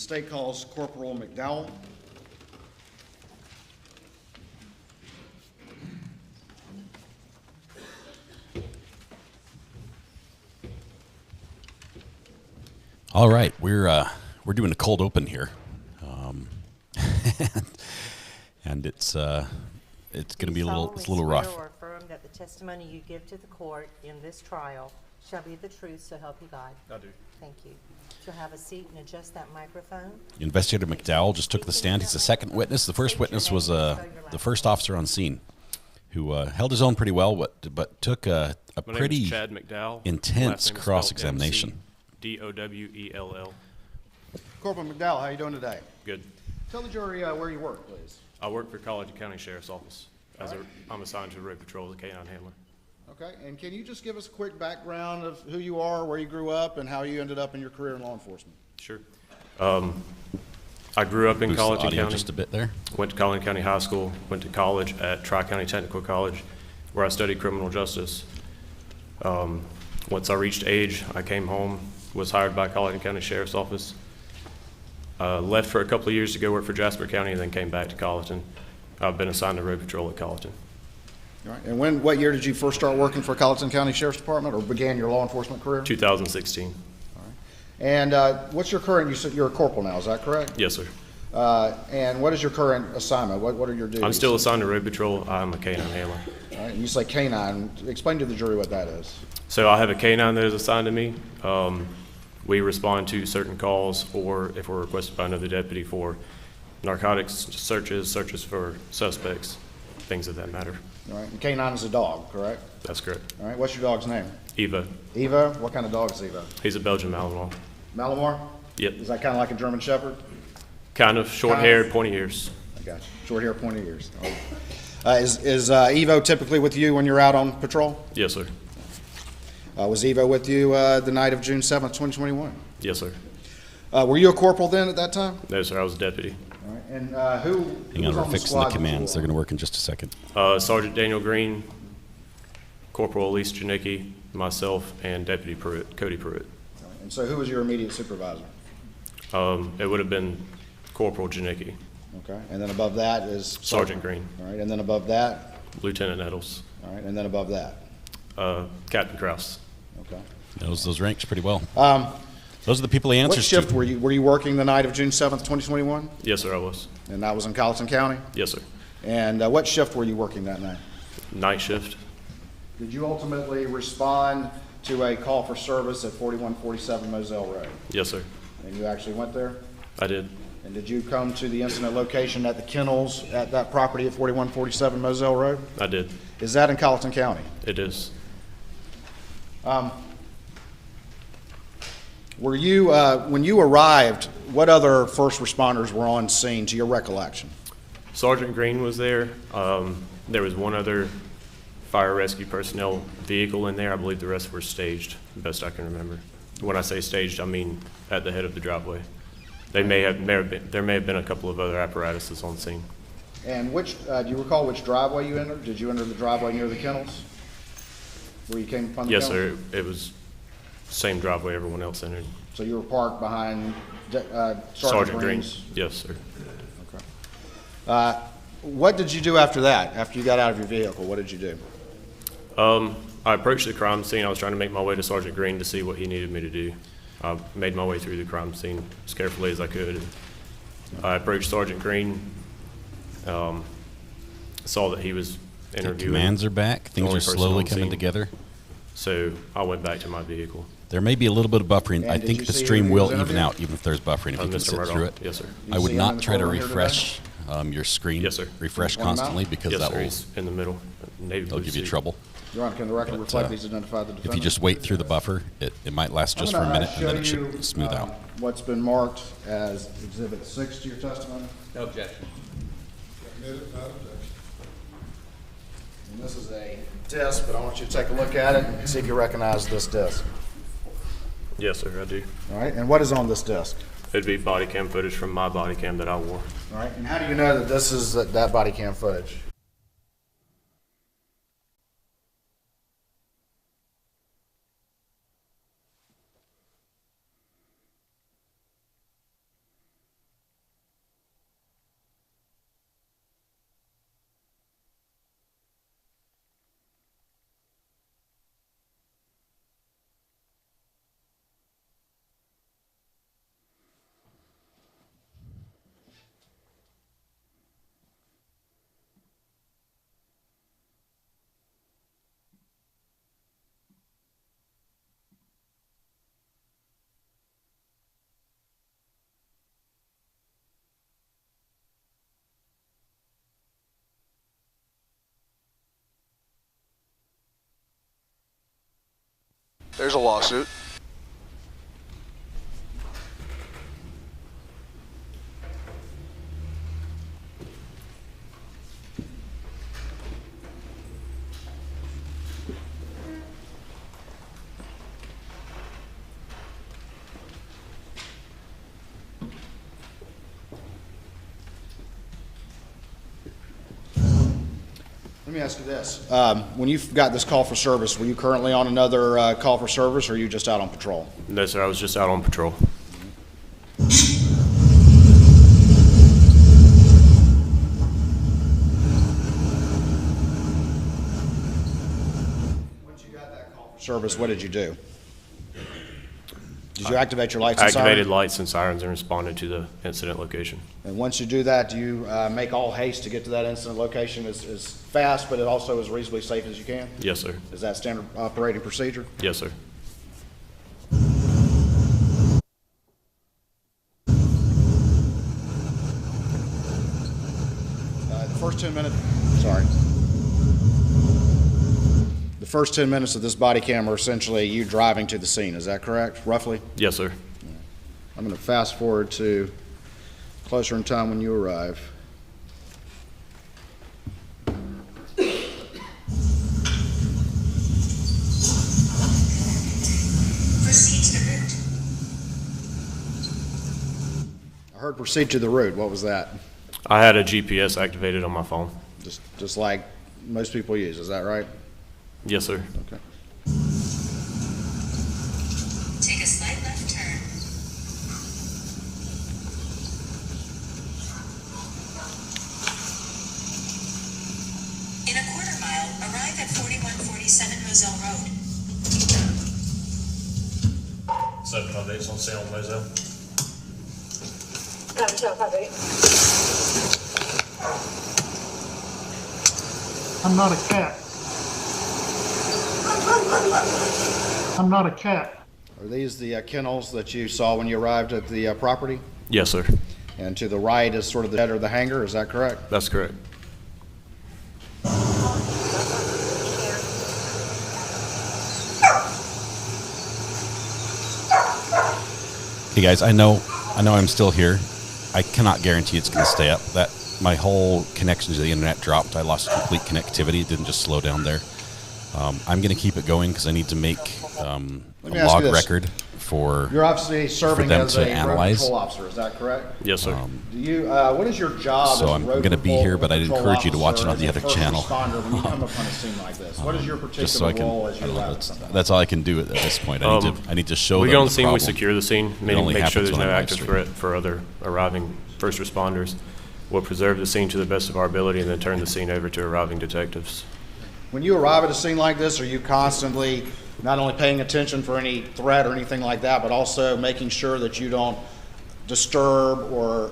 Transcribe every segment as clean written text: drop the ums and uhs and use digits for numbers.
state calls Corporal McDowell. All right, we're doing a cold open here, and it's going to be a little rough. Swear or affirm that the testimony you give to the court in this trial shall be the truth, so help you God. I do. Thank you. You'll have a seat and adjust that microphone. Investigator McDowell just took the stand. He's the second witness. The first witness was the first officer on scene, who held his own pretty well, but took a pretty Chad McDowell. intense cross-examination. Dowell. Corporal McDowell, how you doing today? Good. Tell the jury where you work, please. I work for College County Sheriff's Office. I'm assigned to the road patrol as a canine handler. Okay, and can you just give us a quick background of who you are, where you grew up, and how you ended up in your career in law enforcement? Sure. I grew up in Boost the College audio County. just a bit there. Went to Collin County High School. Went to college at Tri-County Technical College, where I studied criminal justice. Once I reached age, I came home, was hired by Collin County Sheriff's Office. Left for a couple of years to go work for Jasper County, and then came back to Colleton. I've been assigned to road patrol at Colleton. All right, and what year did you first start working for Colleton County Sheriff's Department, or began your law enforcement career? 2016. And what's your current, you said you're a corporal now, is that correct? Yes, sir. And what is your current assignment? What are your duties? I'm still assigned to road patrol. I'm a canine handler. All right, and you say canine. Explain to the jury what that is. So I have a canine that is assigned to me. We respond to certain calls, or if we're requested by another deputy for narcotics searches for suspects, things of that matter. All right, and canine is a dog, correct? That's correct. All right, what's your dog's name? Evo. Evo? What kind of dog is Evo? He's a Belgian Malinois. Malinois? Yep. Is that kind of like a German Shepherd? Kind of short-haired, pointy ears. I got you. Short hair, pointy ears. Is Evo typically with you when you're out on patrol? Yes, sir. Was Evo with you the night of June 7th, 2021? Yes, sir. Were you a corporal then at that time? No, sir. I was a deputy. All right, and who Hang on, was we're the fixing squad the that you commands. They're were going to work in just a second. Sergeant Daniel Green, Corporal Elise Janicki, myself, and Deputy Pruitt, Cody Pruitt. on? And so who was your immediate supervisor? It would have been Corporal Janicki, Okay, and then above that is? Sergeant Green, All right, and then above that? Lieutenant Nettles, All right, and then above that? Captain Krause. Okay. Those ranks pretty well. Those are the people he What answers shift to. were you working the night of June 7th, 2021? Yes, sir, I was. And that was in Colleton County? Yes, sir. And what shift were you working that night? Night shift. Did you ultimately respond to a call for service at 4147 Moselle Road? Yes, sir. And you actually went there? I did. And did you come to the incident location at the kennels at that property at 4147 Moselle Road? I did. Is that in Colleton County? It is. Were you, when you arrived, what other first responders were on scene to your recollection? Sergeant Green was there. There was one other fire rescue personnel vehicle in there. I believe the rest were staged, best I can remember. When I say staged, I mean at the head of the driveway. There may have been a couple of other apparatuses on scene. And which, do you recall which driveway you entered? Did you enter the driveway near the kennels? Where you came upon the Yes, kennels? sir. It was same driveway everyone else entered. So you were parked behind Sergeant Green. Green's? Yes, sir. Okay. What did you do after that? After you got out of your vehicle, what did you do? I approached the crime scene. I was trying to make my way to Sergeant Green to see what he needed me to do. I made my way through the crime scene as carefully as I could. I approached Sergeant Green, saw that he was The interviewing. commands are back. Things only are person slowly on coming scene. together. So I went back to my vehicle. There may be a little bit of buffering. And I did think you the see who stream he will was even interviewing? out, even if there's buffering, if you can Mr. sit Murdaugh. through it. Yes, sir. I You would see him in not the try to corner here today? refresh your screen. Yes, sir. Refresh Want him out? constantly because Yes, that sir. will He's in the middle. Navy they'll blue give you suit. trouble. Your Honor, can the record But, reflect he's identified the defendant? If you just wait through the buffer, it might last just for a minute, and then it should smooth out. What's been marked as Exhibit 6 to your testimony? No objection. And this is a disc, but I want you to take a look at it and see if you recognize this disc. Yes, sir, I do. All right, and what is on this disc? It'd be body cam footage from my body cam that I wore. All right, and how do you know that this is that body cam footage? There's a lawsuit. Let me ask you this. When you got this call for service, were you currently on another call for service, or are you just out on patrol? No, sir, I was just out on patrol. Once you got that call for service, what did you do? Did you activate your lights and Activated sirens? lights and sirens and responded to the incident location. And once you do that, do you make all haste to get to that incident location as fast, but it also as reasonably safe as you can? Yes, sir. Is that standard operating procedure? Yes, sir. The first 10 minutes, sorry. The first 10 minutes of this body cam are essentially you driving to the scene, is that correct, roughly? Yes, sir. I'm going to fast forward to closer in time when you arrive. Proceed to the route. I heard proceed to the route. What was that? I had a GPS activated on my phone. Just like most people use, is that right? Yes, sir. Okay. Take a slight left turn. In a quarter mile, arrive at 4147 Moselle Road. 758 on sale, Moselle. I'm not a cat. I'm not a cat. Are these the kennels that you saw when you arrived at the property? Yes, sir. And to the right is sort of the head or the hangar, is that correct? That's correct. Hey guys, I know I'm still here. I cannot guarantee it's going to stay up. That my whole connection to the internet dropped. I lost complete connectivity. It didn't just slow down there. I'm going to keep it going because I need to make a me ask you log this. record for. You're obviously serving them as to a road analyze. patrol officer, is that correct? Yes, sir. Do you, what is your job So as a I'm road gonna be patrol here, but I'd patrol encourage you to watch it officer, on the as a other first channel. responder when you come upon a scene like this? What is your Just so I particular can. role as I you don't know, arrive at something? that's all I can do at this point. I need to show We them go on the the scene, we problem. secure the scene, only make sure happens there's when no I'm live active streaming. threat for other arriving first responders. We'll preserve the scene to the best of our ability and then turn the scene over to arriving detectives. When you arrive at a scene like this, are you constantly not only paying attention for any threat or anything like that, but also making sure that you don't disturb or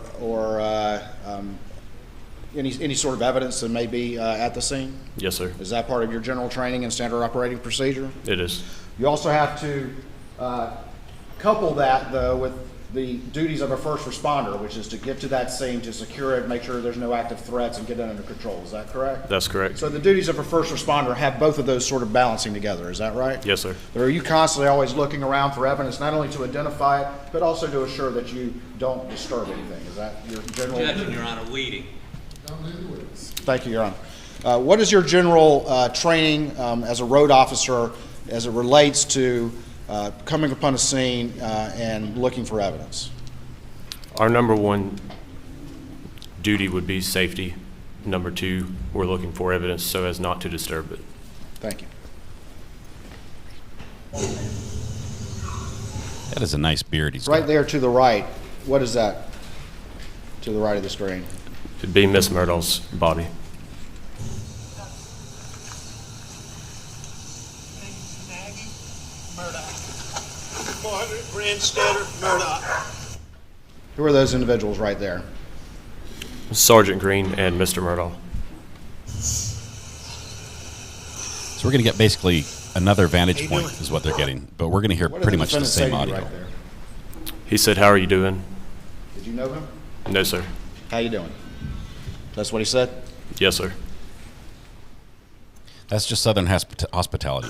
any sort of evidence that may be at the scene? Yes, sir. Is that part of your general training and standard operating procedure? It is. You also have to couple that, though, with the duties of a first responder, which is to get to that scene, to secure it, make sure there's no active threats, and get it under control. Is that correct? That's correct. So the duties of a first responder have both of those sort of balancing together. Is that right? Yes, sir. Or are you constantly always looking around for evidence, not only to identify it, but also to assure that you don't disturb anything? Is that your general? Objection, Your Honor, weeding. Thank you, Your Honor. What is your general training as a road officer as it relates to coming upon a scene and looking for evidence? Our number one duty would be safety. Number two, we're looking for evidence so as not to disturb it. Thank you. That is a nice beard he's Right got. there to the right, what is that to the right of the screen? It'd be Miss Murdaugh's body. Murdaugh. 400 Grandstatter, Murdaugh. Who are those individuals right there? Sergeant Green and Mr. Murdaugh. So we're going to get basically another vantage point is what they're getting, but we're going to hear What did pretty much the defendant say same to you audio. right there? He said, "How are you doing?" Did you know him? No, sir. How you doing? That's what he said? Yes, sir. That's just Southern hospitality.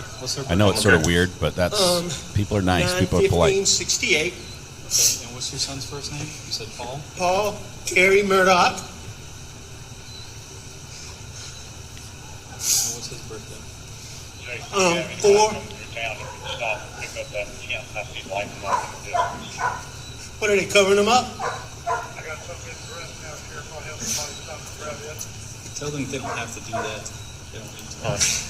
I know it's sort of weird, but that's people are nice. People are polite. 1968. Okay, and what's your son's first name? You said Paul? Paul Terry Murdaugh. And what's his birthday? 4. What are they covering him up? Tell them they don't have to do that. They don't need to.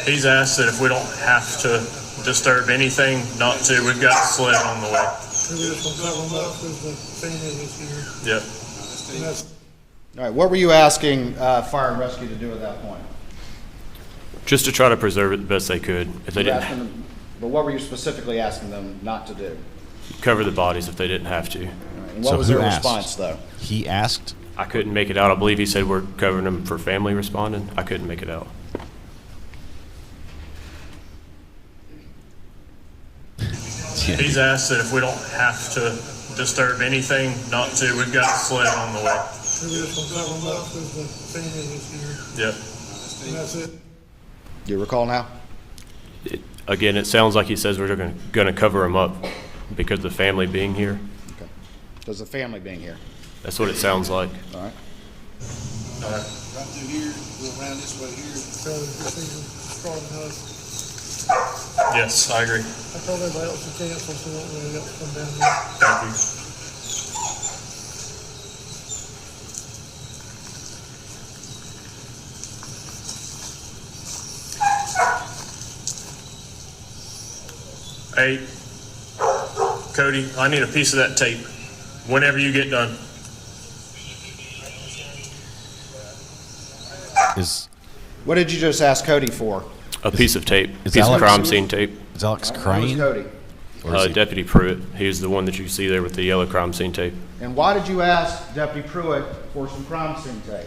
He's asked that if we don't have to disturb anything, not to. We've got a sled on the way. We're just gonna cover him up because the family is here. Yep. And that's All right, what were you asking fire and rescue to do at that point? Just to try to preserve it the best they could. If they You were didn't asking them- But what were you specifically asking them not to do? cover the bodies if they didn't have to. All right, and what So was who their asked? response, though? He asked. I couldn't make it out. I believe he said we're covering them for family responding. I couldn't make it out. He's asked that if we don't have to disturb anything, not to. We've got a sled on the way. we're just gonna cover him up because the family is here. Yep. And that's it. Do you recall now? Again, it sounds like he says we're going to cover them up because of the family being here. Okay. Does the family being here? That's what it sounds like. All right. Right through here, go around this way here. So this thing is strong enough. Yes, I agree. I told everybody else to cancel, so don't really have to come down here. Thank you. Hey, Cody, I need a piece of that tape whenever you get done. Is What did you just ask Cody for? A piece of tape, is piece of Alex- crime scene tape. Alex Who was crying? Cody? Or is he- Deputy Pruitt, he's the one that you see there with the yellow crime scene tape. And why did you ask Deputy Pruitt for some crime scene tape?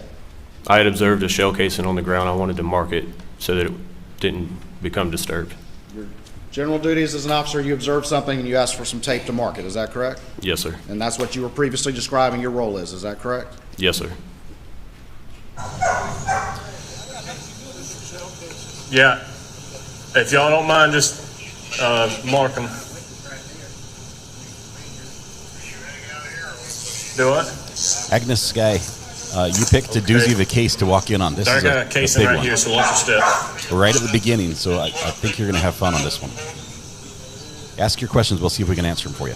I had observed a shell casing on the ground. I wanted to mark it so that it didn't become disturbed. Your general duties as an officer, you observed something and you asked for some tape to mark it, is that correct? Yes, sir. And that's what you were previously describing your role is that correct? Yes, sir. Yeah, if y'all don't mind, just mark them. Do what? Agnes Sky, you picked a doozy of a case to walk in on. This I is got a a casing big right one. here, so watch your step. We're right at the beginning, so I think you're going to have fun on this one. Ask your questions. We'll see if we can answer them for you.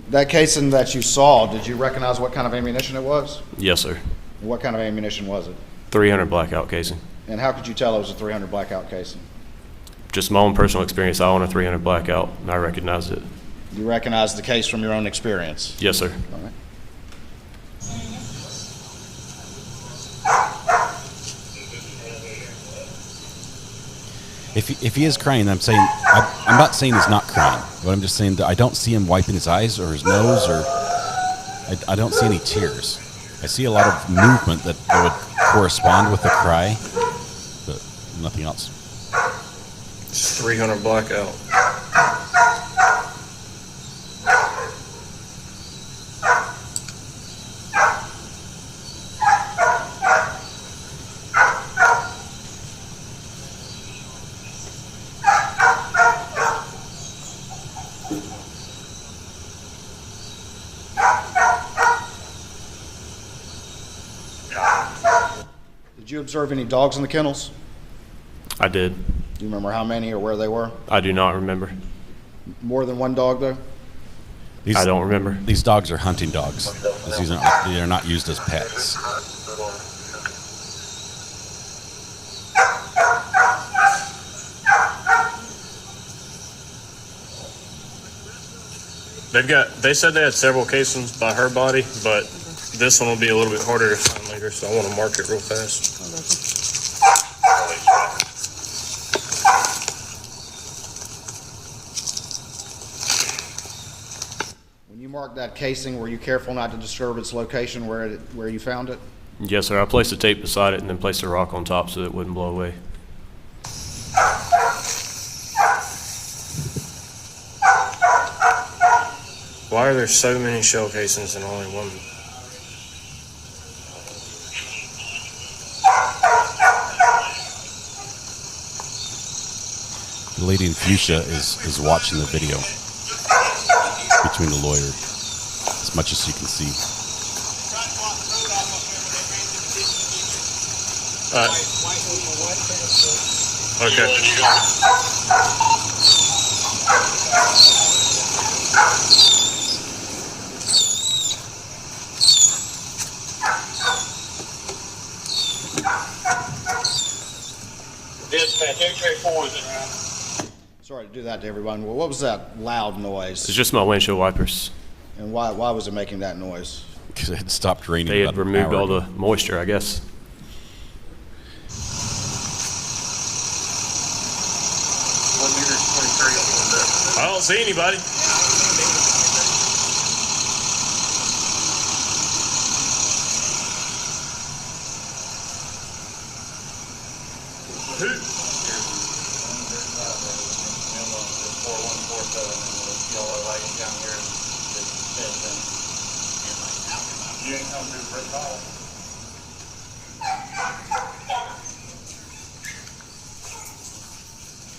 That casing that you saw, did you recognize what kind of ammunition it was? Yes, sir. What kind of ammunition was it? 300 blackout casing. And how could you tell it was a 300 blackout casing? Just my own personal experience. I own a 300 blackout, and I recognized it. You recognize the case from your own experience? Yes, sir. All right. If he is crying, I'm not saying he's not crying, but I'm just saying that I don't see him wiping his eyes or his nose, or I don't see any tears. I see a lot of movement that would correspond with the cry, but nothing else. It's 300 blackout. Did you observe any dogs in the kennels? I did. Do you remember how many or where they were? I do not remember. More than one dog, though? I don't remember. These dogs are hunting dogs. They're not used as pets. They said they had several casings by her body, but this one will be a little bit harder to find later, so I want to mark it real fast. When you marked that casing, were you careful not to disturb its location where you found it? Yes, sir. I placed the tape beside it and then placed a rock on top so it wouldn't blow away. Why are there so many shell casings and only one? The lady in fuchsia is watching the video between the lawyer as much as she can see. Okay. Dispatch, 834 is in round. Sorry to do that to everyone. Well, what was that loud noise? It's just my windshield wipers. And why was it making that noise? Because it had stopped raining. They had about an removed hour all ago. the moisture, I guess. I don't see anybody. You ain't come through Brick Hall.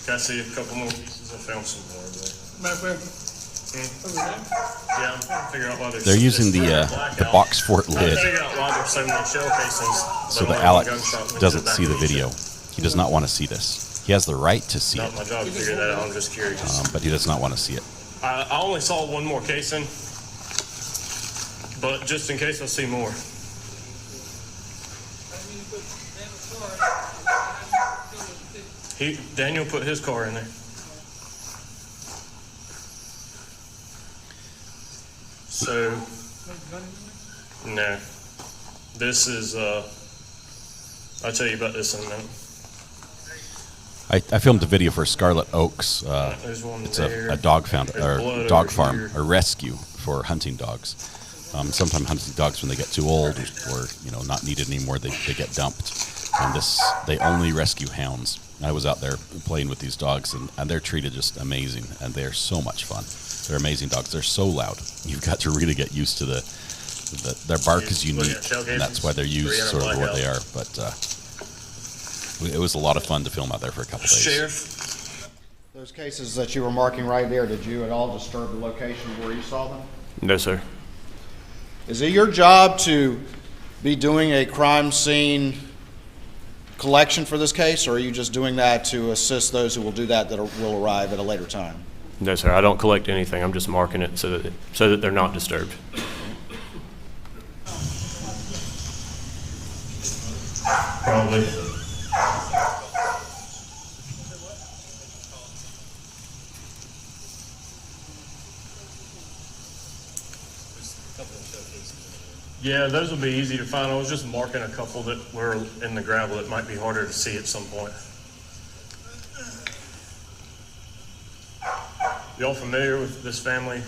Can I see a couple more pieces? I found some more there. Matter of fact, Yeah, I'm trying to figure out why there's. They're using the blackout. box fort I'm trying lid to figure out why there's so many shell casings. so but that only one Alex gunshot went to doesn't back see the of each video. hip. He does not want to see this. He has the right to see Not it, my job to figure that out. I'm just curious. but he does not want to see it. I only saw one more casing, but just in case I see more. Daniel put his car in there. So, no. This is, I'll tell you about this in a minute. I filmed a video for Scarlet Oaks. There's one It's there. a dog found There's or blood dog over farm, here. a rescue for hunting dogs. Sometimes hunting dogs, when they get too old or not needed anymore, they get dumped. And they only rescue hounds. I was out there playing with these dogs, and they're treated just amazing, and they're so much fun. They're amazing dogs. They're so loud. You've got to really get used to their bark is unique, and that's why they're used sort of what they are. But it was a lot of fun to film out there for a couple days. Sheriff, Those cases that you were marking right there, did you at all disturb the location where you saw them? No, sir. Is it your job to be doing a crime scene collection for this case, or are you just doing that to assist those who will do that will arrive at a later time? No, sir. I don't collect anything. I'm just marking it so that they're not disturbed. probably. Yeah, those will be easy to find. I was just marking a couple that were in the gravel that might be harder to see at some point. Y'all familiar with this family?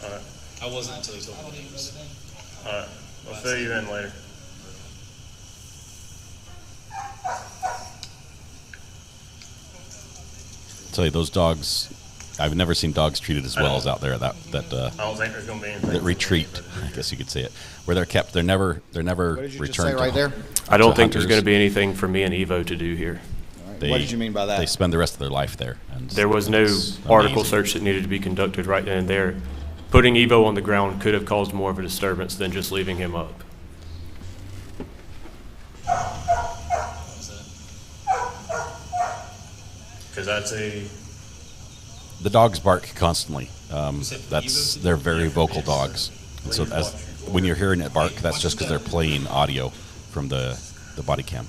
All right. I wasn't until he told me the names. All right. I'll fill you in later. Tell you, those dogs, I've never seen dogs treated as well as out there. That I don't think there's going to be anything. that retreat, I guess you could say it, where they're kept. They're never What did you returned just say to right there? I don't to think there's hunters. going to be anything for me and Evo to do here. All right. They- What did you mean by that? They spend the rest of their life there. And There was no it's article amazing. search that needed to be conducted right then and there. Putting Evo on the ground could have caused more of a disturbance than just leaving him up. Because that's a. The dogs bark constantly. Evo's They're very vocal dogs. And so when you're hearing it bark, that's just because they're playing audio from the body cam.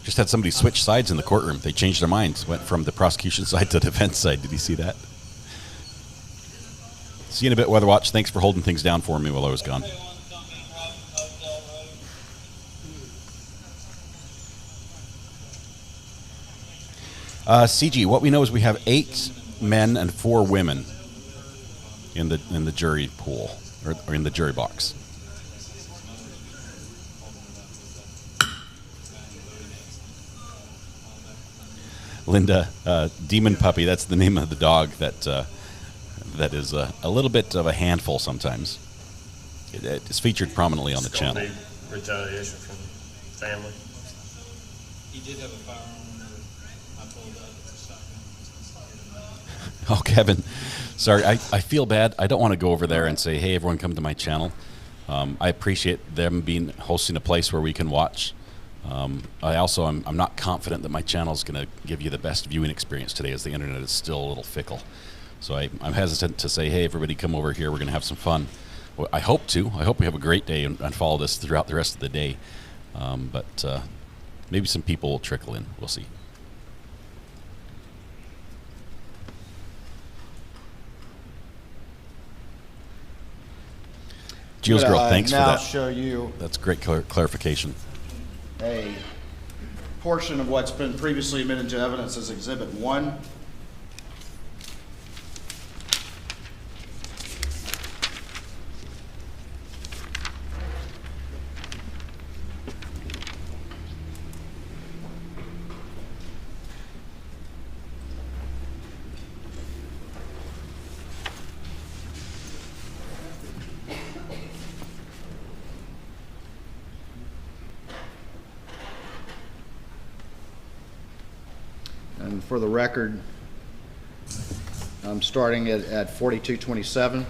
Just had somebody switch sides in the courtroom. They changed their minds, went from the prosecution side to the defense side. Did you see that? See you in a bit, Weather Watch. Thanks for holding things down for me while I was gone. CG, what we know is we have 8 men and 4 women in the jury pool or in the jury box. Linda, Demon Puppy, that's the name of the dog that that is a little bit of a handful sometimes. It's featured prominently on the It's gonna channel. be retaliation from family. He did have a firearm under, I told that it's a shotgun. Oh, Kevin, sorry, I feel bad. I don't want to go over there and say, hey, everyone come to my channel. I appreciate them hosting a place where we can watch. I'm not confident that my channel is going to give you the best viewing experience today, as the internet is still a little fickle. So I'm hesitant to say, hey, everybody come over here, we're going to have some fun. Well, I hope we have a great day and follow this throughout the rest of the day. But maybe some people will trickle in. We'll see. Geo's girl, thanks for now that. show you That's great clarification. a portion of what's been previously admitted to evidence as Exhibit 1. And for the record, I'm starting it at 4227.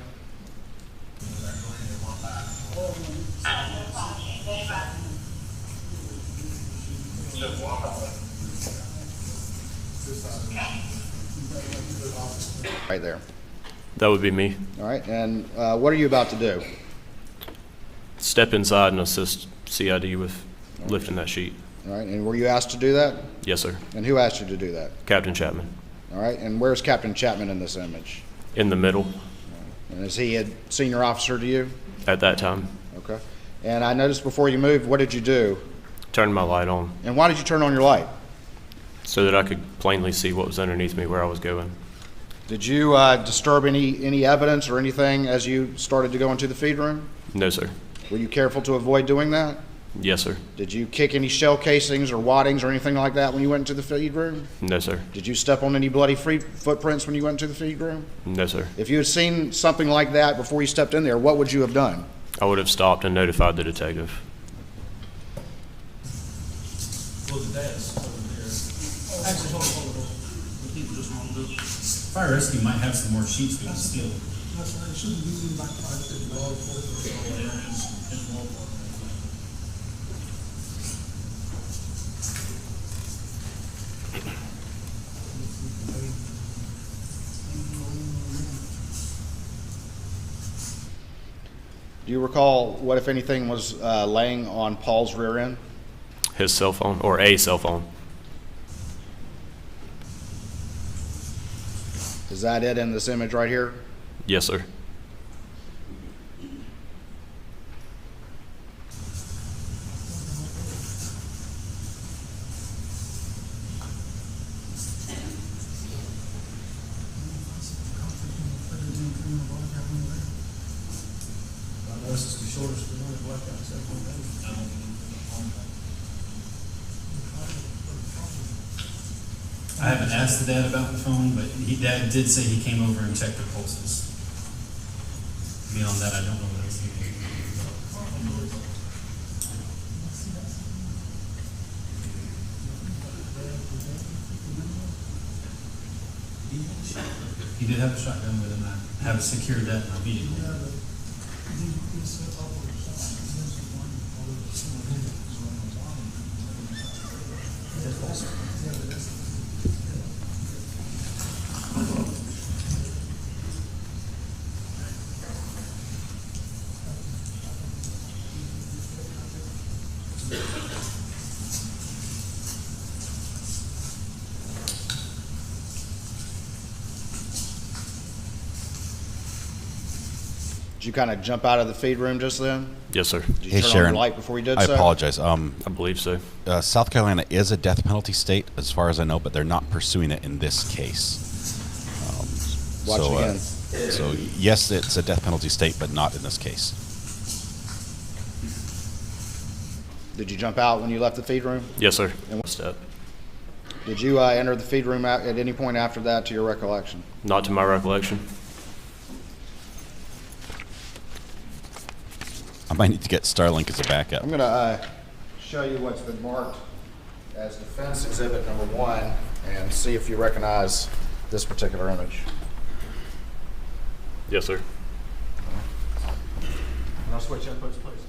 Right there. That would be me. All right, and what are you about to do? Step inside and assist CID with lifting that sheet. All right, and were you asked to do that? Yes, sir. And who asked you to do that? Captain Chapman. All right, and where's Captain Chapman in this image? In the middle And is he a senior officer to you? at that time. Okay. And I noticed before you moved, what did you do? Turned my light on And why did you turn on your light? so that I could plainly see what was underneath me, where I was going. Did you disturb any evidence or anything as you started to go into the feed room? No, sir. Were you careful to avoid doing that? Yes, sir. Did you kick any shell casings or waddings or anything like that when you went into the feed room? No, sir. Did you step on any bloody footprints when you went into the feed room? No, sir. If you had seen something like that before you stepped in there, what would you have done? I would have stopped and notified the detective. Well, the dad's over there. Actually, hold on. The people just want to do. Fire rescue might have some more sheets we can steal. That's right. It shouldn't be like Do you recall what, if anything, was laying on Paul's rear end? His cell phone, or a cell phone. Is that it in this image right here? Yes, sir. I haven't asked the dad about the phone, but dad did say he came over and checked their pulses. Beyond that, I don't know what else he did. He did have a shotgun with him. I have secured that in my vehicle. Did you kind of jump out of the feed room just then? Yes, sir. Did you Hey, turn on Sharon. your light before you did I so? apologize. I believe so. South Carolina is a death penalty state, as far as I know, but they're not pursuing it in this case. Watch it again. So yes, it's a death penalty state, but not in this case. Did you jump out when you left the feed room? Yes, sir. And what- Step. Did you enter the feed room at any point after that, to your recollection? Not to my recollection. might need to get Starlink as a backup. I'm going to show you what's been marked as defense exhibit number 1 and see if you recognize this particular image. Yes, sir. And I'll switch inputs, please.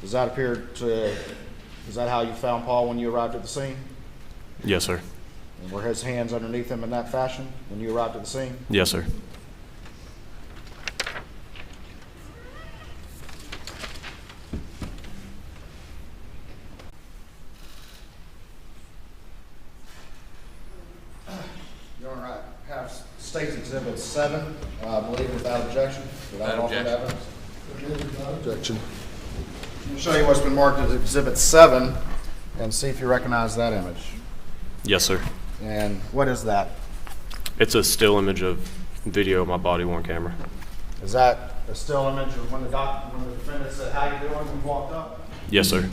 Does that appear to, is that how you found Paul when you arrived at the scene? Yes, sir. And were his hands underneath him in that fashion when you arrived at the scene? Yes, sir. Your Honor, I have State's Exhibit 7, I believe without objection. Without offered evidence. Without objection. I'll show you what's been marked as Exhibit 7 and see if you recognize that image. Yes, sir. And what is that? It's a still image of video of my body-worn camera. Is that a still image of when the defendant said, "How you doing?" when we walked up? Yes, sir.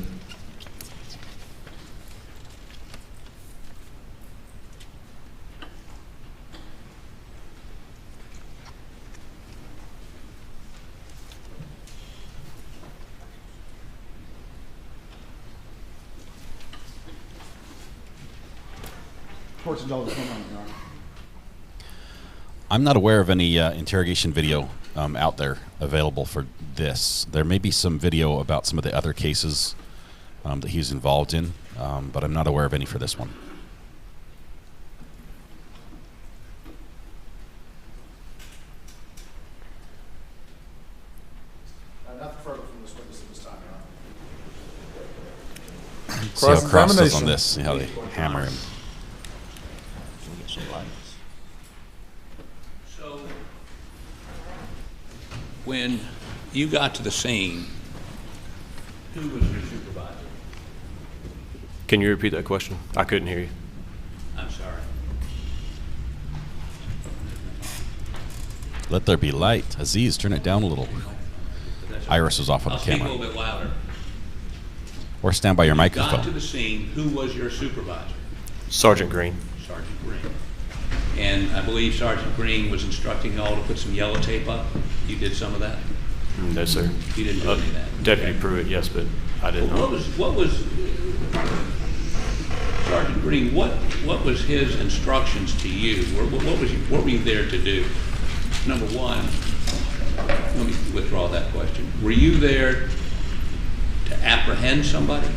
Court's indulgence, 1 moment, Your Honor. I'm not aware of any interrogation video out there available for this. There may be some video about some of the other cases that he's involved in, but I'm not aware of any for this one. Nothing further from this witness at this time, Your Honor. See how Cross does on this, see how they hammer him. So, when you got to the scene, who was your supervisor? Can you repeat that question? I couldn't hear you. I'm sorry. Let there be light. Aziz, turn it down a little. Iris is off on the I'll speak a camera. little bit louder. Or stand by your Got to microphone. the scene, who was your supervisor? Sergeant Green. Sergeant Green. And I believe Sergeant Green was instructing you all to put some yellow tape up. You did some of that? No, sir. You didn't do any of that? Deputy Okay. Pruitt, yes, but I didn't know. What was Sergeant Green? What was his instructions to you? What were you there to do? Number one, let me withdraw that question. Were you there to apprehend somebody?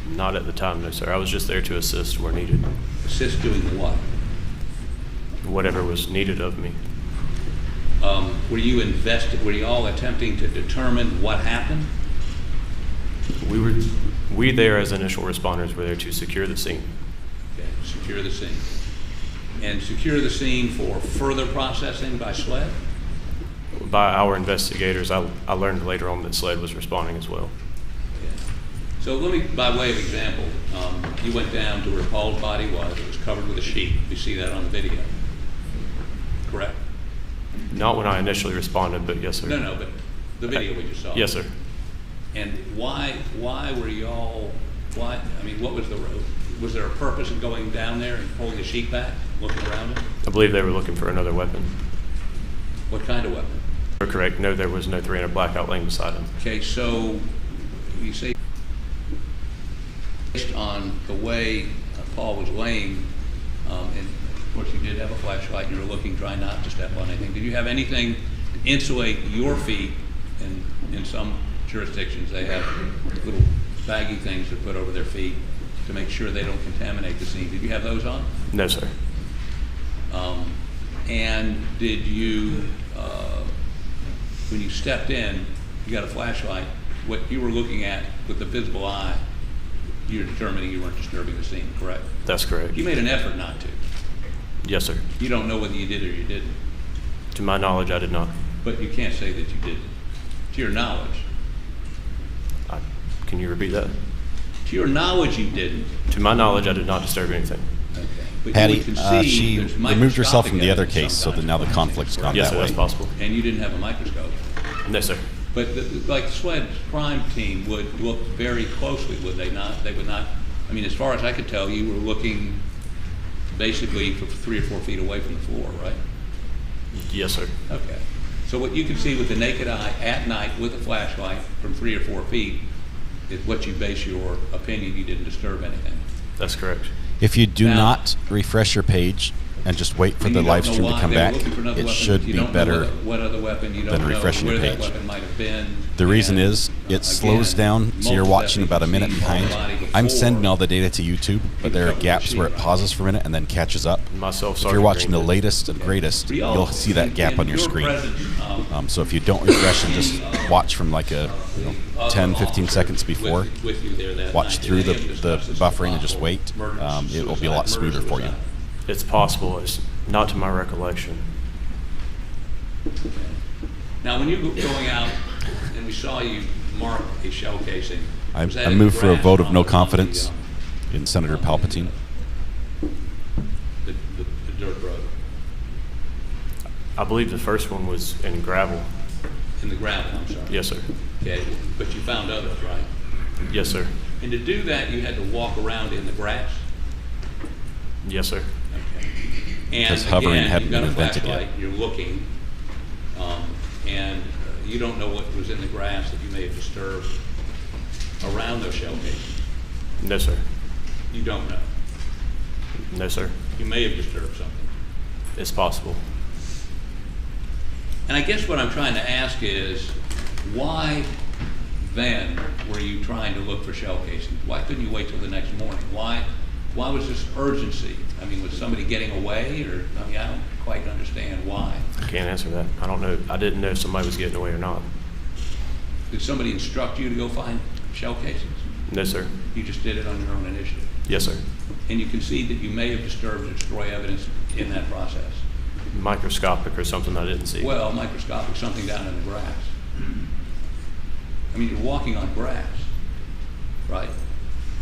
Not at the time, no, sir. I was just there to assist where needed. Assist doing what? Whatever was needed of me. Were you all attempting to determine what happened? We there as initial responders were there to secure the scene. Okay, secure the scene. And secure the scene for further processing by SLED? By our investigators, I learned later on that SLED was responding as well. Okay. So let me, by way of example, you went down to where Paul's body was. It was covered with a sheet. You see that on the video, correct? Not when I initially responded, but yes, sir. No, but the video we just saw. Yes, sir. And why were y'all, I mean, what was was there a purpose in going down there and pulling the sheet back, looking around it? I believe they were looking for another weapon. What kind of weapon? You're correct. No, there was no 300 blackout laying beside him. Okay, so you say based on the way Paul was laying, and of course you did have a flashlight and you were looking, trying not to step on anything. Did you have anything to insulate your feet? In some jurisdictions, they have little baggy things to put over their feet to make sure they don't contaminate the scene. Did you have those on? No, sir. And did you, when you stepped in, you got a flashlight, what you were looking at with the visible eye, you're determining you weren't disturbing the scene, correct? That's correct. You made an effort not to. Yes, sir. You don't know whether you did or you didn't, To my knowledge, I did not. but you can't say that you didn't. To your knowledge. Can you repeat that? To your knowledge, you didn't. To my knowledge, I did not disturb anything. Okay. But you Patty, would concede she there's removed herself from the microscopic other evidence case, so that sometimes now the of conflict's gone Yes, that sir, way. that's possible. And you didn't have a microscope. No, sir. But like the SWED crime team would look very closely, would they not? They would not, I mean, as far as I could tell, you were looking basically for 3 or 4 feet away from the floor, right? Yes, sir. Okay. So what you can see with the naked eye at night with a flashlight from 3 or 4 feet is what you base your opinion you didn't disturb anything. That's correct. If you do Now- not refresh your page and just wait for And the you don't live know stream to why come they were back, looking for another it weapon. should You be don't know better what other weapon, you than don't know refreshing where your that page. weapon might have been. The reason And, is it again, slows down, so you're most watching about a minute deputies see behind. somebody I'm before. sending all the data to YouTube, but there are couple of gaps where it sheets. pauses for a minute and then catches up. Myself, If you're Sergeant watching the Green. latest and greatest, For y'all, you'll see that gap in on your screen. presence, So if you don't refresh and just watch from like a 10, 15 seconds before, with you there that watch night, through did any of them the discuss this buffering and just possible wait, murder, it will be a lot suicide, smoother for you. suicide? It's possible. It's not to my recollection. Now, when you were going out and we saw you mark a shell casing, I was that I in the move for a grass vote of on no the, confidence in Senator Palpatine. the dirt road, I believe the first one was in gravel. in the gravel, I'm sorry. Yes, sir. Okay, but you found others, right? Yes, sir. And to do that, you had to walk around in the grass? Yes, sir. Okay. And Because hovering again, hadn't you've got been a invented yet. flashlight, you're looking, and you don't know what was in the grass that you may have disturbed around those shell casings. No, sir. You don't know. No, sir. You may have disturbed something. It's possible. And I guess what I'm trying to ask is, why then were you trying to look for shell casings? Why couldn't you wait till the next morning? Why was this urgency? I mean, was somebody getting away, or, I mean, I don't quite understand why. I can't answer that. I don't know. I didn't know if somebody was getting away or not. Did somebody instruct you to go find shell casings? No, sir. You just did it on your own initiative? Yes, sir. And you concede that you may have disturbed or destroyed evidence in that process? Microscopic or something I didn't see. Well, microscopic, something down in the grass. I mean, you're walking on grass, right?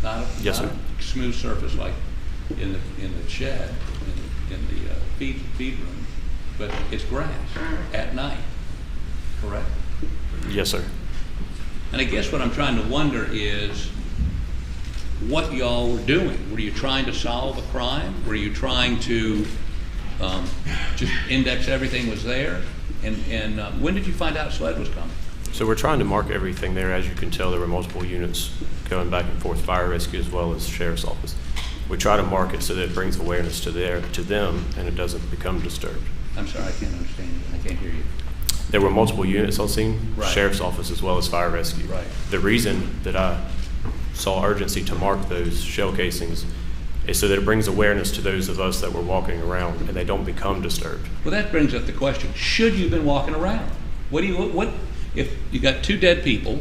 Not a, Yes, not sir. a smooth surface like in the shed, in the feed room, but it's grass at night, correct? Yes, sir. And I guess what I'm trying to wonder is what y'all were doing. Were you trying to solve a crime? Were you trying to just index everything was there? And when did you find out SLED was coming? So we're trying to mark everything there. As you can tell, there were multiple units going back and forth, fire rescue as well as sheriff's office. We try to mark it so that it brings awareness to them and it doesn't become disturbed. I'm sorry, I can't understand you. I can't hear you. There were multiple units on scene, Right. sheriff's office as well as fire rescue. Right. The reason that I saw urgency to mark those shell casings is so that it brings awareness to those of us that were walking around and they don't become disturbed. Well, that brings up the question, should you have been walking around? What if you got 2 dead people,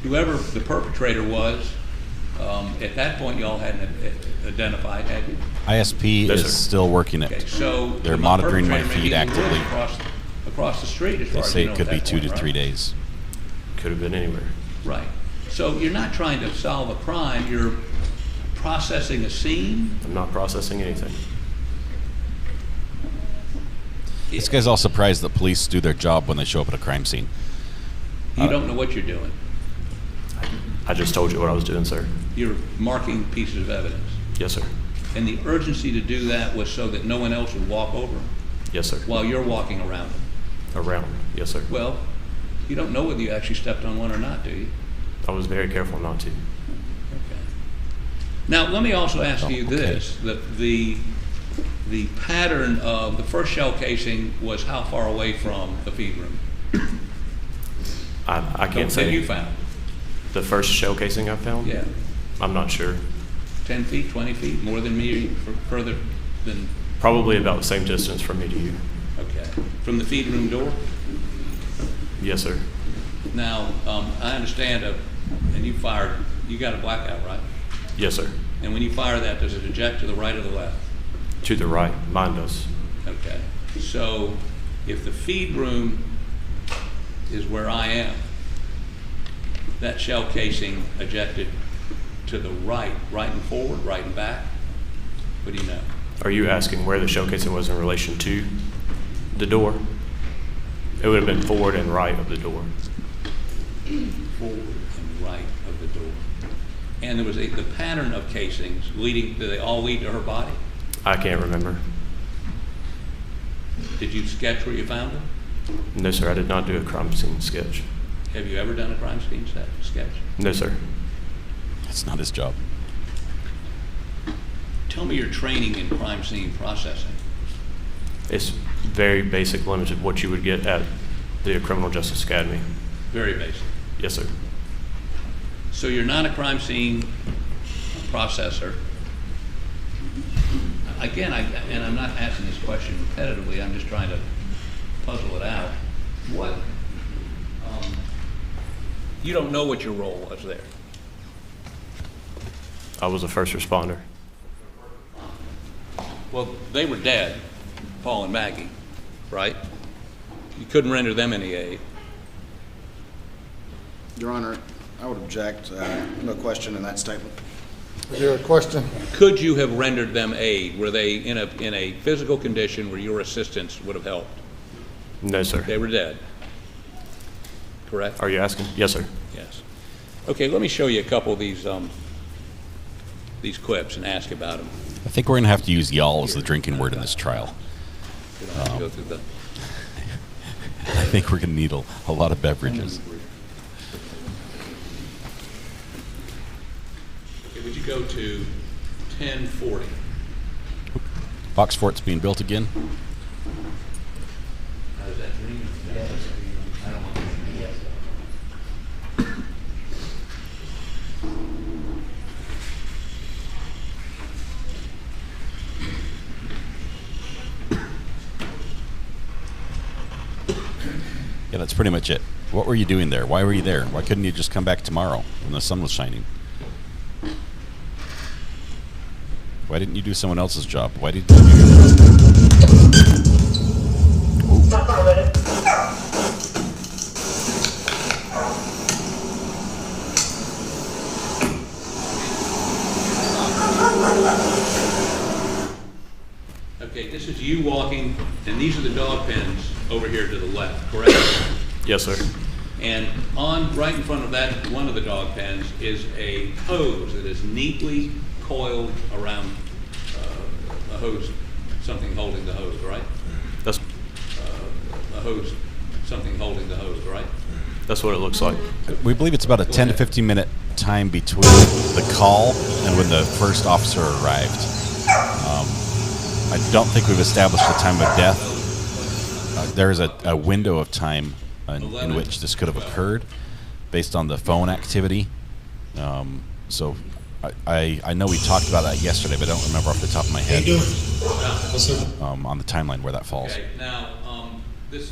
whoever the perpetrator was, at that point y'all hadn't identified, had you? ISP Yes, is sir. still working Okay, it. so. They're the monitoring my perpetrator may feed be in the woods actively. Across the street, as They far as say you know it could at be that 2 point, to right? 3 days. Could have been anywhere. Right. So you're not trying to solve a crime, you're processing a scene? I'm not processing anything. This guy's all surprised that police do their job when they show up at a crime scene. You don't know what you're doing. I just told you what I was doing, sir. You're marking pieces of evidence. Yes, sir. And the urgency to do that was so that no one else would walk over them Yes, sir. while you're walking around them. Around. Yes, sir. Well, you don't know whether you actually stepped on one or not, do you? I was very careful not to. Okay. Now, let me also ask you okay. this, that the pattern of the first shell casing was how far away from the feed room? I can't That say. you found? The first shell casing I found? Yeah. I'm not sure. 10 feet, 20 feet, more than me, further than, Probably about the same distance from me to you. okay. From the feed room door? Yes, sir. Now, I understand, and you got a blackout, right? Yes, sir. And when you fire that, does it eject to the right or the left? To the right. Mine does. Okay. So if the feed room is where I am, that shell casing ejected to the right and forward, right and back? What do you know? Are you asking where the shell casing was in relation to the door? It would have been forward and right of the door. Forward and right of the door. And there was the pattern of casings leading, do they all lead to her body? I can't remember. Did you sketch where you found them? No, sir, I did not do a crime scene sketch. Have you ever done a crime scene sketch? No, sir. That's not his job. Tell me your training in crime scene processing. It's very basic, limited what you would get at the Criminal Justice Academy. Very basic. Yes, sir. So you're not a crime scene processor. Again, and I'm not asking this question repetitively, I'm just trying to puzzle it out. What, you don't know what your role was there? I was a first responder. Well, they were dead, Paul and Maggie, right? You couldn't render them any aid. Your Honor, I would object. No question in that statement. Is there a question? Could you have rendered them aid? Were they in a physical condition where your assistance would have helped? No, sir. They were dead, correct? Are you asking? Yes, sir. Yes. Okay, let me show you a couple of these clips and ask about them. I think we're going to have to use y'all as the drinking word in this trial. We don't have to go through the... I think we're going to need a lot of beverages. Okay, would you go to 1040? Box fort's being built again. How does that ring? I don't want to. Yeah, that's pretty much it. What were you doing there? Why were you there? Why couldn't you just come back tomorrow when the sun was shining? Why didn't you do someone else's job? Why did you do your Okay, this is you walking, and these are the dog pens over here to the left, correct? Yes, sir. And right in front of that, one of the dog pens, is a hose that is neatly coiled around a hose, something holding the hose, right? That's A hose, something holding the hose, right? that's what it looks like. We believe it's about a 10 to 15 minute time between the call and when the first officer arrived. I don't think we've established the time of death. There is a window of time in which this could have occurred based on the phone activity. So I know we talked about that yesterday, but I don't remember off the top of my head on the timeline where that falls. Okay, now, this,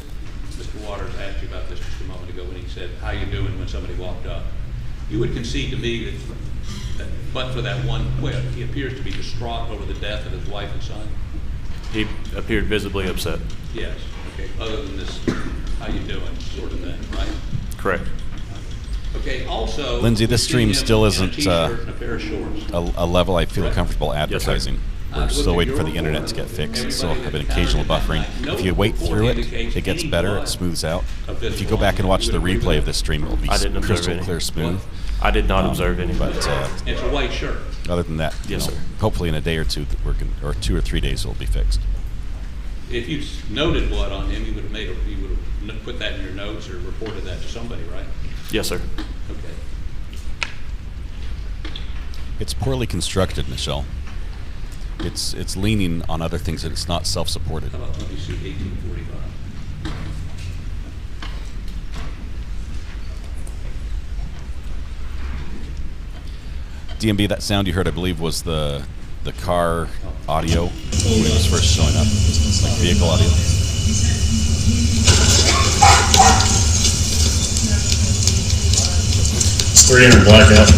Mr. Waters asked you about this just a moment ago when he said, how you doing when somebody walked up. You would concede to me that but for that one quip, he appears to be distraught over the death of his wife and son? He appeared visibly upset. Yes, okay, other than this, how you doing sort of thing, right? Correct. Okay, also... Lindsay, this stream still isn't t-shirt and a pair of shorts. a level I feel comfortable advertising. We're still waiting for the your internet to get report, fixed. Still have an everybody occasional that buffering. counted that night, If you wait no through it, report indicates it gets any better. blood It smooths out. of this If you go back and watch the woman. replay of this stream, it'll be I didn't observe crystal any. clear smooth. I did not observe any. But It's a white shirt. other than that, Yes, sir. hopefully in a day or two, or 2 or 3 days, it'll be fixed. If you noted blood on him, you would have put that in your notes or reported that to somebody, right? Yes, sir. Okay. It's poorly constructed, Michelle. It's leaning on other things that it's not self-supported. How about, let me see, 1845. DMB, that sound you heard, I believe, was the car audio when it was first showing up, like vehicle audio. It's 300 blackout.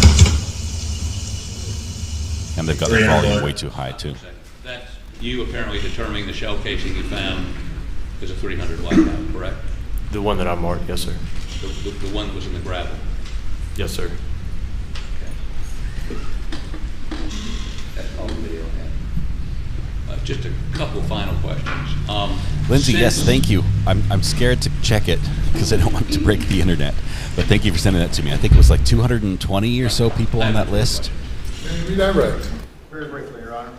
And they've got the volume way too high, too. That's you apparently determining the shell casing you found is a 300 blackout, correct? The one that I marked, yes, sir. The one that was in the gravel. Yes, sir. Okay. That's all the video I have. just a couple final questions. Lindsay, yes, since- thank you. I'm scared to check it because I don't want to break the internet. But thank you for sending that to me. I think it was like 220 or so people on that list. Redirect. Very briefly, Your Honor.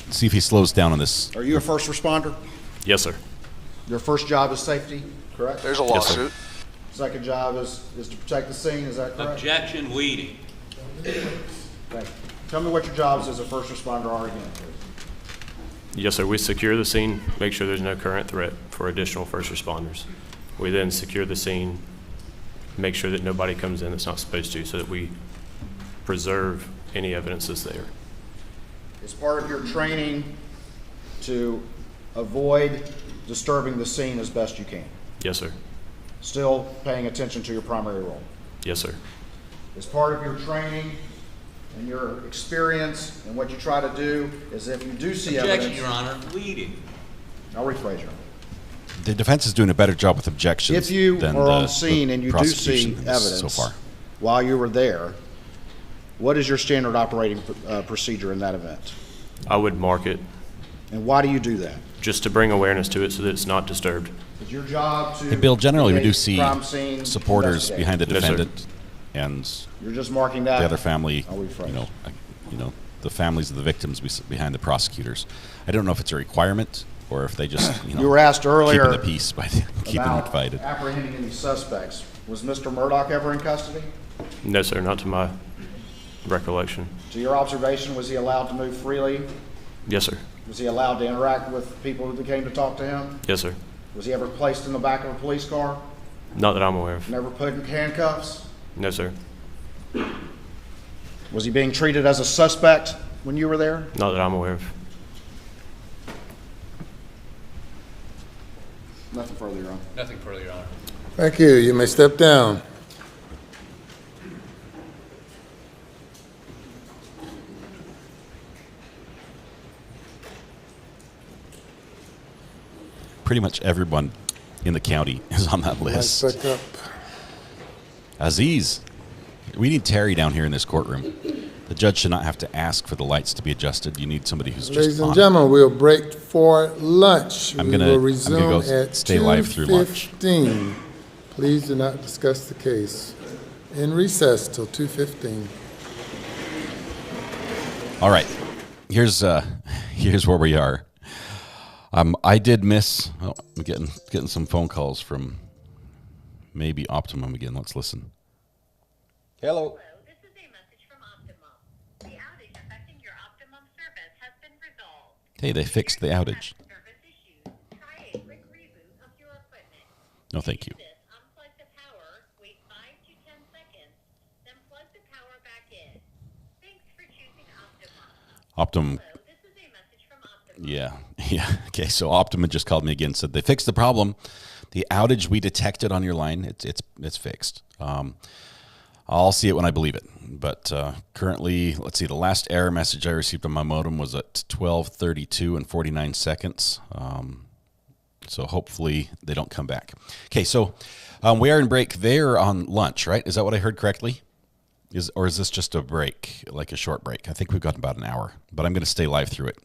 See if he slows down on this. Are you a first responder? Yes, sir. Your first job is safety, correct? There's a Yes, sir. lawsuit. Second job is to protect the scene, is that correct? Objection leading. Thank you. Tell me what your jobs as a first responder are again, please. Yes, sir. We secure the scene, make sure there's no current threat for additional first responders. We then secure the scene, make sure that nobody comes in that's not supposed to, so that we preserve any evidence that's there. Is part of your training to avoid disturbing the scene as best you can? Yes, sir. Still paying attention to your primary role? Yes, sir. Is part of your training and your experience and what you try to do is if you do see Objection, evidence... Your Honor, leading. I'll rephrase, Your Honor. The defense is doing a better job with objections If you than are on the scene and you do see prosecution has evidence so far. while you were there, what is your standard operating procedure in that event? I would mark it And why do you do that? just to bring awareness to it so that it's not disturbed. Is your job to... Hey, Bill, generally we do create see crime scene supporters investigation? behind the Yes, sir. defendant and You're just marking that? the other family, I'll rephrase. you know, the families of the victims behind the prosecutors. I don't know if it's a requirement or if they just, You were asked earlier keeping the peace by keeping them about divided. apprehending any suspects. Was Mr. Murdaugh ever in custody? No, sir, not to my recollection. To your observation, was he allowed to move freely? Yes, sir. Was he allowed to interact with people who came to talk to him? Yes, sir. Was he ever placed in the back of a police car? Not that I'm aware of. Never put in handcuffs? No, sir. Was he being treated as a suspect when you were there? Not that I'm aware of. Nothing further, Your Honor. Nothing further, Your Honor. Thank you. You may step down. Pretty much everyone in the county is on that list. Lights back up. Aziz, we need Terry down here in this courtroom. The judge should not have to ask for the lights to be adjusted. You need somebody who's just Ladies and on it. gentlemen, we'll break for lunch. I'm We gonna- will I'm resume gonna go at stay live through lunch. 2:15. Please do not discuss the case. In recess till 2:15. All right, here's where we are. I did miss. Oh, I'm getting some phone calls from maybe Optimum again. Let's listen. Hello. This is a message from Optimum. The outage affecting your Optimum service has been resolved. Hey, they fixed the outage. Service issues. Try a quick reboot of your equipment. No, thank you. To do this, unplug the power, wait 5 to 10 seconds, then plug the power back in. Thanks for choosing Optimum. Optimum. Hello, this is a message from Optimum. Yeah. Okay, so Optimum just called me again. Said they fixed the problem. The outage we detected on your line, it's fixed. I'll see it when I believe it. But currently, let's see, the last error message I received on my modem was at 12:32 and 49 seconds. So hopefully they don't come back. Okay, so we are in break. They're on lunch, right? Is that what I heard correctly? Or is this just a break, like a short break? I think we've got about an hour, but I'm going to stay live through it.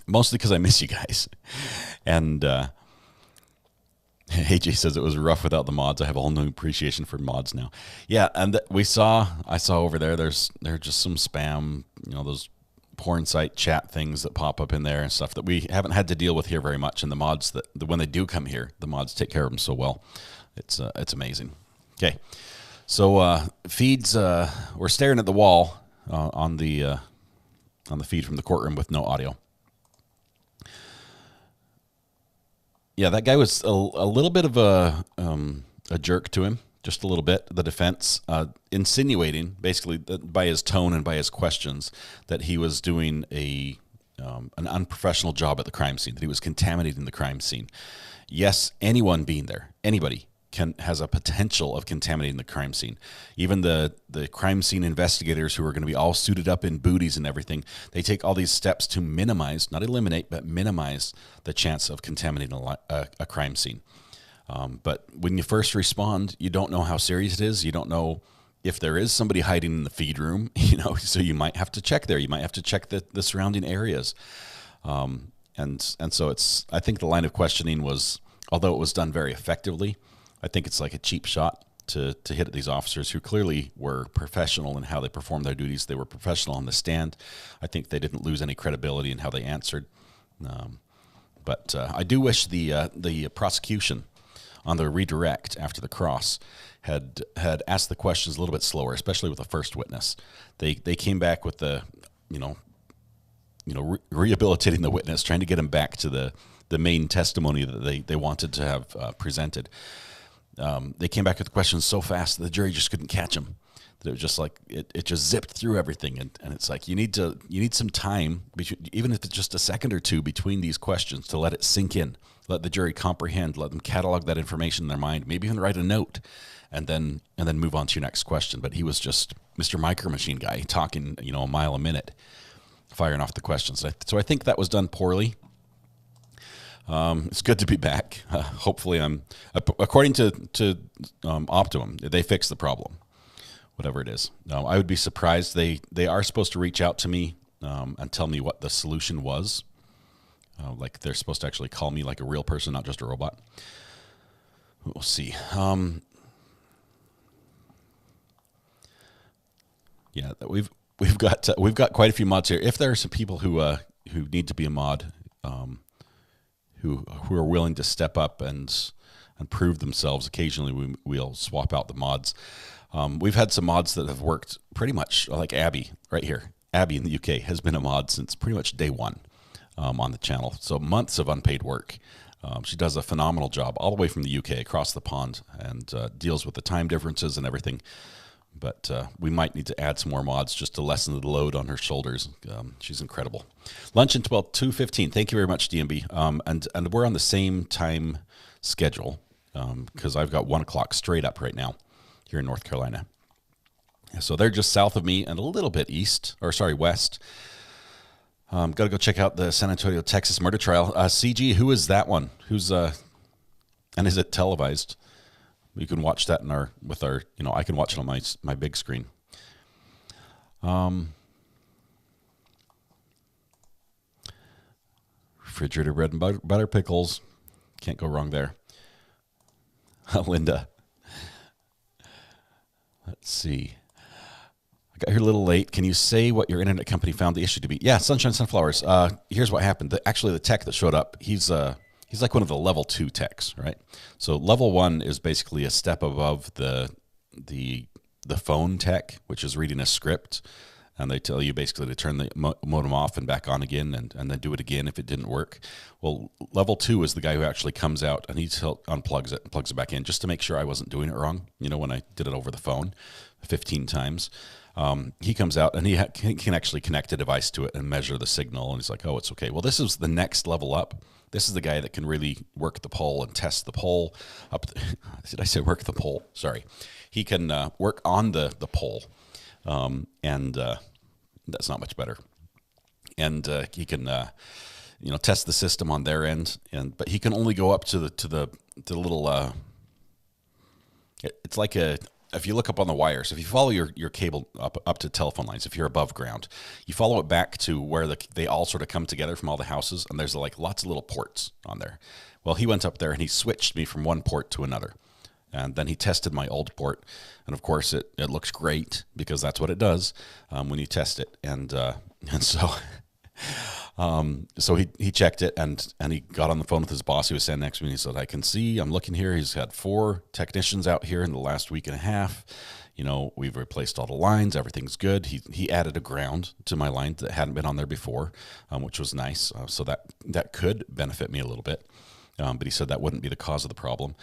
Mostly because I miss you guys. And AJ says it was rough without the mods. I have a whole new appreciation for mods now. Yeah, and I saw over there, there's just some spam, those porn site chat things that pop up in there and stuff that we haven't had to deal with here very much. And the mods, when they do come here, the mods take care of them so well. It's amazing. Okay, so feeds, we're staring at the wall on the feed from the courtroom with no audio. Yeah, that guy was a little bit of a jerk to him, just a little bit. The defense insinuating, basically, that by his tone and by his questions, that he was doing an unprofessional job at the crime scene, that he was contaminating the crime scene. Yes, anyone being there, anybody has a potential of contaminating the crime scene. Even the crime scene investigators who are going to be all suited up in booties and everything, they take all these steps to minimize, not eliminate, but minimize the chance of contaminating a crime scene. But when you first respond, you don't know how serious it is. You don't know if there is somebody hiding in the feed room, you know, so you might have to check there. You might have to check the surrounding areas. And so I think the line of questioning was, although it was done very effectively, I think it's like a cheap shot to hit at these officers who clearly were professional in how they performed their duties. They were professional on the stand. I think they didn't lose any credibility in how they answered. But I do wish the prosecution on the redirect after the cross had asked the questions a little bit slower, especially with the first witness. They came back with the, rehabilitating the witness, trying to get him back to the main testimony that they wanted to have presented. They came back with the questions so fast that the jury just couldn't catch them. That it was just like it just zipped through everything, and it's like you need some time, even if it's just a second or two between these questions, to let it sink in, let the jury comprehend, let them catalog that information in their mind, maybe even write a note, and then move on to your next question. But he was just Mr. Micro Machine guy talking, a mile a minute, firing off the questions. So I think that was done poorly. It's good to be back. Hopefully, according to Optimum, they fixed the problem, whatever it is. I would be surprised. They are supposed to reach out to me and tell me what the solution was. Like they're supposed to actually call me like a real person, not just a robot. We'll see. Yeah, we've got quite a few mods here. If there are some people who need to be a mod, who are willing to step up and prove themselves, occasionally we'll swap out the mods. We've had some mods that have worked pretty much, like Abby right here. Abby in the UK has been a mod since pretty much day one on the channel. So months of unpaid work. She does a phenomenal job all the way from the UK across the pond, and deals with the time differences and everything. But we might need to add some more mods just to lessen the load on her shoulders. She's incredible. Lunch until 2:15. Thank you very much, DMB. And we're on the same time schedule because I've got 1 o'clock straight up right now here in North Carolina. So they're just south of me and a little bit west. Got to go check out the San Antonio, Texas murder trial. CG, who is that one? And is it televised? You can watch that I can watch it on my big screen. Refrigerator bread and butter pickles. Can't go wrong there. Linda. Let's see. I got here a little late. Can you say what your internet company found the issue to be? Yeah, Sunshine Sunflowers. Here's what happened. The tech that showed up, he's like one of the level 2 techs, right? So level 1 is basically a step above the phone tech, which is reading a script, and they tell you basically to turn the modem off and back on again, and then do it again if it didn't work. Well, level 2 is the guy who actually comes out and he unplugs it and plugs it back in just to make sure I wasn't doing it wrong. When I did it over the phone 15 times. He comes out and he can actually connect a device to it and measure the signal, and he's like, oh, it's okay. Well, this is the next level up. This is the guy that can really work the pole and test the pole up. Did I say work the pole? Sorry. He can work on the pole, and that's not much better. And he can test the system on their end, but he can only go up to the little. It's like if you look up on the wires, if you follow your cable up to telephone lines, if you're above ground, you follow it back to where they all sort of come together from all the houses, and there's like lots of little ports on there. Well, he went up there and he switched me from one port to another. And then he tested my old port, and of course it looks great because that's what it does when you test it. And so so he checked it, and he got on the phone with his boss. He was standing next to me, and he said, I can see, I'm looking here, he's had 4 technicians out here in the last week and a half. We've replaced all the lines, everything's good. He added a ground to my line that hadn't been on there before, which was nice. So that could benefit me a little bit. But he said that wouldn't be the cause of the problem.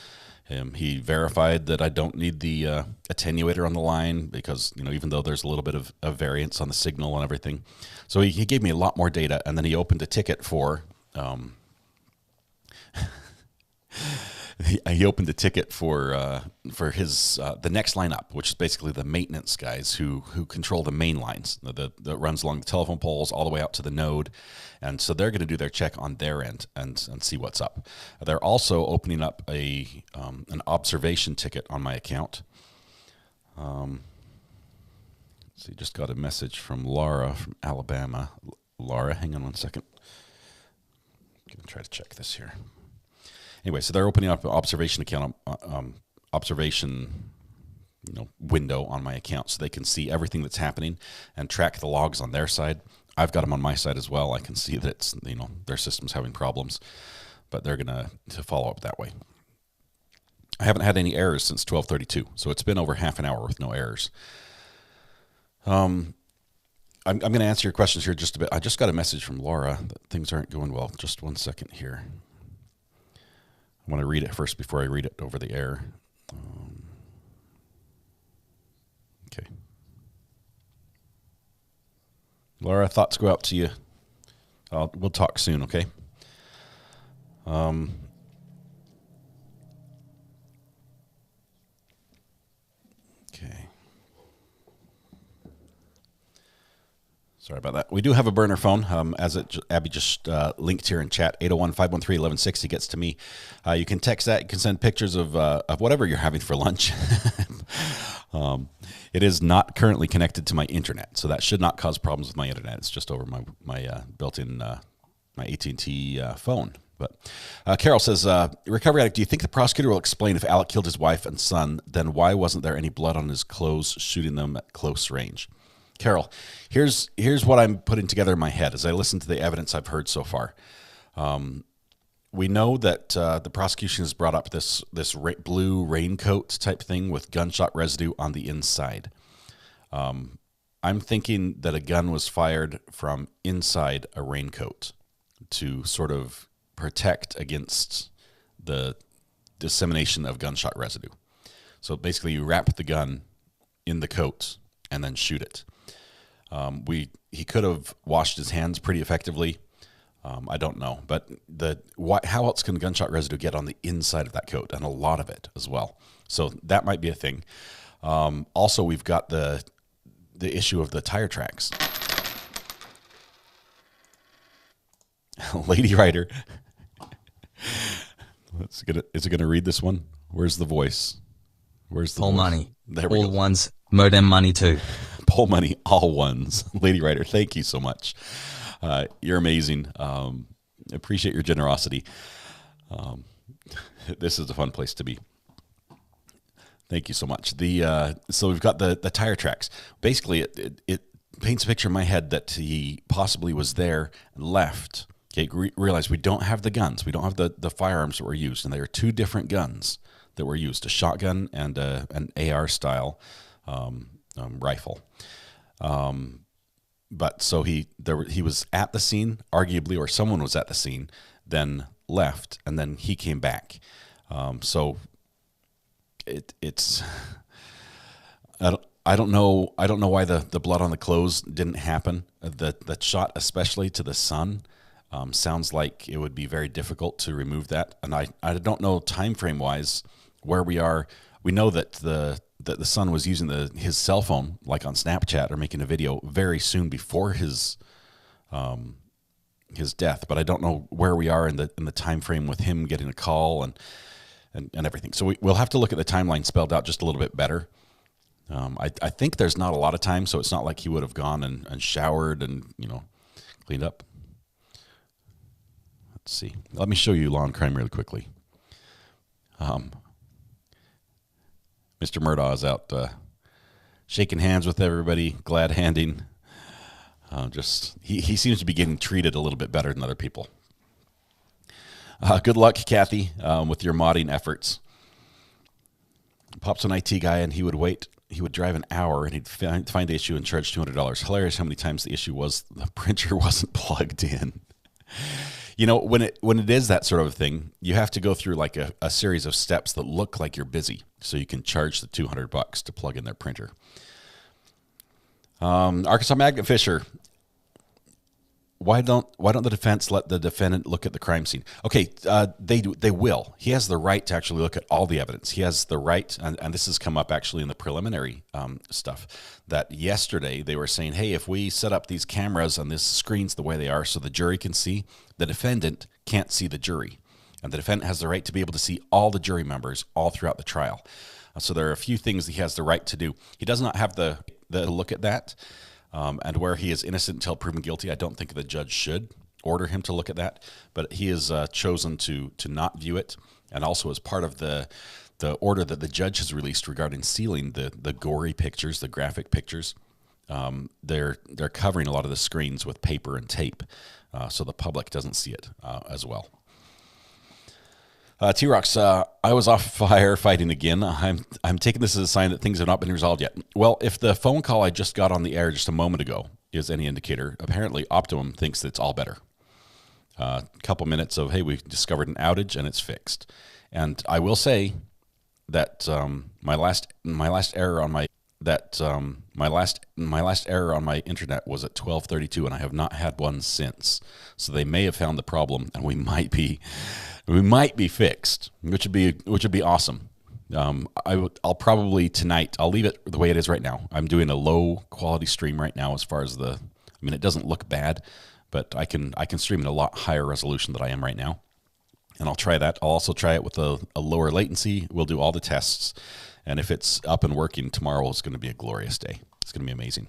He verified that I don't need the attenuator on the line because, even though there's a little bit of variance on the signal and everything. So he gave me a lot more data, and then he opened a ticket for he opened a ticket for his the next line up, which is basically the maintenance guys who control the main lines that runs along the telephone poles all the way out to the node, and so they're going to do their check on their end and see what's up. They're also opening up an observation ticket on my account. So you just got a message from Laura from Alabama. Laura, hang on one second. I'm gonna try to check this here. Anyway, so they're opening up an observation account, observation, window on my account, so they can see everything that's happening and track the logs on their side. I've got them on my side as well. I can see that it's, their system's having problems, but they're gonna follow up that way. I haven't had any errors since 12:32, so it's been over half an hour with no errors. I'm going to answer your questions here just a bit. I just got a message from Laura that things aren't going well. Just 1 second here. I want to read it first before I read it over the air. Okay. Laura, thoughts go out to you. We'll talk soon, okay? Okay. Sorry about that. We do have a burner phone, Abby just linked here in chat, 801-513-1160 gets to me. You can text that. You can send pictures of whatever you're having for lunch. It is not currently connected to my internet, so that should not cause problems with my internet. It's just over my built-in my AT&T phone. But Carol says, Recovery Addict, do you think the prosecutor will explain if Alec killed his wife and son, then why wasn't there any blood on his clothes shooting them at close range? Carol, here's what I'm putting together in my head as I listen to the evidence I've heard so far. We know that the prosecution has brought up this blue raincoat type thing with gunshot residue on the inside. I'm thinking that a gun was fired from inside a raincoat to sort of protect against the dissemination of gunshot residue. So basically you wrap the gun in the coat and then shoot it. He could have washed his hands pretty effectively. I don't know, but how else can gunshot residue get on the inside of that coat, and a lot of it as well? So that might be a thing. Also, we've got the issue of the tire tracks. Lady Writer, is it gonna read this one? Where's the voice? Where's the all voice? money? There we all go. ones. Murdaugh money too. Poll money, all ones. Lady Writer, thank you so much. You're amazing. Appreciate your generosity. This is a fun place to be. Thank you so much. So we've got the tire tracks. Basically, it paints a picture in my head that he possibly was there and left. Okay, realize we don't have the guns. We don't have the firearms that were used, and there are two different guns that were used: a shotgun and an AR style rifle. But so he was at the scene, arguably, or someone was at the scene, then left, and then he came back. So it's I don't know why the blood on the clothes didn't happen. The shot, especially to the son, sounds like it would be very difficult to remove that. And I don't know time frame wise where we are. We know that the son was using his cell phone, like on Snapchat, or making a video very soon before his death. But I don't know where we are in the time frame with him getting a call and everything. So we'll have to look at the timeline spelled out just a little bit better. I think there's not a lot of time, so it's not like he would have gone and showered and cleaned up. Let's see. Let me show you Law and Crime really quickly. Mr. Murdaugh is out shaking hands with everybody, glad handing. He seems to be getting treated a little bit better than other people. Good luck, Kathy, with your modding efforts. Pop's an IT guy, and he would drive an hour, and he'd find the issue and charge $200. Hilarious how many times the issue was the printer wasn't plugged in. When it is that sort of thing, you have to go through like a series of steps that look like you're busy, so you can charge the $200 to plug in their printer. Arkansas Magnet Fisher. Why don't the defense let the defendant look at the crime scene? Okay, they will. He has the right to actually look at all the evidence. He has the right, and this has come up actually in the preliminary stuff, that yesterday they were saying, hey, if we set up these cameras and these screens the way they are so the jury can see, the defendant can't see the jury. And the defendant has the right to be able to see all the jury members all throughout the trial. So there are a few things he has the right to do. He does not have the look at that. And where he is innocent until proven guilty, I don't think the judge should order him to look at that. But he has chosen to not view it, and also as part of the order that the judge has released regarding sealing the gory pictures, the graphic pictures. They're covering a lot of the screens with paper and tape, so the public doesn't see it as well. T-Rox, I was off firefighting again. I'm taking this as a sign that things have not been resolved yet. Well, if the phone call I just got on the air just a moment ago is any indicator, apparently Optimum thinks that it's all better. A couple minutes of, hey, we've discovered an outage and it's fixed. And I will say that my last error on my error on my internet was at 12:32, and I have not had one since. So they may have found the problem, and we might be fixed, which would be awesome. I'll probably tonight, I'll leave it the way it is right now. I'm doing a low quality stream right now as far as it doesn't look bad, but I can stream at a lot higher resolution than I am right now. And I'll try that. I'll also try it with a lower latency. We'll do all the tests. And if it's up and working, tomorrow is going to be a glorious day. It's going to be amazing.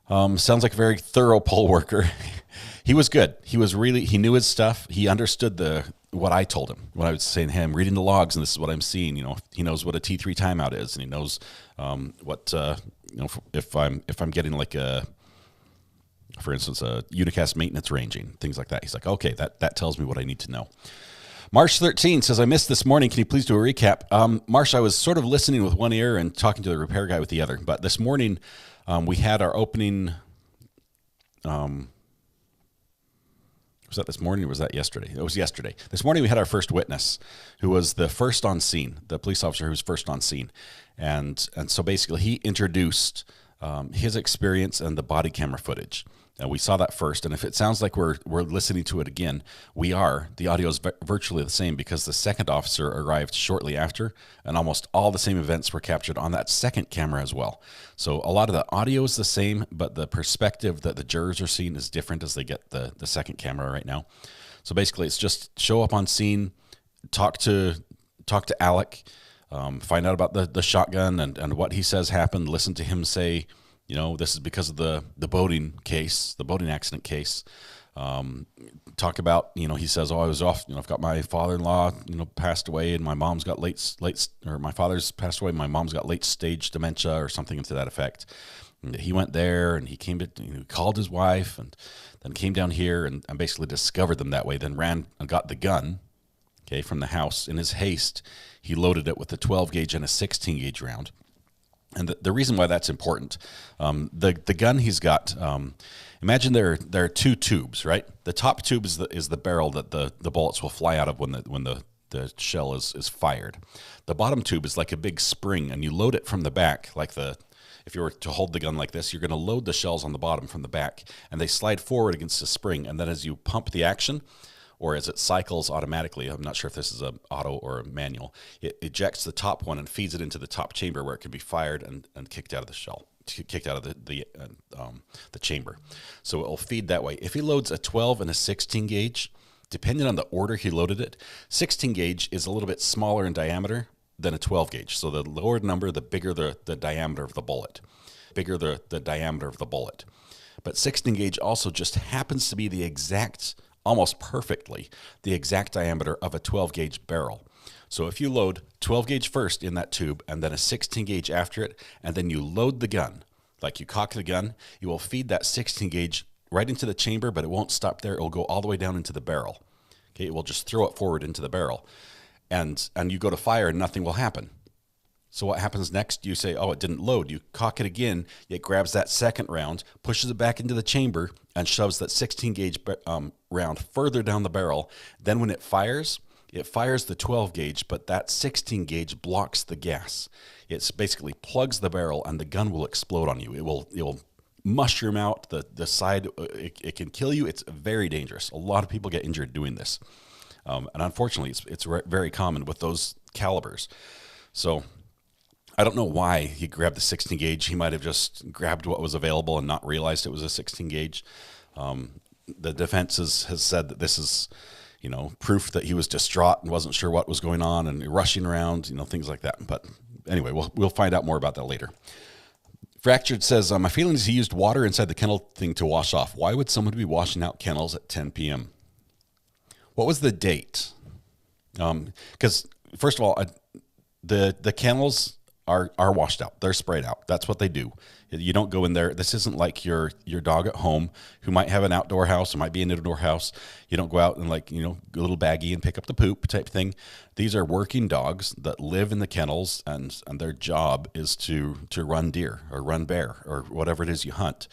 Sounds like a very thorough poll worker. He was good. He knew his stuff. He understood what I told him. When I was saying, hey, I'm reading the logs and this is what I'm seeing. He knows what a T3 timeout is, and he knows if I'm getting like for instance, a unicast maintenance ranging, things like that. He's like, okay, that tells me what I need to know. Marsh 13 says, I missed this morning. Can you please do a recap? Marsh, I was sort of listening with one ear and talking to the repair guy with the other. But this morning, we had our opening. Was that this morning or was that yesterday? It was yesterday. This morning, we had our first witness, who was the first on scene, the police officer who was first on scene. And so basically, he introduced his experience and the body camera footage. And we saw that first, and if it sounds like we're listening to it again, we are. The audio is virtually the same because the second officer arrived shortly after, and almost all the same events were captured on that second camera as well. So a lot of the audio is the same, but the perspective that the jurors are seeing is different as they get the second camera right now. So basically, it's just show up on scene, talk to Alec, find out about the shotgun and what he says happened, listen to him say, this is because of the boating accident case. Talk about, he says, I was off, I've got my father-in-law, passed away and my mom's got my father's passed away. My mom's got late stage dementia or something to that effect. And he went there and he called his wife and then came down here and basically discovered them that way. Then ran and got the gun, from the house. In his haste, he loaded it with a 12 gauge and a 16 gauge round. And the reason why that's important, the gun he's got, imagine there are two tubes, right? The top tube is the barrel that the bullets will fly out of when the shell is fired. The bottom tube is like a big spring, and you load it from the back, if you were to hold the gun like this, you're going to load the shells on the bottom from the back, and they slide forward against the spring, and then as you pump the action, or as it cycles automatically, I'm not sure if this is an auto or a manual, it ejects the top one and feeds it into the top chamber where it can be fired and kicked out of the shell, kicked out of the chamber. So it will feed that way. If he loads a 12 and a 16 gauge, depending on the order he loaded it, 16 gauge is a little bit smaller in diameter than a 12 gauge. So the lower number, the bigger the diameter of the bullet. The diameter of the bullet. But 16 gauge also just happens to be almost perfectly, the exact diameter of a 12 gauge barrel. So if you load 12 gauge first in that tube and then a 16 gauge after it, and then you load the gun, like you cock the gun, you will feed that 16 gauge right into the chamber, but it won't stop there. It will go all the way down into the barrel. It will just throw it forward into the barrel. And you go to fire and nothing will happen. So what happens next? You say, it didn't load. You cock it again. It grabs that second round, pushes it back into the chamber, and shoves that 16 gauge round further down the barrel. Then when it fires the 12 gauge, but that 16 gauge blocks the gas. It basically plugs the barrel, and the gun will explode on you. It will mushroom out the side. It can kill you. It's very dangerous. A lot of people get injured doing this. And unfortunately, it's very common with those calibers. So I don't know why he grabbed the 16 gauge. He might have just grabbed what was available and not realized it was a 16 gauge. The defense has said that this is, proof that he was distraught and wasn't sure what was going on and rushing around, things like that. But anyway, we'll find out more about that later. Fractured says, my feeling is he used water inside the kennel thing to wash off. Why would someone be washing out kennels at 10 p.m.? What was the date? Because first of all, the kennels are washed out. They're sprayed out. That's what they do. You don't go in there. This isn't like your dog at home who might have an outdoor house or might be an indoor house. You don't go out and a little baggie and pick up the poop type thing. These are working dogs that live in the kennels, and their job is to run deer or run bear or whatever it is you hunt.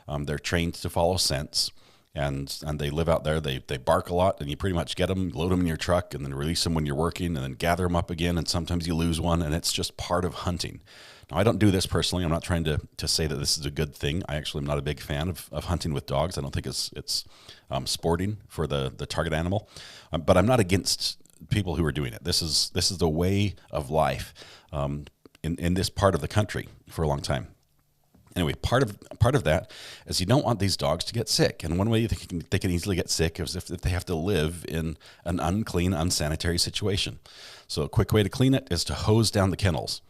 They're trained to follow scents, and they live out there. They bark a lot, and you pretty much get them, load them in your truck, and then release them when you're working, and then gather them up again, and sometimes you lose one, and it's just part of hunting. Now, I don't do this personally. I'm not trying to say that this is a good thing. I actually am not a big fan of hunting with dogs. I don't think it's sporting for the target animal, but I'm not against people who are doing it. This is the way of life in this part of the country for a long time. Anyway, part of that is you don't want these dogs to get sick, and one way they can easily get sick is if they have to live in an unclean, unsanitary situation. So a quick way to clean it is to hose down the kennels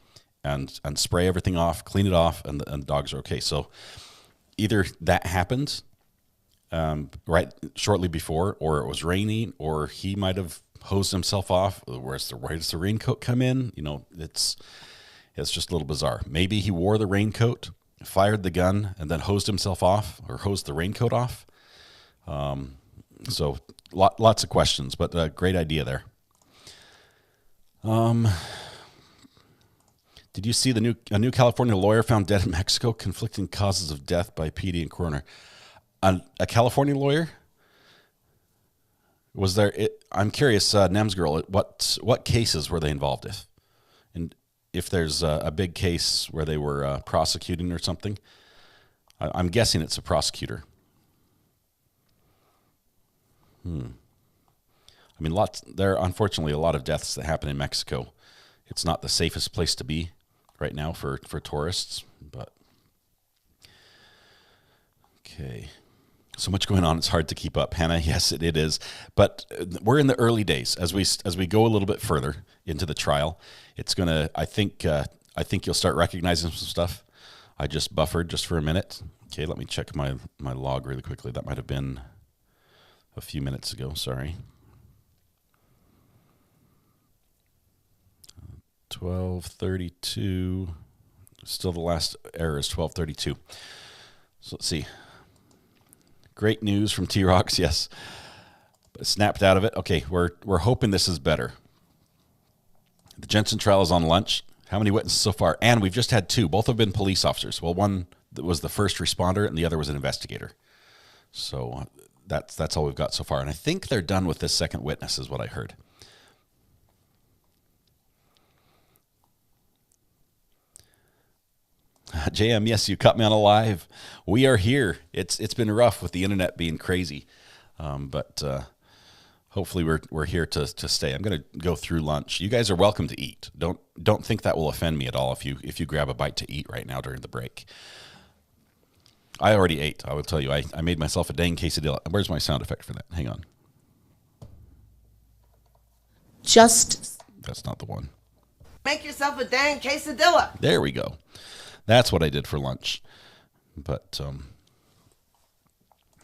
and spray everything off, clean it off, and the dogs are okay. So either that happened right shortly before, or it was raining, or he might have hosed himself off. Where does the raincoat come in? It's just a little bizarre. Maybe he wore the raincoat, fired the gun, and then hosed himself off, or hosed the raincoat off. So lots of questions, but great idea there. Did you see a new California lawyer found dead in Mexico, conflicting causes of death by PD and coroner? A California lawyer? Was there? I'm curious, Nems girl, what cases were they involved in? And if there's a big case where they were prosecuting or something, I'm guessing it's a prosecutor. I mean, there are unfortunately a lot of deaths that happen in Mexico. It's not the safest place to be right now for tourists, but okay. So much going on, it's hard to keep up. Hannah, yes, it is. But we're in the early days. As we go a little bit further into the trial, it's gonna. I think you'll start recognizing some stuff. I just buffered just for a minute. Okay, let me check my log really quickly. That might have been a few minutes ago. Sorry. 12:32. Still the last error is 12:32. So let's see. Great news from T-Rocks, yes. But snapped out of it. Okay, we're hoping this is better. The Jensen trial is on lunch. How many witnesses so far? And we've just had two. Both have been police officers. Well, one was the first responder, and the other was an investigator. So that's all we've got so far. And I think they're done with this second witness, is what I heard. JM, yes, you caught me on a live. We are here. It's been rough with the internet being crazy, but hopefully we're here to stay. I'm going to go through lunch. You guys are welcome to eat. Don't think that will offend me at all if you grab a bite to eat right now during the break. I already ate. I will tell you. I made myself a dang quesadilla. Where's my sound effect for that? Hang on. That's not the one. Make yourself a dang quesadilla. There we go. That's what I did for lunch. But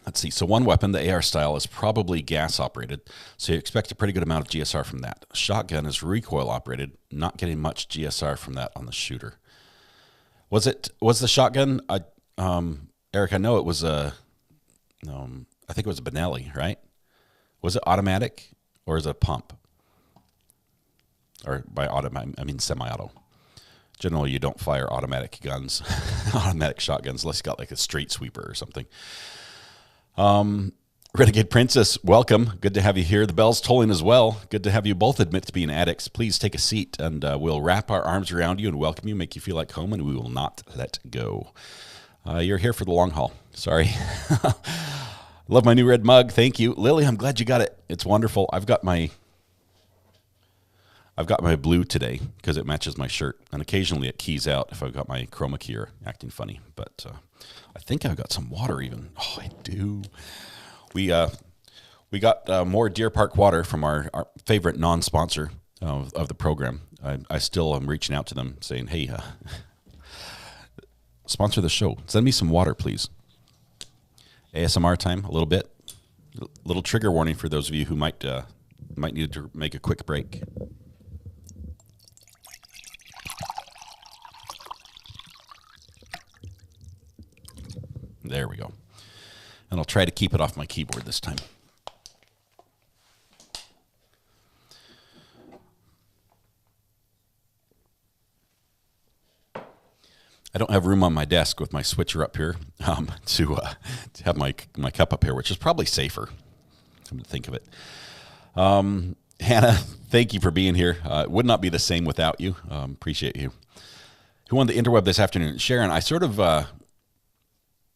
let's see. So one weapon, the AR style, is probably gas operated. So you expect a pretty good amount of GSR from that. Shotgun is recoil operated. Not getting much GSR from that on the shooter. Was the shotgun? Eric, I know it was I think it was a Benelli, right? Was it automatic or is it a pump? Or by automatic, I mean semi-auto. Generally, you don't fire automatic guns, automatic shotguns, unless you got like a street sweeper or something. Renegade Princess, welcome. Good to have you here. The bell's tolling as well. Good to have you both admit to being addicts. Please take a seat, and we'll wrap our arms around you and welcome you, make you feel like home, and we will not let go. You're here for the long haul. Sorry. Love my new red mug. Thank you. Lily, I'm glad you got it. It's wonderful. I've got my blue today because it matches my shirt, and occasionally it keys out if I've got my chroma key or acting funny. But I think I've got some water even. Oh, I do. We got more Deer Park water from our favorite non-sponsor of the program. I still am reaching out to them saying, hey, sponsor the show. Send me some water, please. ASMR time, a little bit. Little trigger warning for those of you who might need to make a quick break. There we go. And I'll try to keep it off my keyboard this time. I don't have room on my desk with my switcher up here to have my cup up here, which is probably safer. Come to think of it. Hannah, thank you for being here. It would not be the same without you. Appreciate you. Who won the interweb this afternoon? Sharon, I sort of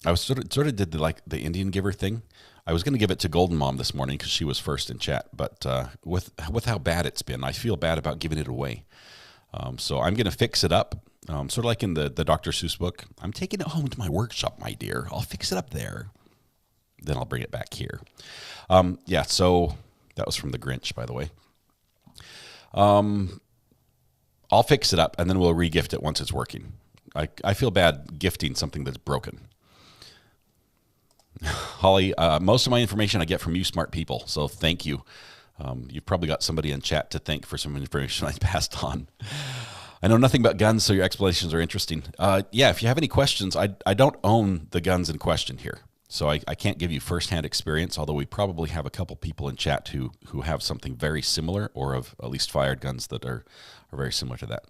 did the Indian giver thing. I was going to give it to Golden Mom this morning because she was first in chat, but with how bad it's been, I feel bad about giving it away. So I'm going to fix it up, sort of like in the Dr. Seuss book. I'm taking it home to my workshop, my dear. I'll fix it up there. Then I'll bring it back here. Yeah, so that was from the Grinch, by the way. I'll fix it up, and then we'll re-gift it once it's working. I feel bad gifting something that's broken. Holly, most of my information I get from you smart people, so thank you. You've probably got somebody in chat to thank for some information I passed on. I know nothing about guns, so your explanations are interesting. Yeah, if you have any questions, I don't own the guns in question here, so I can't give you firsthand experience, although we probably have a couple people in chat who have something very similar or have at least fired guns that are very similar to that.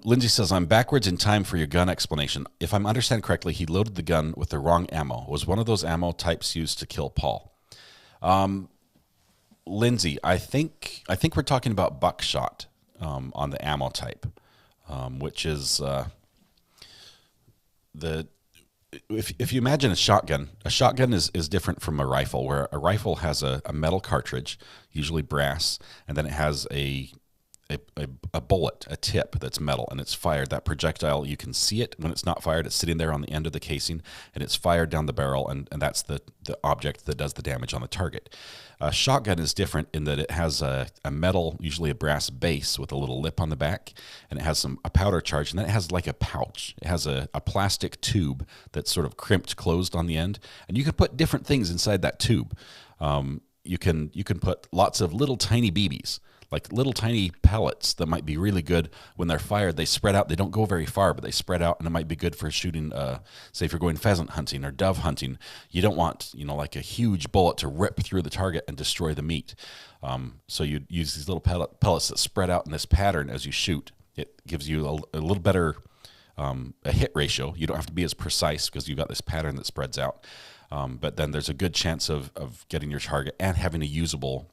Lindsay says, I'm backwards in time for your gun explanation. If I'm understanding correctly, he loaded the gun with the wrong ammo. Was one of those ammo types used to kill Paul? Lindsay, I think we're talking about buckshot on the ammo type, which is if you imagine a shotgun is different from a rifle, where a rifle has a metal cartridge, usually brass, and then it has a bullet, a tip that's metal, and it's fired. That projectile, you can see it when it's not fired. It's sitting there on the end of the casing, and it's fired down the barrel, and that's the object that does the damage on the target. A shotgun is different in that it has a metal, usually a brass base with a little lip on the back, and it has a powder charge, and then it has like a pouch. It has a plastic tube that's sort of crimped closed on the end, and you can put different things inside that tube. You can put lots of little tiny BBs, like little tiny pellets that might be really good when they're fired. They spread out. They don't go very far, but they spread out, and it might be good for shooting, say if you're going pheasant hunting or dove hunting. You don't want, like a huge bullet to rip through the target and destroy the meat. So you use these little pellets that spread out in this pattern as you shoot. It gives you a little better a hit ratio. You don't have to be as precise because you've got this pattern that spreads out. But then there's a good chance of getting your target and having a usable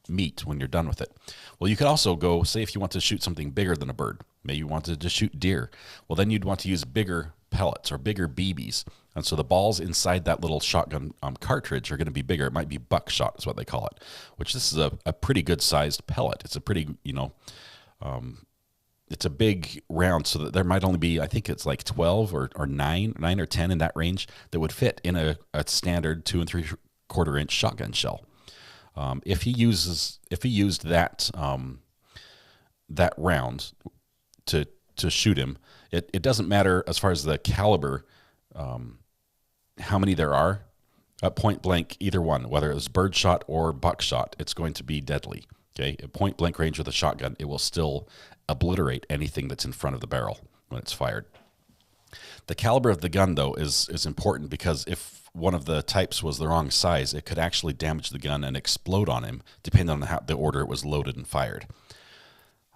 meat when you're done with it. Well, you could also go, say if you want to shoot something bigger than a bird, maybe you wanted to shoot deer. Well, then you'd want to use bigger pellets or bigger BBs. And so the balls inside that little shotgun cartridge are going to be bigger. It might be buckshot is what they call it, which this is a pretty good sized pellet. It's a pretty, it's a big round, so that there might only be, I think it's like 12 or 9 or 10 in that range that would fit in a standard 2 3/4 inch shotgun shell. If he used that that round to shoot him, it doesn't matter as far as the caliber, how many there are at point blank. Either one, whether it was birdshot or buckshot, it's going to be deadly. Okay, at point blank range with a shotgun, it will still obliterate anything that's in front of the barrel when it's fired. The caliber of the gun, though, is important because if one of the types was the wrong size, it could actually damage the gun and explode on him, depending on the order it was loaded and fired.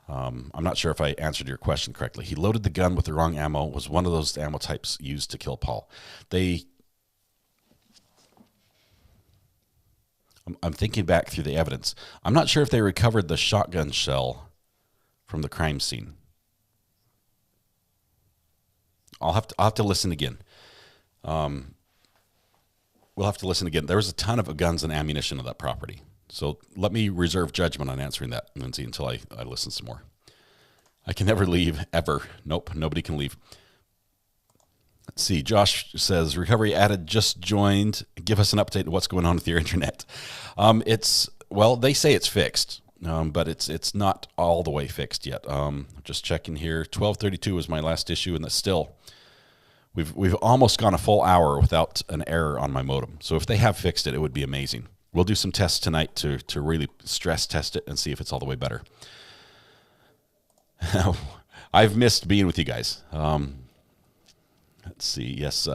I'm not sure if I answered your question correctly. He loaded the gun with the wrong ammo. Was one of those ammo types used to kill Paul? I'm thinking back through the evidence. I'm not sure if they recovered the shotgun shell from the crime scene. I'll have to listen again. We'll have to listen again. There was a ton of guns and ammunition on that property. So let me reserve judgment on answering that, Lindsay, until I listen some more. I can never leave, ever. Nope, nobody can leave. Let's see. Josh says, Recovery Added just joined. Give us an update on what's going on with your internet. They say it's fixed. but it's not all the way fixed yet. Just checking here. 1232 was my last issue, and that's still we've almost gone a full hour without an error on my modem. So if they have fixed it, it would be amazing. We'll do some tests tonight to really stress test it and see if it's all the way better. I've missed being with you guys. Let's see. Yes,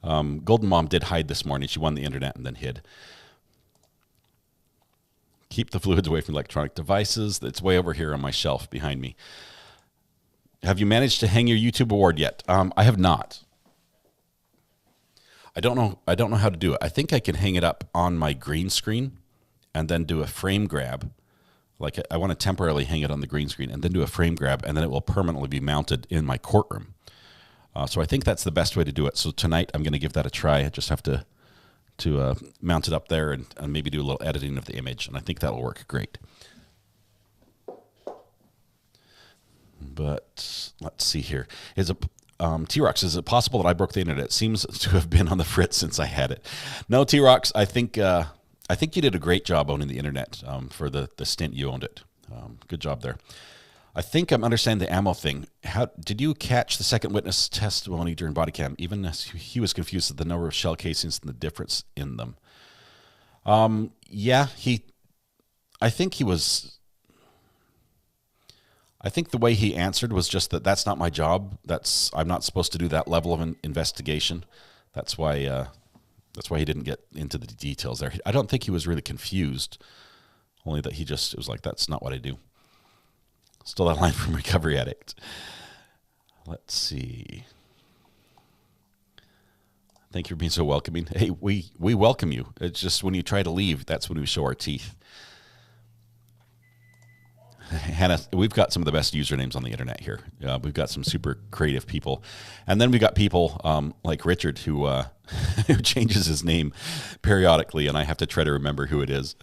Golden Mom did hide this morning. She won the internet and then hid. Keep the fluids away from electronic devices. It's way over here on my shelf behind me. Have you managed to hang your YouTube award yet? I have not. I don't know how to do it. I think I can hang it up on my green screen and then do a frame grab. Like I want to temporarily hang it on the green screen and then do a frame grab, and then it will permanently be mounted in my courtroom. So I think that's the best way to do it. So tonight I'm going to give that a try. I just have to mount it up there and maybe do a little editing of the image, and I think that will work great. But let's see here. T-Rox, is it possible that I broke the internet? It seems to have been on the fritz since I had it. No, T-Rox, I think you did a great job owning the internet for the stint you owned it. Good job there. I think I'm understanding the ammo thing. How did you catch the second witness testimony during body cam? Even as he was confused at the number of shell casings and the difference in them. Yeah, I think the way he answered was just that's not my job. I'm not supposed to do that level of an investigation. That's why he didn't get into the details there. I don't think he was really confused, only that it was like, that's not what I do. Still that line from Recovery Addict. Let's see. Thank you for being so welcoming. Hey, we welcome you. It's just when you try to leave, that's when we show our teeth. Hannah, we've got some of the best usernames on the internet here. We've got some super creative people. And then we got people like Richard who who changes his name periodically, and I have to try to remember who it is.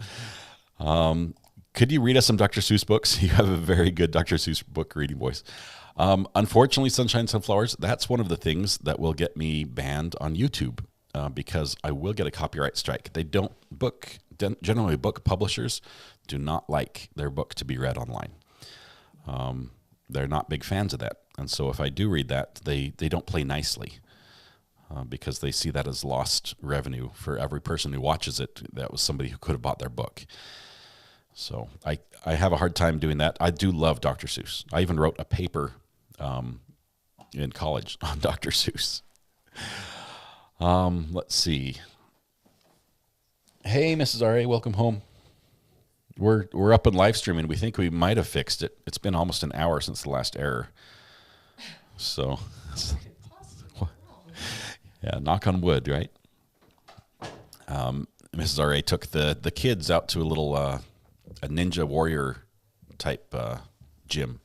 Could you read us some Dr. Seuss books? You have a very good Dr. Seuss book reading voice. Unfortunately, Sunshine Sunflowers, that's one of the things that will get me banned on YouTube because I will get a copyright strike. Generally book publishers do not like their book to be read online. They're not big fans of that. And so if I do read that, they don't play nicely because they see that as lost revenue for every person who watches it. That was somebody who could have bought their book. So I have a hard time doing that. I do love Dr. Seuss. I even wrote a paper in college on Dr. Seuss. Let's see. Hey, Mrs. R.A., welcome home. We're up and live streaming. We think we might have fixed it. It's been almost an hour since the last error. So, yeah, knock on wood, right? Mrs. R.A. took the kids out to a little a Ninja Warrior type gym.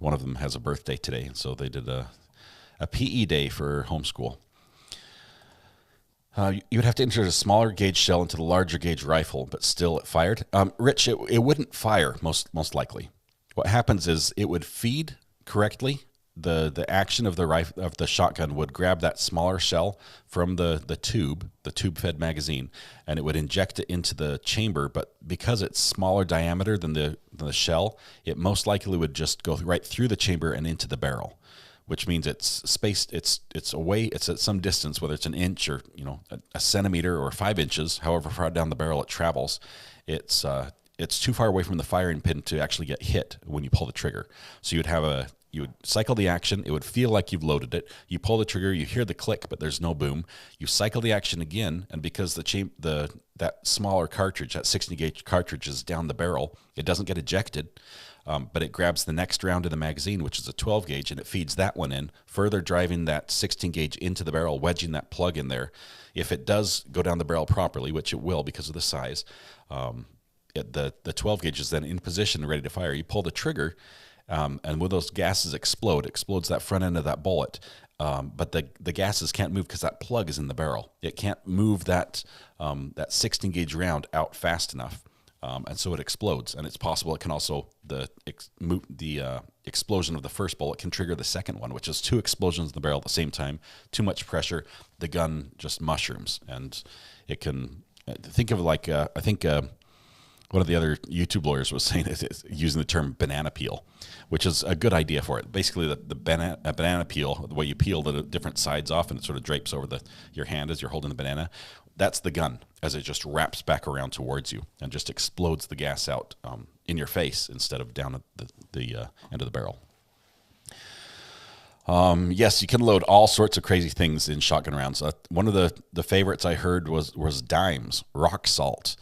One of them has a birthday today, and so they did a PE day for homeschool. You would have to insert a smaller gauge shell into the larger gauge rifle, but still it fired. Rich, it wouldn't fire most likely. What happens is it would feed correctly. The action of the shotgun would grab that smaller shell from the tube fed magazine, and it would inject it into the chamber. But because it's smaller diameter than the shell, it most likely would just go right through the chamber and into the barrel, which means it's spaced. It's away. It's at some distance, whether it's an inch or a centimeter or 5 inches, however far down the barrel it travels. It's too far away from the firing pin to actually get hit when you pull the trigger. So you would cycle the action. It would feel like you've loaded it. You pull the trigger, you hear the click, but there's no boom. You cycle the action again, and because that smaller cartridge, that 60 gauge cartridge, is down the barrel, it doesn't get ejected, but it grabs the next round of the magazine, which is a 12 gauge, and it feeds that one in, further driving that 16 gauge into the barrel, wedging that plug in there. If it does go down the barrel properly, which it will because of the size, the 12 gauge is then in position and ready to fire. You pull the trigger, and when those gases explodes that front end of that bullet. But the gases can't move because that plug is in the barrel. It can't move that 16 gauge round out fast enough, and so it explodes. And it's possible it can also the explosion of the first bullet can trigger the second one, which is 2 explosions in the barrel at the same time. Too much pressure, the gun just mushrooms, and it can think of it like I think one of the other YouTube lawyers was saying is using the term banana peel, which is a good idea for it. Basically, the banana peel, the way you peel the different sides off and it sort of drapes over your hand as you're holding the banana, that's the gun as it just wraps back around towards you and just explodes the gas out in your face instead of down at the end of the barrel. Yes, you can load all sorts of crazy things in shotgun rounds. One of the favorites I heard was dimes, rock salt,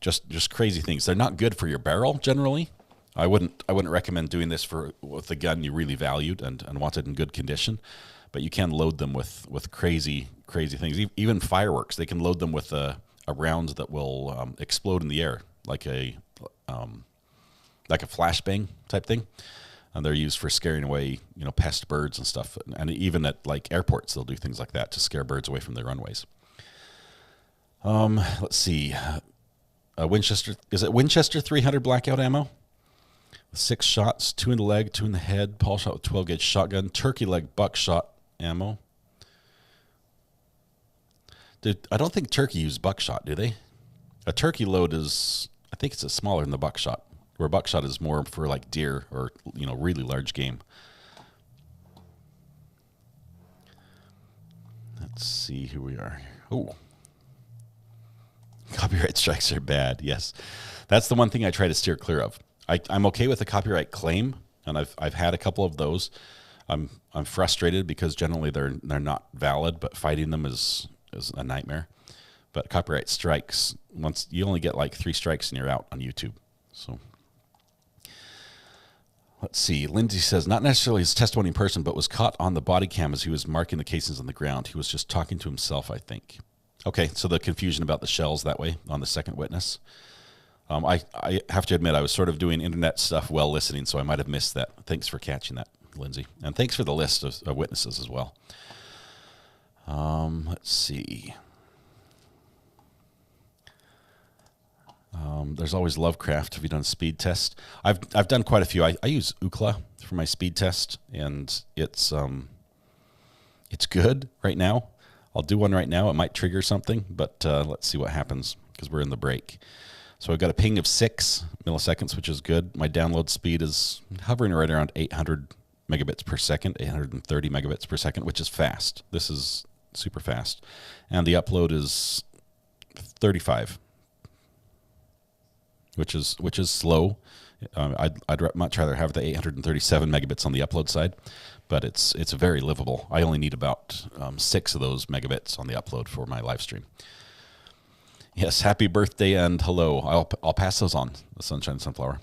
just crazy things. They're not good for your barrel generally. I wouldn't recommend doing this with a gun you really valued and wanted in good condition, but you can load them with crazy things. Even fireworks, they can load them with a round that will explode in the air like a flashbang type thing. And they're used for scaring away, pest birds and stuff. And even at like airports, they'll do things like that to scare birds away from their runways. Let's see. Is it Winchester 300 blackout ammo? 6 shots, 2 in the leg, 2 in the head. Paul shot with 12 gauge shotgun. Turkey leg buckshot ammo. Dude, I don't think turkey use buckshot, do they? A turkey load I think it's smaller than the buckshot. Where buckshot is more for like deer or, really large game. Let's see who we are. Oh, copyright strikes are bad. Yes, that's the one thing I try to steer clear of. I'm okay with a copyright claim, and I've had a couple of those. I'm frustrated because generally they're not valid, but fighting them is a nightmare. But copyright strikes, once you only get like 3 strikes and you're out on YouTube. So. Let's see. Lindsay says, not necessarily his testimony in person, but was caught on the body cam as he was marking the casings on the ground. He was just talking to himself, I think. Okay, so the confusion about the shells that way on the second witness. I have to admit, I was sort of doing internet stuff while listening, so I might have missed that. Thanks for catching that, Lindsay. And thanks for the list of witnesses as well. Let's see. There's always Lovecraft. Have you done a speed test? I've done quite a few. I use Ookla for my speed test, and it's good right now. I'll do one right now. It might trigger something, but let's see what happens because we're in the break. So I've got a ping of 6 milliseconds, which is good. My download speed is hovering right around 800 megabits per second, 830 megabits per second, which is fast. This is super fast. And the upload is 35. Which is slow. I'd much rather have the 837 megabits on the upload side, but it's very livable. I only need about 6 of those megabits on the upload for my live stream. Yes, happy birthday and hello. I'll pass those on. The Sunshine Sunflower.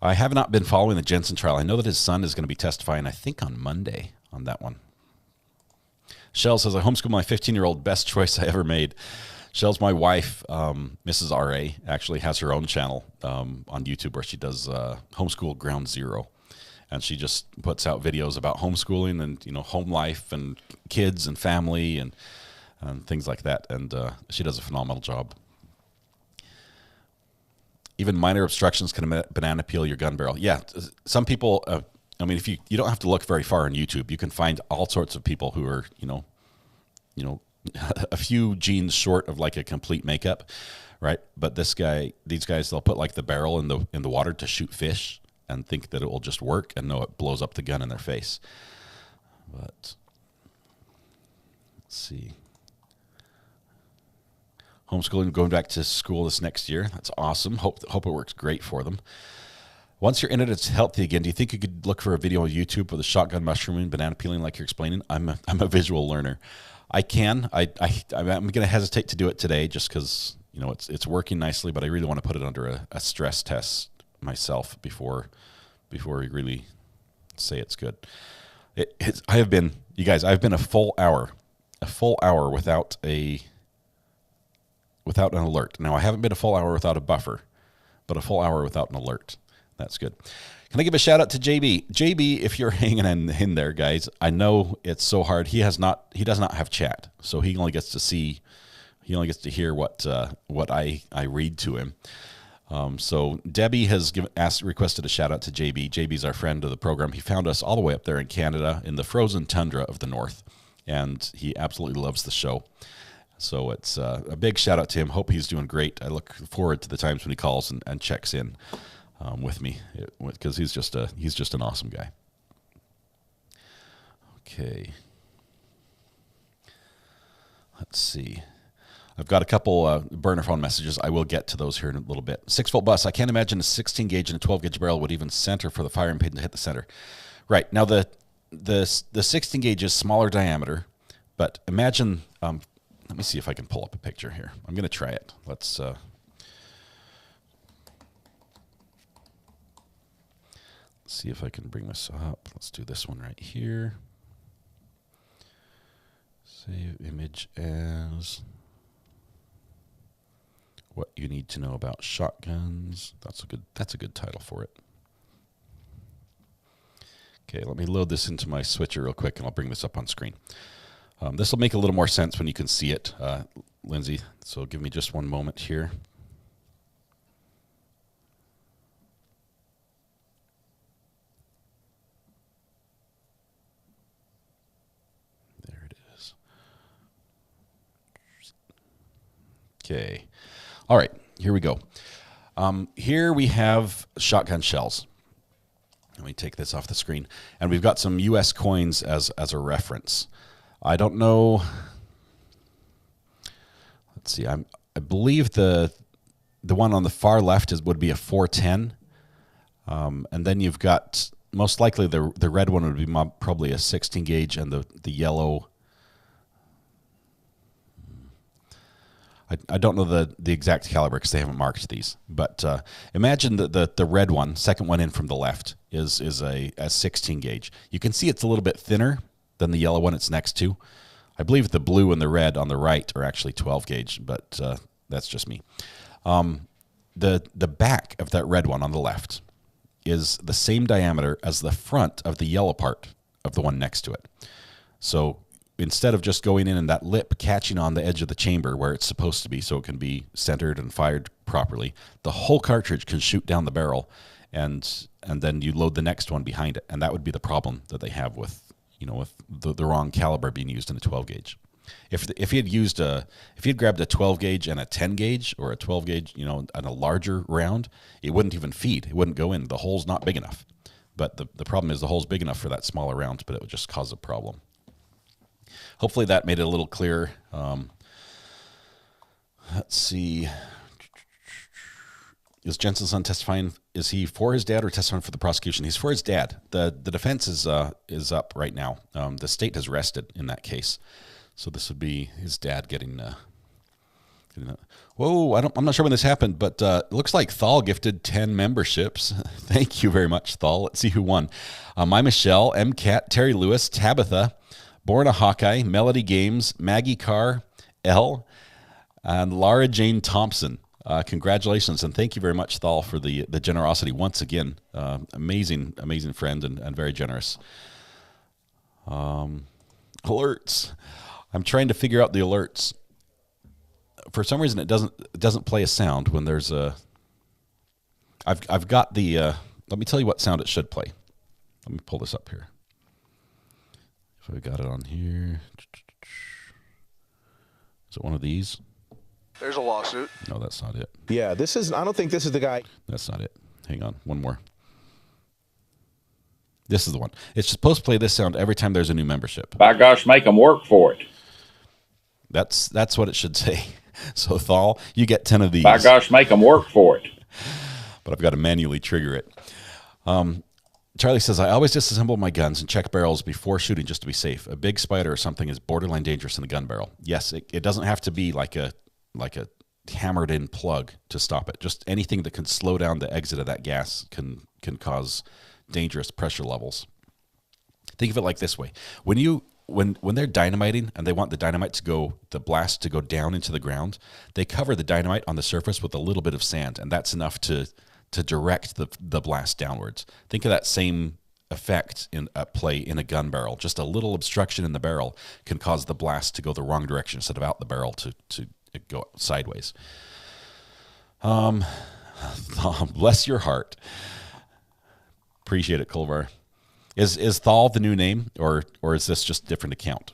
I have not been following the Jensen trial. I know that his son is going to be testifying, I think, on Monday on that one. Shell says, I homeschool my 15-year-old, best choice I ever made. Shell's my wife, Mrs. R.A., actually has her own channel on YouTube where she does Homeschool Ground Zero. And she just puts out videos about homeschooling and, home life and kids and family and things like that. And she does a phenomenal job. Even minor obstructions can banana peel your gun barrel. Yeah, some people... if you don't have to look very far on YouTube, you can find all sorts of people who are, a few genes short of like a complete makeup, right? But these guys, they'll put like the barrel in the water to shoot fish and think that it will just work, and no, it blows up the gun in their face. But let's see. Homeschooling, going back to school this next year. That's awesome. Hope it works great for them. Once you're in it, it's healthy again. Do you think you could look for a video on YouTube with a shotgun mushrooming, banana peeling like you're explaining? I'm a visual learner. I can. I'm going to hesitate to do it today just because it's working nicely, but I really want to put it under a stress test myself before we really say it's good. I've been a full hour without an alert. Now I haven't been a full hour without a buffer, but a full hour without an alert. That's good. Can I give a shout out to JB? JB, if you're hanging in there, guys, I know it's so hard. He does not have chat, so he only gets to hear what I read to him. So Debbie has requested a shout out to JB. JB's our friend of the program. He found us all the way up there in Canada in the frozen tundra of the north, and he absolutely loves the show. So it's a big shout out to him. Hope he's doing great. I look forward to the times when he calls and checks in with me, because he's just an awesome guy. Okay. Let's see. I've got a couple burner phone messages. I will get to those here in a little bit. 6-volt bus. I can't imagine a 16 gauge and a 12 gauge barrel would even center for the firing pin to hit the center. Right. Now the 16 gauge is smaller diameter, but imagine. Let me see if I can pull up a picture here. I'm going to try it. Let's. See if I can bring this up. Let's do this one right here. Save image as what you need to know about shotguns. That's a good title for it. Okay, let me load this into my switcher real quick, and I'll bring this up on screen. This will make a little more sense when you can see it, Lindsay. So give me just one moment here. There it is. Okay. All right, here we go. Here we have shotgun shells. Let me take this off the screen. And we've got some U.S. coins as a reference. I don't know. Let's see. I believe the one on the far left would be a 410. And then you've got, most likely the red one would be probably a 16 gauge, and the yellow, I don't know the exact caliber because they haven't marked these. But imagine that the red one, second one in from the left, is a 16 gauge. You can see it's a little bit thinner than the yellow one it's next to. I believe the blue and the red on the right are actually 12 gauge, but that's just me. The back of that red one on the left is the same diameter as the front of the yellow part of the one next to it. So instead of just going in that lip catching on the edge of the chamber where it's supposed to be so it can be centered and fired properly, the whole cartridge can shoot down the barrel, and then you load the next one behind it. And that would be the problem that they have with the wrong caliber being used in a 12 gauge. If he had grabbed a 12 gauge and a 10 gauge, or a 12 gauge, and a larger round, it wouldn't even feed. It wouldn't go in. The hole's not big enough. But the problem is the hole's big enough for that smaller round, but it would just cause a problem. Hopefully that made it a little clearer. Let's see. Is Jensen's son testifying? Is he for his dad or testifying for the prosecution? He's for his dad. The defense is up right now. The state has rested in that case, so this would be his dad getting that. Whoa! I'm not sure when this happened, but it looks like Thal gifted 10 memberships. Thank you very much, Thal. Let's see who won. My Michelle, MCAT, Terry Lewis, Tabitha, Born a Hawkeye, Melody Games, Maggie Carr, L, and Laura Jane Thompson. Congratulations, and thank you very much, Thal, for the generosity once again. Amazing friend and very generous. Alerts. I'm trying to figure out the alerts. For some reason, it doesn't play a sound when there's a. I've got the. Let me tell you what sound it should play. Let me pull this up here. If I got it on here, is it one of these? There's a lawsuit. No, that's not it. Yeah, I don't think this is the guy. That's not it. Hang on, one more. This is the one. It's supposed to play this sound every time there's a new membership. By gosh, make them work for it. That's what it should say. So, Thal, you get 10 of these. By gosh, make them work for it. But I've got to manually trigger it. Charlie says, I always disassemble my guns and check barrels before shooting just to be safe. A big spider or something is borderline dangerous in a gun barrel. Yes, it doesn't have to be like a hammered-in plug to stop it. Just anything that can slow down the exit of that gas can cause dangerous pressure levels. Think of it like this way. When they're dynamiting and they want the blast to go down into the ground, they cover the dynamite on the surface with a little bit of sand, and that's enough to direct the blast downwards. Think of that same effect at play in a gun barrel. Just a little obstruction in the barrel can cause the blast to go the wrong direction instead of out the barrel to go sideways. Bless your heart. Appreciate it, Culver. Is Thal the new name, or is this just a different account?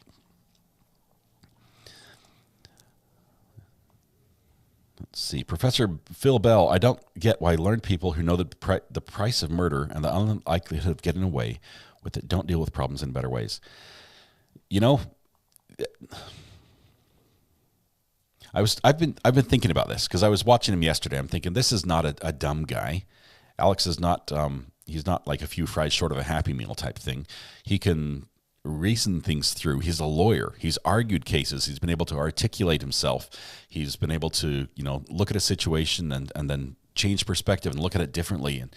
see. Professor Phil Bell, I don't get why learned people who know the price of murder and the unlikelihood of getting away with it don't deal with problems in better ways. You know, I've been thinking about this because I was watching him yesterday. I'm thinking this is not a dumb guy. Alex is not. He's not like a few fries short of a Happy Meal type thing. He can reason things through. He's a lawyer. He's argued cases. He's been able to articulate himself. He's been able to, look at a situation and then change perspective and look at it differently. And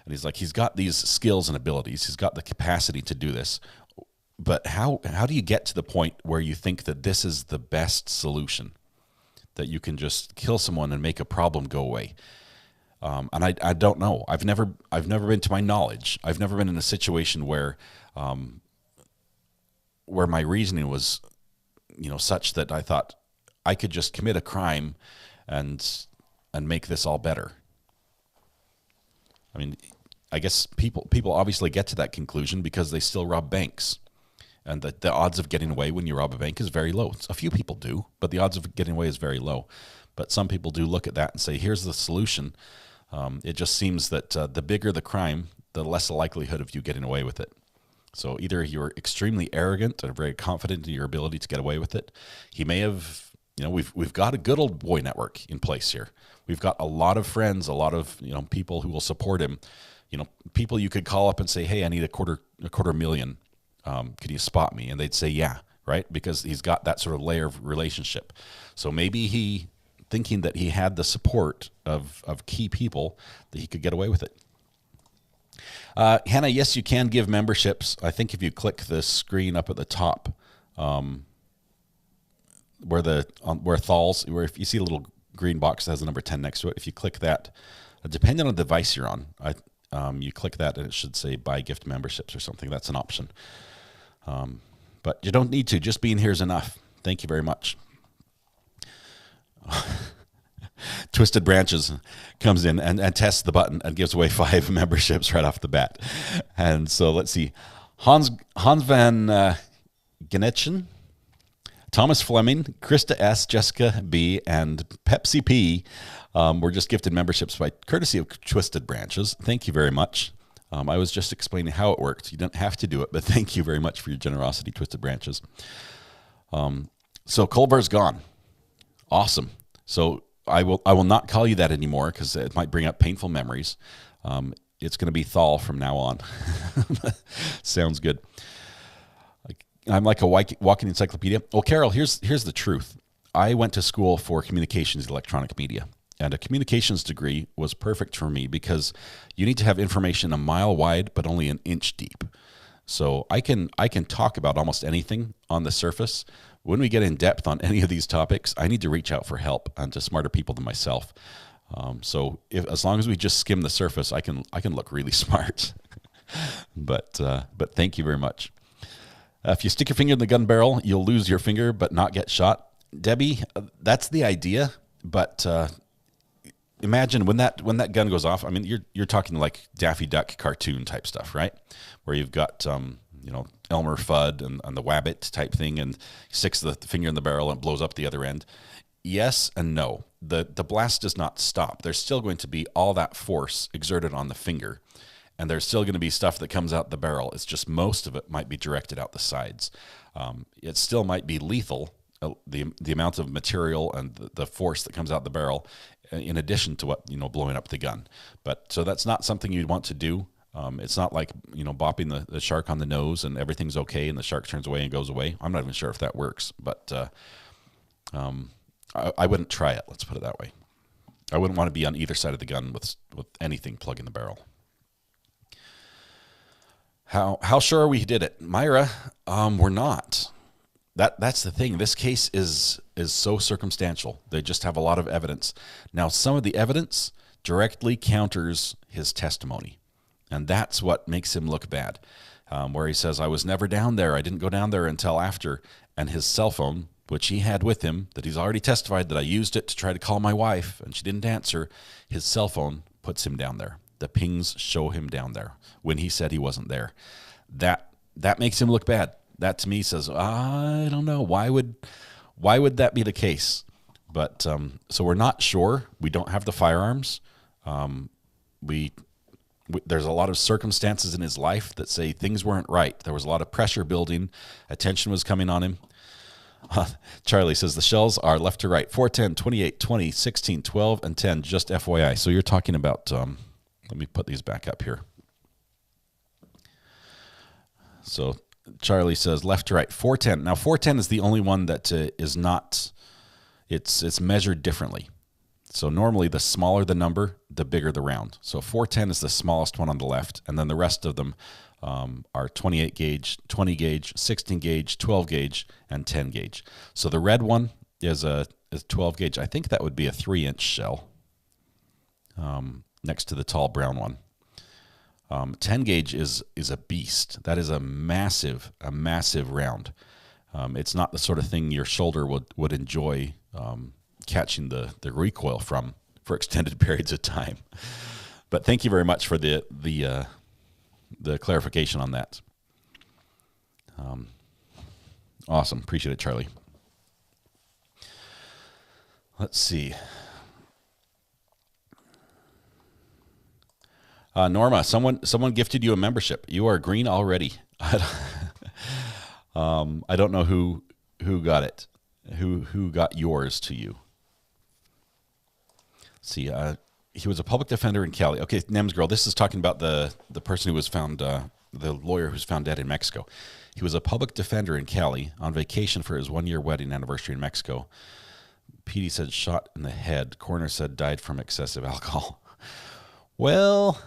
he's like, he's got these skills and abilities. He's got the capacity to do this. But how do you get to the point where you think that this is the best solution? That you can just kill someone and make a problem go away? And I don't know. I've never been, to my knowledge, I've never been in a situation where my reasoning was, such that I thought I could just commit a crime and make this all better. I mean, I guess people obviously get to that conclusion because they still rob banks. And the odds of getting away when you rob a bank is very low. A few people do, but the odds of getting away is very low. But some people do look at that and say, here's the solution. It just seems that the bigger the crime, the less the likelihood of you getting away with it. So either you're extremely arrogant and very confident in your ability to get away with it. He may have, we've got a good old boy network in place here. We've got a lot of friends, a lot of, people who will support him. People you could call up and say, hey, I need a quarter million. Can you spot me? And they'd say, yeah, right? Because he's got that sort of layer of relationship. So maybe he, thinking that he had the support of key people, that he could get away with it. Hannah, yes, you can give memberships. I think if you click the screen up at the top, where if you see a little green box that has the number 10 next to it, if you click that, depending on the device you're on, you click that and it should say buy gift memberships or something. That's an option. But you don't need to. Just being here is enough. Thank you very much. Twisted Branches comes in and tests the button and gives away 5 memberships right off the bat. And so let's see. Hans van Genetchen, Thomas Fleming, Krista S., Jessica B., and Pepsi P. Were just gifted memberships by courtesy of Twisted Branches. Thank you very much. I was just explaining how it worked. You didn't have to do it, but thank you very much for your generosity, Twisted Branches. So Culver's gone. Awesome. So I will not call you that anymore because it might bring up painful memories. It's going to be Thal from now on. Sounds good. I'm like a walking encyclopedia. Well, Carol, here's the truth. I went to school for communications and electronic media. And a communications degree was perfect for me because you need to have information a mile wide, but only an inch deep. So I can talk about almost anything on the surface. When we get in depth on any of these topics, I need to reach out for help and to smarter people than myself. So as long as we just skim the surface, I can look really smart. But thank you very much. If you stick your finger in the gun barrel, you'll lose your finger but not get shot. Debbie, that's the idea, but imagine when that gun goes off. I mean, you're talking like Daffy Duck cartoon type stuff, right? Where you've got Elmer Fudd and the Wabbit type thing, and he sticks the finger in the barrel and blows up the other end. Yes and no. The blast does not stop. There's still going to be all that force exerted on the finger, and there's still going to be stuff that comes out the barrel. It's just most of it might be directed out the sides. It still might be lethal, the amount of material and the force that comes out the barrel, in addition to what blowing up the gun. But so that's not something you'd want to do. It's not like bopping the shark on the nose and everything's okay and the shark turns away and goes away. I'm not even sure if that works, but I wouldn't try it. Let's put it that way. I wouldn't want to be on either side of the gun with anything plugging the barrel. How sure we did it, Myra? We're not. That's the thing. This case is so circumstantial. They just have a lot of evidence. Now, some of the evidence directly counters his testimony, and that's what makes him look bad. Where he says, I was never down there. I didn't go down there until after. And his cell phone, which he had with him, that he's already testified that I used it to try to call my wife, and she didn't answer, his cell phone puts him down there. The pings show him down there when he said he wasn't there. That makes him look bad. That to me says, I don't know. Why would that be the case? But so we're not sure. We don't have the firearms. There's a lot of circumstances in his life that say things weren't right. There was a lot of pressure building. Attention was coming on him. Charlie says the shells are left to right, 410, 28, 20, 16, 12, and 10, just FYI. So you're talking about, let me put these back up here. So Charlie says left to right, 410. Now 410 is the only one that is not, it's measured differently. So normally the smaller the number, the bigger the round. So 410 is the smallest one on the left, and then the rest of them are 28 gauge, 20 gauge, 16 gauge, 12 gauge, and 10 gauge. So the red one is a 12 gauge. I think that would be a 3-inch shell next to the tall brown one. 10 gauge is a beast. That is a massive round. It's not the sort of thing your shoulder would enjoy catching the recoil from for extended periods of time. But thank you very much for the clarification on that. Awesome. Appreciate it, Charlie. Let's see. Norma, someone gifted you a membership. You are green already. I don't know who got it, who got yours to you. Let's see, he was a public defender in Cali. Okay, Nems girl, this is talking about the person who was found, the lawyer who's found dead in Mexico. He was a public defender in Cali on vacation for his 1-year wedding anniversary in Mexico. PD said shot in the head. Coroner said died from excessive alcohol. Well,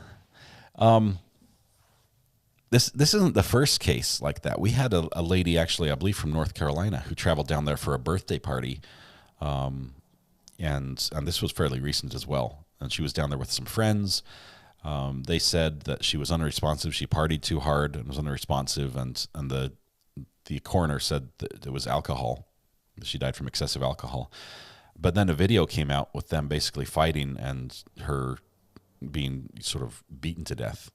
this isn't the first case like that. We had a lady, actually, I believe from North Carolina, who traveled down there for a birthday party, and this was fairly recent as well. And she was down there with some friends. They said that she was unresponsive. She partied too hard and was unresponsive, and the coroner said that it was alcohol. She died from excessive alcohol. But then a video came out with them basically fighting and her being sort of beaten to death.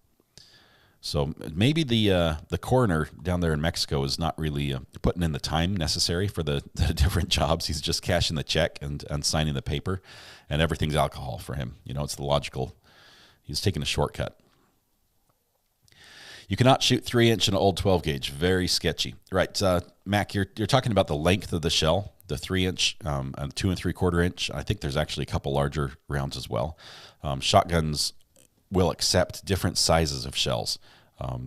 So maybe the coroner down there in Mexico is not really putting in the time necessary for the different jobs. He's just cashing the check and signing the paper, and everything's alcohol for him. You know, it's the logical. He's taking a shortcut. You cannot shoot 3-inch in an old 12 gauge. Very sketchy. Right, Mac, you're talking about the length of the shell, the 3-inch and 2 3/4 inch. I think there's actually a couple larger rounds as well. Shotguns will accept different sizes of shells.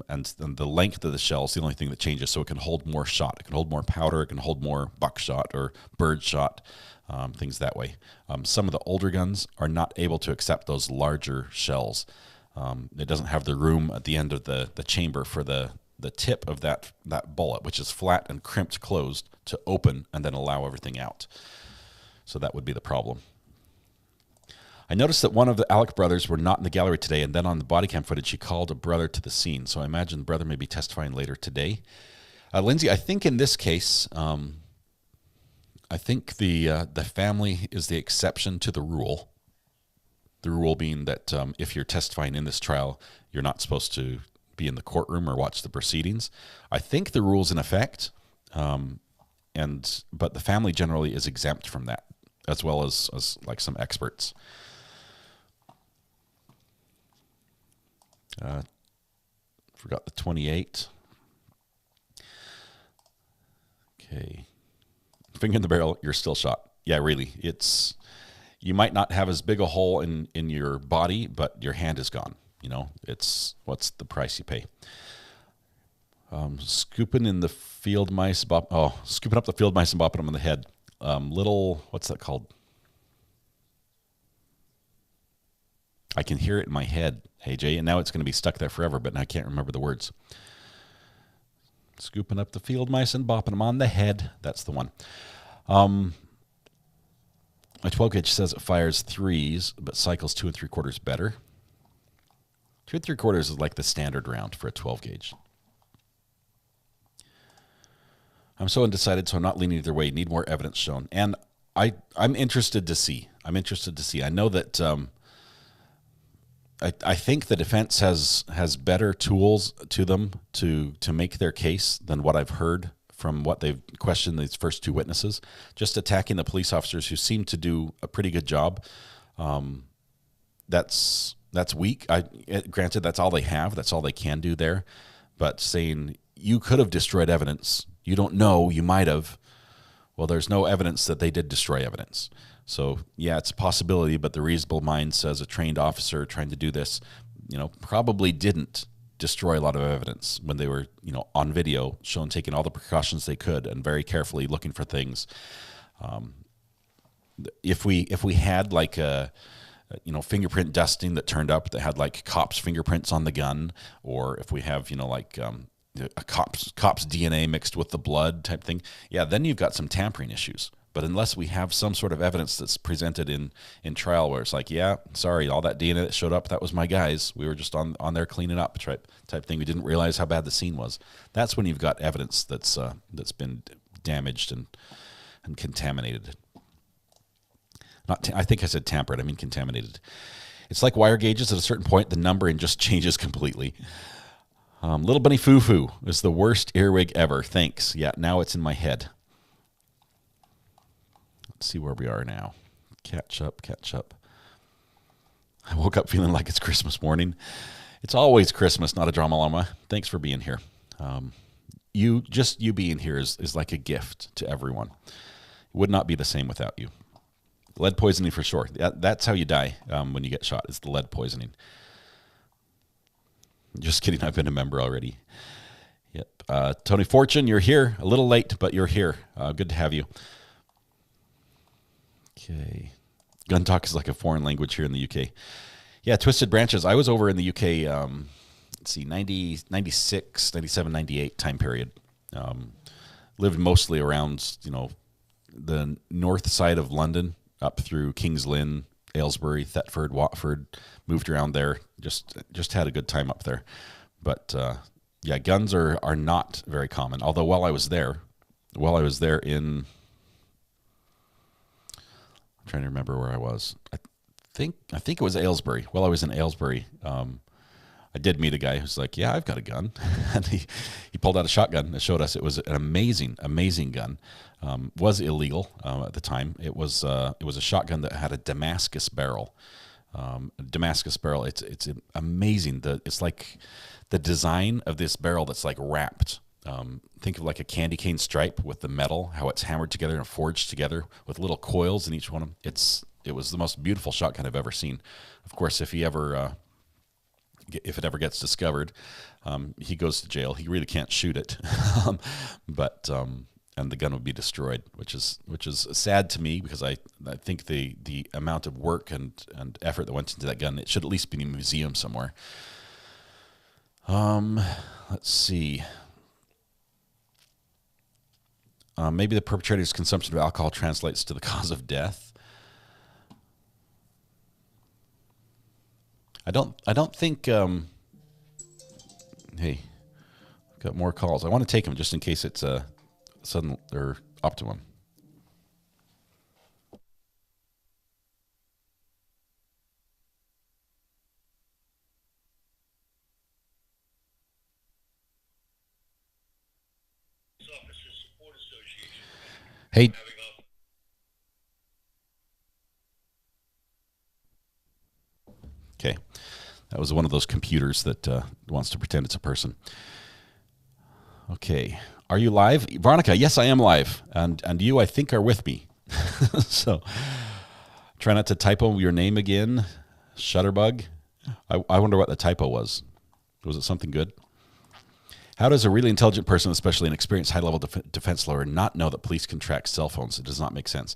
And the length of the shell is the only thing that changes, so it can hold more shot. It can hold more powder. It can hold more buckshot or bird shot, things that way. Some of the older guns are not able to accept those larger shells. It doesn't have the room at the end of the chamber for the tip of that bullet, which is flat and crimped closed, to open and then allow everything out. So that would be the problem. I noticed that one of the Alec brothers were not in the gallery today, and then on the body cam footage, she called a brother to the scene. So I imagine the brother may be testifying later today. Lindsay, I think in this case, I think the family is the exception to the rule. The rule being that if you're testifying in this trial, you're not supposed to be in the courtroom or watch the proceedings. I think the rule's in effect, but the family generally is exempt from that, as well as like some experts. Forgot the 28. Okay. Finger in the barrel, you're still shot. Yeah, really. You might not have as big a hole in your body, but your hand is gone. You know, what's the price you pay? Scooping in the field mice, scooping up the field mice and bopping them on the head. What's that called? I can hear it in my head, hey Jay, and now it's going to be stuck there forever, but I can't remember the words. Scooping up the field mice and bopping them on the head. That's the one. My 12 gauge says it fires 3s, but cycles 2 3/4 better. 2 3/4 is like the standard round for a 12 gauge. I'm so undecided, so I'm not leaning either way. Need more evidence shown. And I'm interested to see. I know that I think the defense has better tools to them to make their case than what I've heard from what they've questioned these first two witnesses, just attacking the police officers who seem to do a pretty good job. That's weak. Granted, that's all they have. That's all they can do there. But saying you could have destroyed evidence, you don't know, you might have. Well, there's no evidence that they did destroy evidence. So, yeah, it's a possibility, but the reasonable mind says a trained officer trying to do this, probably didn't destroy a lot of evidence when they were, on video, shown taking all the precautions they could and very carefully looking for things. If we had like a fingerprint dusting that turned up that had like cops' fingerprints on the gun, or if we have a cop's DNA mixed with the blood type thing, yeah, then you've got some tampering issues. But unless we have some sort of evidence that's presented in trial where it's like, yeah, sorry, all that DNA that showed up, that was my guys. We were just on there cleaning up type thing. We didn't realize how bad the scene was. That's when you've got evidence that's been damaged and contaminated. I think I said tampered. I mean contaminated. It's like wire gauges. At a certain point, the numbering just changes completely. Little Bunny Foo Foo is the worst earwig ever. Thanks. Yeah, now it's in my head. Let's see where we are now. Catch up. I woke up feeling like it's Christmas morning. It's always Christmas, not a drama llama. Thanks for being here. You being here is like a gift to everyone. It would not be the same without you. Lead poisoning for sure. That's how you die when you get shot, is the lead poisoning. Just kidding, I've been a member already. Yep. Tony Fortune, you're here. A little late, but you're here. Good to have you. Okay. Gun talk is like a foreign language here in the UK. Yeah, Twisted Branches. I was over in the UK, 96, 97, 98 time period. Lived mostly around, the north side of London, up through Kings Lynn, Aylesbury, Thetford, Watford. Moved around there. Just had a good time up there. But, yeah, guns are not very common. Although while I was there in... I'm trying to remember where I was. I think it was Aylesbury. While I was in Aylesbury, I did meet a guy who's like, yeah, I've got a gun. And he pulled out a shotgun and showed us. It was an amazing gun. Was illegal at the time. It was a shotgun that had a Damascus barrel. It's amazing. It's like the design of this barrel that's like wrapped. Think of like a candy cane stripe with the metal, how it's hammered together and forged together with little coils in each one of them. It was the most beautiful shotgun I've ever seen. Of course, if it ever gets discovered, he goes to jail. He really can't shoot it, and the gun would be destroyed, which is sad to me, because I think the amount of work and effort that went into that gun, it should at least be in a museum somewhere. Let's see. Maybe the perpetrator's consumption of alcohol translates to the cause of death. I don't think. Hey, got more calls. I want to take them just in case it's a sudden or optimum. Hey. Okay. That was one of those computers that wants to pretend it's a person. Okay. Are you live? Veronica, yes, I am live. And you, I think, are with me. So try not to typo your name again. Shutterbug. I wonder what the typo was. Was it something good? How does a really intelligent person, especially an experienced high-level defense lawyer, not know that police can track cell phones? It does not make sense.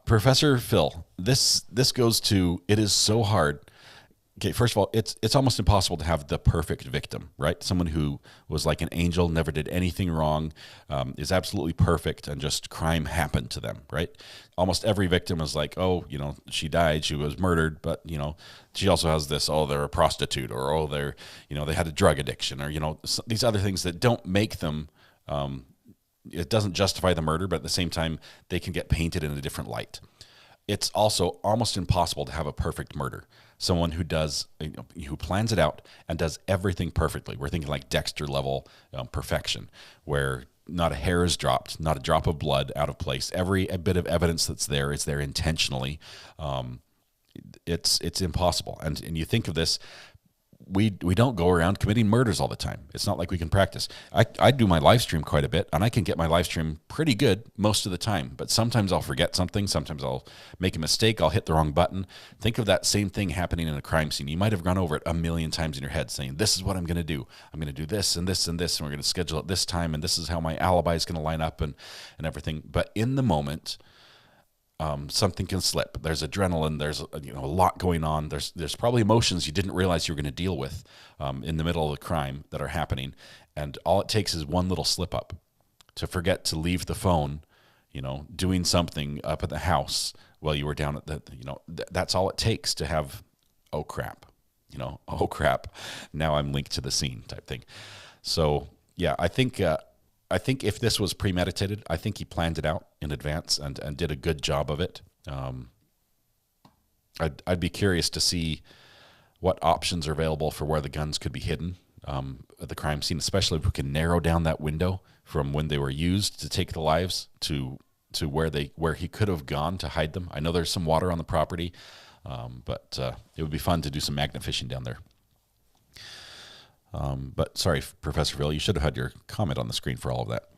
Professor Phil, this goes to, it is so hard. Okay, first of all, it's almost impossible to have the perfect victim, right? Someone who was like an angel, never did anything wrong, is absolutely perfect, and just crime happened to them, right? Almost every victim is like, oh, she died, she was murdered, but, she also has this, oh, they're a prostitute, or, oh, they're, they had a drug addiction, or, these other things that don't make them, it doesn't justify the murder, but at the same time, they can get painted in a different light. It's also almost impossible to have a perfect murder. Someone who does, who plans it out and does everything perfectly. We're thinking like Dexter level perfection, where not a hair is dropped, not a drop of blood out of place. Every bit of evidence that's there is there intentionally. It's impossible. And you think of this, we don't go around committing murders all the time. It's not like we can practice. I do my live stream quite a bit, and I can get my live stream pretty good most of the time. But sometimes I'll forget something. Sometimes I'll make a mistake. I'll hit the wrong button. Think of that same thing happening in a crime scene. You might have gone over it a million times in your head saying, this is what I'm going to do. I'm going to do this and this and this, and we're going to schedule it this time, and this is how my alibi is going to line up and everything. But in the moment, something can slip. There's adrenaline. There's a lot going on. There's probably emotions you didn't realize you were going to deal with in the middle of the crime that are happening, and all it takes is one little slip up to forget to leave the phone, doing something up at the house while you were down at the, that's all it takes to have, oh crap, oh crap, now I'm linked to the scene type thing. So yeah, I think if this was premeditated, I think he planned it out in advance and did a good job of it. I'd be curious to see what options are available for where the guns could be hidden at the crime scene, especially if we can narrow down that window from when they were used to take the lives to where he could have gone to hide them. I know there's some water on the property, but it would be fun to do some magnet fishing down there. But sorry, Professor Phil, you should have had your comment on the screen for all of that.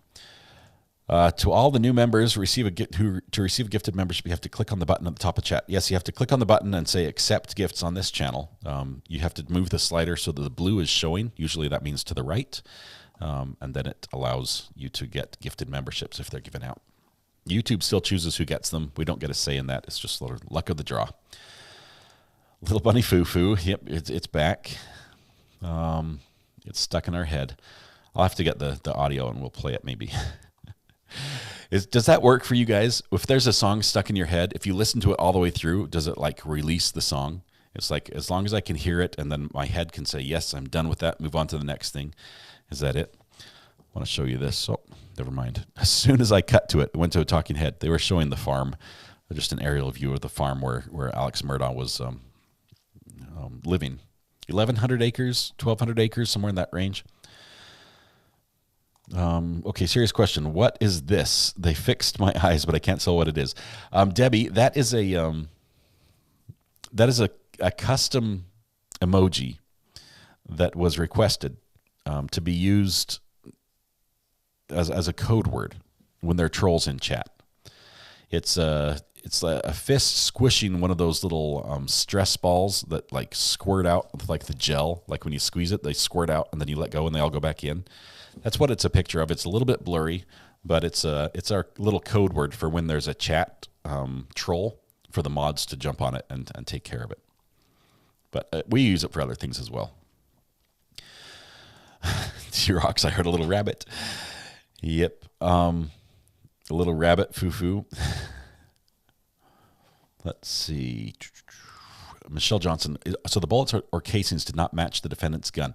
To all the new members to receive a gifted membership, you have to click on the button at the top of chat. Yes, you have to click on the button and say accept gifts on this channel. You have to move the slider so that the blue is showing. Usually that means to the right. And then it allows you to get gifted memberships if they're given out. YouTube still chooses who gets them. We don't get a say in that. It's just luck of the draw. Little Bunny Foo-Foo. Yep, it's back. It's stuck in our head. I'll have to get the audio and we'll play it maybe. Does that work for you guys? If there's a song stuck in your head, if you listen to it all the way through, does it like release the song? It's like, as long as I can hear it and then my head can say, yes, I'm done with that, move on to the next thing. Is that it? I want to show you this. Oh, never mind. As soon as I cut to it, I went to a talking head. They were showing the farm, just an aerial view of the farm where Alex Murdaugh was living. 1,100 acres, 1,200 acres, somewhere in that range. Okay, serious question. What is this? They fixed my eyes, but I can't tell what it is. Debbie, that is a custom emoji that was requested to be used as a code word when there are trolls in chat. It's a fist squishing one of those little stress balls that like squirt out with like the gel. Like when you squeeze it, they squirt out and then you let go and they all go back in. That's what it's a picture of. It's a little bit blurry, but it's our little code word for when there's a chat troll for the mods to jump on it and take care of it. But we use it for other things as well. Xerox, I heard a little rabbit. Yep. A little rabbit foo-foo. Let's see. Michelle Johnson. So the bullets or casings did not match the defendant's gun.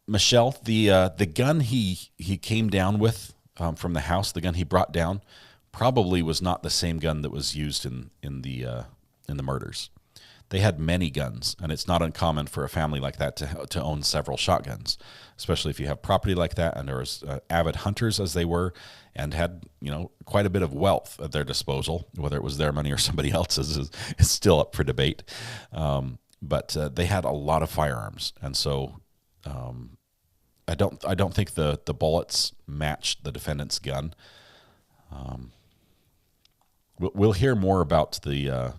Michelle, the gun he came down with from the house, the gun he brought down, probably was not the same gun that was used in the murders. They had many guns, and it's not uncommon for a family like that to own several shotguns, especially if you have property like that and are as avid hunters as they were and had quite a bit of wealth at their disposal. Whether it was their money or somebody else's is still up for debate. But they had a lot of firearms, and so I don't think the bullets matched the defendant's gun. We'll hear more about the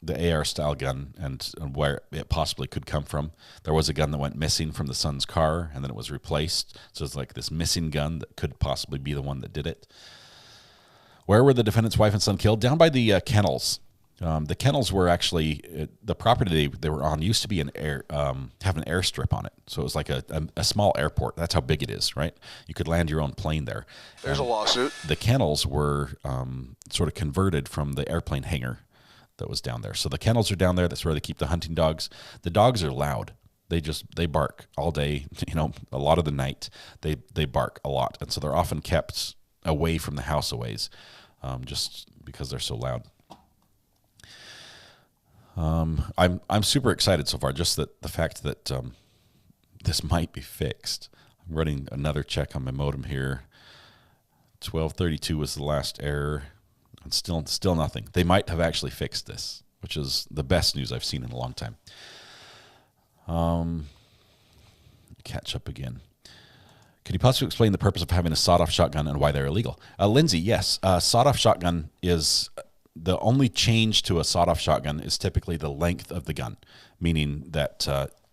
AR style gun and where it possibly could come from. There was a gun that went missing from the son's car and then it was replaced. So it's like this missing gun that could possibly be the one that did it. Where were the defendant's wife and son killed? Down by the kennels. The kennels were actually the property they were on used to be have an airstrip on it. So it was like a small airport. That's how big it is, right? You could land your own plane there. There's a lawsuit. The kennels were sort of converted from the airplane hangar that was down there. So the kennels are down there. That's where they keep the hunting dogs. The dogs are loud. They bark all day, a lot of the night. They bark a lot. And so they're often kept away from the house a ways, just because they're so loud. I'm super excited so far, just that the fact that this might be fixed. I'm running another check on my modem here. 1232 was the last error, and still nothing. They might have actually fixed this, which is the best news I've seen in a long time. Catch up again. Could you possibly explain the purpose of having a sawed-off shotgun and why they're illegal? Lindsay, yes. Sawed-off shotgun is the only change to a sawed-off shotgun is typically the length of the gun, meaning that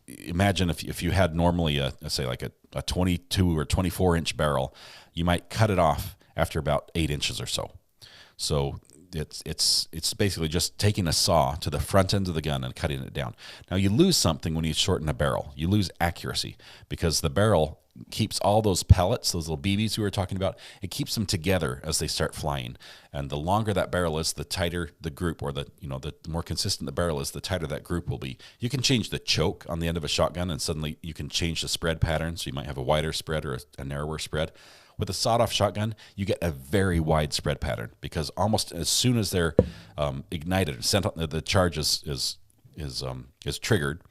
imagine if you had normally say like a 22 or 24-inch barrel, you might cut it off after about 8 inches or so. So it's basically just taking a saw to the front end of the gun and cutting it down. Now you lose something when you shorten a barrel. You lose accuracy because the barrel keeps all those pellets, those little BBs we were talking about, it keeps them together as they start flying. And the longer that barrel is, the tighter the group, or the more consistent the barrel is, the tighter that group will be. You can change the choke on the end of a shotgun, and suddenly you can change the spread pattern. So you might have a wider spread or a narrower spread. With a sawed-off shotgun, you get a very wide spread pattern because almost as soon as they're ignited, sent on, the charge is triggered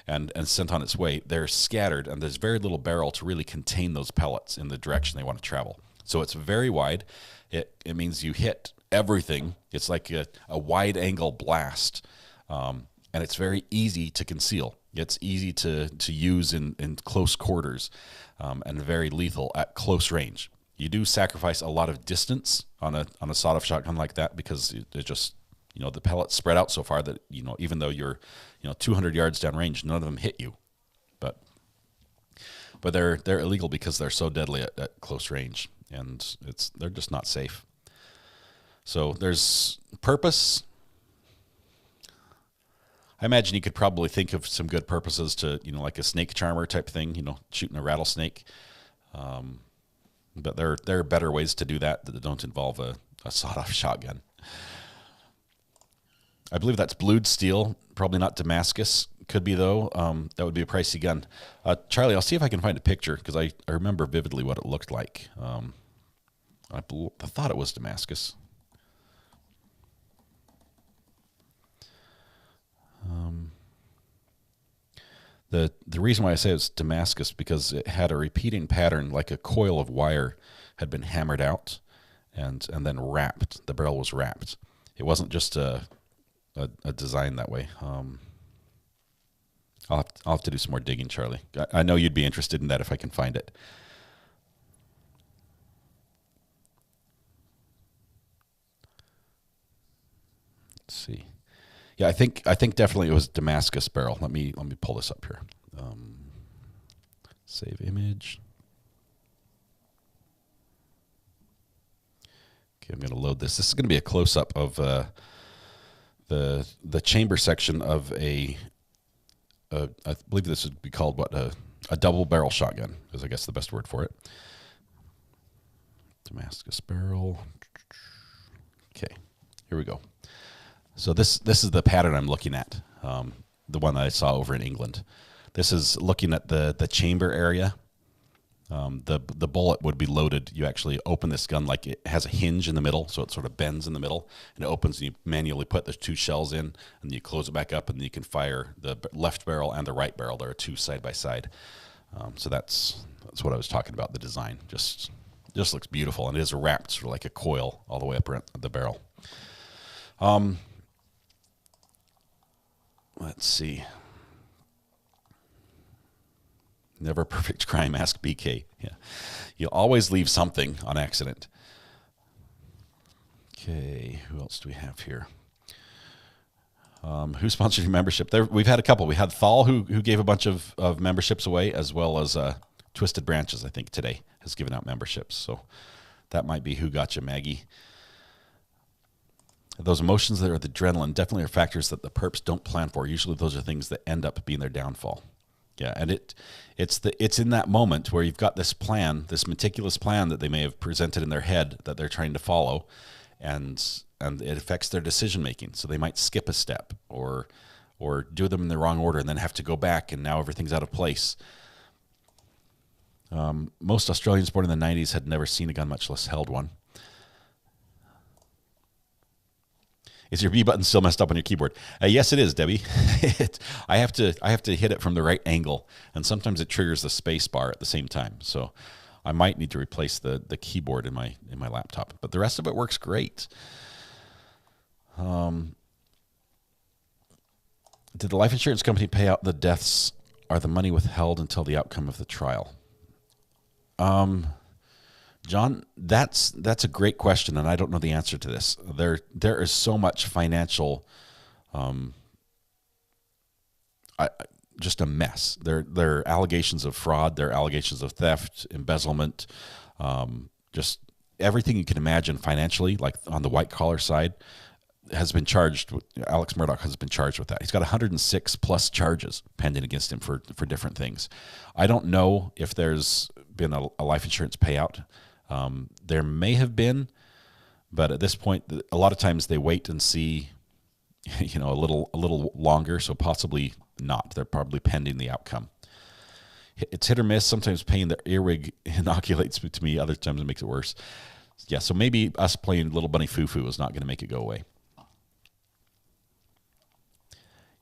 and sent on its way, they're scattered, and there's very little barrel to really contain those pellets in the direction they want to travel. So it's very wide. It means you hit everything. It's like a wide-angle blast, and it's very easy to conceal. It's easy to use in close quarters, and very lethal at close range. You do sacrifice a lot of distance on a sawed-off shotgun like that because it just, the pellets spread out so far that, even though you're, 200 yards down range, none of them hit you. But they're illegal because they're so deadly at close range, and they're just not safe. So there's purpose. I imagine you could probably think of some good purposes to, like a snake charmer type thing, shooting a rattlesnake. But there are better ways to do that don't involve a sawed-off shotgun. I believe that's blued steel, probably not Damascus. Could be, though. That would be a pricey gun. Charlie, I'll see if I can find a picture because I remember vividly what it looked like. I thought it was Damascus. The reason why I say it's Damascus because it had a repeating pattern, like a coil of wire had been hammered out and then wrapped. The barrel was wrapped. It wasn't just a design that way. I'll have to do some more digging, Charlie. I know you'd be interested in that if I can find it. Let's see. Yeah, I think definitely it was Damascus barrel. Let me pull this up here. Save image. Okay, I'm going to load this. This is going to be a close up of the chamber section of I believe this would be called a double barrel shotgun is I guess the best word for it. Damascus barrel. Okay, here we go. So this is the pattern I'm looking at, the one that I saw over in England. This is looking at the chamber area. The bullet would be loaded. You actually open this gun like it has a hinge in the middle, so it sort of bends in the middle, and it opens, and you manually put the two shells in, and you close it back up, and you can fire the left barrel and the right barrel. There are two side by side. So that's what I was talking about, the design. Just looks beautiful, and it is wrapped sort of like a coil all the way up around the barrel. Let's see. Never a perfect crime, ask BK. Yeah. You'll always leave something on accident. Okay, who else do we have here? Who sponsored your membership? We've had a couple. We had Thal, who gave a bunch of memberships away, as well as Twisted Branches, I think, today has given out memberships. So that might be who got you, Maggie. Those emotions that are the adrenaline definitely are factors that the perps don't plan for. Usually those are things that end up being their downfall. Yeah, and it's in that moment where you've got this plan, this meticulous plan that they may have presented in their head that they're trying to follow, and it affects their decision making. So they might skip a step or do them in the wrong order and then have to go back, and now everything's out of place. Most Australians born in the 90s had never seen a gun, much less held one. Is your B button still messed up on your keyboard? Yes, it is, Debbie. I have to hit it from the right angle, and sometimes it triggers the space bar at the same time. So I might need to replace the keyboard in my laptop, but the rest of it works great. Did the life insurance company pay out the deaths? Are the money withheld until the outcome of the trial? John, that's a great question, and I don't know the answer to this. There is so much financial, just a mess. There are allegations of fraud, there are allegations of theft, embezzlement, just everything you can imagine financially, like on the white collar side, has been charged. Alex Murdaugh has been charged with that. He's got 106 plus charges pending against him for different things. I don't know if there's been a life insurance payout. There may have been, but at this point, a lot of times they wait and see, a little longer. So possibly not. They're probably pending the outcome. It's hit or miss. Sometimes paying the earwig inoculates to me. Other times it makes it worse. Yeah. So maybe us playing Little Bunny Foo-Foo is not going to make it go away.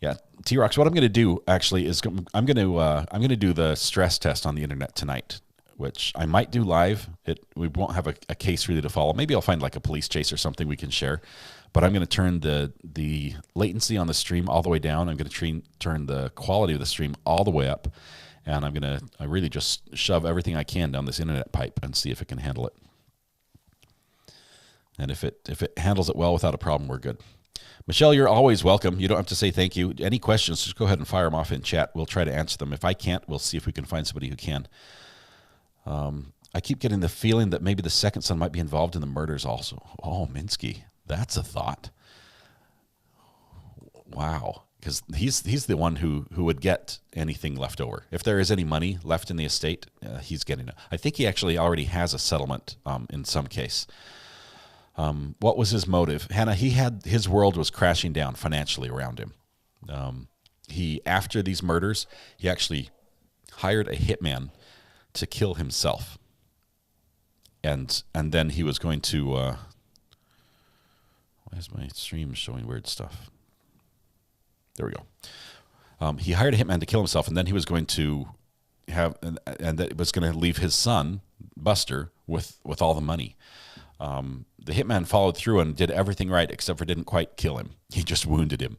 Yeah, T-Rox, what I'm going to do actually is I'm going to do the stress test on the internet tonight, which I might do live. We won't have a case really to follow. Maybe I'll find like a police chase or something we can share. But I'm going to turn the latency on the stream all the way down. I'm going to turn the quality of the stream all the way up, and I'm going to really just shove everything I can down this internet pipe and see if it can handle it. And if it handles it well without a problem, we're good. Michelle, you're always welcome. You don't have to say thank you. Any questions, just go ahead and fire them off in chat. We'll try to answer them. If I can't, we'll see if we can find somebody who can. I keep getting the feeling that maybe the second son might be involved in the murders also. Oh, Minsky, that's a thought. Wow, because he's the one who would get anything left over. If there is any money left in the estate, he's getting it. I think he actually already has a settlement in some case. What was his motive? Hannah, his world was crashing down financially around him. After these murders, he actually hired a hitman to kill himself. And then he was going to, why is my stream showing weird stuff? There we go. He hired a hitman to kill himself, and then he was going to and that was going to leave his son, Buster, with all the money. The hitman followed through and did everything right, except for didn't quite kill him. He just wounded him,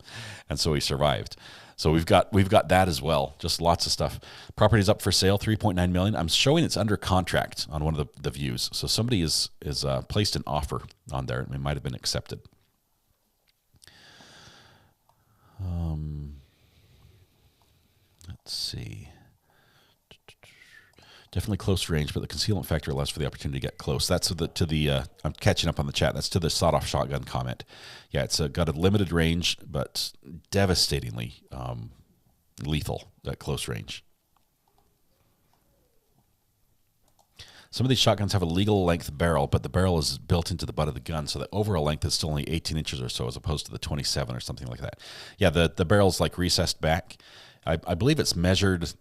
and so he survived. So we've got that as well. Just lots of stuff. Property's up for sale, $3.9 million. I'm showing it's under contract on one of the views. So somebody is placed an offer on there, and it might have been accepted. Let's see. Definitely close range, but the concealment factor allows for the opportunity to get close. That's I'm catching up on the chat. That's to the sawed-off shotgun comment. Yeah, it's got a limited range, but devastatingly lethal at close range. Some of these shotguns have a legal length barrel, but the barrel is built into the butt of the gun, so the overall length is still only 18 inches or so, as opposed to the 27 or something like that. Yeah, the barrel's like recessed back. I believe it's measured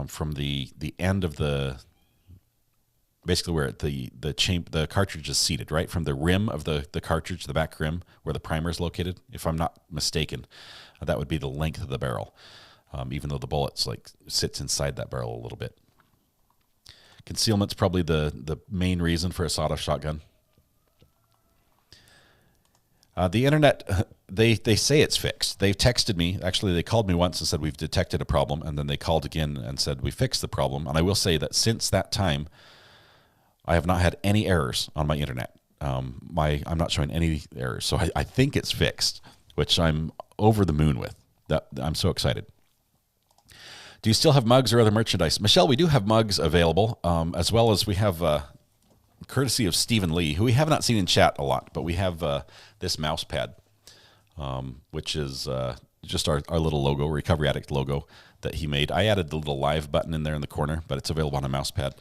from the end of basically where the cartridge is seated, right? From the rim of the cartridge, the back rim, where the primer is located, if I'm not mistaken. That would be the length of the barrel, even though the bullet's sits inside that barrel a little bit. Concealment's probably the main reason for a sawed-off shotgun. The internet, they say it's fixed. They've texted me. Actually, they called me once and said, we've detected a problem. And then they called again and said, we fixed the problem. And I will say that since that time, I have not had any errors on my internet. I'm not showing any errors. So I think it's fixed, which I'm over the moon with. I'm so excited. Do you still have mugs or other merchandise? Michelle, we do have mugs available, as well as we have... courtesy of Stephen Lee, who we have not seen in chat a lot, but we have this mouse pad, which is just our little logo, Recovery Addict logo that he made. I added the little live button in there in the corner, but it's available on a mouse pad.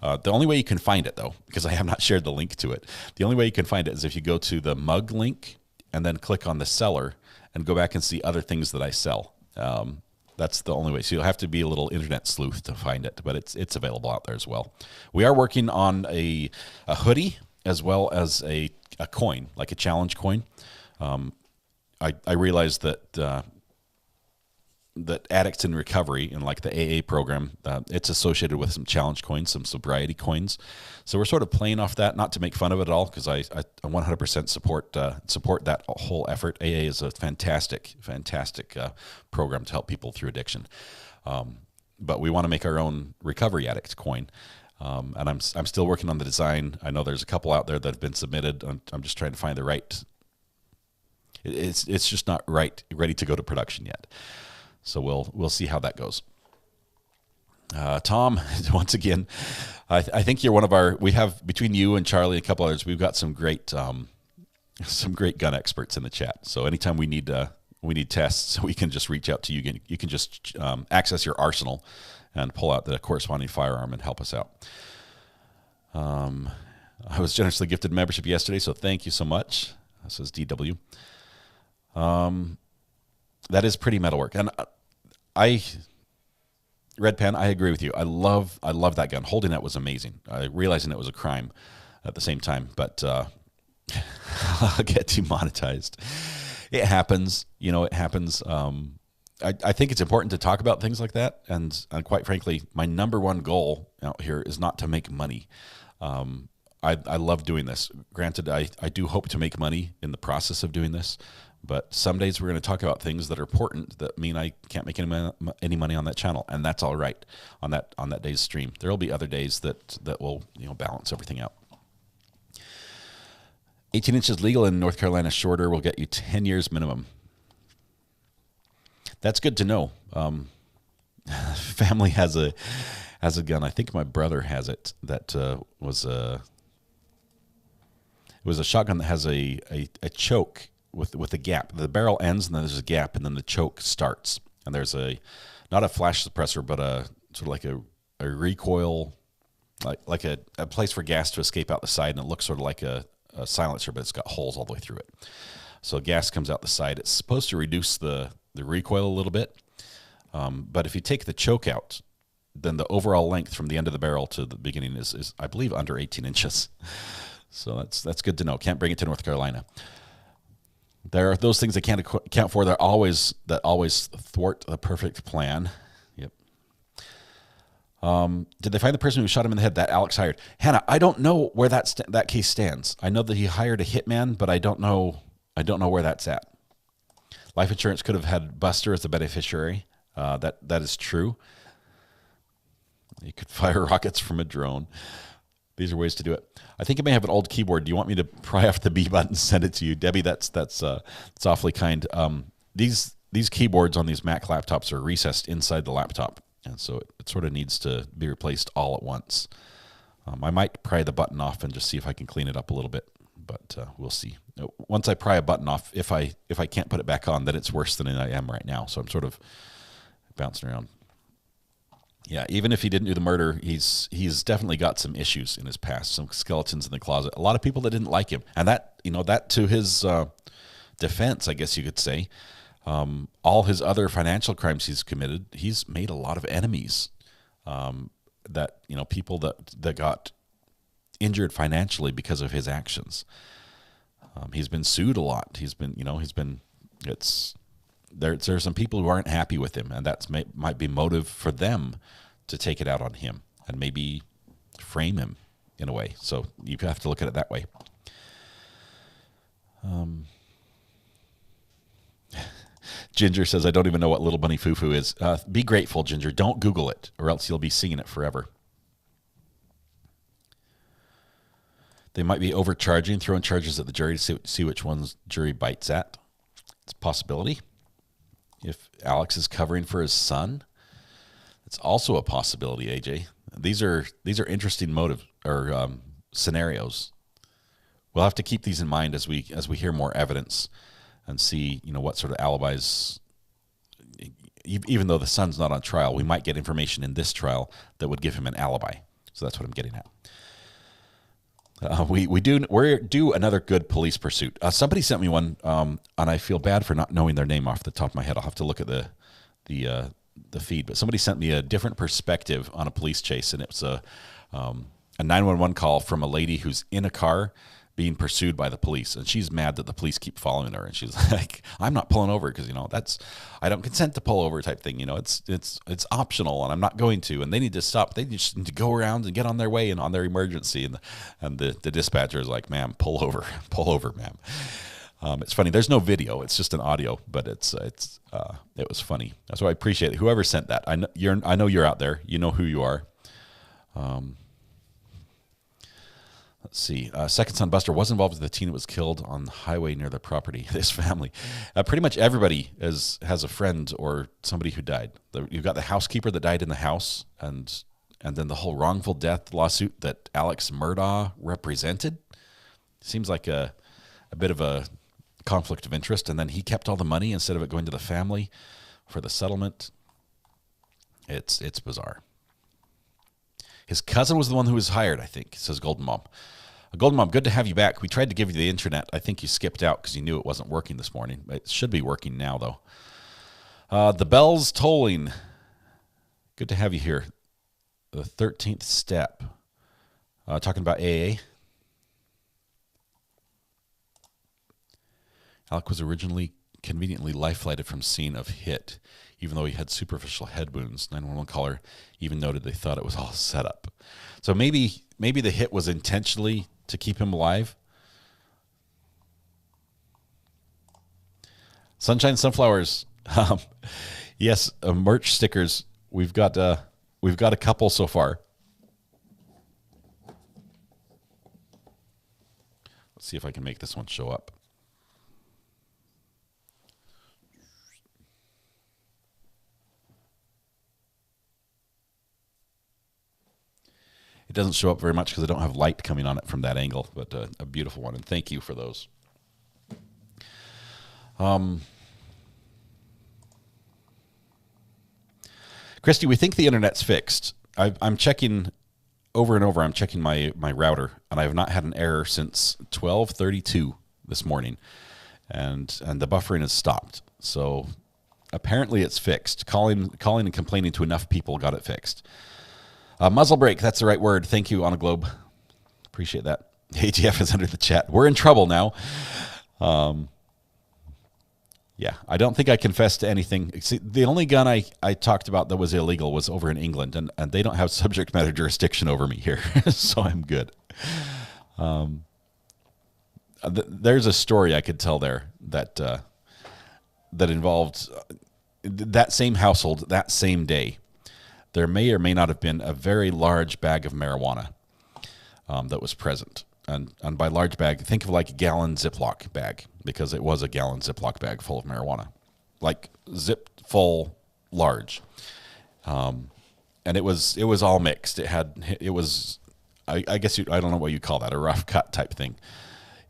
The only way you can find it, though, because I have not shared the link to it, the only way you can find it is if you go to the mug link and then click on the seller and go back and see other things that I sell. That's the only way. So you'll have to be a little internet sleuth to find it, but it's available out there as well. We are working on a hoodie as well as a coin, like a challenge coin. I realized that that addicts in recovery and like the AA program, it's associated with some challenge coins, some sobriety coins. So we're sort of playing off that, not to make fun of it at all, because I 100% support that whole effort. AA is a fantastic program to help people through addiction. But we want to make our own recovery addict coin. And I'm still working on the design. I know there's a couple out there that have been submitted. I'm just trying to find the right. It's just not ready to go to production yet. So we'll see how that goes. Tom, once again, I think you're one of our. We have between you and Charlie and a couple others, we've got some great gun experts in the chat. So anytime we need tests, we can just reach out to you. You can just access your arsenal and pull out the corresponding firearm and help us out. I was generously gifted membership yesterday, so thank you so much. This is DW. That is pretty metalwork, and Red Pen, I agree with you. I love that gun. Holding that was amazing. Realizing it was a crime at the same time, but I'll get demonetized. It happens, it happens. I think it's important to talk about things like that, and quite frankly, my number one goal out here is not to make money. I love doing this. Granted, I do hope to make money in the process of doing this, but some days we're going to talk about things that are important that mean I can't make any money on that channel, and that's all right on that day's stream. There will be other days that will balance everything out. 18 inches legal in North Carolina, shorter will get you 10 years minimum. That's good to know. Family has a gun. I think my brother has it. That was a shotgun that has a choke with a gap. The barrel ends and then there's a gap and then the choke starts. And there's not a flash suppressor, but a sort of like a recoil, like a place for gas to escape out the side, and it looks sort of like a silencer, but it's got holes all the way through it. So gas comes out the side. It's supposed to reduce the recoil a little bit. But if you take the choke out, then the overall length from the end of the barrel to the beginning is I believe, under 18 inches. So that's good to know. Can't bring it to North Carolina. There are those things I can't account for that always thwart the perfect plan. Yep. Did they find the person who shot him in the head that Alex hired? Hannah, I don't know where that case stands. I know that he hired a hitman, but I don't know where that's at. Life insurance could have had Buster as the beneficiary. That is true. You could fire rockets from a drone. These are ways to do it. I think I may have an old keyboard. Do you want me to pry off the B button and send it to you, Debbie? That's awfully kind. These keyboards on these Mac laptops are recessed inside the laptop, and so it sort of needs to be replaced all at once. I might pry the button off and just see if I can clean it up a little bit, but we'll see. Once I pry a button off, if I can't put it back on, then it's worse than I am right now. So I'm sort of bouncing around. Yeah, even if he didn't do the murder, he's definitely got some issues in his past, some skeletons in the closet. A lot of people that didn't like him, and that to his defense, I guess you could say, all his other financial crimes he's committed, he's made a lot of enemies. That people that got injured financially because of his actions. He's been sued a lot. There's some people who aren't happy with him, and that might be motive for them to take it out on him and maybe frame him in a way. So you have to look at it that way. Ginger says, I don't even know what Little Bunny Foo Foo is. Be grateful, Ginger. Don't Google it, or else you'll be singing it forever. They might be overcharging, throwing charges at the jury to see which ones jury bites at. It's a possibility. If Alex is covering for his son, it's also a possibility, AJ. These are interesting motive or scenarios. We'll have to keep these in mind as we hear more evidence and see what sort of alibis. Even though the son's not on trial, we might get information in this trial that would give him an alibi. So that's what I'm getting at. We're due another good police pursuit. Somebody sent me one, and I feel bad for not knowing their name off the top of my head. I'll have to look at the feed. But somebody sent me a different perspective on a police chase, and it was a 911 call from a lady who's in a car being pursued by the police, and she's mad that the police keep following her, and she's like, I'm not pulling over because, that's, I don't consent to pull over type thing, it's optional and I'm not going to, and they need to stop. They just need to go around and get on their way and on their emergency, and the dispatcher is like, ma'am, pull over, ma'am. It's funny. There's no video. It's just an audio, but it was funny. So I appreciate it. Whoever sent that. I know you're out there. You know who you are. Let's see. Second son Buster was involved with the teen that was killed on the highway near the property. His family. Pretty much everybody has a friend or somebody who died. You've got the housekeeper that died in the house, and then the whole wrongful death lawsuit that Alex Murdaugh represented. Seems like a bit of a conflict of interest, and then he kept all the money instead of it going to the family for the settlement. It's bizarre. His cousin was the one who was hired, I think, says Golden Mom. Golden Mom, good to have you back. We tried to give you the internet. I think you skipped out because you knew it wasn't working this morning. It should be working now, though. The bell's tolling. Good to have you here. The 13th step. Talking about AA. Alec was originally conveniently life-flighted from scene of hit, even though he had superficial head wounds. 911 caller even noted they thought it was all set up. So maybe the hit was intentionally to keep him alive. Sunshine Sunflowers. Yes, merch stickers. We've got a couple so far. Let's see if I can make this one show up. It doesn't show up very much because I don't have light coming on it from that angle, but a beautiful one, and thank you for those. Christy, we think the internet's fixed. I'm checking over and over. I'm checking my router, and I have not had an error since 12:32 this morning, and the buffering has stopped. So apparently it's fixed. Calling and complaining to enough people got it fixed. Muzzle break, that's the right word. Thank you, On a Globe. Appreciate that. AGF is under the chat. We're in trouble now. Yeah, I don't think I confessed to anything. See, the only gun I talked about that was illegal was over in England, and they don't have subject matter jurisdiction over me here, so I'm good. There's a story I could tell there that involved that same household, that same day. There may or may not have been a very large bag of marijuana that was present. And by large bag, think of like a gallon Ziploc bag, because it was a gallon Ziploc bag full of marijuana. Like zip full large. And it was all mixed. It was, I guess, I don't know what you call that, a rough cut type thing.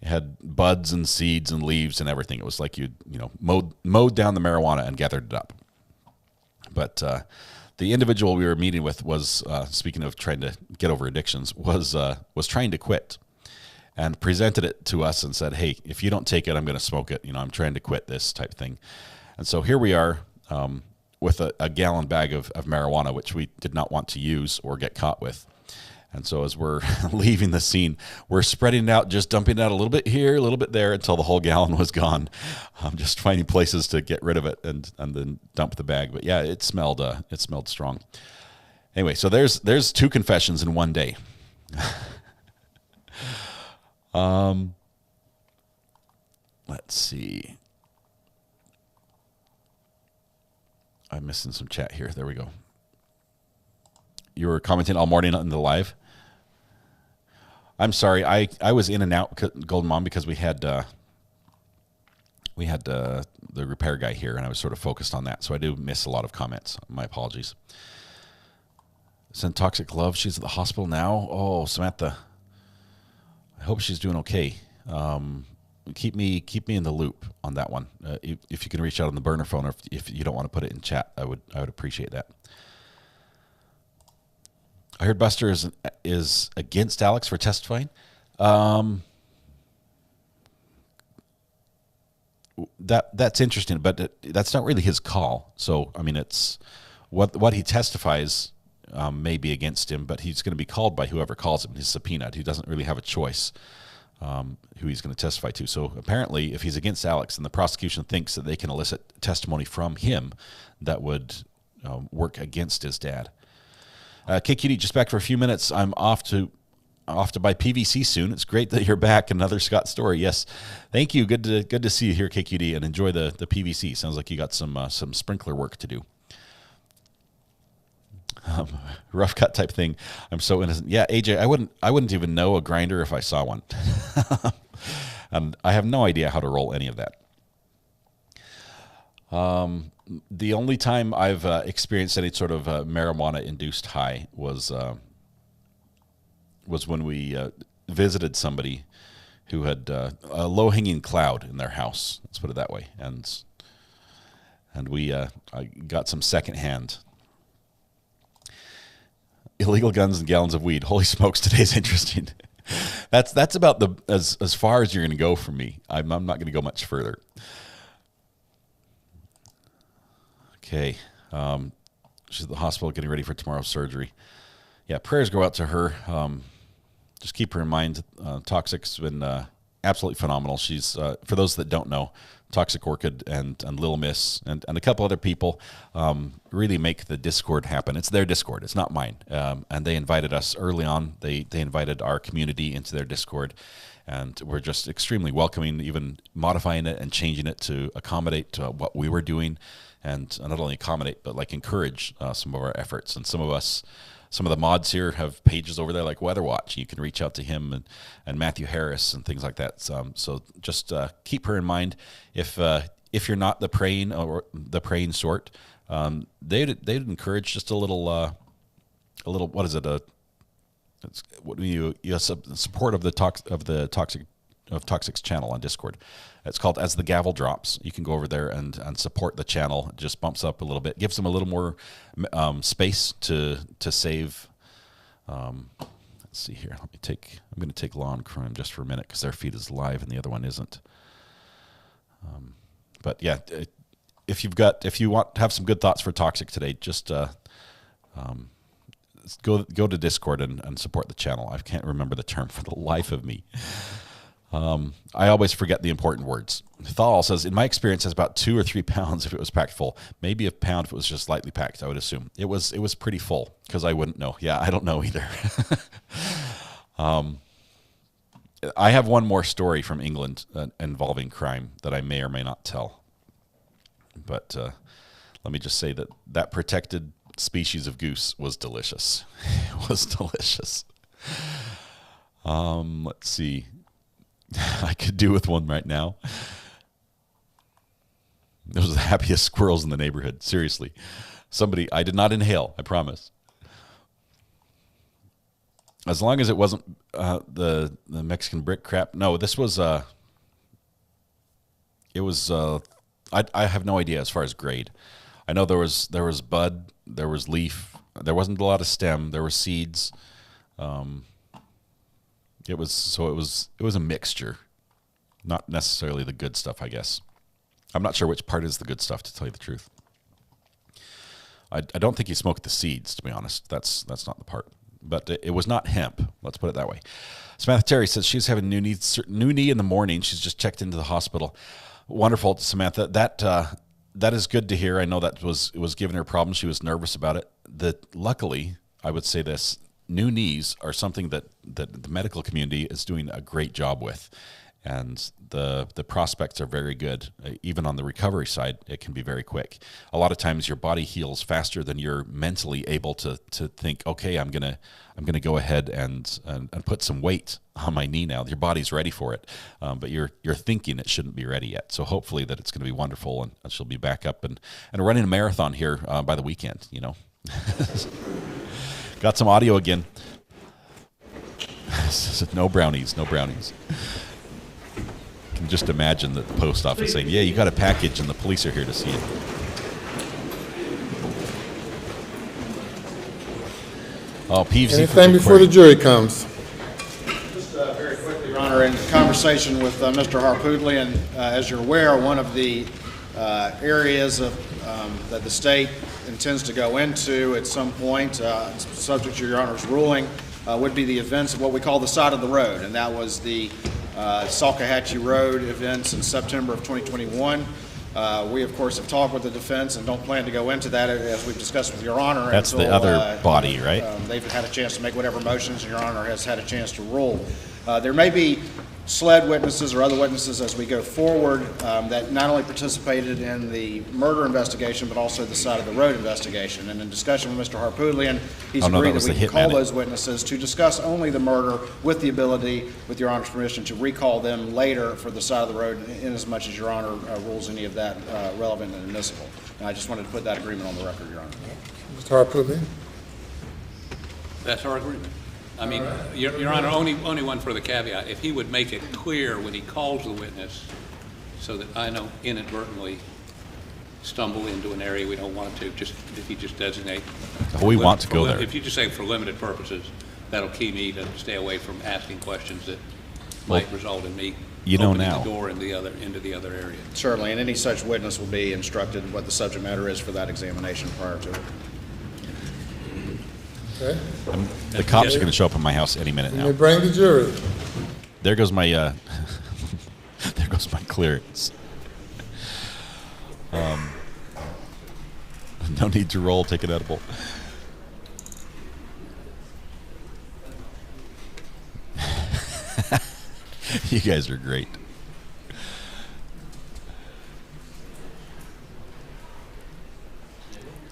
It had buds and seeds and leaves and everything. It was like you mowed down the marijuana and gathered it up. But the individual we were meeting with was, speaking of trying to get over addictions, was trying to quit, and presented it to us and said, hey, if you don't take it, I'm going to smoke it. I'm trying to quit this type thing. And so here we are with a gallon bag of marijuana, which we did not want to use or get caught with. And so as we're leaving the scene, we're spreading it out, just dumping it out a little bit here, a little bit there, until the whole gallon was gone. Just finding places to get rid of it and then dump the bag. But yeah, it smelled strong. Anyway, so there's two confessions in one day. Let's see. I'm missing some chat here. There we go. You were commenting all morning on the live. I'm sorry. I was in and out, Golden Mom, because we had the repair guy here, and I was sort of focused on that. So I do miss a lot of comments. My apologies. Send toxic love. She's at the hospital now. Oh, Samantha. I hope she's doing okay. Keep me in the loop on that one. If you can reach out on the burner phone, or if you don't want to put it in chat, I would appreciate that. I heard Buster is against Alex for testifying. That's interesting, but that's not really his call. So I mean, it's what he testifies may be against him, but he's going to be called by whoever calls him. He's subpoenaed. He doesn't really have a choice. who he's going to testify to. So apparently, if he's against Alex, then the prosecution thinks that they can elicit testimony from him that would work against his dad. KQD, just back for a few minutes. I'm off to buy PVC soon. It's great that you're back. Another Scott story. Yes, thank you. Good to see you here, KQD, and enjoy the PVC. Sounds like you got some sprinkler work to do. Rough cut type thing. I'm so innocent. Yeah, AJ, I wouldn't even know a grinder if I saw one, and I have no idea how to roll any of that. The only time I've experienced any sort of marijuana-induced high was when we visited somebody who had a low-hanging cloud in their house. Let's put it that way, and we I got some secondhand illegal guns and gallons of weed. Holy smokes! Today's interesting. That's about as far as you're going to go for me. I'm not going to go much further. Okay, she's at the hospital getting ready for tomorrow's surgery. Yeah, prayers go out to her. Just keep her in mind. Toxic's been absolutely phenomenal. She's, for those that don't know, Toxic Orchid and Little Miss and a couple other people really make the Discord happen. It's their Discord. It's not mine. And they invited us early on. They invited our community into their Discord. And we're just extremely welcoming, even modifying it and changing it to accommodate what we were doing. And not only accommodate, but like encourage some of our efforts. And some of the mods here have pages over there like Weather Watch. You can reach out to him and Matthew Harris and things like that. So just keep her in mind. If you're not the praying sort, they'd encourage just a little what is it? Support of the Toxic's channel on Discord. It's called As the Gavel Drops. You can go over there and support the channel. It just bumps up a little bit, gives them a little more space to save. Let's see here. I'm going to take Law and Crime just for a minute because their feed is live and the other one isn't. But yeah, if you want to have some good thoughts for Toxic today, just go to Discord and support the channel. I can't remember the term for the life of me. I always forget the important words. Thal says, in my experience, it's about 2 or 3 pounds if it was packed full. Maybe a pound if it was just lightly packed, I would assume. It was pretty full because I wouldn't know. Yeah, I don't know either. I have one more story from England involving crime that I may or may not tell. But let me just say that protected species of goose was delicious. It was delicious. Let's see. I could do with one right now. Those are the happiest squirrels in the neighborhood. Seriously. I did not inhale, I promise. As long as it wasn't the Mexican brick crap. No, this was I have no idea as far as grade. I know there was bud, there was leaf, there wasn't a lot of stem, there were seeds. It was a mixture, not necessarily the good stuff, I guess. I'm not sure which part is the good stuff, to tell you the truth. I don't think he smoked the seeds, to be honest. That's not the part. But it was not hemp. Let's put it that way. Samantha Terry says she's having new knee in the morning. She's just checked into the hospital. Wonderful, Samantha. That is good to hear. I know that was giving her problems. She was nervous about it. Luckily, I would say this. New knees are something that the medical community is doing a great job with, and the prospects are very good. Even on the recovery side, it can be very quick. A lot of times, your body heals faster than you're mentally able to think. Okay, I'm gonna go ahead and put some weight on my knee now. Your body's ready for it, but you're thinking it shouldn't be ready yet. So hopefully that it's going to be wonderful, and she'll be back up and running a marathon here by the weekend. You know. Got some audio again. No brownies, no brownies. You can just imagine that the post office saying, yeah, you got a package and the police are here to see it. Oh, PVC. Anything before the jury comes. Just very quickly, Your Honor, in conversation with Mr. Harpootlian, as you're aware, one of the areas that the state intends to go into at some point, subject to Your Honor's ruling, would be the events of what we call the side of the road, and that was the Salkehatchie Road events in September of 2021. We, of course, have talked with the defense and don't plan to go into that, as we've discussed with Your Honor. That's until, the other body, right? They've had a chance to make whatever motions, and Your Honor has had a chance to rule. There may be SLED witnesses or other witnesses as we go forward that not only participated in the murder investigation, but also the side of the road investigation. And in discussion with Mr. Harpootlian, he's agreed that we can call those witnesses to discuss only the murder with the ability, with Your Honor's permission, to recall them later for the side of the road in as much as Your Honor rules any of that relevant and admissible. And I just wanted to put that agreement on the record, Your Honor. Mr. Harpootlian? That's our agreement. I mean, Your Honor, only one for the caveat. If he would make it clear when he calls the witness so that I don't inadvertently stumble into an area we don't want to, just if you just designate. We want to go there. If you just say for limited purposes, that'll keep me to stay away from asking questions that might result in me opening the door into the other area. Certainly, and any such witness will be instructed what the subject matter is for that examination prior to it. Okay. The cops are going to show up at my house any minute now. They bring the jury. There goes my there goes my clearance. No need to roll. Take an edible. You guys are great.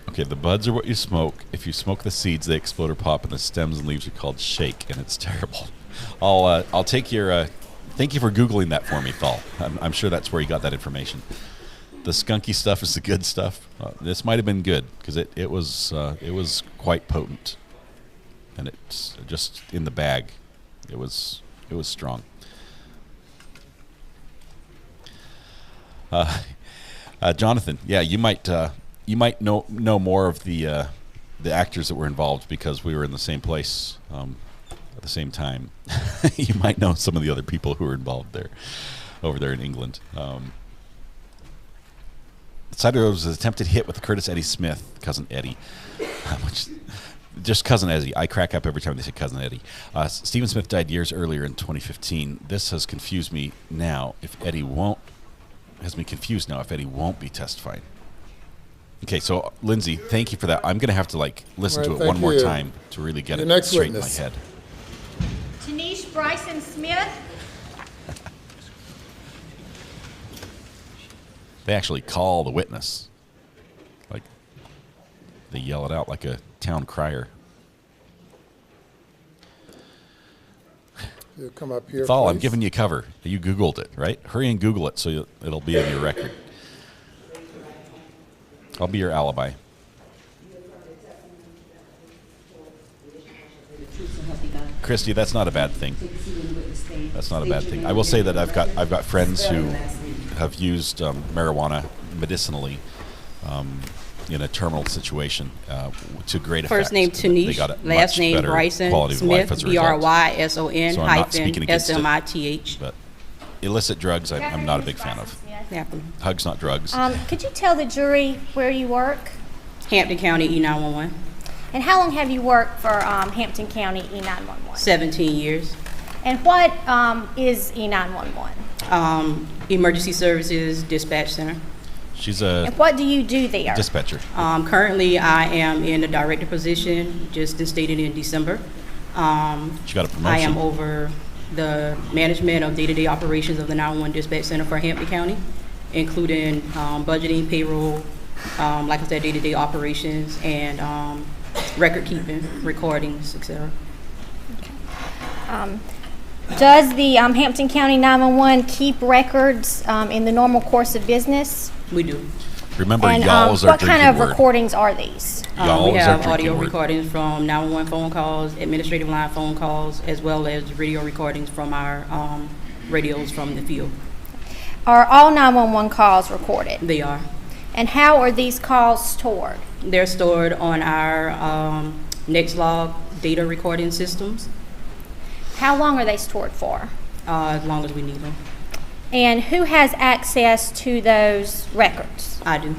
Okay, the buds are what you smoke. If you smoke the seeds, they explode or pop, and the stems and leaves are called shake, and it's terrible. I'll take your. Thank you for Googling that for me, Thal. I'm sure that's where you got that information. The skunky stuff is the good stuff. This might have been good because it was quite potent, and it's just in the bag. It was strong. Jonathan, yeah, you might know more of the actors that were involved because we were in the same place at the same time. You might know some of the other people who were involved over there in England. Cider was an attempted hit with Curtis Eddie Smith, cousin Eddie, just cousin Eddie. I crack up every time they say cousin Eddie. Stephen Smith died years earlier in 2015. This has confused me now. Has me confused now if Eddie won't be testifying. Okay, so Lindsay, thank you for that. I'm going to have to listen to it one more time to really get it straight in my head. Tanish Bryson Smith. They actually call the witness. They yell it out like a town crier. You'll come up here, Thal, I'm please. giving you cover. You Googled it, right? Hurry and Google it so it'll be in your record. I'll be your alibi. Christy, that's not a bad thing. That's not a bad thing. I will say that I've got friends who have used marijuana medicinally in a terminal situation to great effect. First name Tanish, last name Bryson Smith, BRYSON so I'm not speaking against SMITH. But illicit drugs, I'm not a big fan of. Yeah. Hugs, not drugs. Could you tell the jury where you work? Hampton County E911. And how long have you worked for Hampton County E911? 17 years. And what is E911? Emergency Services Dispatch Center. She's a And what do you do there? dispatcher. Currently, I am in the director position, just instated in December. She got a promotion. I am over the management of day-to-day operations of the 911 Dispatch Center for Hampton County, including budgeting, payroll, like I said, day-to-day operations, and record keeping, recordings, etc. Does the Hampton County 911 keep records in the normal course of business? We do. Remember, And y'all is our what kind drinking of word. recordings are these? Y'all We is our have audio drinking word. recordings from 911 phone calls, administrative line phone calls, as well as video recordings from our radios from the field. Are all 911 calls recorded? They are. And how are these calls stored? They're stored on our NextLog data recording systems. How long are they stored for? As long as we need them. And who has access to those records? I do.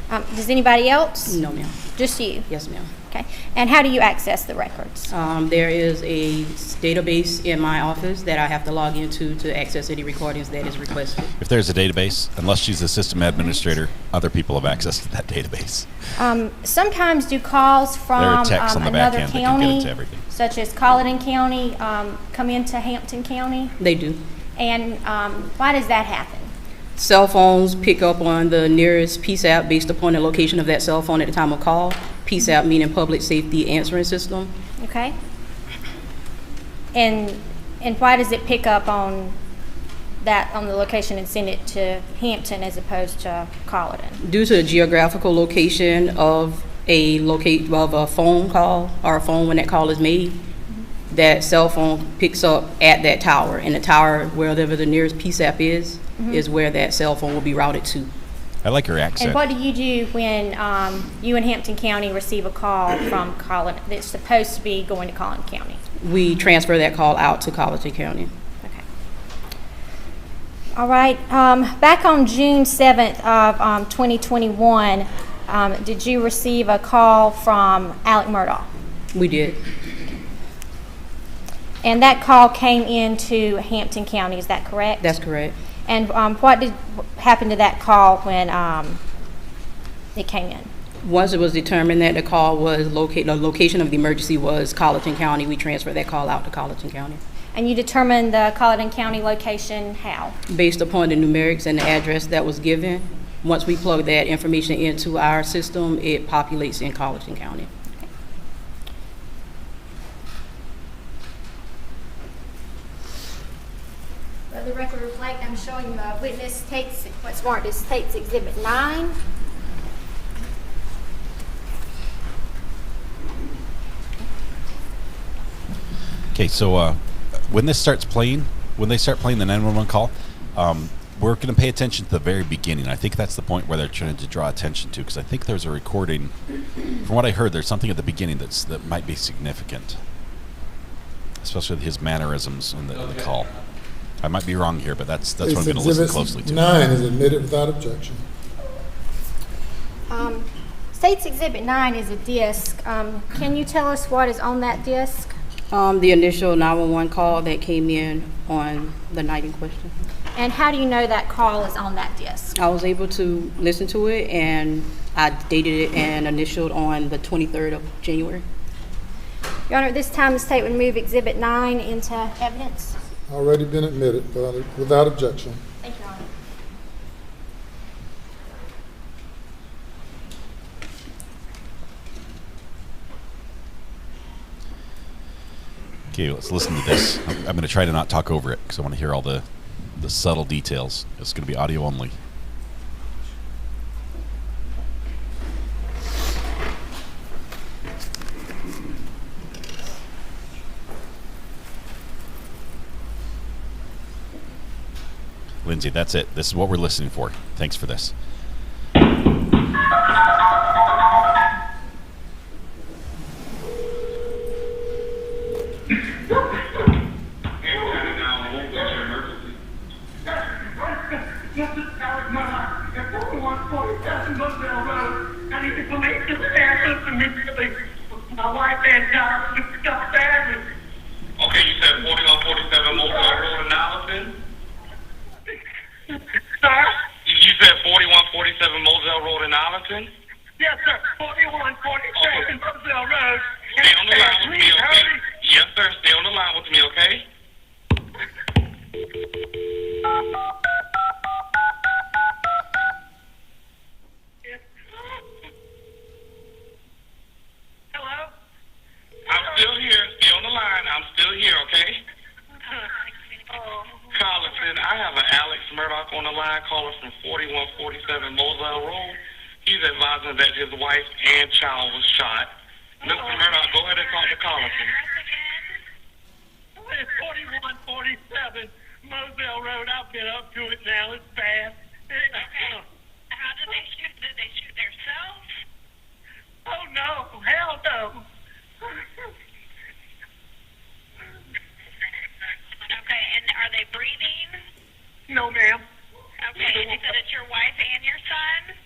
Does anybody else? No, ma'am. Just you? Yes, ma'am. Okay. And how do you access the records? There is a database in my office that I have to log into to access any recordings that is requested. If there's a database, unless she's a system administrator, other people have access to that database. Sometimes do calls from There are techs on the back another end that can get county, into everything. such as Colleton County, come into Hampton County? They do. And why does that happen? Cell phones pick up on the nearest PSAP based upon the location of that cell phone at the time of call. PSAP meaning Public Safety Answering System. Okay. And why does it pick up on that, on the location, and send it to Hampton as opposed to Colleton? Due to the geographical location of a phone call or a phone when that call is made, that cell phone picks up at that tower, and the tower, wherever the nearest PSAP is where that cell phone will be routed to. I like her accent. And what do you do when you in Hampton County receive a call from Colleton that's supposed to be going to Colleton County? We transfer that call out to Colleton County. Okay. All right. Back on June 7th of 2021, did you receive a call from Alec Murdaugh? We did. And that call came into Hampton County, is that correct? That's correct. And what did happen to that call when it came in? Once it was determined that the call was the location of the emergency was Colleton County, we transferred that call out to Colleton County. And you determined the Colleton County location how? Based upon the numerics and the address that was given. Once we plug that information into our system, it populates in Colleton County. The record reflect, I'm showing you a witness takes what's marked as State's Exhibit 9. Okay, so when this starts playing, when they start playing the 911 call, we're going to pay attention to the very beginning. I think that's the point where they're trying to draw attention to, because I think there's a recording. From what I heard, there's something at the beginning that might be significant, especially with his mannerisms in the call. I might be wrong here, but that's what I'm going to listen closely to. 9 is admitted without objection. State's Exhibit 9 is a disc. Can you tell us what is on that disc? The initial 911 call that came in on the night in question. And how do you know that call is on that disc? I was able to listen to it, and I dated it and initialed on the 23rd of January. Your Honor, at this time the state would move Exhibit 9 into evidence. Already been admitted without objection. Thank you, Your Honor. Okay, let's listen to this. I'm going to try to not talk over it because I want to hear all the subtle details. It's going to be audio only. Lindsay, that's it. This is what we're listening for. Thanks for this. My wife and child was stuck badly. Okay, you said 4147 Murdaugh Road in Allison? Sir? You said 4147 Moselle Road in Arlington? Yes, sir. 4147 Moselle Road. Stay on the line with me, okay? Yes, sir. Stay on the line with me, okay? Hello? I'm still here. Stay on the line. I'm still here, okay? Colleton, I have an Alex Murdaugh on the line, calling from 4147 Moselle Road. He's advising that his wife and child was shot. Mr. Murdaugh, go ahead and call the Colleton. It's 4147 Moselle Road. I've been up to it now. It's bad. How did they shoot? Did they shoot themselves? Oh, no. Hell no. Okay, and are they breathing? No, ma'am. Okay, and you said it's your wife and your son?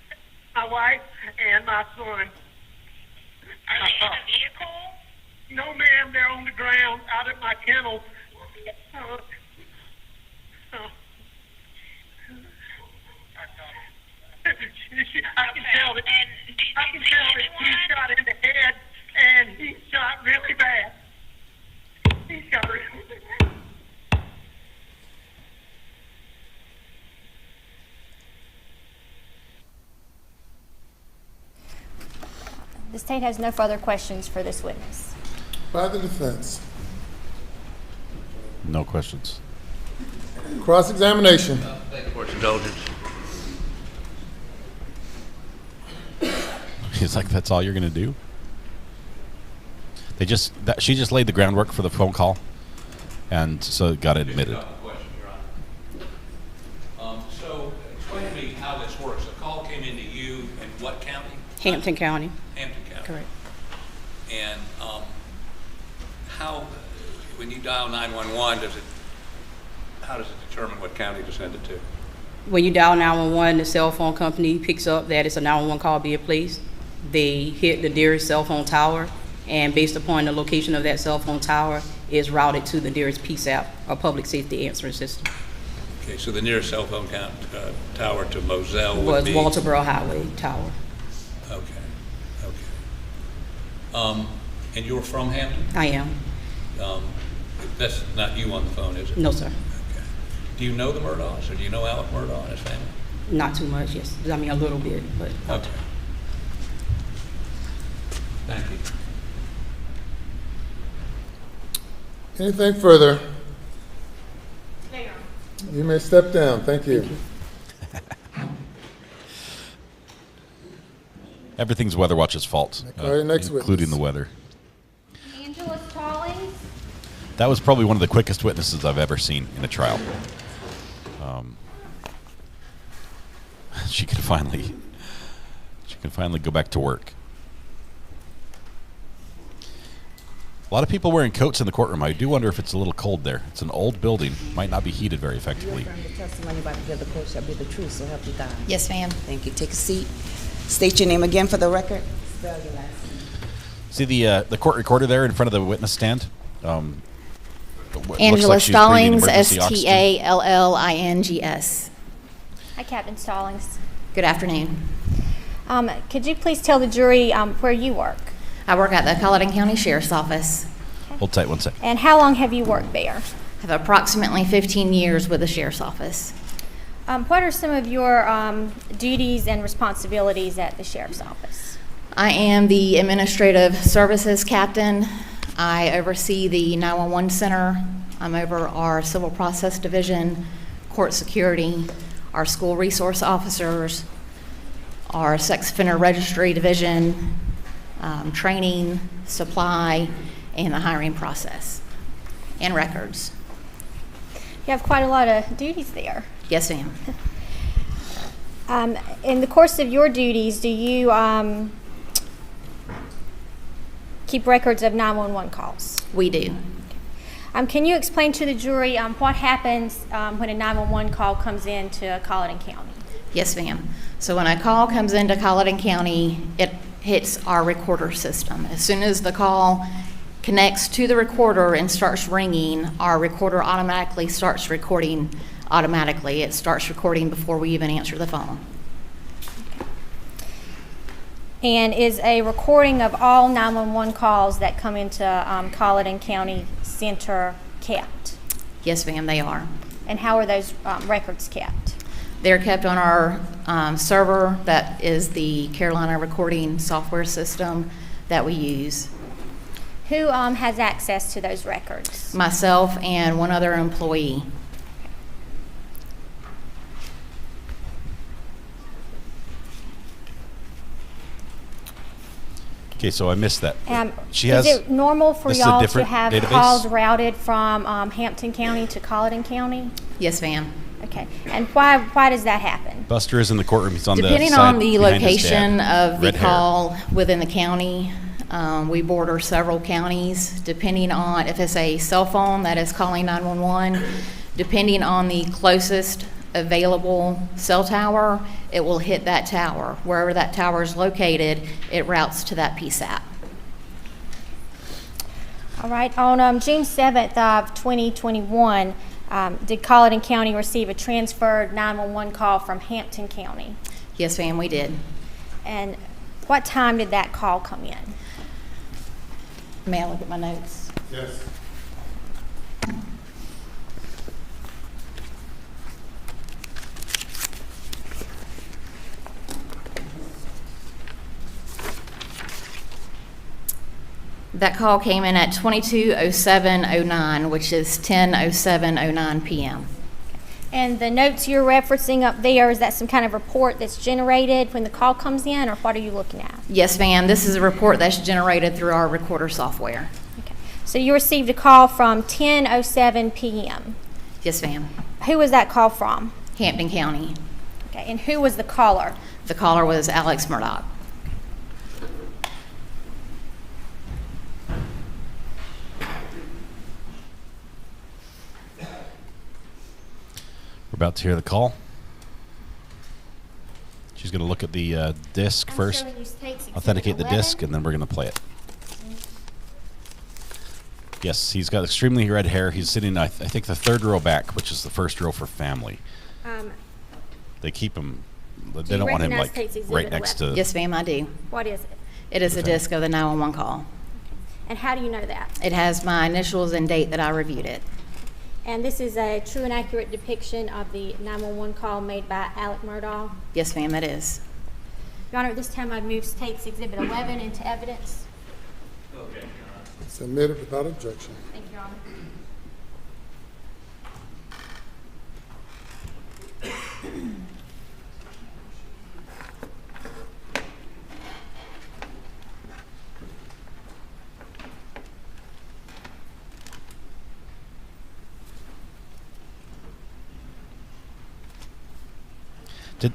My wife and my son. Are they in a my kennels. I can tell that he's shot in the head, and he's shot really bad. He's shot really bad. The state has no further questions for this witness. By the defense. No questions. Cross-examination. Thank you for its indulgence. He's like, that's all you're going to do? She just laid the groundwork for the phone call, and so it got admitted. So explain to me how this works. A call came into you in what county? Hampton County. Hampton County. Correct. And how, when you dial 911, how does it determine what county to send it to? When you dial 911, the cell phone company picks up that it's a 911 call being placed. They hit the nearest cell phone tower, and based upon the location of that cell phone tower, is routed to the nearest PSAP, or public safety answering system. Okay, so the nearest cell phone tower to Moselle would Was be? Walterboro Highway Tower. Okay. And you're from Hampton? I am. That's not you on the phone, is it? No, sir. Okay. Do you know the Murdaughs, or do you know Alec Murdaugh and his family? Not too much, yes. I mean, a little bit, but. Okay. Thank you. Anything further? You may step down. Thank you. Everything's Weather Watch's fault, Next including witness. the weather. Angela Stallings? That was probably one of the quickest witnesses I've ever seen in a trial. She can finally go back to work. A lot of people wearing coats in the courtroom. I do wonder if it's a little cold there. It's an old building. Might not be heated very effectively. The testimony about to give the court shall be the truth, so help you God. Yes, ma'am. Thank you. Take a seat. State your name again for the record. Spell your last name. See the court recorder there in front of the witness stand? Angela Stallings, S-T-A-L-L-I-N-G-S. Stallings. Hi, Captain Stallings. Good afternoon. Could you please tell the jury where you work? I work at the Colleton County Sheriff's Office. Hold tight one second. And how long have you worked there? I have approximately 15 years with the Sheriff's Office. What are some of your duties and responsibilities at the Sheriff's Office? I am the Administrative Services Captain. I oversee the 911 Center. I'm over our Civil Process Division, Court Security, our School Resource Officers, our Sex Offender Registry Division, training, supply, and the hiring process, and records. You have quite a lot of duties there. Yes, ma'am. In the course of your duties, do you keep records of 911 calls? We do. Can you explain to the jury what happens when a 911 call comes into Colleton County? Yes, ma'am. So when a call comes into Colleton County, it hits our recorder system. As soon as the call connects to the recorder and starts ringing, our recorder automatically starts recording automatically. It starts recording before we even answer the phone. And is a recording of all 911 calls that come into Colleton County Center kept? Yes, ma'am, they are. And how are those records kept? They're kept on our server that is the Carolina recording software system that we use. Who has access to those records? Myself and one other employee. Okay, so I missed that. Is it normal for y'all to have database? calls routed from Hampton County to Colleton County? Yes, ma'am. Okay, and why does that happen? Buster is in the courtroom. He's on Depending the side on the behind his location dad. of the Red hair. call within the county, we border several counties. Depending on if it's a cell phone that is calling 911, depending on the closest available cell tower, it will hit that tower. Wherever that tower is located, it routes to that PSAP. All right. On June 7th of 2021, did Colleton County receive a transferred 911 call from Hampton County? Yes, ma'am, we did. And what time did that call come in? May I look at my notes? Yes. That call came in at 22:07:09, which is 10:07:09 p.m. And the notes you're referencing up there, is that some kind of report that's generated when the call comes in, or what are you looking at? Yes, ma'am. This is a report that's generated through our recorder software. Okay. So you received a call from 10:07 p.m. Yes, ma'am. Who was that call from? Hampton County. Okay. And who was the caller? The caller was Alex Murdaugh. We're about to hear the call. She's going to look at the disc first, authenticate the disc, and then we're going to play it. Yes, he's got extremely red hair. He's sitting, I think, the third row back, which is the first row for family. They keep him. They don't want him like right next to. Yes, ma'am, I do. What is it? It is a disc of the 911 call. And how do you know that? It has my initials and date that I reviewed it. And this is a true and accurate depiction of the 911 call made by Alex Murdaugh? Yes, ma'am, it is. Your Honor, at this time I'd move Tate's Exhibit 11 into evidence. Okay. Submitted without objection. Thank you, Your Honor.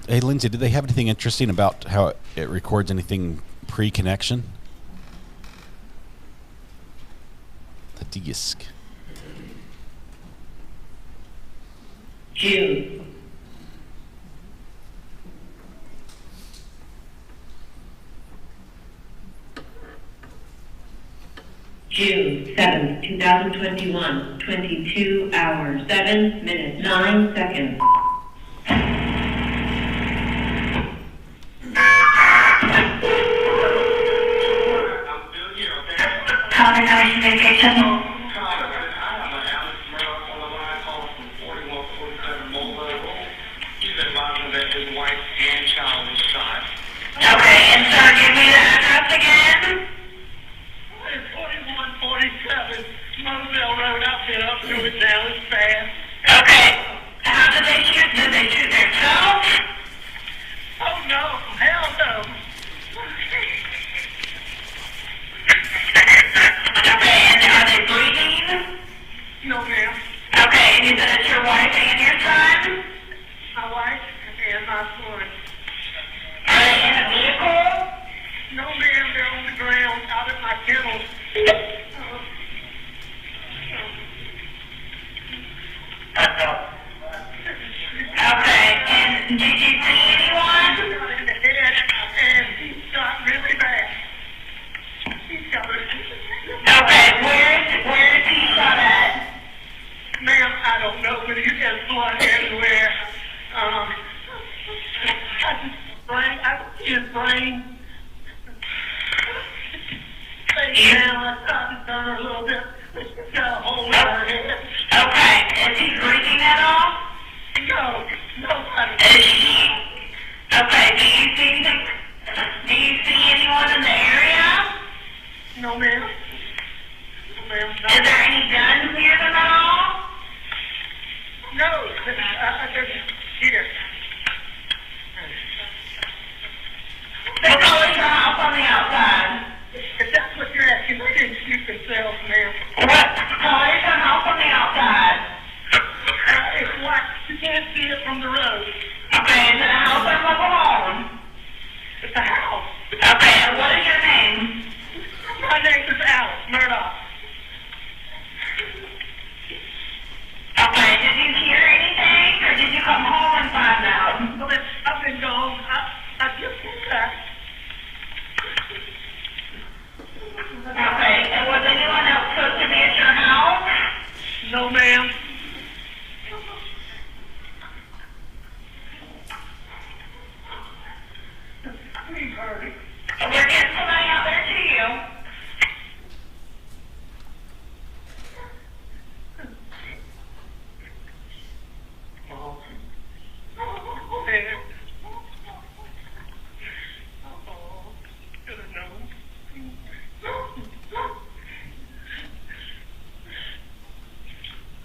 Hey, Lindsay, did they have anything interesting about how it records anything pre-connection? The disc. June 7th, 2021, 22 hours, 7 minutes, 9 seconds. Okay, and sir, give me the address again. 4147 Murdaugh Road. I've been up to it now. It's fast. Okay. How did they shoot? Did they shoot themselves? Oh no, hell no. Okay, and are they breathing? No, ma'am. Okay, and you said it's your wife and your son? My wife and my son. Are they in a vehicle? No, ma'am. They're on the ground out at my kennel.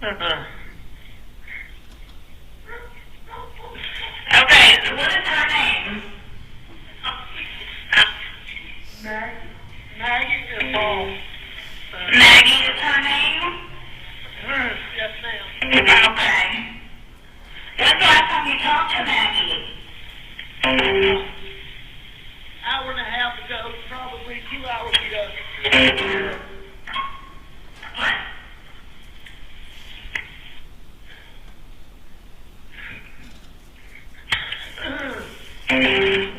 Okay, so what is her name? Maggie and Paul. Maggie is her name? Yes, ma'am. Okay. When's the last time you talked to Maggie? Hour and a half ago, probably 2 hours ago.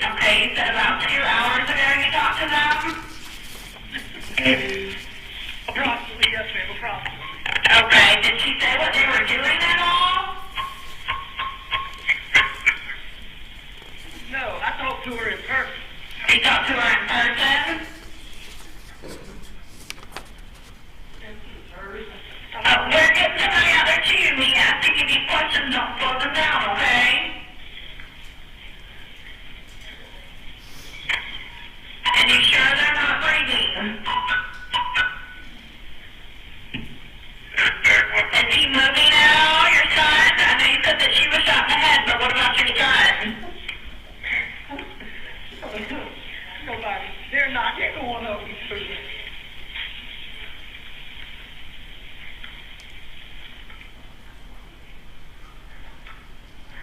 Okay, you said about 2 hours ago you talked to them? Approximately, yes, ma'am, approximately. Okay, did she say what they were doing at all? No, I talked to her in person. You talked to her in person? We're getting somebody out there too. We asking you these questions, don't slow them down, okay? And you sure they're not breathing? Is he moving at all, your son? I know you said that she was shot in the head, but what about your son? Nobody. They're not. They're going over through this.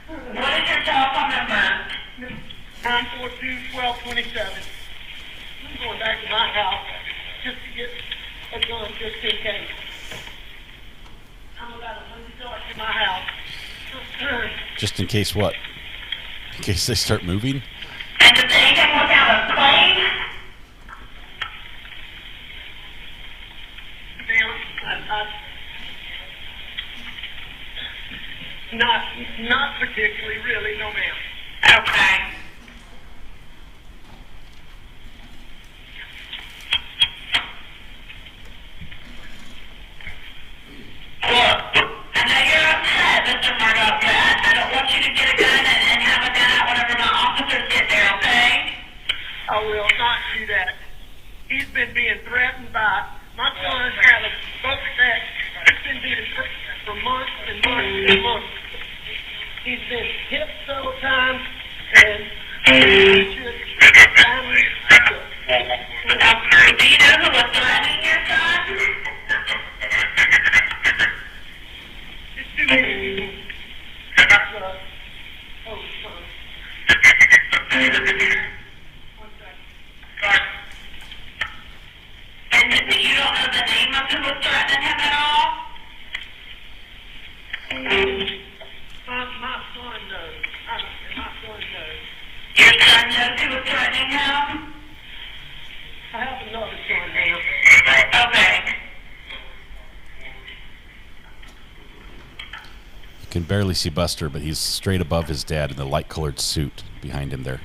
What is your telephone number? 942-1227. I'm going back to my house just to get a gun just in case. I'm about 100 yards from my house. Just in case what? In case they start moving? And did they even look out a plane? Not particularly, really, no ma'am. Okay. Look, I know you're upset, Mr. Murdaugh, but I don't want you to get a gun and have a gun out whenever my officers get there, okay? I will not do that. He's been being threatened by my son had a boat sex. He's been being threatened for months and months and months. He's been hit several times and he should family. Do you know who was threatening your son? It's too many people. Oh, son. And you don't know the name of who was threatening him at all? My son knows. My son knows. Your son knows who was threatening him? I have another son now. Okay. You can barely see Buster, but he's straight above his dad in the light-colored suit behind him there.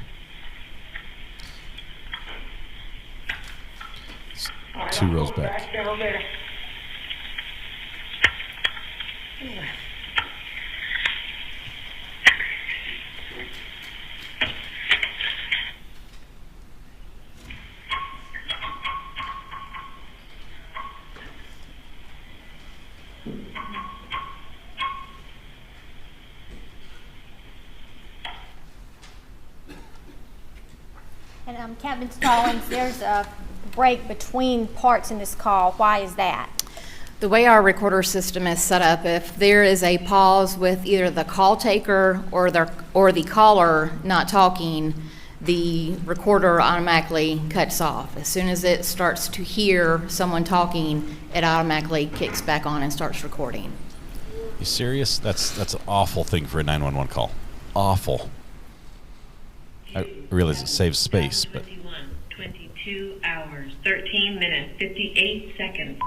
It's 2 rows back. Down there. And Captain Stallings, there's a break between parts in this call. Why is that? The way our recorder system is set up, if there is a pause with either the call taker or the caller not talking, the recorder automatically cuts off. As soon as it starts to hear someone talking, it automatically kicks back on and starts recording. You serious? That's an awful thing for a 911 call. Awful. I realize it saves space, but 22 hours, 13 minutes, 58 seconds.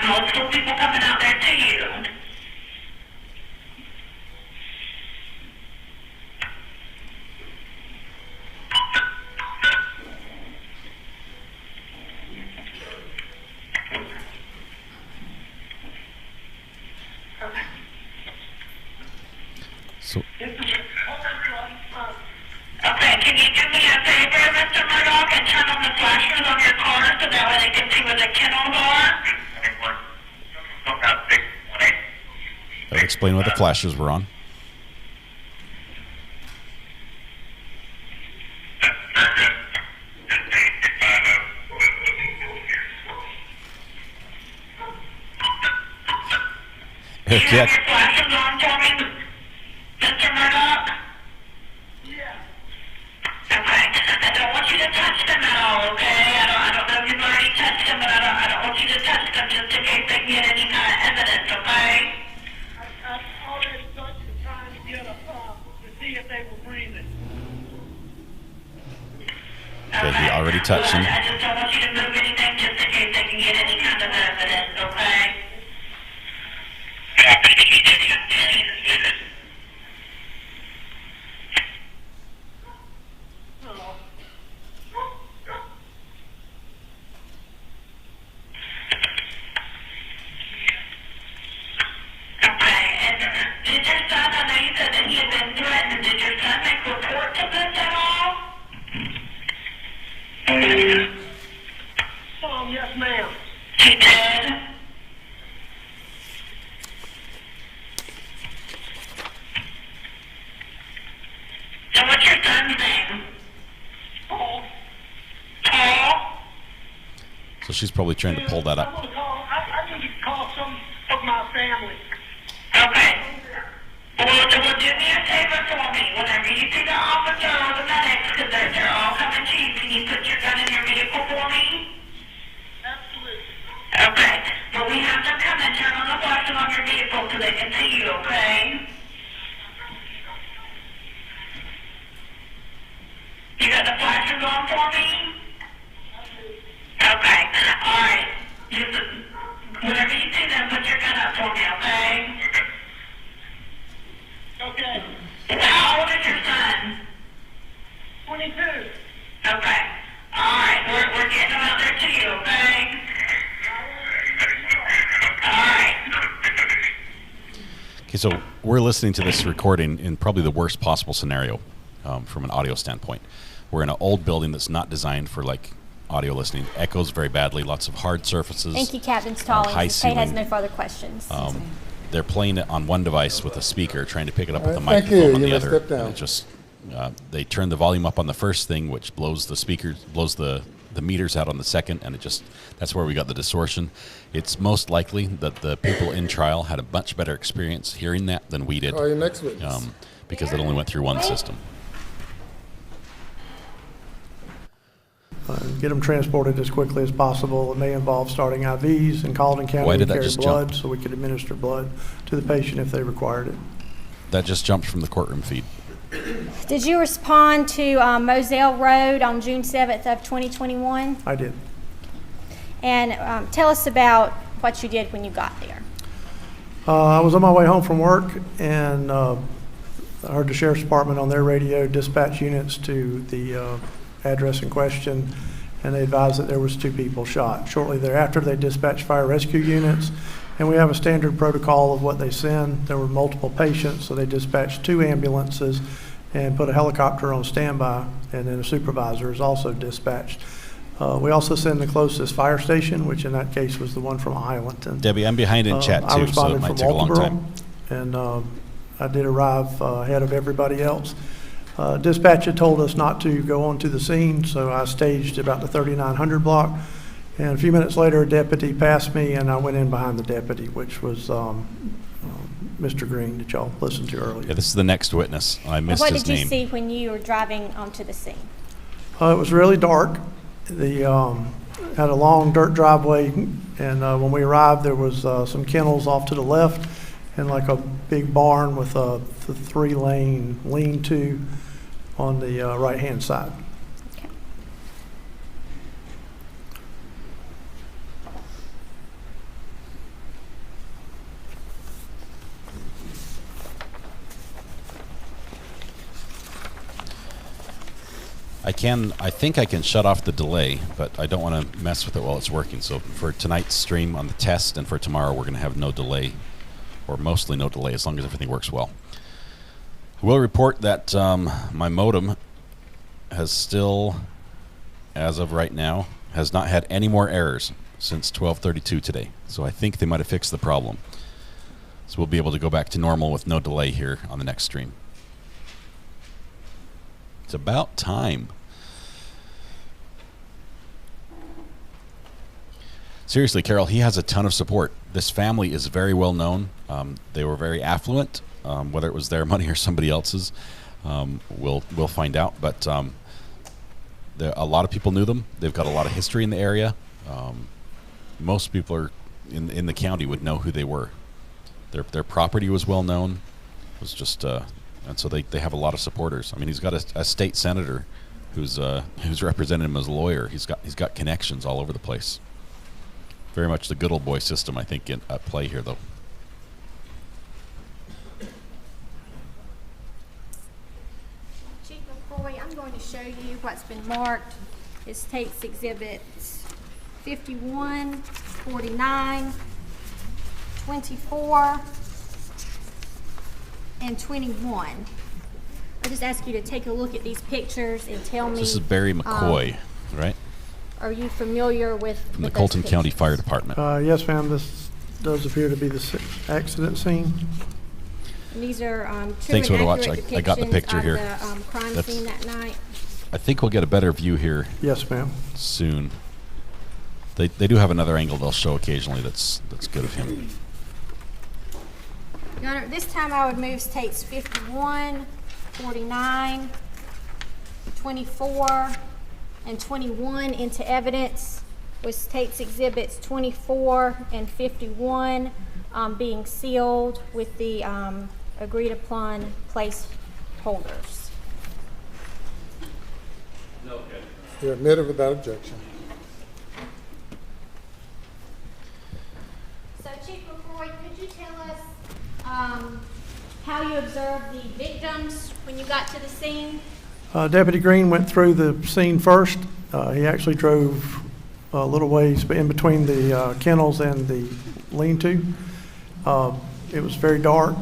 Multiple people coming out there to you. Okay, can you do me a favor, Mr. Murdaugh, and turn on the flashers on your car so that way they can see where the kennels are? That would explain why the flashers were on. Eric, Your flashers on for me, Mr. Murdaugh? Okay, I don't want you to touch them at all, okay? I don't know if you've already touched them, but I don't want you to touch them just in case they can get any kind of evidence, okay? I've already touched them trying to get a to see if they were breathing. Said he already touched him. I just don't want you to move anything just in case they can get any kind of evidence, okay? Did your son, I know you said that he had been threatened, did your son make report to this at all? Yes, ma'am. He did? So what's your son's name? Paul. Paul? So she's probably trying to pull that I'm up. gonna call, I need to call some of my family. Okay. Well, do me a favor for me. Whenever you see the officer or the medics, because they're all coming to you, can you put your gun in your vehicle for me? Absolutely. Okay. But we have them come and turn on the flashers on your vehicle so they can see you, okay? You got the flashers on for me? Okay. All right. Just, whenever you see them, put your gun up for me, okay? Okay. How old is your son? 22. Okay. All right. We're getting them out there to you, okay? All right. Okay, so we're listening to this recording in probably the worst possible scenario from an audio standpoint. We're in an old building that's not designed for like audio listening. Echoes very badly, lots of hard surfaces. Thank you, Captain Stallings. high Kate has ceiling. no further questions. They're playing it on one device with a speaker, trying to pick it up with a Thank microphone you. on You the may other. step down. And it just they turn the volume up on the first thing, which blows the speakers, blows the meters out on the second, and it just that's where we got the distortion. It's most likely that the people in trial had a much better experience hearing that than we did, Call your next witness. because it only went through one system. Get them transported as quickly as possible. It may involve starting IVs in Colleton County. Why did We that carry just blood, jump? so we could administer blood to the patient if they required it. That just jumped from the courtroom feed. Did you respond to Moselle Road on June 7th of 2021? I did. And tell us about what you did when you got there. I was on my way home from work, and I heard the sheriff's department on their radio dispatch units to the address in question, and they advised that there was 2 people shot. Shortly thereafter, they dispatched fire rescue units, and we have a standard protocol of what they send. There were multiple patients, so they dispatched 2 ambulances and put a helicopter on standby, and then a supervisor is also dispatched. We also send the closest fire station, which in that case was the one from Islandton. Debbie, I'm behind in chat I too, so responded it might from take a long Walterboro, time. and I did arrive ahead of everybody else. Dispatch had told us not to go onto the scene, so I staged about the 3900 block. And a few minutes later, a deputy passed me, and I went in behind the deputy, which was Mr. Green that y'all listened to earlier. Yeah, this is the next witness. I missed What his did you name. see when you were driving onto the scene? It was really dark. The had a long dirt driveway, and when we arrived, there was some kennels off to the left, and like a big barn with a 3-lane lean-to on the right-hand side. I think I can shut off the delay, but I don't want to mess with it while it's working. So for tonight's stream on the test and for tomorrow, we're going to have no delay, or mostly no delay, as long as everything works well. I will report that my modem has still, as of right now, has not had any more errors since 12:32 today. So I think they might have fixed the problem. So we'll be able to go back to normal with no delay here on the next stream. It's about time. Seriously, Carol, he has a ton of support. This family is very well known. They were very affluent. Whether it was their money or somebody else's, we'll find out. But a lot of people knew them. They've got a lot of history in the area. Most people are in the county would know who they were. Their property was well known. It was just, and so they have a lot of supporters. I mean, he's got a state senator who's represented him as a lawyer. He's got connections all over the place. Very much the good old boy system, I think, at play here, though. Chief McCoy, I'm going to show you what's been marked as State's Exhibits 51, 49, 24, and 21. I'll just ask you to take a look at these pictures and tell me. This is Barry McCoy, right? Are you familiar with From the Colton County Fire Department. Yes, ma'am. This does appear to be the accident scene. And these are true Thanks, and Watch. accurate I got the depictions picture of here. the crime scene that night. I think we'll get a better view here. Yes, ma'am. Soon. They do have another angle they'll show occasionally that's good of him. Your Honor, this time I would move States 51, 49, 24, and 21 into evidence, with States Exhibits 24 and 51 being sealed with the agreed upon placeholders. Okay. You're admitted without objection. So, Chief McCoy, could you tell us how you observed the victims when you got to the scene? Deputy Green went through the scene first. He actually drove a little ways in between the kennels and the lean-to. It was very dark,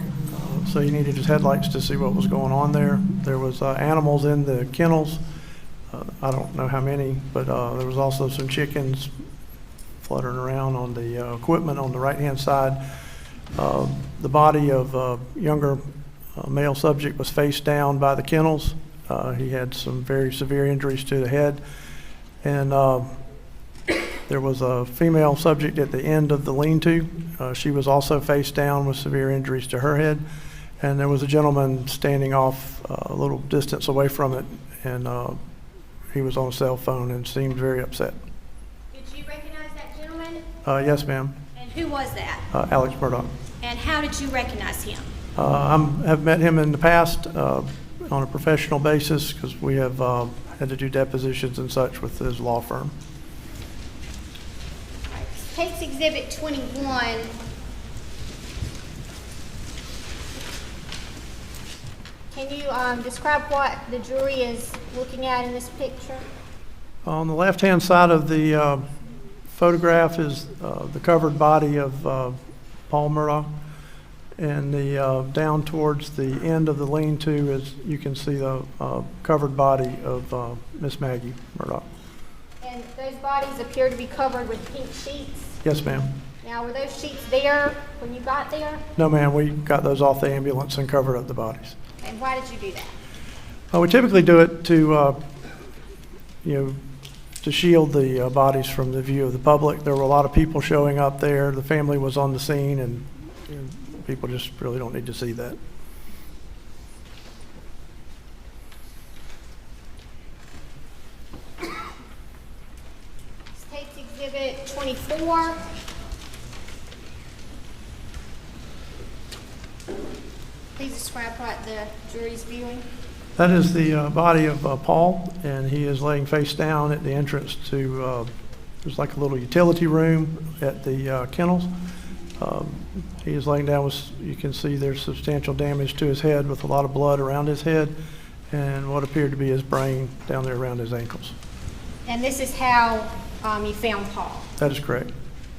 so he needed his headlights to see what was going on there. There was animals in the kennels. I don't know how many, but there was also some chickens fluttering around on the equipment on the right-hand side. The body of a younger male subject was face down by the kennels. He had some very severe injuries to the head. And there was a female subject at the end of the lean-to. She was also face down with severe injuries to her head. And there was a gentleman standing off a little distance away from it, and he was on a cell phone and seemed very upset. Did you recognize that gentleman? Yes, ma'am. And who was that? Alex Murdaugh. And how did you recognize him? I have met him in the past on a professional basis, because we have had to do depositions and such with his law firm. Case Exhibit 21. Can you describe what the jury is looking at in this picture? On the left-hand side of the photograph is the covered body of Paul Murdaugh, and the down towards the end of the lean-to is, you can see the covered body of Miss Maggie Murdaugh. And those bodies appear to be covered with pink sheets. Yes, ma'am. Now, were those sheets there when you got there? No, ma'am. We got those off the ambulance and covered up the bodies. And why did you do that? We typically do it to, to shield the bodies from the view of the public. There were a lot of people showing up there. The family was on the scene, and people just really don't need to see that. State's Exhibit 24. Please describe what the jury's viewing. That is the body of Paul, and he is laying face down at the entrance to, there's like a little utility room at the kennels. He is laying down with, you can see there's substantial damage to his head with a lot of blood around his head and what appeared to be his brain down there around his ankles. And this is how you found Paul? That is correct.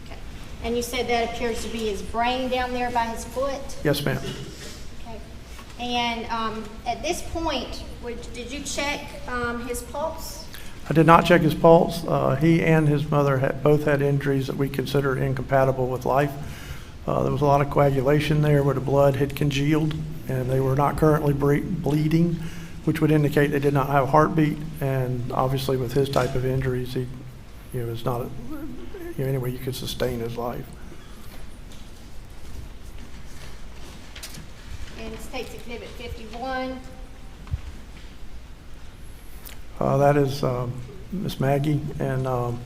Okay. And you said that appears to be his brain down there by his foot? Yes, ma'am. Okay. And at this point, did you check his pulse? I did not check his pulse. He and his mother both had injuries that we consider incompatible with life. There was a lot of coagulation there where the blood had congealed, and they were not currently bleeding, which would indicate they did not have a heartbeat. And obviously, with his type of injuries, he, is not any way you could sustain his life. And State's Exhibit 51. That is Miss Maggie, and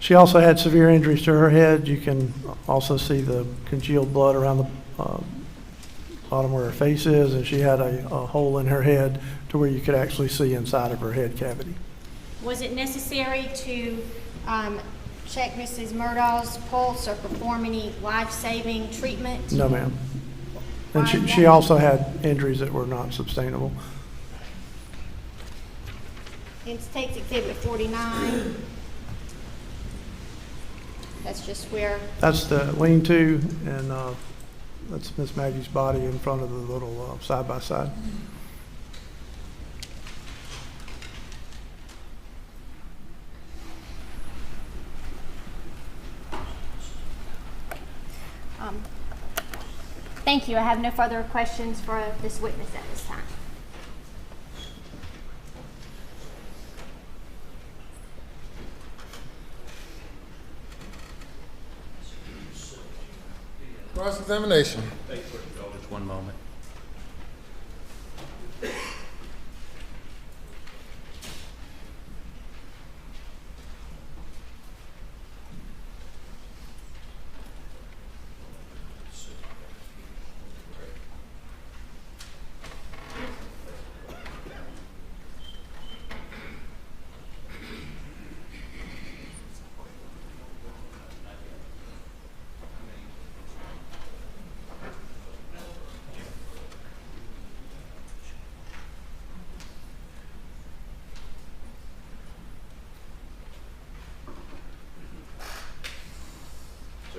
she also had severe injuries to her head. You can also see the congealed blood around the bottom where her face is, and she had a hole in her head to where you could actually see inside of her head cavity. Was it necessary to check Mrs. Murdaugh's pulse or perform any life-saving treatment? No, ma'am. And she also had injuries that were not sustainable. And State's Exhibit 49. That's just where. That's the lean-to, and that's Miss Maggie's body in front of the little side-by-side. Thank you. I have no further questions for this witness at this time. Cross-examination. Just one moment.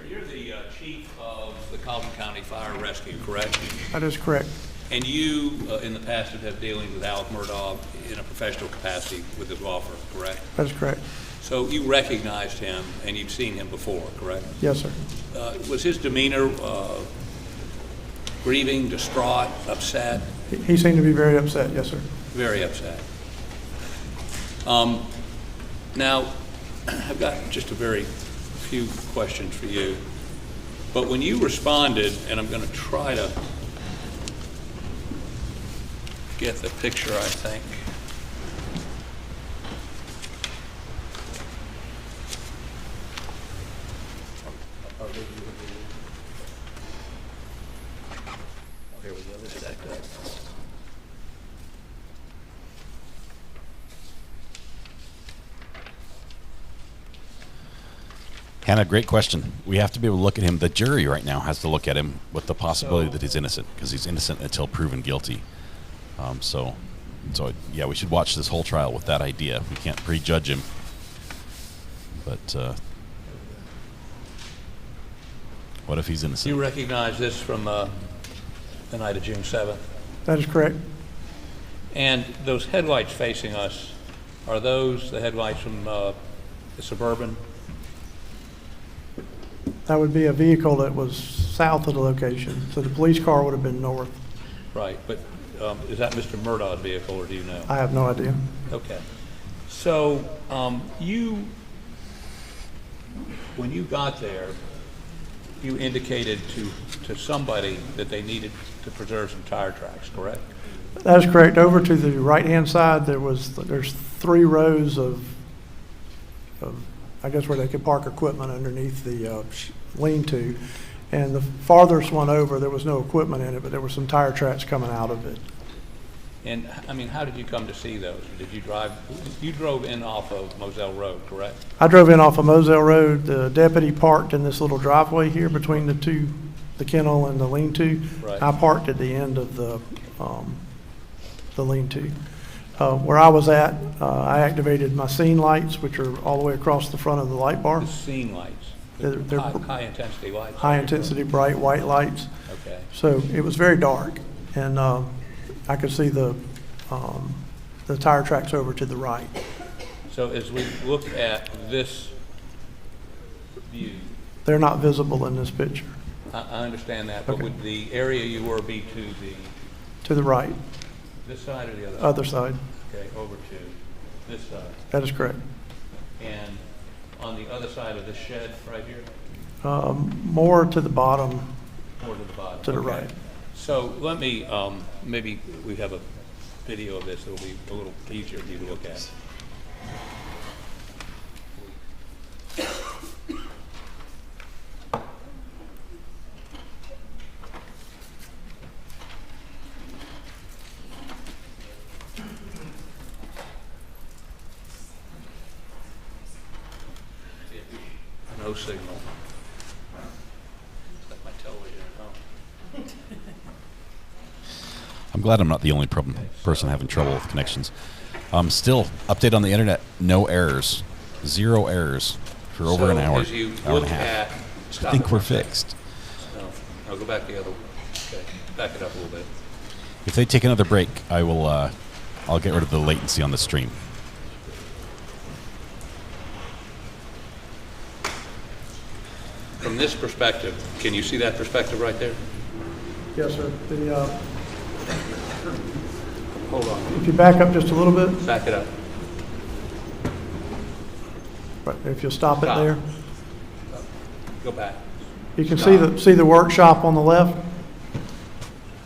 You're the chief of the Colleton County Fire Rescue, correct? That is correct. And you, in the past, have had dealings with Alec Murdaugh in a professional capacity with his law firm, correct? That is correct. So you recognized him and you've seen him before, correct? Yes, sir. Was his demeanor grieving, distraught, upset? He seemed to be very upset, yes, sir. Very upset. Now, I've got just a very few questions for you. But when you responded, and I'm going to try to get the picture, I think. Here we go. Let's stack that. Hannah, great question. We have to be able to look at him. The jury right now has to look at him with the possibility that he's innocent, because he's innocent until proven guilty. So yeah, we should watch this whole trial with that idea. We can't prejudge him. But what if he's innocent? You recognize this from the night of June 7th? That is correct. And those headlights facing us, are those the headlights from the Suburban? That would be a vehicle that was south of the location, so the police car would have been north. Right, but is that Mr. Murdaugh's vehicle, or do you know? I have no idea. Okay. So when you got there, you indicated to somebody that they needed to preserve some tire tracks, correct? That is correct. Over to the right-hand side, there's 3 rows of I guess where they could park equipment underneath the lean-to. And the farthest one over, there was no equipment in it, but there were some tire tracks coming out of it. And I mean, how did you come to see those? Did you drive? You drove in off of Moselle Road, correct? I drove in off of Moselle Road. The deputy parked in this little driveway here between the kennel and the lean-to. Right. I parked at the end of the lean-to. Where I was at, I activated my scene lights, which are all the way across the front of the light bar. The scene lights. They're high intensity lights. High intensity, bright white lights. Okay. So it was very dark. And I could see the tire tracks over to the right. So as we look at this view, They're not visible in this picture. I understand that, but Okay. would the area you were be To the right, this side or the other side? other side. Okay, over to this side. That is correct. And on the other side of the shed right here? More to the bottom, More to the bottom? to the Okay. right. So let me, maybe we have a video of this that'll be a little easier for you to look at. No signal. It's like my television at home. I'm glad I'm not the only person having trouble with connections. Still, update on the internet, no errors. 0 errors for over an hour, As you hour and look a half. at, I stop think it we're for a second. fixed. No, I'll go back the other way. Okay, back it up a little bit. If they take another break, I will. I'll get rid of the latency on the stream. From this perspective, can you see that perspective right there? Yes, sir. Hold on. If you back up just a little bit, Back it up. right, if you'll stop it Stop. there. Go back. You can Stop. see the workshop on the left.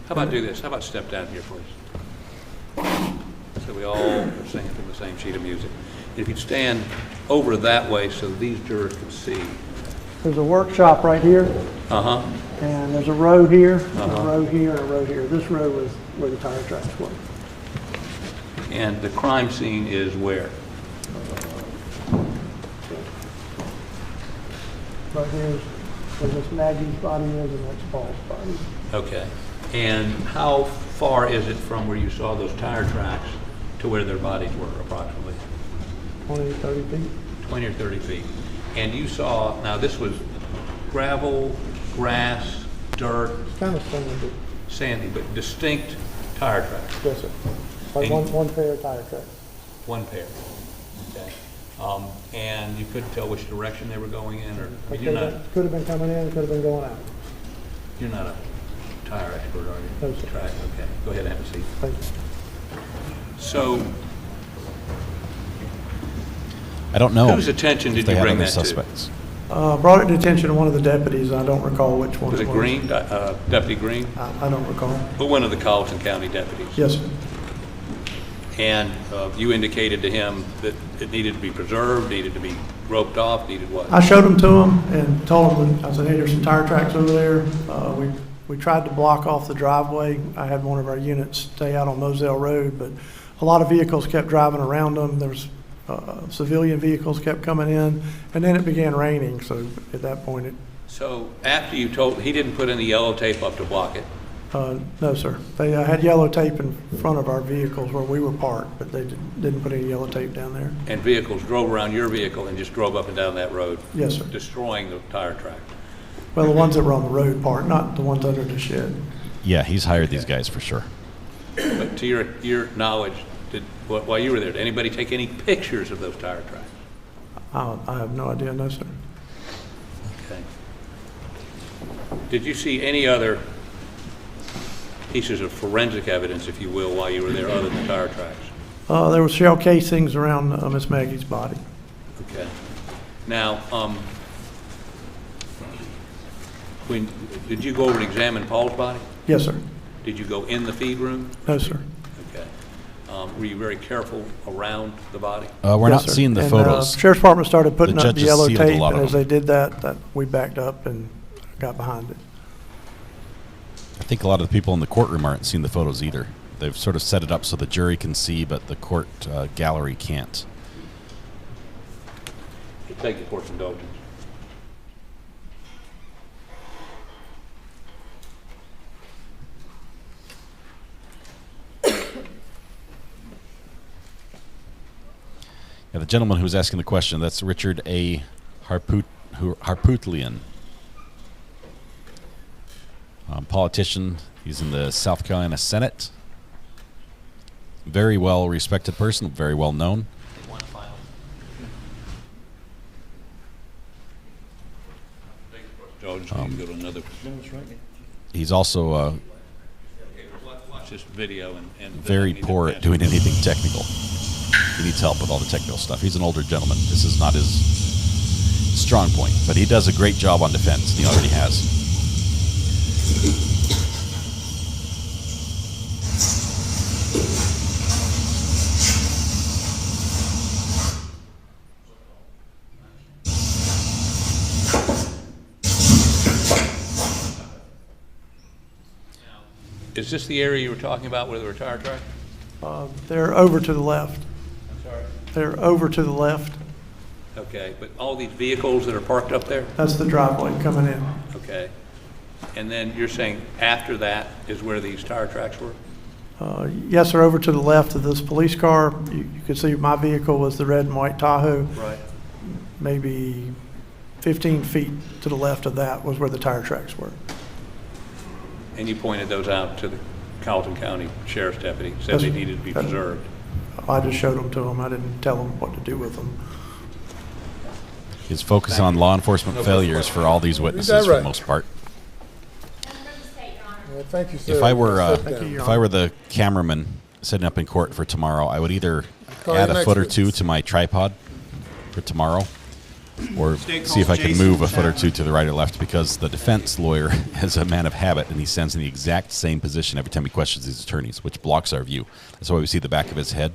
How about do this? How about step down here, please? So we all are singing from the same sheet of music. If you'd stand over that way so these jurors can see. There's a workshop right here, Uh-huh. and there's a road here, and a Uh-huh. road here, and a road here. This road was where the tire tracks were. And the crime scene is where? Right here is where Miss Maggie's body is, and that's Paul's body. Okay. And how far is it from where you saw those tire tracks to where their bodies were approximately? 20, 30 feet. 20 or 30 feet. And you saw, now this was gravel, grass, dirt, Kind of sandy. sandy, but distinct tire tracks. Yes, sir. Like And- one pair of tire tracks. One pair. Okay. And you couldn't tell which direction they were going in, or I mean, Could have been coming in, could have been going out. you're not a tire expert, are you? No, sir. Track, okay. Go ahead and have a seat. Thank you. So, I don't know. whose attention if did they you had bring other that suspects. Brought it to the attention of one of the deputies. I don't recall which one to? Was it was. Green, Deputy Green? I don't recall. But one of the Colleton County deputies? Yes, sir. And you indicated to him that it needed to be preserved, needed to be roped off, needed what? I showed them to him and told him, that I said, hey, there's some tire tracks over there. We tried to block off the driveway. I had one of our units stay out on Moselle Road, but a lot of vehicles kept driving around them. There was civilian vehicles kept coming in, and then it began raining. So at that point, So after you told, he didn't put any yellow tape up to block it? no, sir. They had yellow tape in front of our vehicles where we were parked, but they didn't put any yellow tape down there. And vehicles drove around your vehicle and just drove up and down that road? Yes, sir. Destroying the tire track? Well, the ones that were on the road part, not the ones under the shed. Yeah, he's hired these guys for sure. But to your knowledge, while you were there, did anybody take any pictures of those tire tracks? I have no idea, no, sir. Okay. Did you see any other pieces of forensic evidence, if you will, while you were there, other than tire tracks? There were shell casings around Miss Maggie's body. Okay. Now, did you go over and examine Paul's body? Yes, sir. Did you go in the feed room? No, sir. Okay. Were you very careful around the body? We're Yes, not sir. seeing the And, photos. Sheriff's Department started putting The up the judges yellow sealed a tape, lot of and as them. they did that we backed up and got behind it. I think a lot of the people in the courtroom aren't seeing the photos either. They've sort of set it up so the jury can see, but the court gallery can't. Thank you for its indulgence. Yeah, the gentleman who was asking the question, that's Richard A. Harpootlian. Politician. He's in the South Carolina Senate. Very well respected person, very well known. He's also watch this video and very poor at doing anything technical. He needs help with all the technical stuff. He's an older gentleman. This is not his strong point, but he does a great job on defense, and he already has. Is this the area you were talking about where there were tire tracks? They're over to the left. I'm sorry? They're over to the left. Okay, but all these vehicles that are parked up there? That's the driveway coming in. Okay. And then you're saying after that is where these tire tracks were? Yes, they're over to the left of this police car. You can see my vehicle was the red and white Tahoe. Right. Maybe 15 feet to the left of that was where the tire tracks were. And you pointed those out to the Colleton County Sheriff's deputy, said they needed to be preserved. I just showed them to them. I didn't tell them what to do with them. His focus on law enforcement failures for all these witnesses for the most part. Thank you, sir. If I were the cameraman setting up in court for tomorrow, I would either add a foot or two to my tripod for tomorrow, or see if I can move a foot or two to the right or left, because the defense lawyer is a man of habit, and he stands in the exact same position every time he questions his attorneys, which blocks our view. That's why we see the back of his head.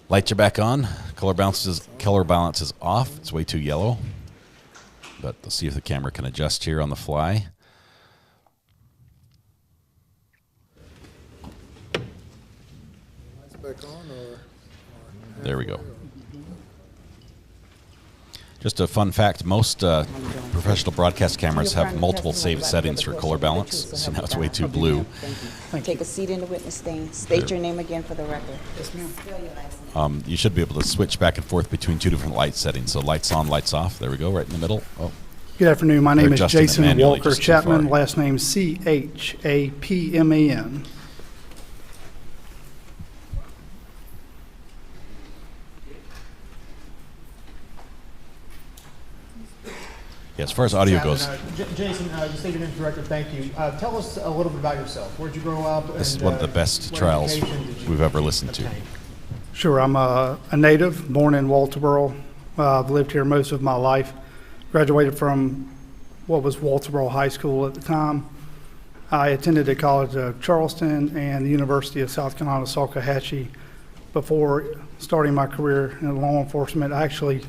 Lights are back on. Color balance is off. It's way too yellow. But let's see if the camera can adjust here on the fly. There we go. Just a fun fact, most professional broadcast cameras have multiple saved settings for color balance, so now it's way too blue. Take a seat in the witness stand. State your name again for the record. Yes, ma'am. You should be able to switch back and forth between two different light settings. So lights on, lights off. There we go, right in the middle. Oh. Good afternoon. My name is Jason Walker just Chapman. Last name Chapman. Yeah, as far as audio goes. Jason, you stated in director, thank you. Tell us a little bit about yourself. Where'd you grow up? This is one of the best trials we've ever listened to. Sure, I'm a native, born in Walterboro. I've lived here most of my life. Graduated from what was Walterboro High School at the time. I attended the College of Charleston and the University of South Carolina, Salkehatchie. Before starting my career in law enforcement, I actually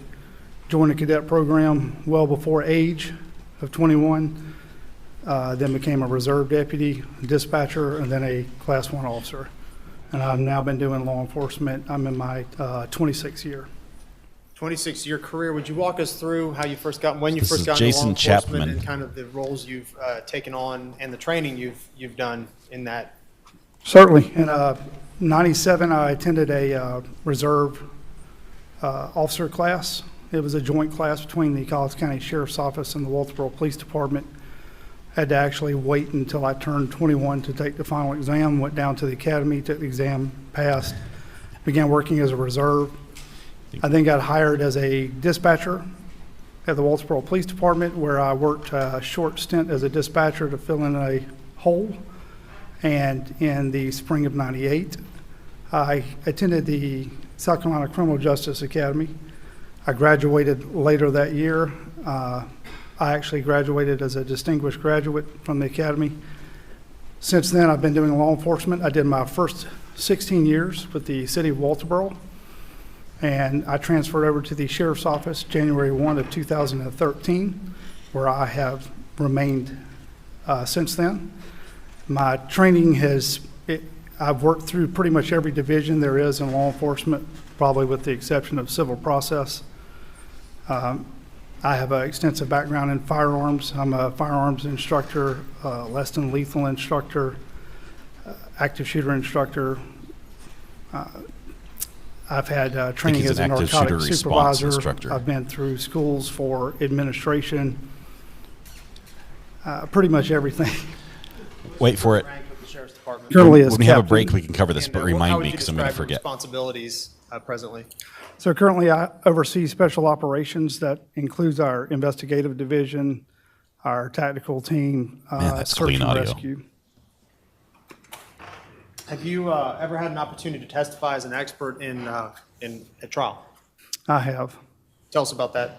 joined the cadet program well before age of 21, then became a reserve deputy, dispatcher, and then a Class 1 officer. And I've now been doing law enforcement. I'm in my 26th year. 26-year career. Would you walk us through how you first got, when you This first is got into law Jason enforcement Chapman. and kind of the roles you've taken on and the training you've done in that? Certainly. In 97, I attended a reserve officer class. It was a joint class between the Colleton County Sheriff's Office and the Walterboro Police Department. Had to actually wait until I turned 21 to take the final exam. Went down to the academy, took the exam, passed, began working as a reserve. I then got hired as a dispatcher at the Walterboro Police Department, where I worked a short stint as a dispatcher to fill in a hole. And in the spring of '98, I attended the South Carolina Criminal Justice Academy. I graduated later that year. I actually graduated as a distinguished graduate from the academy. Since then, I've been doing law enforcement. I did my first 16 years with the city of Walterboro, and I transferred over to the sheriff's office January 1 of 2013, where I have remained since then. My training I've worked through pretty much every division there is in law enforcement, probably with the exception of civil process. I have an extensive background in firearms. I'm a firearms instructor, less than lethal instructor, active shooter instructor. I've had training as a narcotics supervisor. I've been through schools for administration. Pretty much everything. Wait for it. Rank with the Sheriff's Department. Currently as When we have a captain. break, we can cover this, but How remind would me you because I'm going to describe your forget. responsibilities presently? So currently, I oversee special operations. That includes our investigative division, our tactical team, Man, that's search clean and audio. rescue. Have you ever had an opportunity to testify as an expert in a trial? I have. Tell us about that.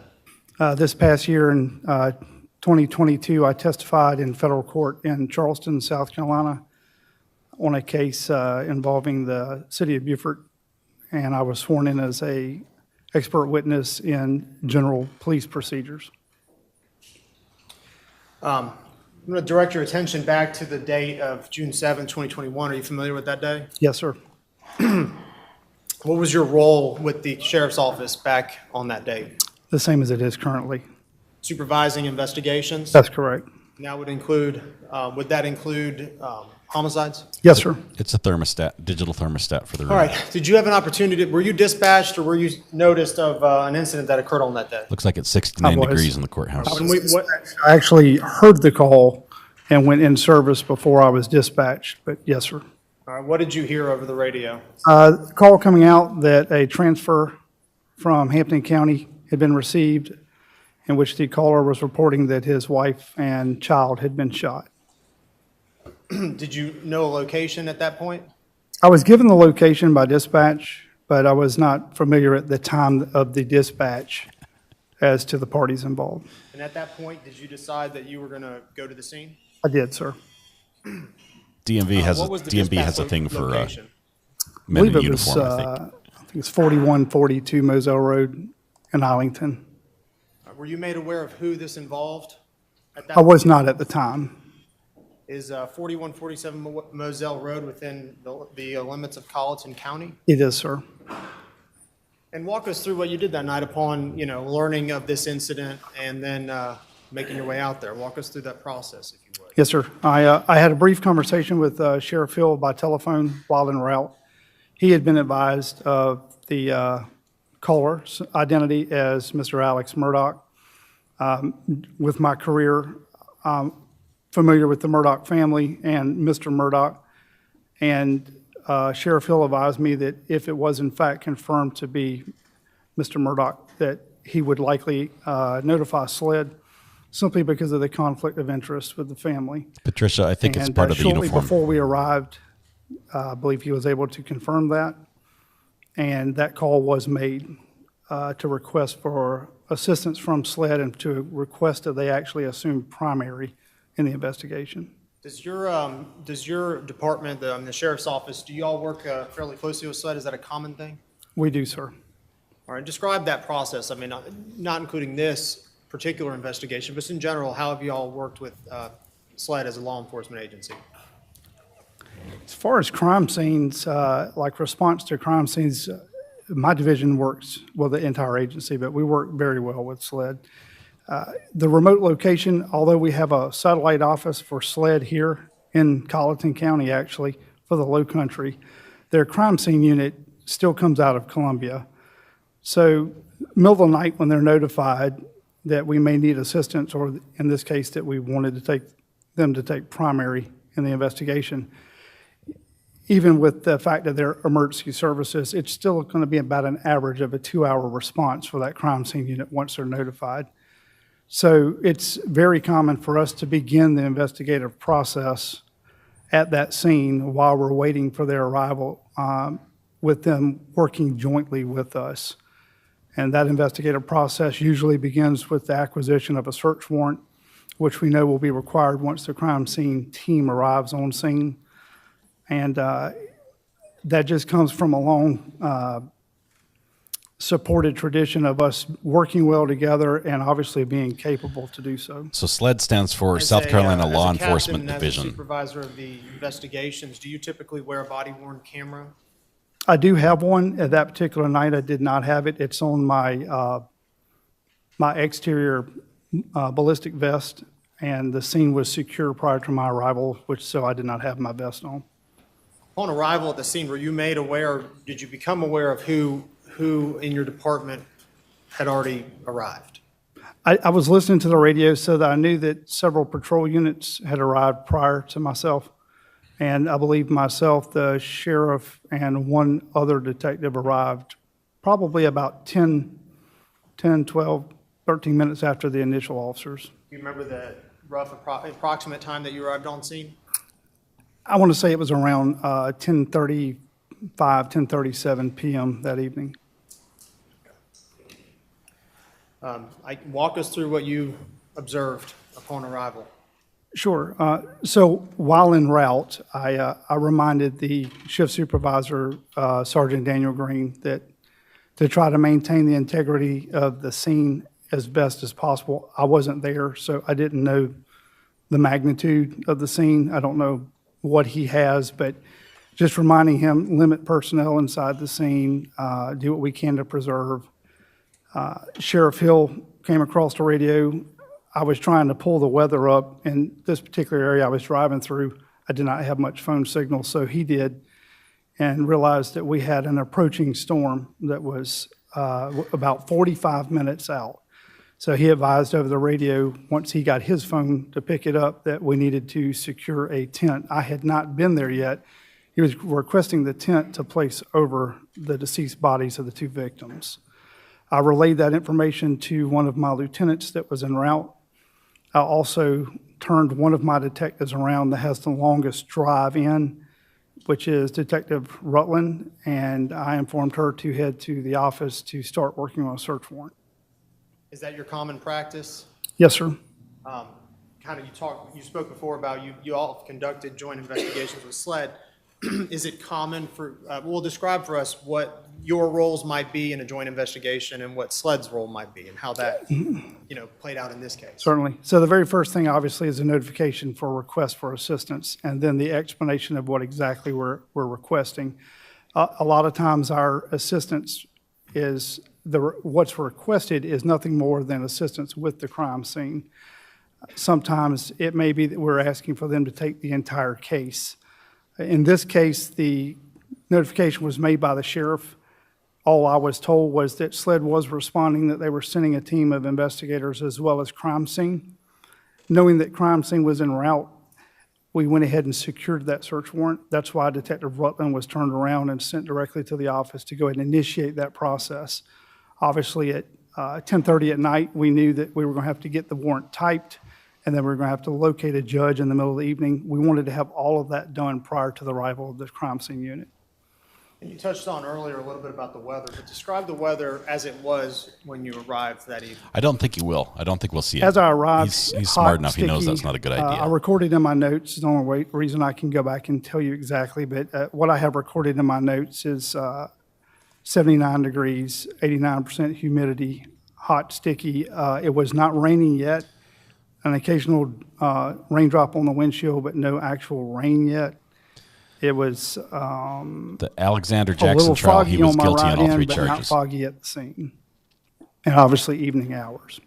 This past year in 2022, I testified in federal court in Charleston, South Carolina, on a case involving the city of Beaufort, and I was sworn in as a expert witness in general police procedures. I'm going to direct your attention back to the date of June 7, 2021. Are you familiar with that day? Yes, sir. What was your role with the sheriff's office back on that date? The same as it is currently. Supervising investigations? That's correct. And that would that include homicides? Yes, sir. It's a thermostat, digital thermostat for the room. All right. Did you have an opportunity, were you dispatched or were you noticed of an incident that occurred on that day? Looks like it's 69 I was. degrees in the courthouse. I actually heard the call and went in service before I was dispatched, but yes, sir. All right. What did you hear over the radio? Call coming out that a transfer from Hampton County had been received, in which the caller was reporting that his wife and child had been shot. Did you know a location at that point? I was given the location by dispatch, but I was not familiar at the time of the dispatch as to the parties involved. And at that point, did you decide that you were going to go to the scene? I did, sir. DMV has what was the DMV has a dispatch thing for location? men in it was, uniform. I think. I think it's 4142 Moselle Road in Arlington. Were you made aware of who this involved at that I was not at the time. Is 4147 Moselle Road within the limits of Colleton County? It is, sir. And walk us through what you did that night upon, learning of this incident and then making your way out there. Walk us through that process, if you would. Yes, sir. I had a brief conversation with Sheriff Hill by telephone while en route. He had been advised of the caller's identity as Mr. Alex Murdaugh. With my career, familiar with the Murdaugh family and Mr. Murdaugh. And Sheriff Hill advised me that if it was in fact confirmed to be Mr. Murdaugh, that he would likely notify SLED simply because of the conflict of interest with the family. Patricia, I think it's And, part of the shortly uniform. before we arrived, I believe he was able to confirm that. And that call was made to request for assistance from SLED and to request that they actually assume primary in the investigation. Does your department, the sheriff's office, do you all work fairly closely with SLED? Is that a common thing? We do, sir. All right, describe that process. I mean, not including this particular investigation, but in general, how have you all worked with SLED as a law enforcement agency? As far as crime scenes, like response to crime scenes, my division works with the entire agency, but we work very well with SLED. The remote location, although we have a satellite office for SLED here in Colleton County, actually, for the Low Country, their crime scene unit still comes out of Columbia. So middle of the night when they're notified that we may need assistance, or in this case that we wanted to take them to take primary in the investigation, even with the fact that they're emergency services, it's still going to be about an average of a 2-hour response for that crime scene unit once they're notified. So it's very common for us to begin the investigative process at that scene while we're waiting for their arrival, with them working jointly with us. And that investigative process usually begins with the acquisition of a search warrant, which we know will be required once the crime scene team arrives on scene. And that just comes from a long supported tradition of us working well together and obviously being capable to do so. So SLED stands for As South Carolina as a Law captain Enforcement and as a Division. supervisor of the investigations, do you typically wear a body-worn camera? I do have one. At that particular night, I did not have it. It's on my my exterior ballistic vest, and the scene was secure prior to my arrival, so I did not have my vest on. Upon arrival at the scene, were you made aware, did you become aware of who in your department had already arrived? I was listening to the radio so that I knew that several patrol units had arrived prior to myself. And I believe myself, the sheriff, and one other detective arrived probably about 10, 12, 13 minutes after the initial officers. Do you remember the rough approximate time that you arrived on scene? I want to say it was around 10:35, 10:37 p.m. that evening. Walk us through what you observed upon arrival. Sure. So while en route, I reminded the shift supervisor, Sergeant Daniel Green, that to try to maintain the integrity of the scene as best as possible. I wasn't there, so I didn't know the magnitude of the scene. I don't know what he has, but just reminding him, limit personnel inside the scene, do what we can to preserve. Sheriff Hill came across the radio. I was trying to pull the weather up. In this particular area I was driving through, I did not have much phone signal, so he did, and realized that we had an approaching storm that was about 45 minutes out. So he advised over the radio, once he got his phone to pick it up, that we needed to secure a tent. I had not been there yet. He was requesting the tent to place over the deceased bodies of the two victims. I relayed that information to one of my lieutenants that was en route. I also turned one of my detectives around that has the longest drive in, which is Detective Rutland, and I informed her to head to the office to start working on a search warrant. Is that your common practice? Yes, sir. You spoke before about you all conducted joint investigations with SLED. Is it common for, describe for us what your roles might be in a joint investigation and what SLED's role might be and how that, played out in this case? Certainly. So the very first thing, obviously, is a notification for a request for assistance, and then the explanation of what exactly we're requesting. A lot of times our assistance is, what's requested is nothing more than assistance with the crime scene. Sometimes it may be that we're asking for them to take the entire case. In this case, the notification was made by the sheriff. All I was told was that SLED was responding, that they were sending a team of investigators as well as crime scene. Knowing that crime scene was en route, we went ahead and secured that search warrant. That's why Detective Rutland was turned around and sent directly to the office to go ahead and initiate that process. Obviously, at 10:30 at night, we knew that we were going to have to get the warrant typed, and then we were going to have to locate a judge in the middle of the evening. We wanted to have all of that done prior to the arrival of the crime scene unit. And you touched on earlier a little bit about the weather, but describe the weather as it was when you arrived that evening. I don't think he will. I don't think we'll see it. As I arrived, he's smart enough. He knows that's not a good idea. I recorded in my notes. It's the only reason I can go back and tell you exactly, but what I have recorded in my notes is 79 degrees, 89% humidity, hot, sticky. It was not raining yet. An occasional raindrop on the windshield, but no actual rain yet. It was the Alexander Jackson trial. He was guilty on all three charges. But not foggy at the scene, and obviously evening hours.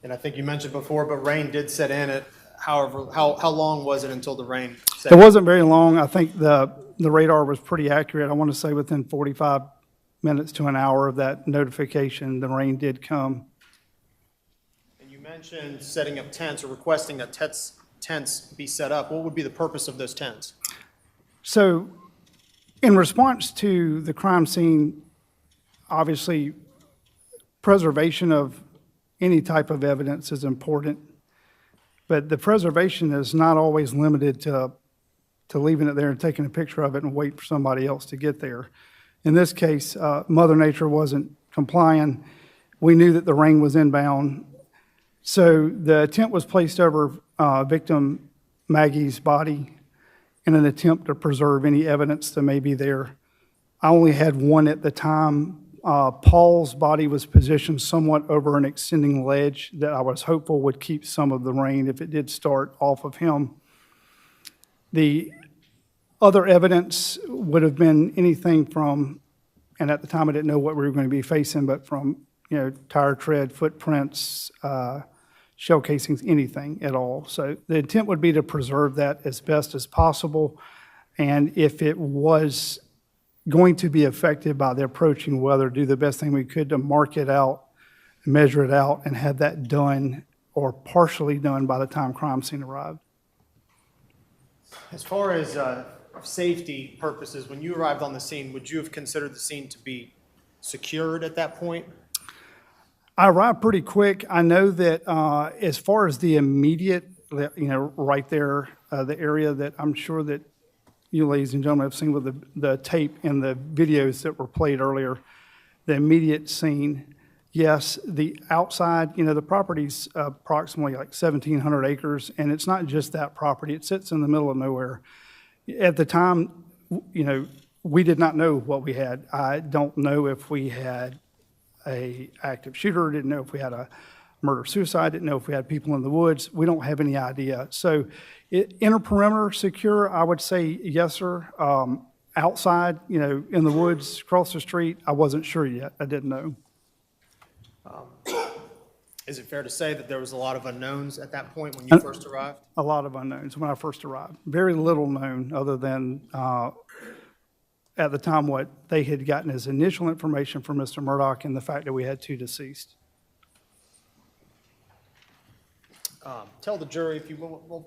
And I think you mentioned before, but rain did set in at however, how long was it until the rain set It in? wasn't very long. I think the radar was pretty accurate. I want to say within 45 minutes to an hour of that notification, the rain did come. And you mentioned setting up tents or requesting that tents be set up. What would be the purpose of those tents? So in response to the crime scene, obviously preservation of any type of evidence is important, but the preservation is not always limited to leaving it there and taking a picture of it and wait for somebody else to get there. In this case, Mother Nature wasn't complying. We knew that the rain was inbound. So the tent was placed over victim Maggie's body in an attempt to preserve any evidence that may be there. I only had one at the time. Paul's body was positioned somewhat over an extending ledge that I was hopeful would keep some of the rain if it did start off of him. The other evidence would have been anything from, and at the time I didn't know what we were going to be facing, but from tire tread, footprints, shell casings, anything at all. So the intent would be to preserve that as best as possible. And if it was going to be affected by the approaching weather, do the best thing we could to mark it out, measure it out and have that done or partially done by the time crime scene arrived. As far as safety purposes, when you arrived on the scene, would you have considered the scene to be secured at that point? I arrived pretty quick. I know that as far as the immediate, right there, the area that I'm sure that you ladies and gentlemen have seen with the tape and the videos that were played earlier, the immediate scene, yes, the outside, the property's approximately like 1,700 acres, and it's not just that property. It sits in the middle of nowhere. At the time, we did not know what we had. I don't know if we had a active shooter, didn't know if we had a murder-suicide, didn't know if we had people in the woods. We don't have any idea. So inner perimeter secure, I would say yes, sir. Outside, in the woods, across the street, I wasn't sure yet. I didn't know. Is it fair to say that there was a lot of unknowns at that point when you first arrived? A lot of unknowns when I first arrived. Very little known other than at the time what they had gotten as initial information from Mr. Murdaugh and the fact that we had 2 deceased. Tell the jury, if you will, well,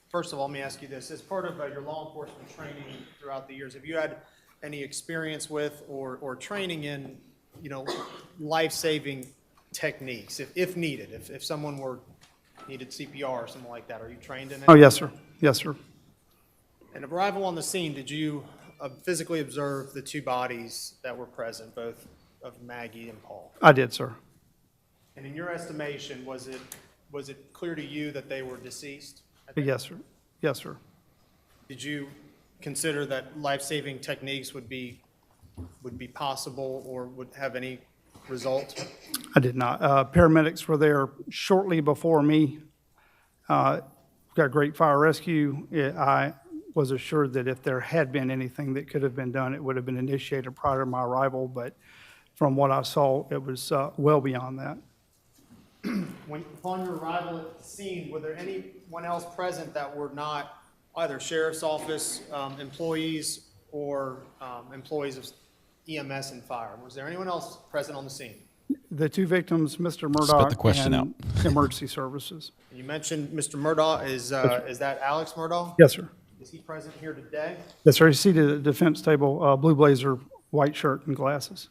first of all, let me ask you this. As part of your law enforcement training throughout the years, have you had any experience with or training in, life-saving techniques, if needed, if someone needed CPR or something like that? Are you trained in it? Oh, yes, sir. Yes, sir. And arrival on the scene, did you physically observe the 2 bodies that were present, both of Maggie and Paul? I did, sir. And in your estimation, was it clear to you that they were deceased? Yes, sir. Yes, sir. Did you consider that life-saving techniques would be possible or would have any result? I did not. Paramedics were there shortly before me. Got great fire rescue. I was assured that if there had been anything that could have been done, it would have been initiated prior to my arrival, but from what I saw, it was well beyond that. Upon your arrival at the scene, were there anyone else present that were not either sheriff's office employees or employees of EMS and fire? Was there anyone else present on the scene? The 2 victims, Mr. Murdaugh Spit the question and emergency services. You mentioned Mr. Murdaugh. Is that Alex Murdaugh? Yes, sir. Is he present here today? Yes, sir. He's seated at the defense table, blue blazer, white shirt, and glasses.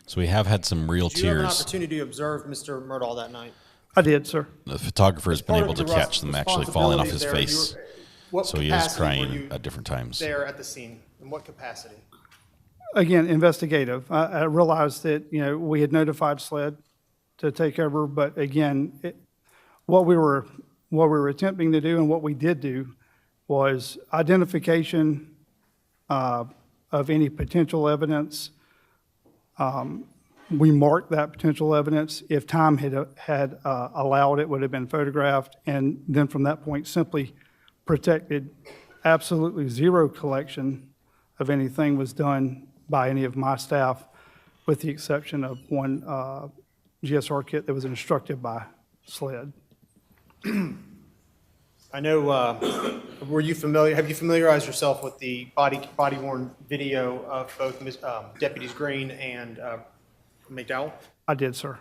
So we have had some real Did you have an tears. opportunity to observe Mr. Murdaugh that night? I did, sir. The photographer has been able to catch them actually falling off his responsibilities face. What So he is capacity were crying you at different times. there at the scene? In what capacity? Again, investigative. I realized that, we had notified SLED to take over, but again, what we were attempting to do and what we did do was identification of any potential evidence. We marked that potential evidence. If time had allowed, it would have been photographed, and then from that point, simply protected. Absolutely zero collection of anything was done by any of my staff, with the exception of one GSR kit that was instructed by SLED. I know, have you familiarized yourself with the body-worn video of both Deputies Green and McDowell? I did, sir.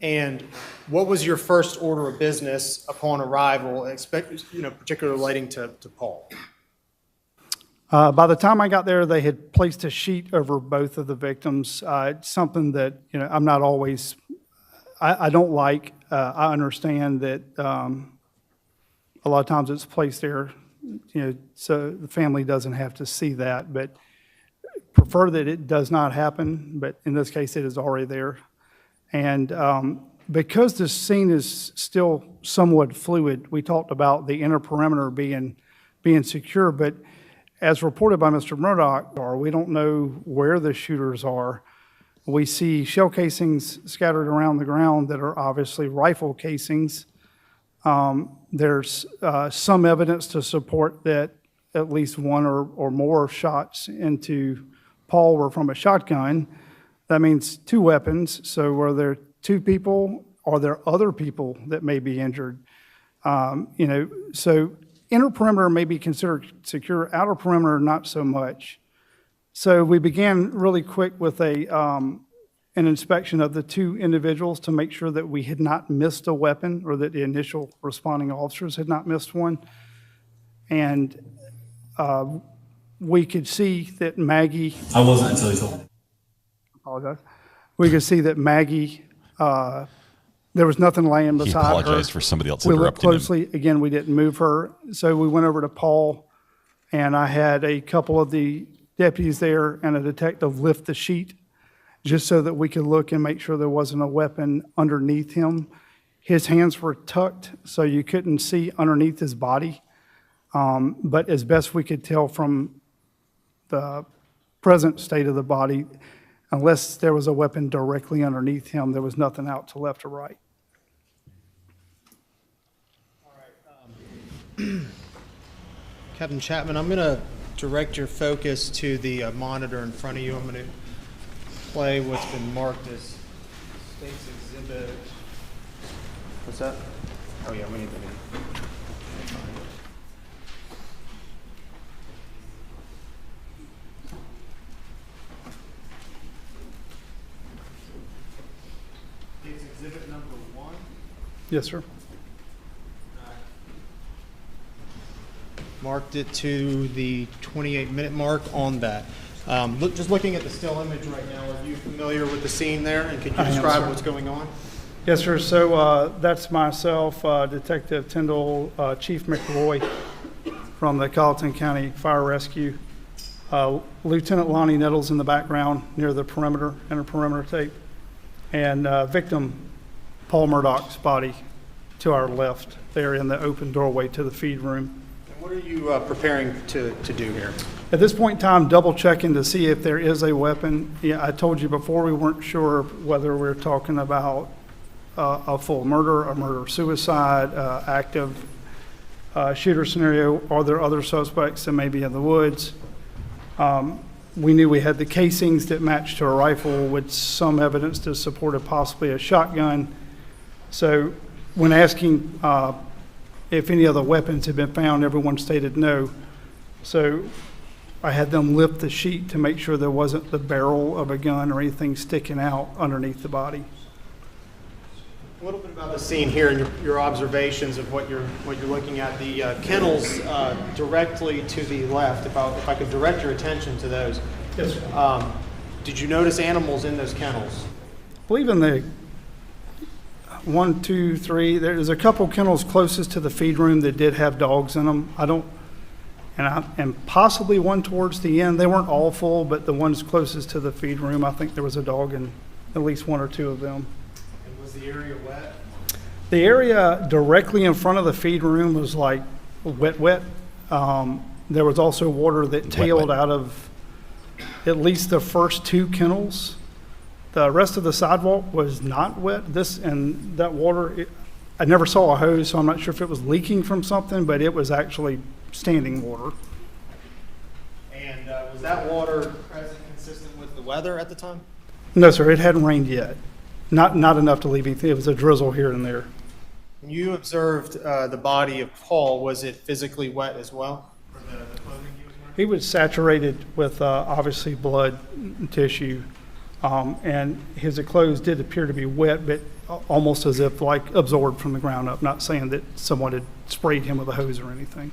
And what was your first order of business upon arrival, particularly relating to Paul? By the time I got there, they had placed a sheet over both of the victims. It's something that, I'm not always, I don't like. I understand that a lot of times it's placed there, so the family doesn't have to see that, but prefer that it does not happen, but in this case, it is already there. And because the scene is still somewhat fluid, we talked about the inner perimeter being secure, but as reported by Mr. Murdaugh, we don't know where the shooters are. We see shell casings scattered around the ground that are obviously rifle casings. There's some evidence to support that at least one or more shots into Paul were from a shotgun. That means 2 weapons. So were there 2 people? Are there other people that may be injured? So inner perimeter may be considered secure, outer perimeter not so much. So we began really quick with an inspection of the two individuals to make sure that we had not missed a weapon or that the initial responding officers had not missed one. And we could see that Maggie. I wasn't until he told me. Apologize. We could see that Maggie, there was nothing laying beside her. He apologized for somebody else We looked interrupting him. closely. Again, we didn't move her. So we went over to Paul, and I had a couple of the deputies there and a detective lift the sheet just so that we could look and make sure there wasn't a weapon underneath him. His hands were tucked, so you couldn't see underneath his body. But as best we could tell from the present state of the body, unless there was a weapon directly underneath him, there was nothing out to left or right. Captain Chapman, I'm going to direct your focus to the monitor in front of you. I'm going to play what's been marked as State's Exhibit. What's that? Oh, yeah, we need the name. State's Exhibit number 1. Yes, sir. Marked it to the 28-minute mark on that. Just looking at the still image right now, are you familiar with the scene there? And could you describe what's going on? Yes, sir. So that's myself, Detective Tyndall, Chief McRoy from the Colleton County Fire Rescue. Lieutenant Lonnie Nettles in the background near the perimeter, inner perimeter tape. And victim Paul Murdaugh's body to our left there in the open doorway to the feed room. What are you preparing to do here? At this point in time, double checking to see if there is a weapon. Yeah, I told you before we weren't sure whether we're talking about a full murder, a murder-suicide, active shooter scenario. Are there other suspects that may be in the woods? We knew we had the casings that matched to a rifle with some evidence to support possibly a shotgun. So when asking if any other weapons had been found, everyone stated no. So I had them lift the sheet to make sure there wasn't the barrel of a gun or anything sticking out underneath the body. A little bit about the scene here and your observations of what you're looking at. The kennels directly to the left. If I could direct your attention to those. Yes, sir. Did you notice animals in those kennels? I believe in the 1, 2, 3. There's a couple kennels closest to the feed room that did have dogs in them. And possibly one towards the end. They weren't all full, but the ones closest to the feed room, I think there was a dog in at least 1 or 2 of them. And was the area wet? The area directly in front of the feed room was like wet. There was also water that tailed out of at least the first 2 kennels. The rest of the sidewalk was not wet. That water, I never saw a hose, so I'm not sure if it was leaking from something, but it was actually standing water. And was that water present consistent with the weather at the time? No, sir, it hadn't rained yet. Not enough to leave anything. It was a drizzle here and there. When you observed the body of Paul, was it physically wet as well? For the clothing he was wearing? He was saturated with obviously blood and tissue. And his clothes did appear to be wet, but almost as if like absorbed from the ground up. Not saying that someone had sprayed him with a hose or anything.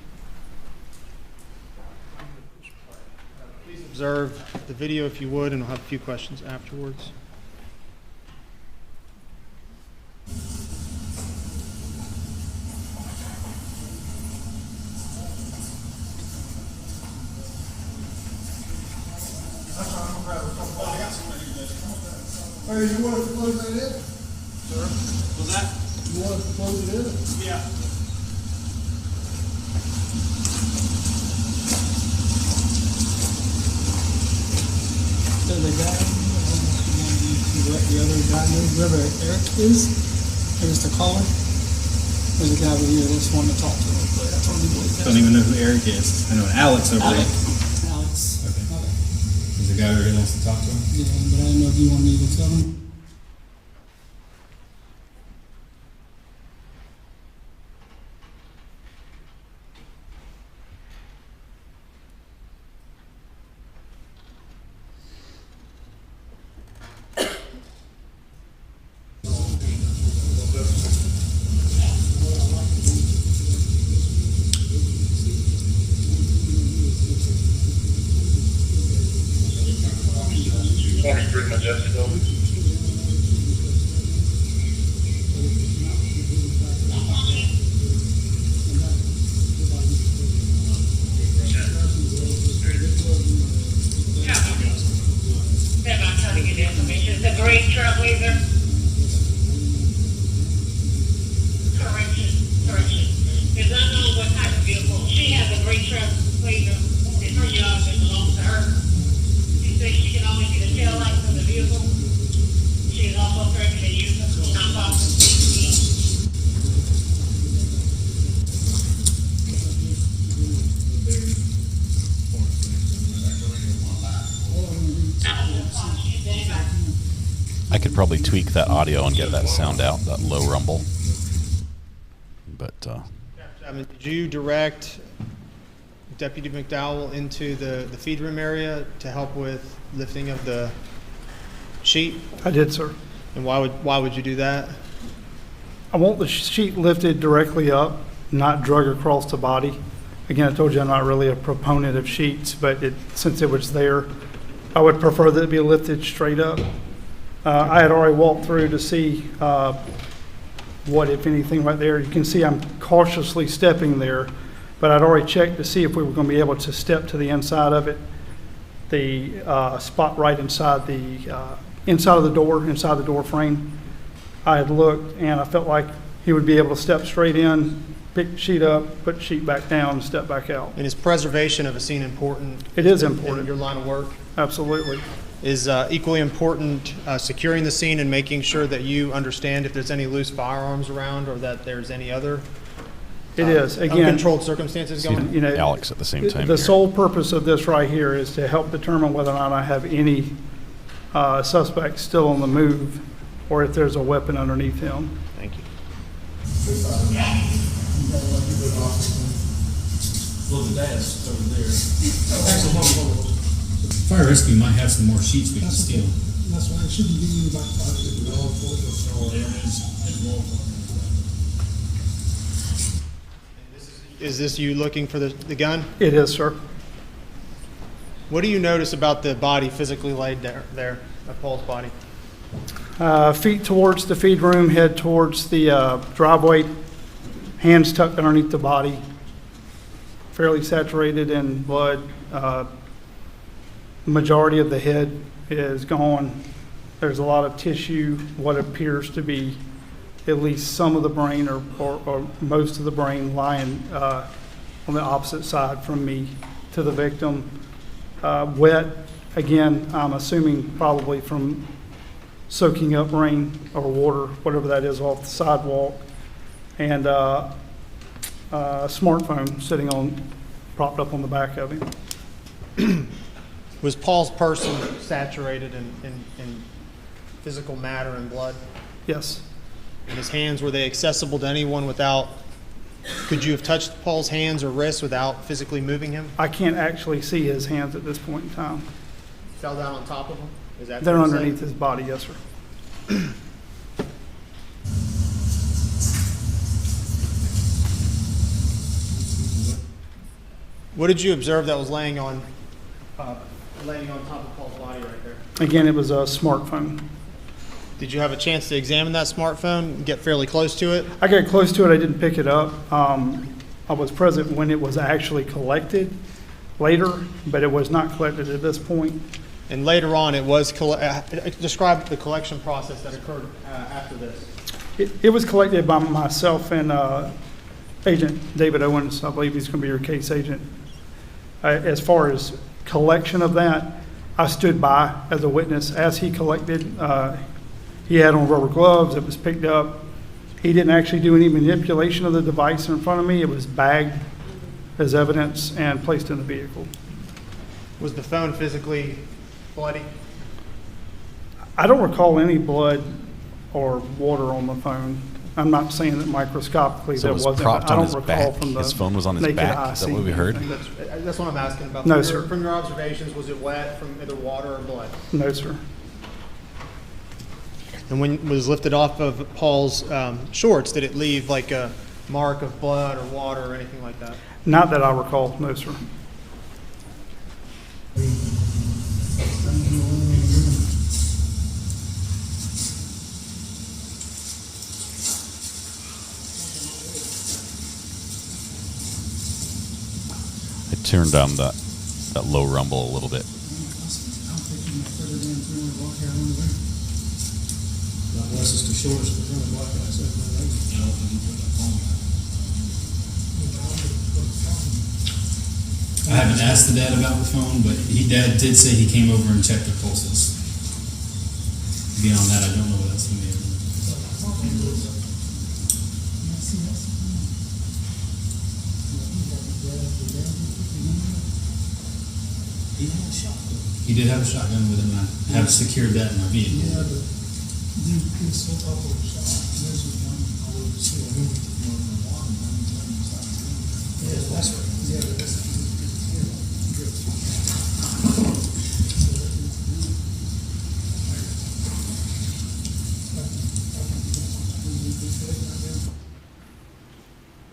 Please observe the video if you would, and we'll have a few questions afterwards. Hey, you want us to close that in? Sir? Was that? You want us to close it in? Yeah. So the guy, the other guy, whoever Eric is, or just a caller, there's a guy over here that's wanting to talk to him. But I told him Don't even know who Eric is. I know an Alex over there. Alex. Okay. There's a guy over here that wants to talk to him. Yeah, but I didn't know if you wanted me to tell him. 23 Majestic Building. I'm trying to get the information. The gray trailblazer. Correction. It's unknown what type of vehicle. She has a gray trailblazer. It's her yard that belongs to her. She says she can only see the tail lights of the vehicle. She is also permitted to use them. Not possible. I could probably tweak that audio and get that sound out, that low rumble. But Did you direct Deputy McDowell into the feed room area to help with lifting of the sheet? I did, sir. And why would you do that? I want the sheet lifted directly up, not drug across the body. Again, I told you I'm not really a proponent of sheets, but since it was there, I would prefer that it be lifted straight up. I had already walked through to see what, if anything, right there. You can see I'm cautiously stepping there, but I'd already checked to see if we were going to be able to step to the inside of it. The spot right inside inside of the door frame. I had looked, and I felt like he would be able to step straight in, pick the sheet up, put the sheet back down, and step back out. And is preservation of a scene important? It is important. In your line of work? Absolutely. Is equally important securing the scene and making sure that you understand if there's any loose firearms around or that there's any other It is. Again, uncontrolled circumstances going? You know, Alex at the same time. The sole purpose of this right here is to help determine whether or not I have any suspects still on the move or if there's a weapon underneath him. Thank you. Well, the dad's over there. Actually, fire rescue might have some more sheets we can steal. That's why it shouldn't be in the back pocket. Is this you looking for the gun? It is, sir. What do you notice about the body physically laid there of Paul's body? Feet towards the feed room, head towards the driveway, hands tucked underneath the body, fairly saturated in blood. Majority of the head is gone. There's a lot of tissue, what appears to be at least some of the brain or most of the brain lying on the opposite side from me to the victim. Wet, again, I'm assuming probably from soaking up rain or water, whatever that is, off the sidewalk. And a smartphone sitting propped up on the back of him. Was Paul's person saturated in physical matter and blood? Yes. And his hands, were they accessible to anyone without, could you have touched Paul's hands or wrists without physically moving him? I can't actually see his hands at this point in time. Fell down on top of him? Is that They're fair to say? underneath his body, yes, sir. What did you observe that was laying on top of Paul's body right there? Again, it was a smartphone. Did you have a chance to examine that smartphone and get fairly close to it? I got close to it. I didn't pick it up. I was present when it was actually collected later, but it was not collected at this point. And later on, it was describe the collection process that occurred after this. It was collected by myself and Agent David Owens. I believe he's going to be your case agent. As far as collection of that, I stood by as a witness as he collected. He had on rubber gloves. It was picked up. He didn't actually do any manipulation of the device in front of me. It was bagged as evidence and placed in the vehicle. Was the phone physically bloody? I don't recall any blood or water on the phone. I'm not saying that microscopically So there it was wasn't. propped but I on don't his recall back. from the His phone was on his naked back. eye Is that what we seeing heard? anything. That's what I'm asking about. No, sir. From your observations, was it wet from either water or blood? No, sir. And when it was lifted off of Paul's shorts, did it leave like a mark of blood or water or anything like that? Not that I recall, no, sir. turn down that low rumble a little bit. I haven't asked the dad about the phone, but dad did say he came over and checked their pulses. Beyond that, I don't know what else he may have done. He did have a shotgun with him. I have secured that in my vehicle. Yeah, but this couple of shots, this is one I would see. I don't know the one. Yeah, that's right. Yeah, but that's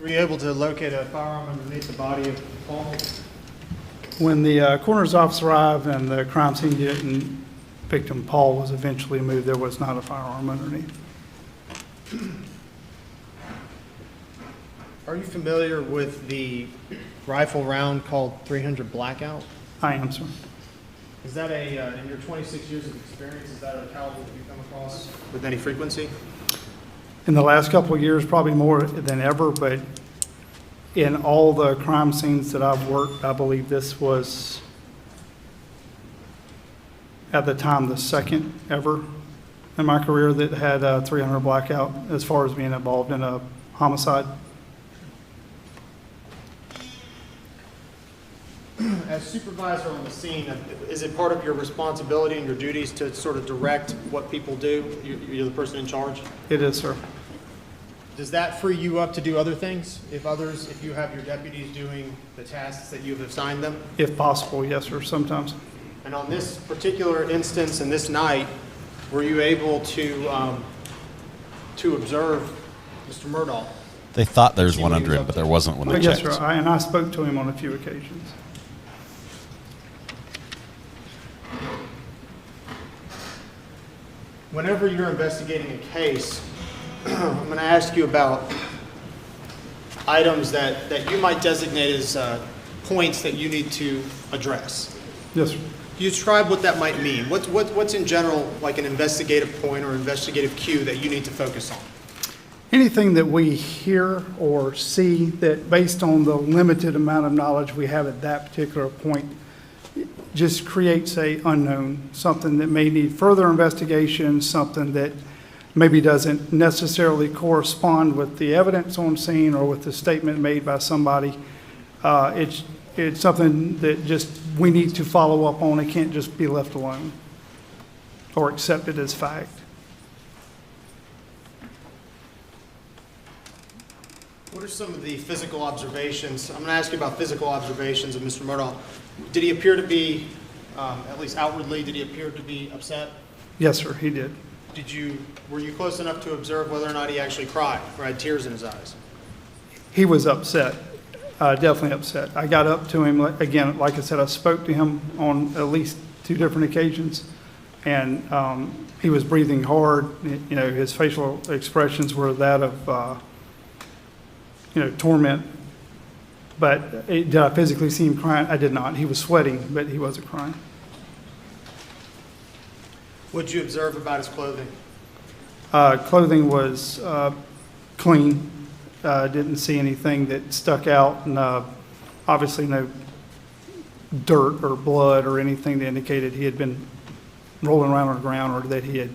Were you able to locate a firearm underneath the body of Paul? When the coroner's office arrived and the crime scene unit and victim Paul was eventually moved, there was not a firearm underneath. Are you familiar with the rifle round called 300 Blackout? I am, sir. Is that in your 26 years of experience, is that a caliber that you come across with any frequency? In the last couple of years, probably more than ever, but in all the crime scenes that I've worked, I believe this was, at the time, the second ever in my career that had a 300 Blackout as far as being involved in a homicide. As supervisor on the scene, is it part of your responsibility and your duties to sort of direct what people do? You're the person in charge? It is, sir. Does that free you up to do other things? If you have your deputies doing the tasks that you've assigned them? If possible, yes, sir, sometimes. And on this particular instance and this night, were you able to observe Mr. Murdaugh? They thought there was one under him, but there wasn't when they Yes, checked. sir, and I spoke to him on a few occasions. Whenever you're investigating a case, I'm going to ask you about items that you might designate as points that you need to address. Yes, sir. Can you describe what that might mean? What's in general like an investigative point or investigative cue that you need to focus on? Anything that we hear or see that, based on the limited amount of knowledge we have at that particular point, just creates a unknown, something that may need further investigation, something that maybe doesn't necessarily correspond with the evidence on scene or with the statement made by somebody. It's something that just we need to follow up on. It can't just be left alone or accepted as fact. What are some of the physical observations? I'm going to ask you about physical observations of Mr. Murdaugh. Did he appear to be, at least outwardly, did he appear to be upset? Yes, sir, he did. Were you close enough to observe whether or not he actually cried or had tears in his eyes? He was upset, definitely upset. I got up to him, again, like I said, I spoke to him on at least 2 different occasions, and he was breathing hard. You know, his facial expressions were that of, torment. But did I physically see him crying? I did not. He was sweating, but he wasn't crying. What did you observe about his clothing? Clothing was clean. Didn't see anything that stuck out, and obviously no dirt or blood or anything that indicated he had been rolling around on the ground or that he had,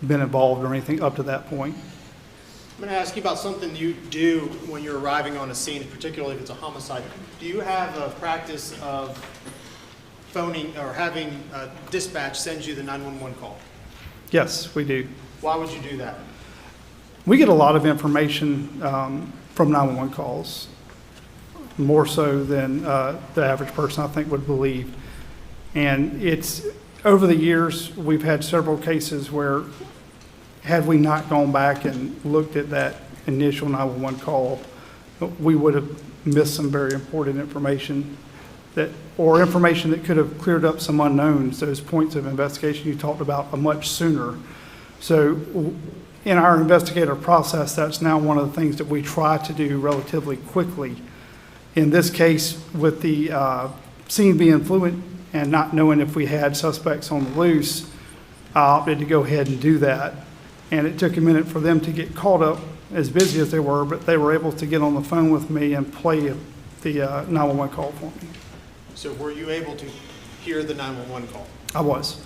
been involved or anything up to that point. I'm going to ask you about something you do when you're arriving on a scene, particularly if it's a homicide. Do you have a practice of phoning or having dispatch send you the 911 call? Yes, we do. Why would you do that? We get a lot of information from 911 calls, more so than the average person, I think, would believe. And it's, over the years, we've had several cases where, had we not gone back and looked at that initial 911 call, we would have missed some very important information or information that could have cleared up some unknowns, those points of investigation you talked about much sooner. So in our investigative process, that's now one of the things that we try to do relatively quickly, In this case, with the scene being fluid and not knowing if we had suspects on the loose, I opted to go ahead and do that. And it took a minute for them to get caught up, as busy as they were, but they were able to get on the phone with me and play the 911 call for me. So were you able to hear the 911 call? I was.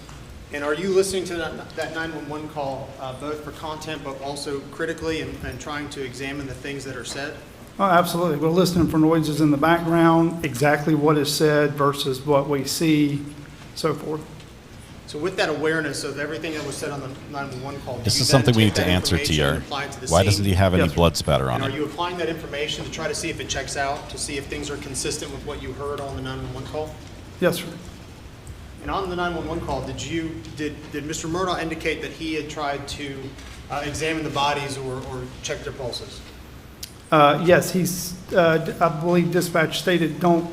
And are you listening to that 911 call both for content but also critically and trying to examine the things that are said? Oh, absolutely. We're listening for noises in the background, exactly what is said versus what we see, so forth. So with that awareness of everything that was said on the 911 call, This is something we need to answer, TR. Why doesn't he have any blood spatter on and it? are you applying that information to try to see if it checks out, to see if things are consistent with what you heard on the 911 call? Yes, sir. And on the 911 call, did Mr. Murdaugh indicate that he had tried to examine the bodies or check their pulses? Yes, I believe dispatch stated, do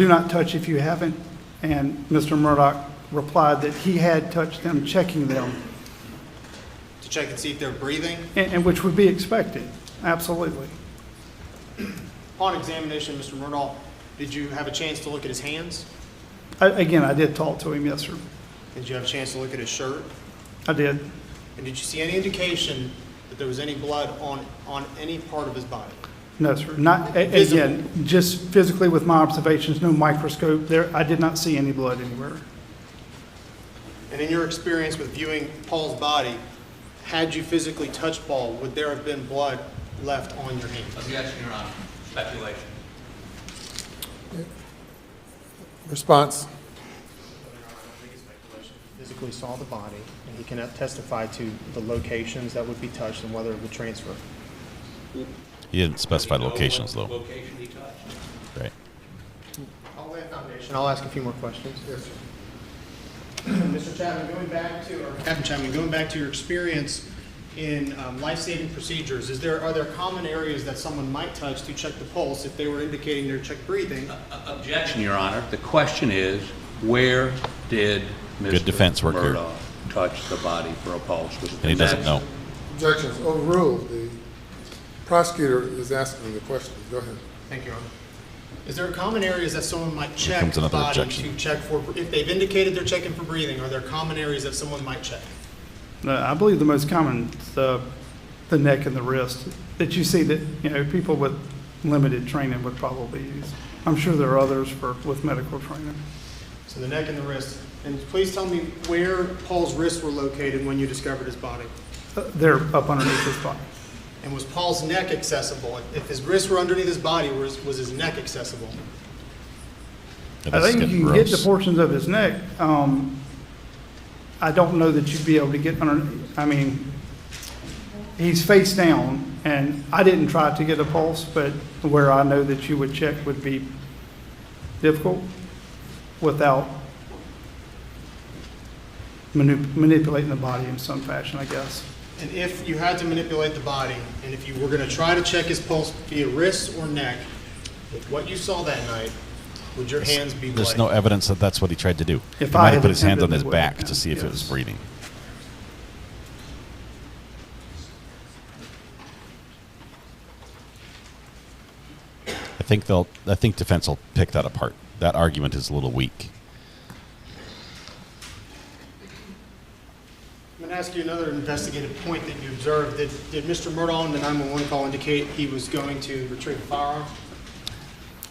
not touch if you haven't. And Mr. Murdaugh replied that he had touched them, checking them. To check and see if they're breathing? And which would be expected, absolutely. Upon examination, Mr. Murdaugh, did you have a chance to look at his hands? Again, I did talk to him, yes, sir. Did you have a chance to look at his shirt? I did. And did you see any indication that there was any blood on any part of his body? No, sir. Not, again, just physically with my observations, no microscope there. I did not see any blood anywhere. And in your experience with viewing Paul's body, had you physically touched Paul, would there have been blood left on your hands? Objection, Your Honor. Speculation. Response. Physically saw the body, and he cannot testify to the locations that would be touched and whether it would transfer. He didn't specify locations, though. Location he touched. Right. I'll lay a foundation. I'll ask a few more questions. Yes, sir. Mr. Chapman, Captain Chapman, going back to your experience in life-saving procedures, are there common areas that someone might touch to check the pulse if they were indicating they're check breathing? Objection, Your Honor. The question is, where did Good defense work here. Murdaugh touch the body for a pulse? And he doesn't know. Objections overruled. The prosecutor is asking the question. Go ahead. Thank you, Your Honor. Is there common areas that someone might check comes the another body objection. to check for, if they've indicated they're checking for breathing, are there common areas that someone might check? I believe the most common is the neck and the wrist that you see that, people with limited training would probably use. I'm sure there are others with medical training. So the neck and the wrist. And please tell me where Paul's wrists were located when you discovered his body. They're up underneath his body. And was Paul's neck accessible? If his wrists were underneath his body, was his neck accessible? Yeah, I this is think you getting can get gross. to portions of his neck. I don't know that you'd be able to get under, he's face down, and I didn't try to get a pulse, but where I know that you would check would be difficult without manipulating the body in some fashion, I guess. And if you had to manipulate the body, and if you were going to try to check his pulse via wrist or neck, with what you saw that night, would your hands be There's bloody? no evidence that that's what he tried to do. If He I might had have put his hands on attempted his to back wake to see if it was yes. breathing. I think defense will pick that apart. That argument is a little weak. I'm going to ask you another investigative point that you observed. Did Mr. Murdaugh in the 911 call indicate he was going to retrieve a firearm?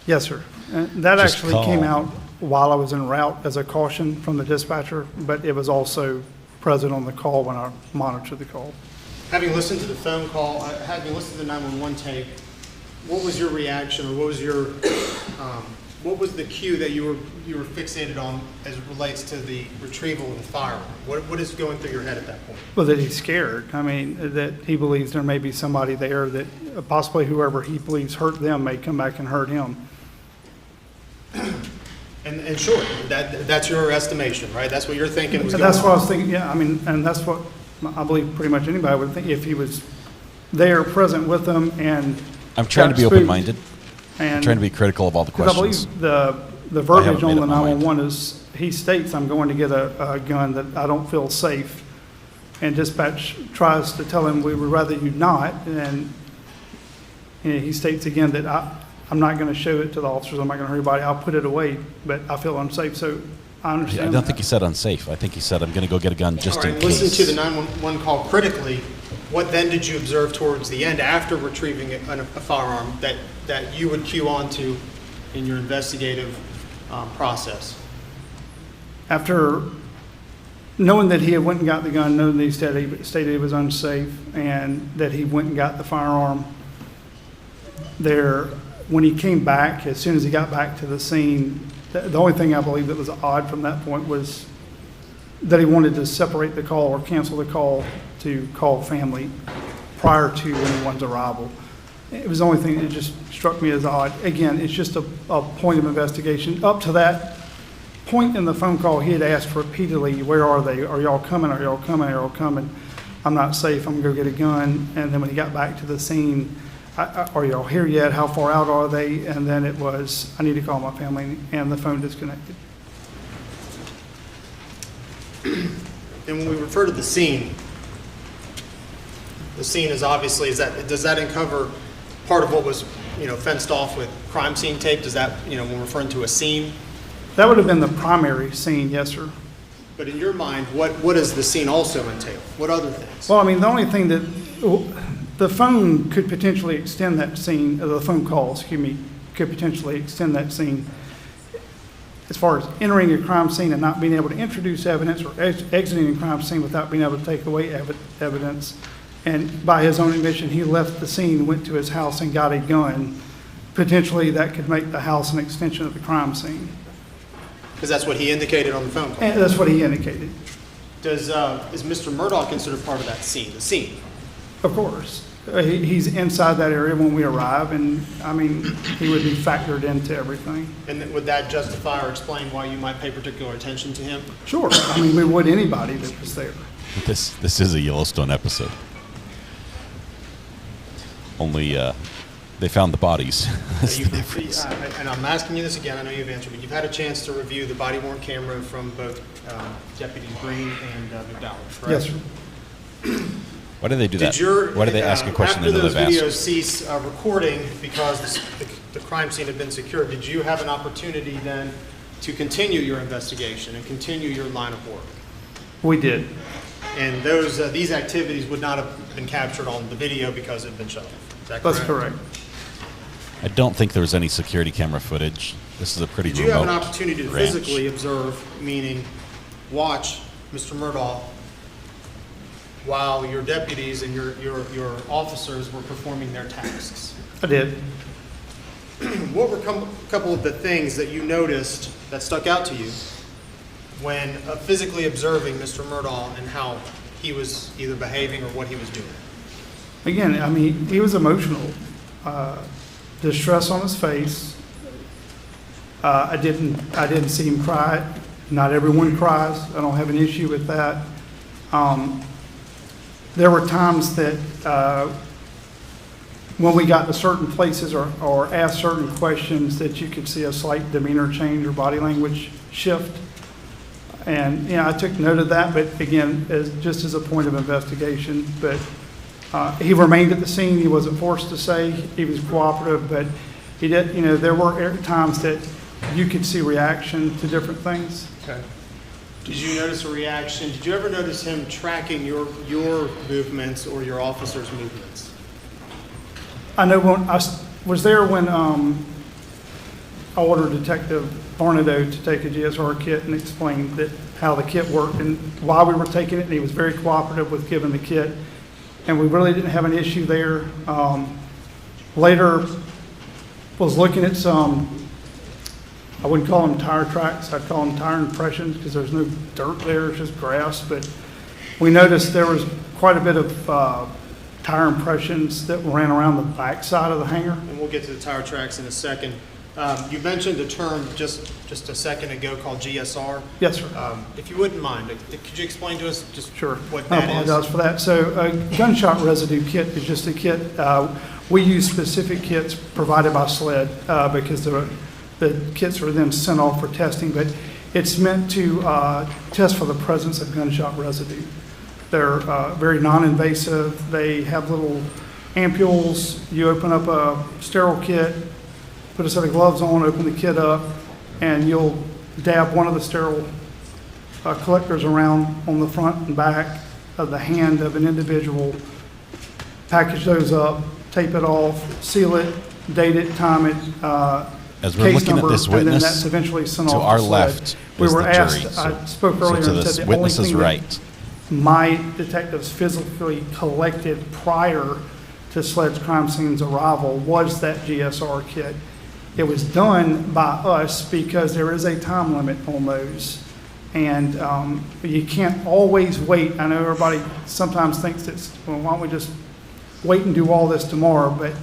Yes, sir. That Just actually came call. out while I was en route as a caution from the dispatcher, but it was also present on the call when I monitored the call. Having listened to the phone call, having listened to the 911 tape, what was your reaction, or what was the cue that you were fixated on as it relates to the retrieval of the firearm? What is going through your head at that point? Well, that he's scared. That he believes there may be somebody there that possibly whoever he believes hurt them may come back and hurt him. And sure, that's your estimation, right? That's what you're thinking was And going that's on. what I was thinking, yeah, and that's what I believe pretty much anybody would think if he was there present with them and I'm trying to be got open-minded. spooked. I'm And trying to be critical of all the because questions. I believe the I verbiage haven't on made the up my mind. 911 is, he states, I'm going to get a gun that I don't feel safe. And dispatch tries to tell him we would rather you not. And he states again that I'm not going to show it to the officers. I'm not going to hurt anybody. I'll put it away, but I feel unsafe. So I understand. I don't think he said unsafe. I think he said, I'm going to go get a gun just in case. Listen to the 911 call critically. What then did you observe towards the end after retrieving a firearm that you would cue on to in your investigative process? After knowing that he had went and got the gun, knowing that he stated he was unsafe, and that he went and got the firearm, when he came back, as soon as he got back to the scene, the only thing I believe that was odd from that point was that he wanted to separate the call or cancel the call to call family prior to anyone's arrival. It was the only thing that just struck me as odd. Again, it's just a point of investigation. Up to that point in the phone call, he had asked repeatedly, where are they? Are y'all coming? Are y'all coming? Are y'all coming? I'm not safe. I'm going to go get a gun. And then when he got back to the scene, are y'all here yet? How far out are they? And then it was, I need to call my family, and the phone disconnected. And when we refer to the scene is obviously, does that uncover part of what was, fenced off with crime scene tape? Does that, when referring to a scene? That would have been the primary scene, yes, sir. But in your mind, what does the scene also entail? What other things? Well, I mean, the only thing that, the phone could potentially extend that scene, the phone call, could potentially extend that scene as far as entering a crime scene and not being able to introduce evidence, or exiting a crime scene without being able to take away evidence. And by his own admission, he left the scene, went to his house and got a gun. Potentially that could make the house an extension of the crime scene. Because that's what he indicated on the phone call. And that's what he indicated. Is Mr. Murdaugh considered part of that scene, the scene? Of course. He's inside that area when we arrive, and I mean, he would be factored into everything. And would that justify or explain why you might pay particular attention to him? Sure. I mean, we would anybody that was there. This is a Yellowstone episode. Only they found the bodies. That's the difference. And I'm asking you this again, I know you've answered, but you've had a chance to review the body-worn camera from both Deputy Green and Murdaugh, correct? Yes, sir. Why do they do that? Why do they ask a question they know they've asked? After those videos ceased recording because the crime scene had been secured, did you have an opportunity then to continue your investigation and continue your line of work? We did. And these activities would not have been captured on the video because it had been shut off. Is that correct? That's correct. I don't think there was any security camera footage. This is a pretty remote Did you have an opportunity to ranch. physically observe, meaning watch Mr. Murdaugh while your deputies and your officers were performing their tasks? I did. What were a couple of the things that you noticed that stuck out to you when physically observing Mr. Murdaugh and how he was either behaving or what he was doing? Again, I mean, he was emotional. Distress on his face. I didn't see him cry. Not everyone cries. I don't have an issue with that. There were times that when we got to certain places or asked certain questions that you could see a slight demeanor change or body language shift. And, I took note of that, but again, just as a point of investigation. But he remained at the scene. He wasn't forced to say. He was cooperative, but he did, there were times that you could see reaction to different things. Okay. Did you notice a reaction? Did you ever notice him tracking your movements or your officers' movements? I know when I was there when I ordered Detective Murdaugh to take a GSR kit and explain how the kit worked and why we were taking it, and he was very cooperative with giving the kit, and we really didn't have an issue there. Later, was looking at some, I wouldn't call them tire tracks, I'd call them tire impressions because there's no dirt there, it's just grass, but we noticed there was quite a bit of tire impressions that ran around the back side of the hangar. And we'll get to the tire tracks in a second. You mentioned a term just a second ago called GSR. Yes, sir. If you wouldn't mind, could you explain to us just sure. What that is? I apologize for that. So a gunshot residue kit is just a kit. We use specific kits provided by SLED because the kits are then sent off for testing, but it's meant to test for the presence of gunshot residue. They're very non-invasive. They have little ampules. You open up a sterile kit, put a set of gloves on, open the kid up, and you'll dab one of the sterile collectors around on the front and back of the hand of an individual, package those up, tape it off, seal it, date it, time it, As we're case looking at number, this and then witness, that's eventually sent to off our SLED. left We is were the jury. asked, I spoke earlier to and the said the only witness's thing that right. my detectives physically collected prior to SLED's crime scene's arrival was that GSR kit. It was done by us because there is a time limit on those. And you can't always wait. I know everybody sometimes thinks it's, well, why don't we just wait and do all this tomorrow? But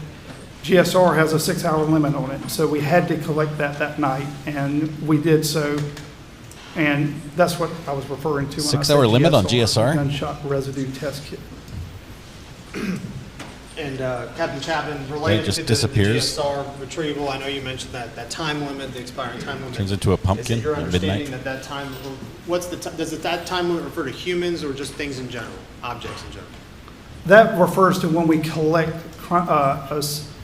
GSR has a 6-hour limit on it. So we had to collect that night, and we did so. And that's what I was referring to when I said 6-hour limit on GSR? Gunshot residue test kit. And Captain Chapman, related just to the disappears. GSR retrieval, I know you mentioned that time limit, the expiring time limit. Turns into a pumpkin Is it your at understanding midnight? that time, does that time limit refer to humans or just things in general, objects in general? That refers to when we collect a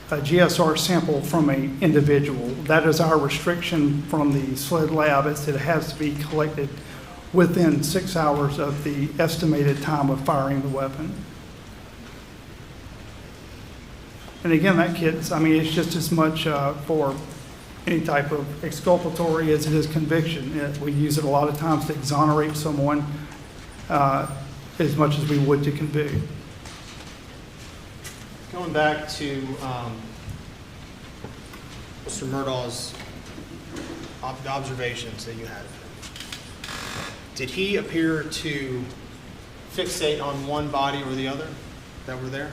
GSR sample from an individual. That is our restriction from the SLED lab, is that it has to be collected within 6 hours of the estimated time of firing the weapon. And again, that kit's, I mean, it's just as much for any type of exculpatory as it is conviction. We use it a lot of times to exonerate someone as much as we would to convict. Going back to Mr. Murdaugh's observations that you had, did he appear to fixate on one body or the other that were there?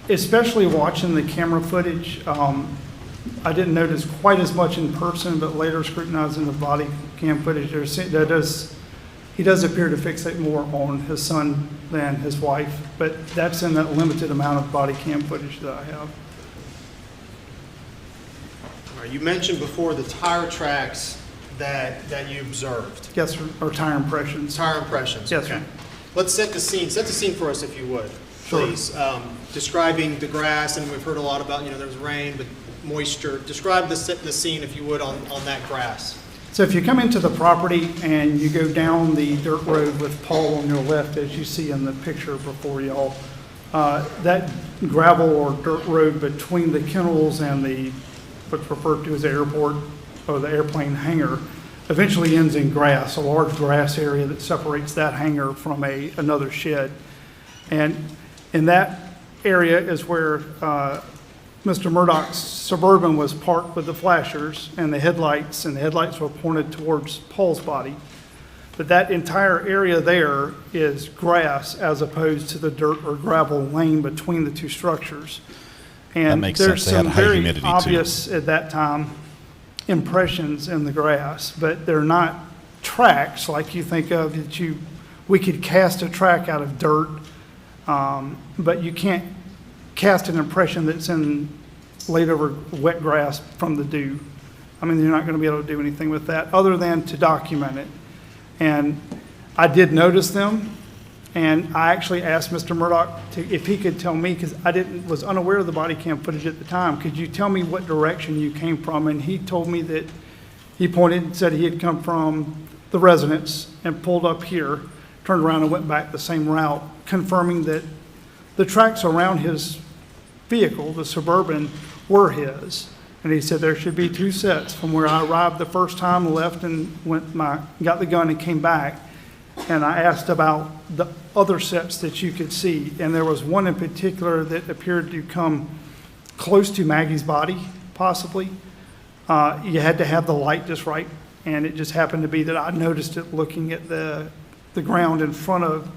Especially watching the camera footage, I didn't notice quite as much in person, but later scrutinizing the body cam footage, he does appear to fixate more on his son than his wife, but that's in that limited amount of body cam footage that I have. All right, you mentioned before the tire tracks that you observed. Yes, sir, or tire impressions. Tire impressions. Yes, okay. sir. Let's set the scene. Set the scene for us, if you would, Sure. please. Describing the grass, and we've heard a lot about, there was rain, but moisture. Describe the scene, if you would, on that grass. So if you come into the property and you go down the dirt road with Paul on your left, as you see in the picture before y'all, that gravel or dirt road between the kennels and what's referred to as the airport or the airplane hangar eventually ends in grass, a large grass area that separates that hangar from another shed. And in that area is where Mr. Murdaugh's Suburban was parked with the flashers and the headlights were pointed towards Paul's body. But that entire area there is grass as opposed to the dirt or gravel lane between the two structures. And That makes there's sense. They had some high very humidity, too. obvious at that time impressions in the grass, but they're not tracks like you think of that we could cast a track out of dirt, but you can't cast an impression that's laid over wet grass from the dew. I mean, you're not going to be able to do anything with that other than to document it. And I did notice them, and I actually asked Mr. Murdaugh if he could tell me, because I was unaware of the body cam footage at the time. Could you tell me what direction you came from? And he told me that he pointed and said he had come from the residence and pulled up here, turned around and went back the same route, confirming that the tracks around his vehicle, the Suburban, were his. And he said there should be 2 sets from where I arrived the first time, left and got the gun and came back. And I asked about the other sets that you could see. And there was one in particular that appeared to come close to Maggie's body, possibly. You had to have the light just right. And it just happened to be that I noticed it looking at the ground in front of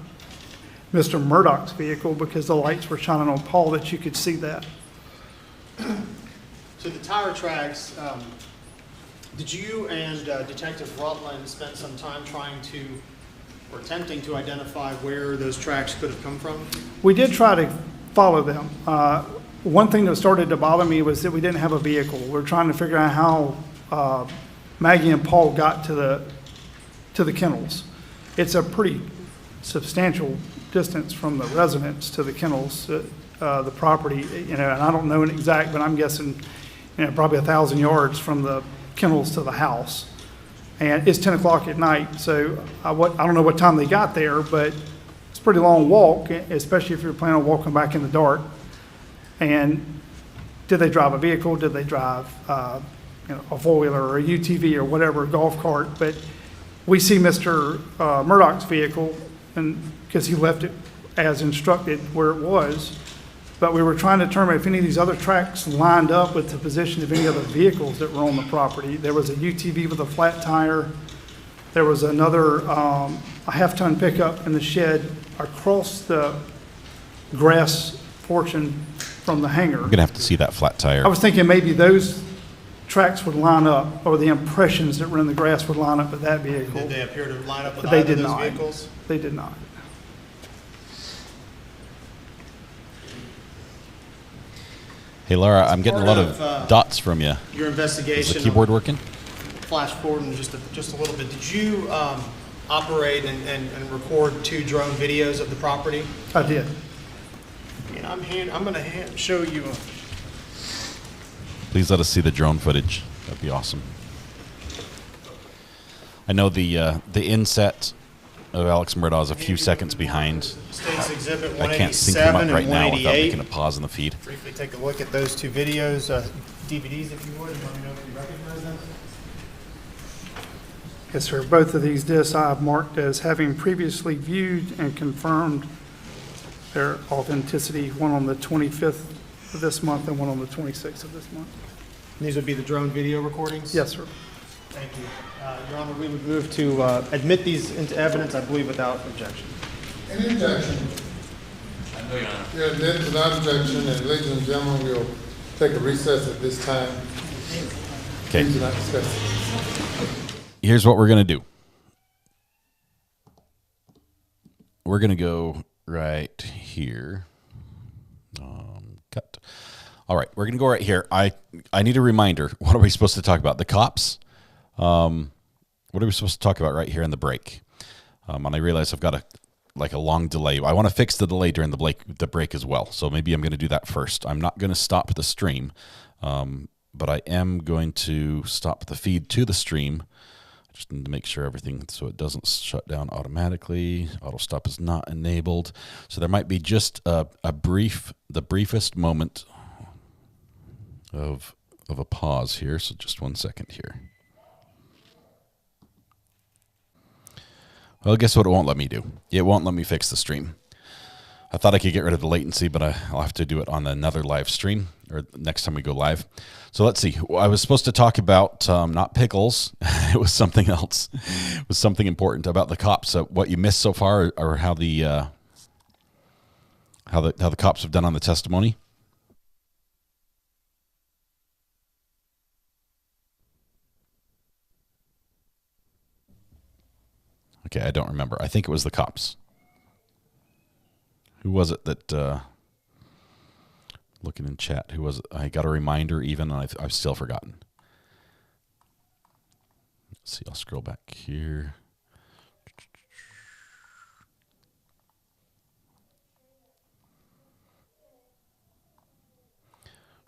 Mr. Murdaugh's vehicle because the lights were shining on Paul that you could see that. So the tire tracks, did you and Detective Rutland spend some time attempting to identify where those tracks could have come from? We did try to follow them. One thing that started to bother me was that we didn't have a vehicle. We're trying to figure out how Maggie and Paul got to the kennels. It's a pretty substantial distance from the residence to the kennels. the property, and I don't know an exact, but I'm guessing, probably 1,000 yards from the kennels to the house. And it's 10 o'clock at night, so I don't know what time they got there, but it's a pretty long walk, especially if you're planning on walking back in the dark. And did they drive a vehicle? Did they drive a four-wheeler or a UTV or whatever, a golf cart? But we see Mr. Murdaugh's vehicle, and because he left it as instructed where it was. But we were trying to determine if any of these other tracks lined up with the position of any other vehicles that were on the property. There was a UTV with a flat tire. There was another a half-ton pickup in the shed across the grass portion from the hangar. I'm going to have to see that flat tire. I was thinking maybe those tracks would line up, or the impressions that were in the grass would line up with that vehicle. Did they appear to line up with They either did of those not. vehicles? They did not. Hey, Laura, I'm getting a lot of dots from you. Your investigation. Is the keyboard working? Flash forward in just a little bit. Did you operate and record 2 drone videos of the property? I did. And I'm going to show you. Please let us see the drone footage. That'd be awesome. I know the inset of Alex Murdaugh is a few seconds behind. States Exhibit 187 I can't sync them up right and now without 188. making a pause in the feed. Briefly take a look at those 2 videos, DVDs if you would, and let me know if you recognize them. Yes, sir. Both of these discs I have marked as having previously viewed and confirmed their authenticity, one on the 25th of this month and one on the 26th of this month. And these would be the drone video recordings? Yes, sir. Thank you. Your Honor, we would move to admit these into evidence, I believe, without objection. Any objection? No, Your Honor. You're admitted without objection, and ladies and gentlemen, we'll take a recess at this time. Okay. Please do not discuss it. Here's what we're going to do. We're going to go right here. Cut. All right, we're going to go right here. I need a reminder. What are we supposed to talk about? The cops? What are we supposed to talk about right here in the break? And I realize I've got a long delay. I want to fix the delay during the break as well. So maybe I'm going to do that first. I'm not going to stop the stream, but I am going to stop the feed to the stream. I just need to make sure everything so it doesn't shut down automatically. Auto stop is not enabled. So there might be just the briefest moment of a pause here. So just 1 second here. Well, guess what it won't let me do? It won't let me fix the stream. I thought I could get rid of the latency, but I'll have to do it on another live stream or next time we go live. So let's see. I was supposed to talk about not pickles. It was something else. It was something important about the cops. What you missed so far, or how the cops have done on the testimony. Okay, I don't remember. I think it was the cops. Who was it that, looking in chat, who was it? I got a reminder even, and I've still forgotten. Let's see, I'll scroll back here.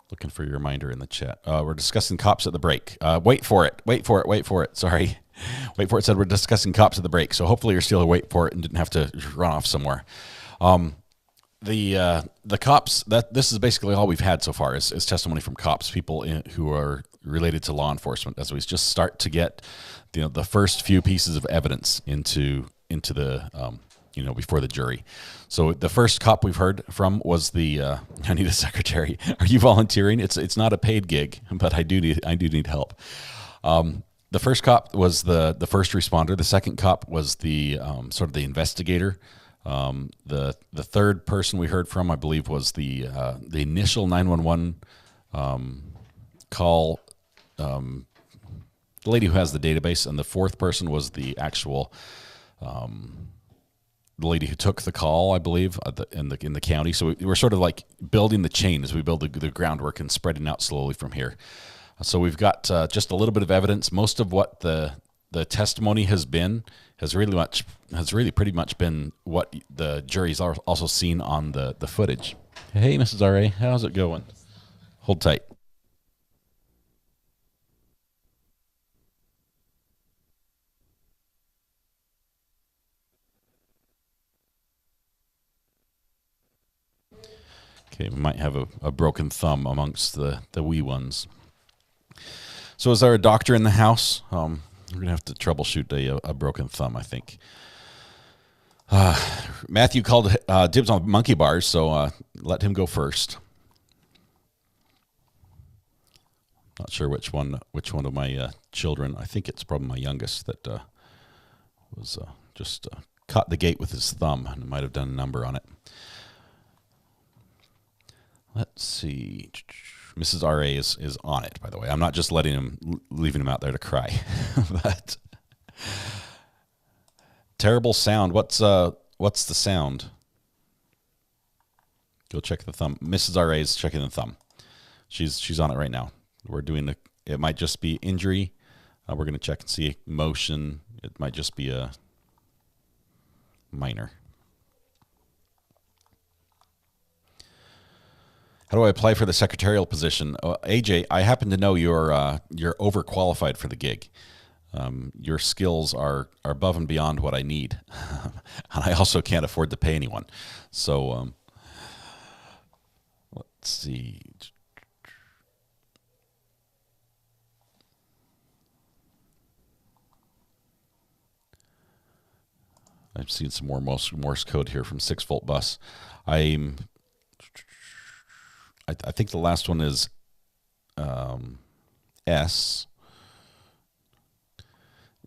Looking for your reminder in the chat. We're discussing cops at the break. Wait for it. Sorry. Wait for it said we're discussing cops at the break. So hopefully you're still a wait for it and didn't have to run off somewhere. The cops, this is basically all we've had so far is testimony from cops, people who are related to law enforcement, as we just start to get the first few pieces of evidence into the before the jury. So the first cop we've heard from was I need a secretary. Are you volunteering? It's not a paid gig, but I do need help. The first cop was the first responder. The second cop was the sort of the investigator. The third person we heard from, I believe, was the initial 911 call. The lady who has the database, and the fourth person was the actual the lady who took the call, I believe, in the county. So we're sort of like building the chain as we build the groundwork and spreading out slowly from here. So we've got just a little bit of evidence. Most of what the testimony has really pretty much been what the jury's also seen on the footage. Hey, Mrs. R.A., how's it going? Hold tight. Okay, we might have a broken thumb amongst the wee ones. So is there a doctor in the house? We're going to have to troubleshoot a broken thumb, I think. Matthew called dibs on monkey bars, so let him go first. Not sure which one of my children. I think it's probably my youngest that was just caught the gate with his thumb and might have done a number on it. Let's see. Mrs. R.A. is on it, by the way. I'm not just leaving him out there to cry. But terrible sound. What's the sound? Go check the thumb. Mrs. R.A. is checking the thumb. She's on it right now. We're doing it might just be injury. We're going to check and see motion. It might just be a minor. How do I apply for the secretarial position? AJ, I happen to know you're overqualified for the gig. Your skills are above and beyond what I need. And I also can't afford to pay anyone. So let's see. I've seen some more Morse code here from 6-volt bus. I think the last one is S.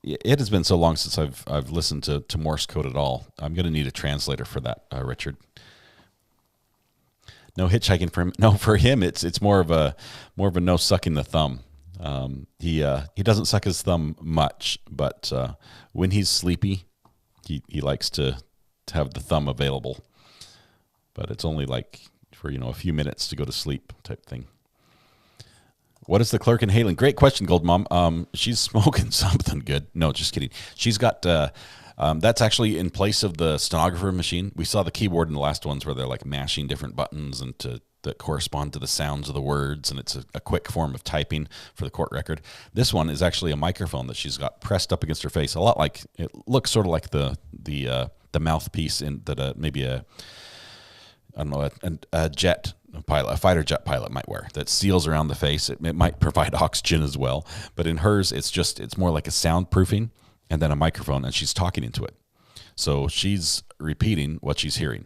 It has been so long since I've listened to Morse code at all. I'm going to need a translator for that, Richard. No hitchhiking for him. No, for him it's more of a no sucking the thumb. He doesn't suck his thumb much, but when he's sleepy, he likes to have the thumb available. But it's only like for a few minutes to go to sleep type thing. What is the clerk inhaling? Great question, Gold Mom. She's smoking something good. No, just kidding. She's got that's actually in place of the stenographer machine. We saw the keyboard in the last ones where they're like mashing different buttons and that correspond to the sounds of the words, and it's a quick form of typing for the court record. This one is actually a microphone that she's got pressed up against her face, a lot like it looks sort of like the mouthpiece in that maybe a jet pilot, a fighter jet pilot might wear, that seals around the face. It might provide oxygen as well, but in hers, it's more like a soundproofing and then a microphone, and she's talking into it. So she's repeating what she's hearing.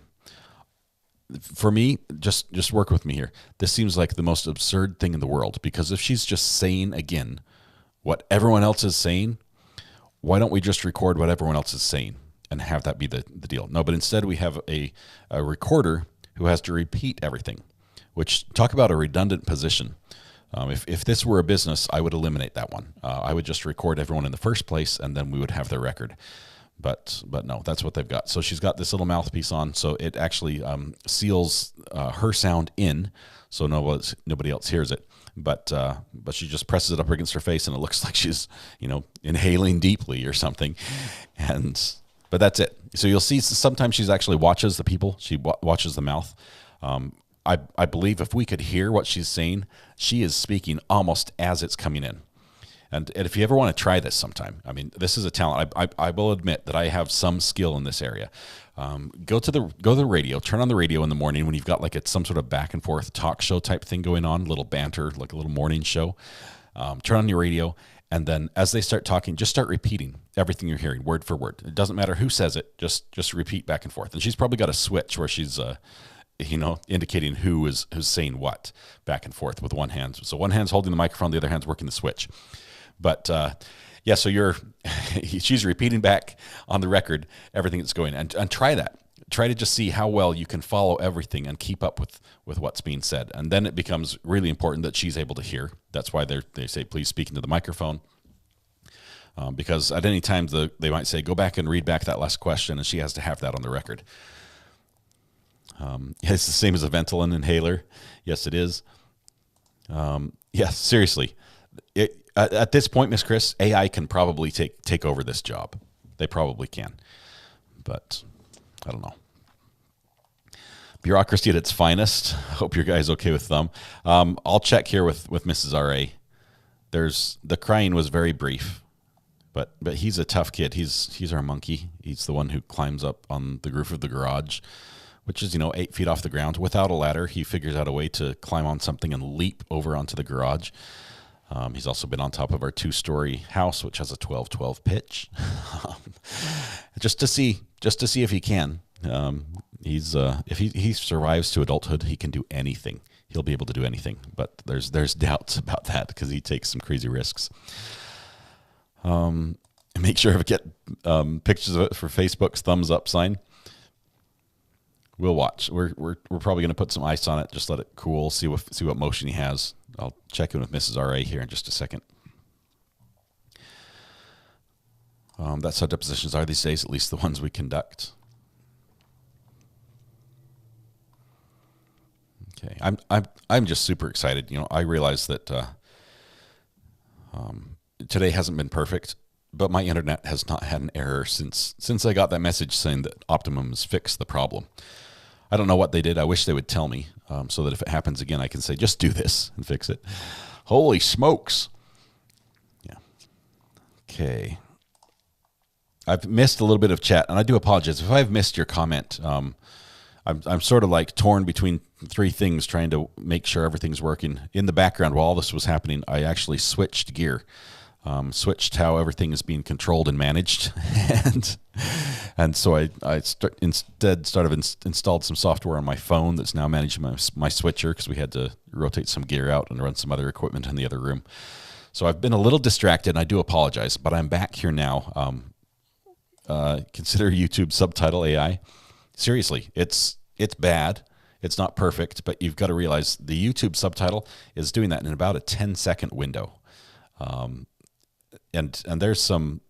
For me, just work with me here. This seems like the most absurd thing in the world, because if she's just saying again what everyone else is saying, why don't we just record what everyone else is saying and have that be the deal? No, but instead we have a recorder who has to repeat everything, which, talk about a redundant position. If this were a business, I would eliminate that one. I would just record everyone in the first place, and then we would have their record. But no, that's what they've got. So she's got this little mouthpiece on, so it actually seals her sound in, so nobody else hears it. But she just presses it up against her face, and it looks like she's inhaling deeply or something. But that's it. So you'll see sometimes she's actually watches the people. She watches the mouth. I believe if we could hear what she's saying, she is speaking almost as it's coming in. And if you ever want to try this sometime, I mean, this is a talent. I will admit that I have some skill in this area. Go to the radio, turn on the radio in the morning when you've got like some sort of back and forth talk show type thing going on, little banter, like a little morning show. Turn on your radio, and then as they start talking, just start repeating everything you're hearing, word for word. It doesn't matter who says it, just repeat back and forth. And she's probably got a switch where she's indicating who's saying what back and forth with one hand. So one hand's holding the microphone, the other hand's working the switch. But yeah, so she's repeating back on the record everything that's going, and try that. Try to just see how well you can follow everything and keep up with what's being said. And then it becomes really important that she's able to hear. That's why they say, please speak into the microphone. Because at any time they might say, go back and read back that last question, and she has to have that on the record. It's the same as a Ventolin inhaler. Yes, it is. Yes, seriously. At this point, Miss Chris, AI can probably take over this job. They probably can. But I don't know. Bureaucracy at its finest. Hope your guy's okay with them. I'll check here with Mrs. R.A. The crying was very brief, but he's a tough kid. He's our monkey. He's the one who climbs up on the roof of the garage, which is 8 feet off the ground. Without a ladder, he figures out a way to climb on something and leap over onto the garage. He's also been on top of our 2-story house, which has a 12-12 pitch, just to see if he can. If he survives to adulthood, he can do anything. He'll be able to do anything, but there's doubts about that because he takes some crazy risks. Make sure to get pictures of it for Facebook's thumbs up sign. We'll watch. We're probably going to put some ice on it, just let it cool, see what motion he has. I'll check in with Mrs. R.A. here in just a second. That's how depositions are these days, at least the ones we conduct. Okay, I'm just super excited. I realize that today hasn't been perfect, but my internet has not had an error since I got that message saying that Optimum has fixed the problem. I don't know what they did. I wish they would tell me so that if it happens again, I can say, just do this and fix it. Holy smokes. Yeah. Okay. I've missed a little bit of chat, and I do apologize. If I've missed your comment, I'm sort of like torn between 3 things, trying to make sure everything's working. In the background, while all this was happening, I actually switched gear. Switched how everything is being controlled and managed, and so I installed some software on my phone that's now managing my switcher, because we had to rotate some gear out and run some other equipment in the other room. So I've been a little distracted, and I do apologize, but I'm back here now. Consider YouTube subtitle AI. Seriously, it's bad. It's not perfect, but you've got to realize the YouTube subtitle is doing that in about a 10-second window. And there's some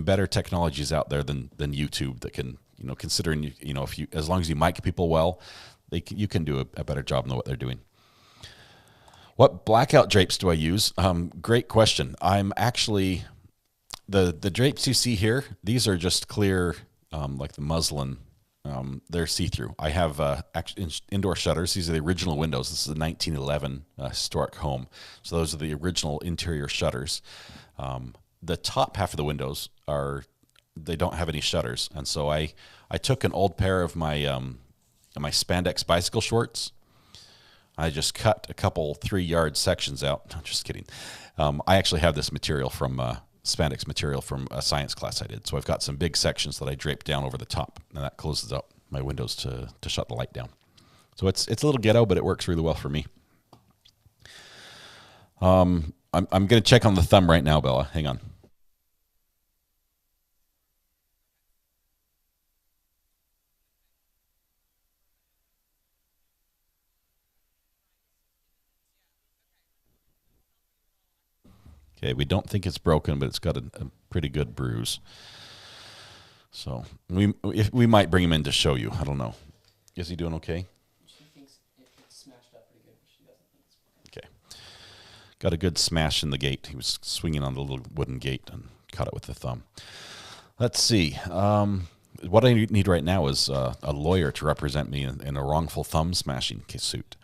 better technologies out there than YouTube that can, considering, if you, as long as you mic people well, you can do a better job than what they're doing. What blackout drapes do I use? Great question. I'm actually, the drapes you see here, these are just clear, like the muslin. They're see-through. I have indoor shutters. These are the original windows. This is a 1911 historic home. So those are the original interior shutters. The top half of the windows they don't have any shutters. And so I took an old pair of my spandex bicycle shorts. I just cut a couple 3-yard sections out. No, just kidding. I actually have this material from spandex material from a science class I did. So I've got some big sections that I drape down over the top, and that closes up my windows to shut the light down. So it's a little ghetto, but it works really well for me. I'm going to check on the thumb right now, Bella. Hang on. Okay, we don't think it's broken, but it's got a pretty good bruise. So we might bring him in to show you. I don't know. Is he doing okay? She thinks it's smashed up pretty good, but she doesn't think it's broken. Okay. Got a good smash in the gate. He was swinging on the little wooden gate and caught it with the thumb. Let's see. What I need right now is a lawyer to represent me in a wrongful thumb smashing suit.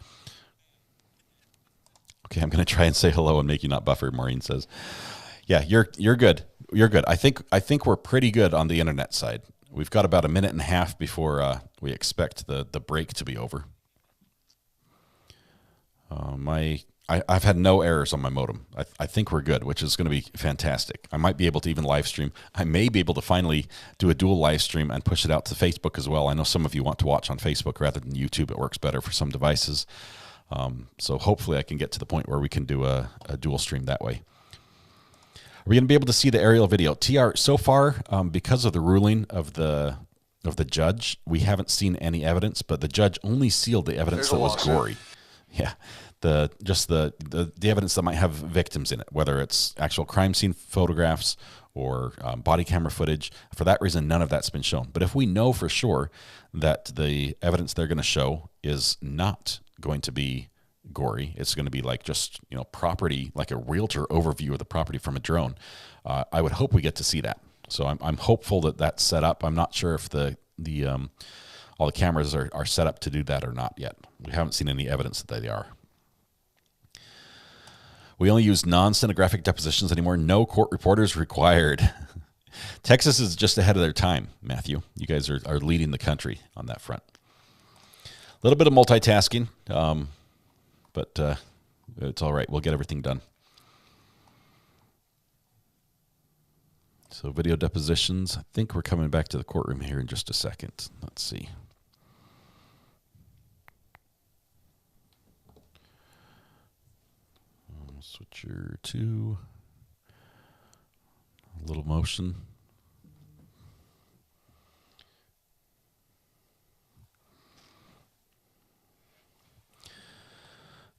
Okay, I'm going to try and say hello and make you not buffer, Maureen says. Yeah, you're good. You're good. I think we're pretty good on the internet side. We've got about a minute and a half before we expect the break to be over. I've had no errors on my modem. I think we're good, which is going to be fantastic. I might be able to even live stream. I may be able to finally do a dual live stream and push it out to Facebook as well. I know some of you want to watch on Facebook rather than YouTube. It works better for some devices. So hopefully I can get to the point where we can do a dual stream that way. Are we going to be able to see the aerial video? TR, so far, because of the ruling of the judge, we haven't seen any evidence, but the judge only sealed the evidence that was gory. Yeah, the evidence that might have victims in it, whether it's actual crime scene photographs or body camera footage. For that reason, none of that's been shown. But if we know for sure that the evidence they're going to show is not going to be gory, it's going to be like just property, like a realtor overview of the property from a drone, I would hope we get to see that. So I'm hopeful that that's set up. I'm not sure if the all the cameras are set up to do that or not yet. We haven't seen any evidence that they are. We only use non-stenographic depositions anymore. No court reporters required. Texas is just ahead of their time, Matthew. You guys are leading the country on that front. A little bit of multitasking, but it's all right. We'll get everything done. So video depositions. I think we're coming back to the courtroom here in just a second. Let's see. Switcher 2. A little motion.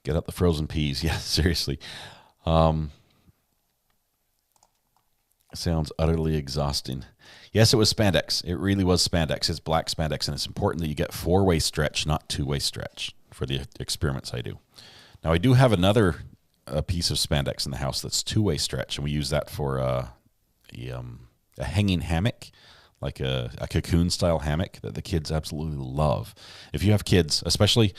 Get out the frozen peas. Yeah, seriously. Sounds utterly exhausting. Yes, it was spandex. It really was spandex. It's black spandex, and it's important that you get 4-way stretch, not 2-way stretch for the experiments I do. Now, I do have another piece of spandex in the house that's 2-way stretch, and we use that for a hanging hammock, like a cocoon-style hammock that the kids absolutely love. If you have kids, especially,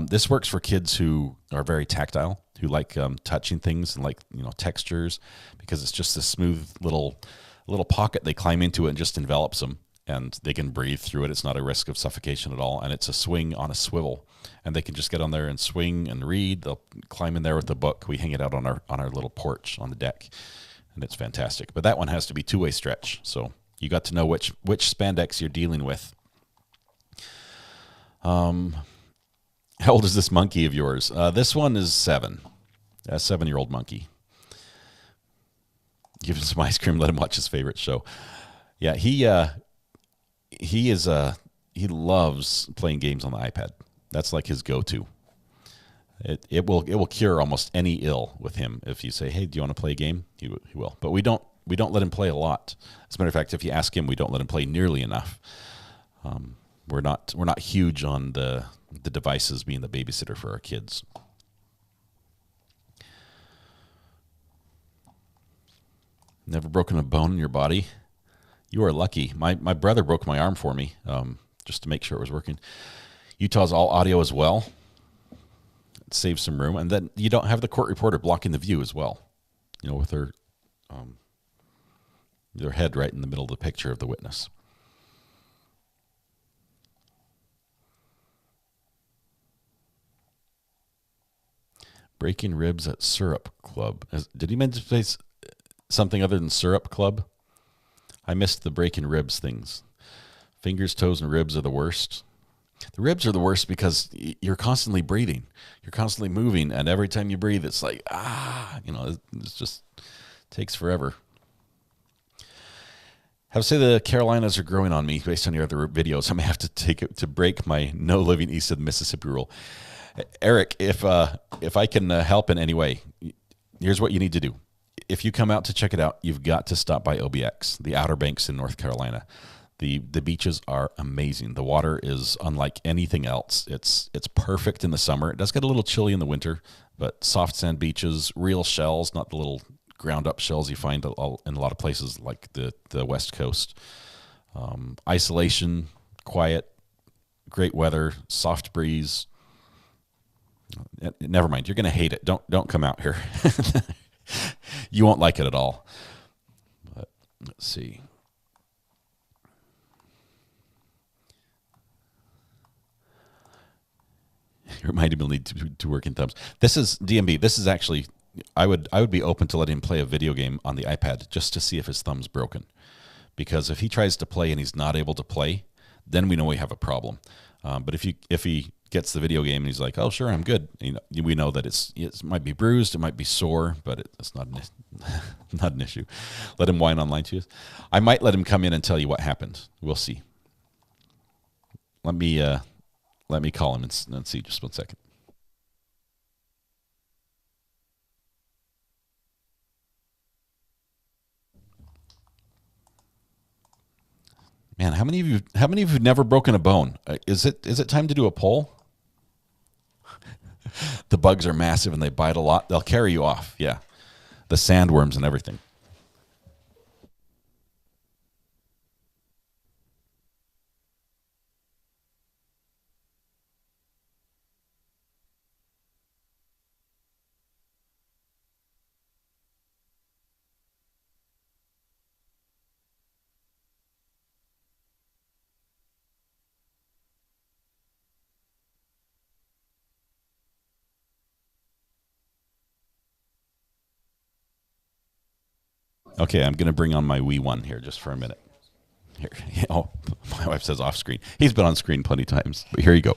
this works for kids who are very tactile, who like touching things and like textures, because it's just a smooth little pocket they climb into it and just envelops them, and they can breathe through it. It's not a risk of suffocation at all, and it's a swing on a swivel, and they can just get on there and swing and read. They'll climb in there with the book. We hang it out on our little porch on the deck, and it's fantastic. But that one has to be 2-way stretch, so you got to know which spandex you're dealing with. How old is this monkey of yours? This one is 7. A 7-year-old monkey. Give him some ice cream. Let him watch his favorite show. Yeah, he loves playing games on the iPad. That's like his go-to. It will cure almost any ill with him. If you say, "Hey, do you want to play a game?" He will. But we don't let him play a lot. As a matter of fact, if you ask him, we don't let him play nearly enough. We're not huge on the devices being the babysitter for our kids. Never broken a bone in your body? You are lucky. My brother broke my arm for me, just to make sure it was working. Utah's all audio as well. It saves some room. And then you don't have the court reporter blocking the view as well, with their head right in the middle of the picture of the witness. Breaking ribs at Syrup Club. Did he mention to say something other than Syrup Club? I missed the breaking ribs things. Fingers, toes, and ribs are the worst. The ribs are the worst because you're constantly breathing. You're constantly moving, and every time you breathe, it's like, it just takes forever. Have to say the Carolinas are growing on me based on your other videos. I may have to take it to break my no living east of the Mississippi rule. Eric, if I can help in any way, here's what you need to do. If you come out to check it out, you've got to stop by OBX, the Outer Banks in North Carolina. The beaches are amazing. The water is unlike anything else. It's perfect in the summer. It does get a little chilly in the winter, but soft sand beaches, real shells, not the little ground up shells you find in a lot of places like the West Coast. Isolation, quiet, great weather, soft breeze. Never mind. You're going to hate it. Don't come out here. You won't like it at all. But let's see. You reminded me to working thumbs. This is DMB. This is actually, I would be open to letting him play a video game on the iPad just to see if his thumb's broken. Because if he tries to play and he's not able to play, then we know we have a problem. But if he gets the video game and he's like, "Oh, sure, I'm good," we know that it might be bruised, it might be sore, but it's not an issue. Let him whine online to you. I might let him come in and tell you what happened. We'll see. Let me call him and see. Just 1 second. Man, how many of you have never broken a bone? Is it time to do a poll? The bugs are massive and they bite a lot. They'll carry you off. Yeah, the sandworms and everything. Okay, I'm going to bring on my wee one here just for a minute. Here. Oh, my wife says off screen. He's been on screen plenty of times, but here you go.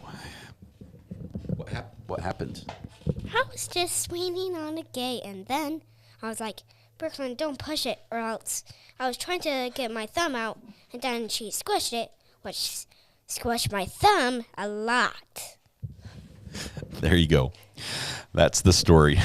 What happened? I was just swinging on the gate, and then I was like, Brooklyn, don't push it, or else. I was trying to get my thumb out, and then she squished it, which squished my thumb a lot. There you go. That's the story.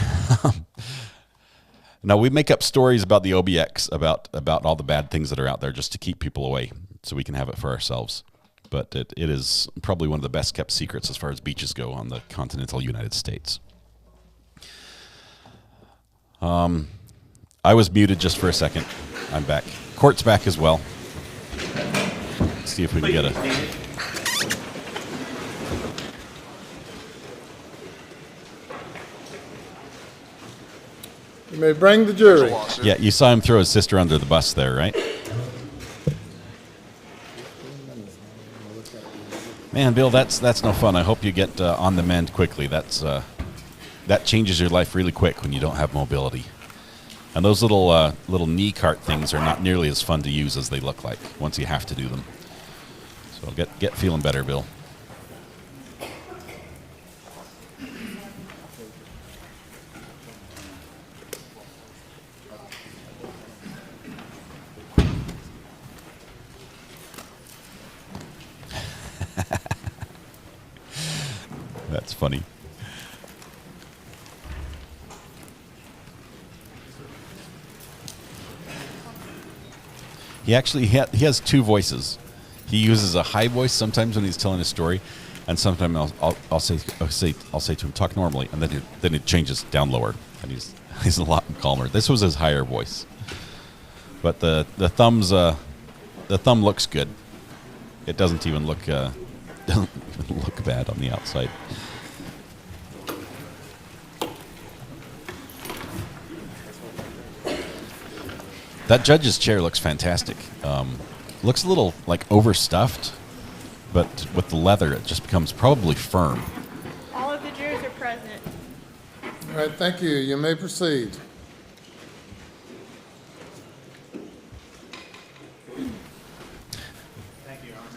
Now, we make up stories about the OBX, about all the bad things that are out there just to keep people away so we can have it for ourselves. But it is probably one of the best kept secrets as far as beaches go on the continental United States. I was muted just for a second. I'm back. Court's back as well. Let's see if we can get a... You may bring the jury. Yeah, you saw him throw his sister under the bus there, right? Man, Bill, that's no fun. I hope you get on the mend quickly. That changes your life really quick when you don't have mobility. And those little knee cart things are not nearly as fun to use as they look like once you have to do them. So get feeling better, Bill. That's funny. He actually he has two voices. He uses a high voice sometimes when he's telling a story, and sometimes I'll say to him, talk normally, and then it changes down lower, and he's a lot calmer. This was his higher voice, but the thumb looks good. It doesn't even look bad on the outside. That judge's chair looks fantastic. Looks a little like overstuffed, but with the leather, it just becomes probably firm. All of the jurors are present. All right, thank you. You may proceed. Thank you, Your Honor.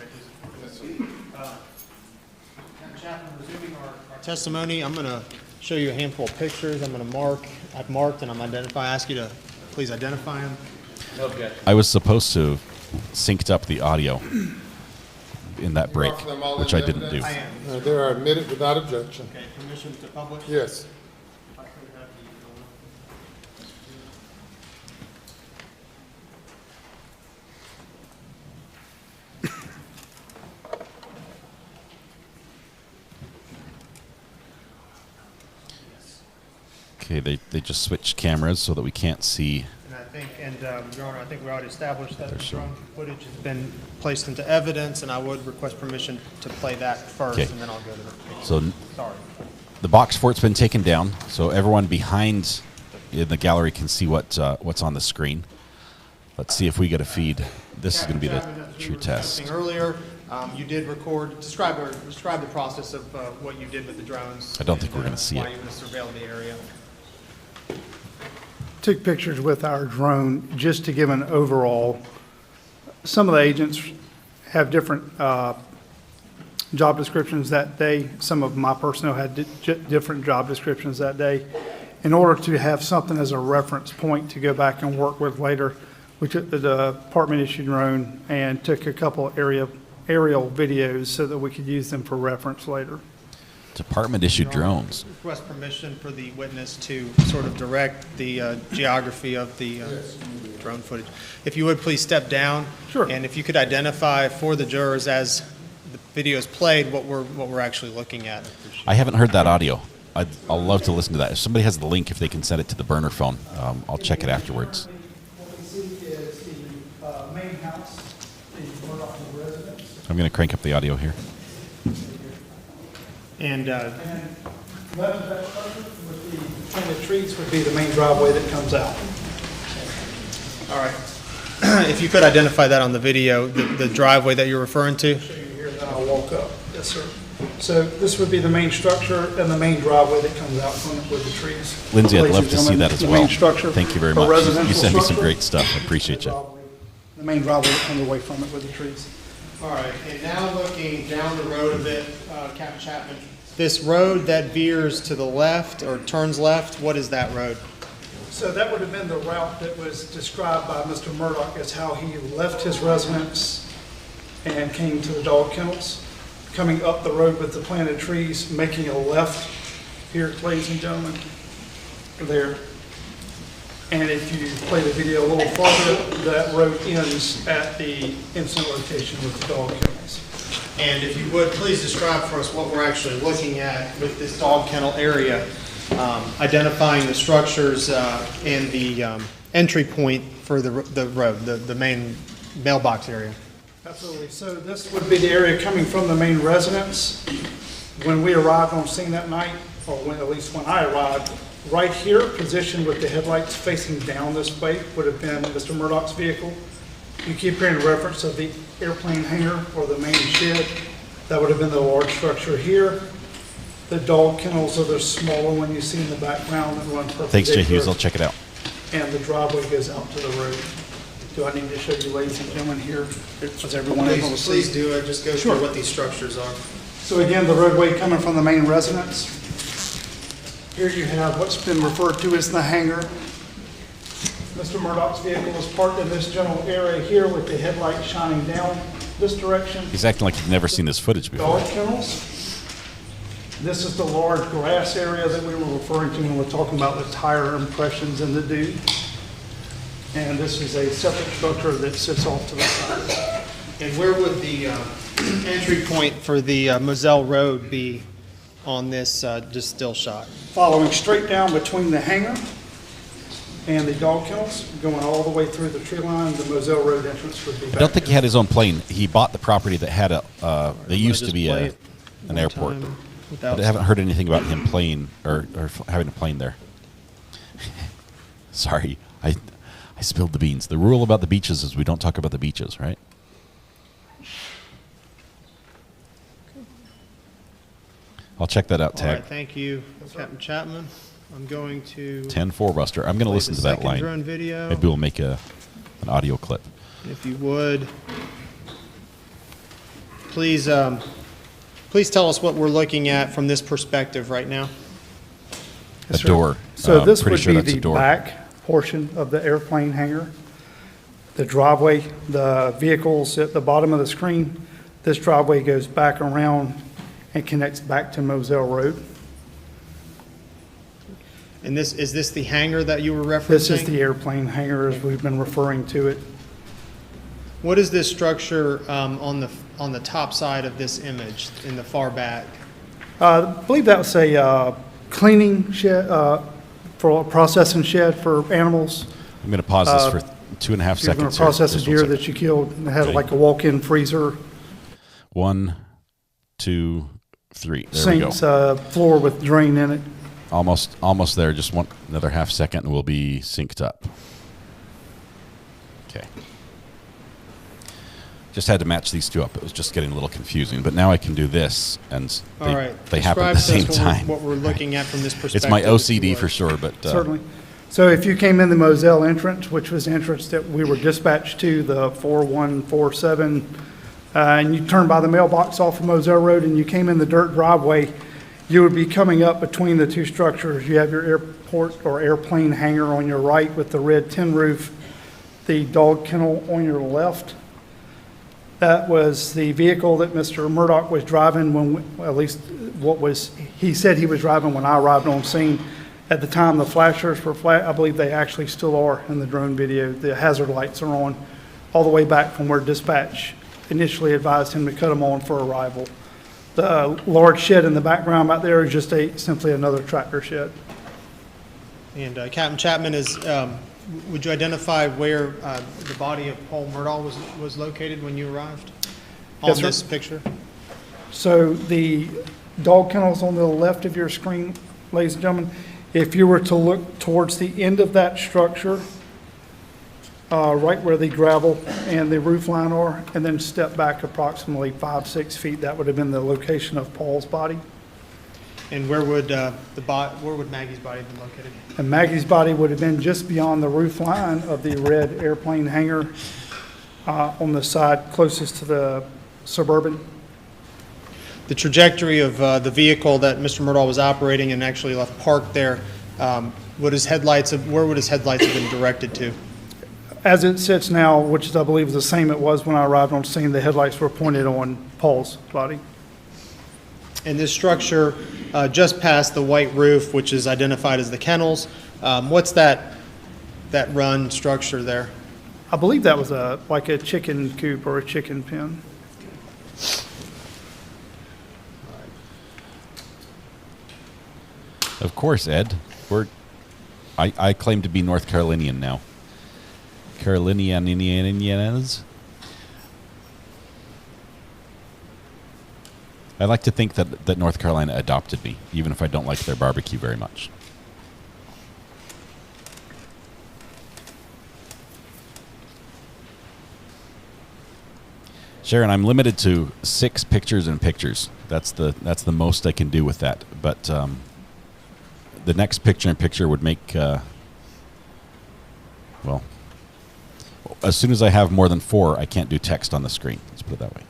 Madam Chaplain, resuming our testimony, I'm going to show you a handful of pictures. I've marked and I'm identifying. I ask you to please identify them. Okay. I was supposed to have synced up the audio in that break, offer them all which in I didn't do. evidence? They are admitted without objection. Okay, permission to publish? Yes. Okay, they just switched cameras so that we can't see. Your Honor, I think we already established that the drone footage has been placed into evidence, and I would request permission to play that first, Okay. and then I'll go to the... So Sorry. the box fort's been taken down, so everyone behind in the gallery can see what's on the screen. Let's see if we get a feed. This is going to be the true test. Earlier, you did describe the process of what you did with the drones. I don't think we're going to see Why it. you would surveil the area. Took pictures with our drone just to give an overall. Some of the agents have different job descriptions that day. Some of my personnel had different job descriptions that day. In order to have something as a reference point to go back and work with later, we took the department-issued drone and took a couple aerial videos so that we could use them for reference later. Department-issued drones. Request permission for the witness to sort of direct the geography of the drone footage. If you would, please step down. Sure. And if you could identify for the jurors as the video is played what we're actually looking at. I haven't heard that audio. I'll love to listen to that. If somebody has the link, if they can send it to the burner phone, I'll check it afterwards. What we see is the main house, the Murdaugh residence. I'm going to crank up the audio here. And left of that structure with between the trees would be the main driveway that comes out. all right. If you could identify that on the video, the driveway that you're referring to. Show you here, then I'll walk up. Yes, sir. So this would be the main structure and the main driveway that comes out from it with the trees. Lindsay, I'd Ladies love and to see gentlemen, that as the well. main structure, Thank you very a much. You residential sent me some structure, great stuff. I appreciate you. the main driveway that comes away from it with the trees. All right, and now looking down the road a bit, Captain Chapman, this road that veers to the left or turns left, what is that road? So that would have been the route that was described by Mr. Murdaugh as how he left his residence and came to the dog kennels, coming up the road with the planted trees, making a left here, ladies and gentlemen, there. And if you play the video a little farther, that road ends at the incident location with the dog kennels. And if you would, please describe for us what we're actually looking at with this dog kennel area, identifying the structures and the entry point for the road, the main mailbox area. Absolutely. So this would be the area coming from the main residence. When we arrived on scene that night, or at least when I arrived, right here, positioned with the headlights facing down this way, would have been Mr. Murdaugh's vehicle. You keep hearing reference of the airplane hangar or the main shed. That would have been the large structure here. The dog kennels are the smaller one you see in the background that run perpendicular. Thanks, Jay Hughes. I'll check it out. And the driveway goes out to the road. Do I need to show you, ladies and gentlemen, here? Was everyone able to see? Please do it. Just go through what these structures are. So again, the roadway coming from the main residence. Here you have what's been referred to as the hangar. Mr. Murdaugh's vehicle is parked in this general area here with the headlight shining down this direction. He's acting like he's never seen this footage before. Dog kennels. This is the large grass area that we were referring to when we're talking about the tire impressions in the dew. And this is a separate structure that sits off to the side. And where would the entry point for the Moselle Road be on this just still shot? Following straight down between the hangar and the dog kennels, going all the way through the tree line, the Moselle Road entrance would be back I don't think he there. had his own plane. He bought the property that had there used to be an airport. But I haven't heard anything about him playing or having a plane there. Sorry, I spilled the beans. The rule about the beaches is we don't talk about the beaches, right? I'll check that out, All Tag. right, thank you, Captain Chapman. I'm going to 10-4 Buster. I'm going to listen to that line. drone video. Maybe we'll make an audio clip. If you would, please, please tell us what we're looking at from this perspective right now. A door. So this pretty would sure be that's a the door. back portion of the airplane hangar. The driveway, the vehicles at the bottom of the screen. This driveway goes back around and connects back to Moselle Road. And is this the hangar that you were referencing? This is the airplane hangar as we've been referring to it. What is this structure on the top side of this image in the far back? I believe that was a cleaning shed, for a processing shed for animals. I'm going to pause this for 2.5 seconds. You're going to process a deer that you killed and had like a walk-in freezer. 1, 2, 3. There we go. Sinks, floor with drain in it. Almost there. Just another half second and we'll be synced up. Okay. Just had to match these two up. It was just getting a little confusing. But now I can do this, and they happen at the same time. What we're looking at from this perspective. It's my OCD for sure, but Certainly. So if you came in the Moselle entrance, which was the entrance that we were dispatched to, the 4147, and you turned by the mailbox off of Moselle Road and you came in the dirt driveway, you would be coming up between the two structures. You have your airport or airplane hangar on your right with the red tin roof, the dog kennel on your left. That was the vehicle that Mr. Murdaugh was driving when, at least he said he was driving when I arrived on scene. At the time, the flashers were flat. I believe they actually still are in the drone video. The hazard lights are on all the way back from where dispatch initially advised him to cut them on for arrival. The large shed in the background out there is just simply another tractor shed. And Captain Chapman, would you identify where the body of Paul Murdaugh was located when you arrived on Yes, sir. this picture? So the dog kennels on the left of your screen, ladies and gentlemen, if you were to look towards the end of that structure, right where the gravel and the roof line are, and then step back approximately 5-6 feet. That would have been the location of Paul's body. And where would Maggie's body have been located? And Maggie's body would have been just beyond the roof line of the red airplane hangar on the side closest to the Suburban. The trajectory of the vehicle that Mr. Murdaugh was operating and actually left parked there, where would his headlights have been directed to? As it sits now, which I believe is the same it was when I arrived on scene, the headlights were pointed on Paul's body. And this structure just past the white roof, which is identified as the kennels, what's that run structure there? I believe that was like a chicken coop or a chicken pen. Of course, Ed. I claim to be North Carolinian now. Carolinians. I like to think that North Carolina adopted me, even if I don't like their barbecue very much. Sharon, I'm limited to 6 pictures in pictures. That's the most I can do with that. But the next picture in picture would make well, as soon as I have more than 4, I can't do text on the screen. Let's put it that way.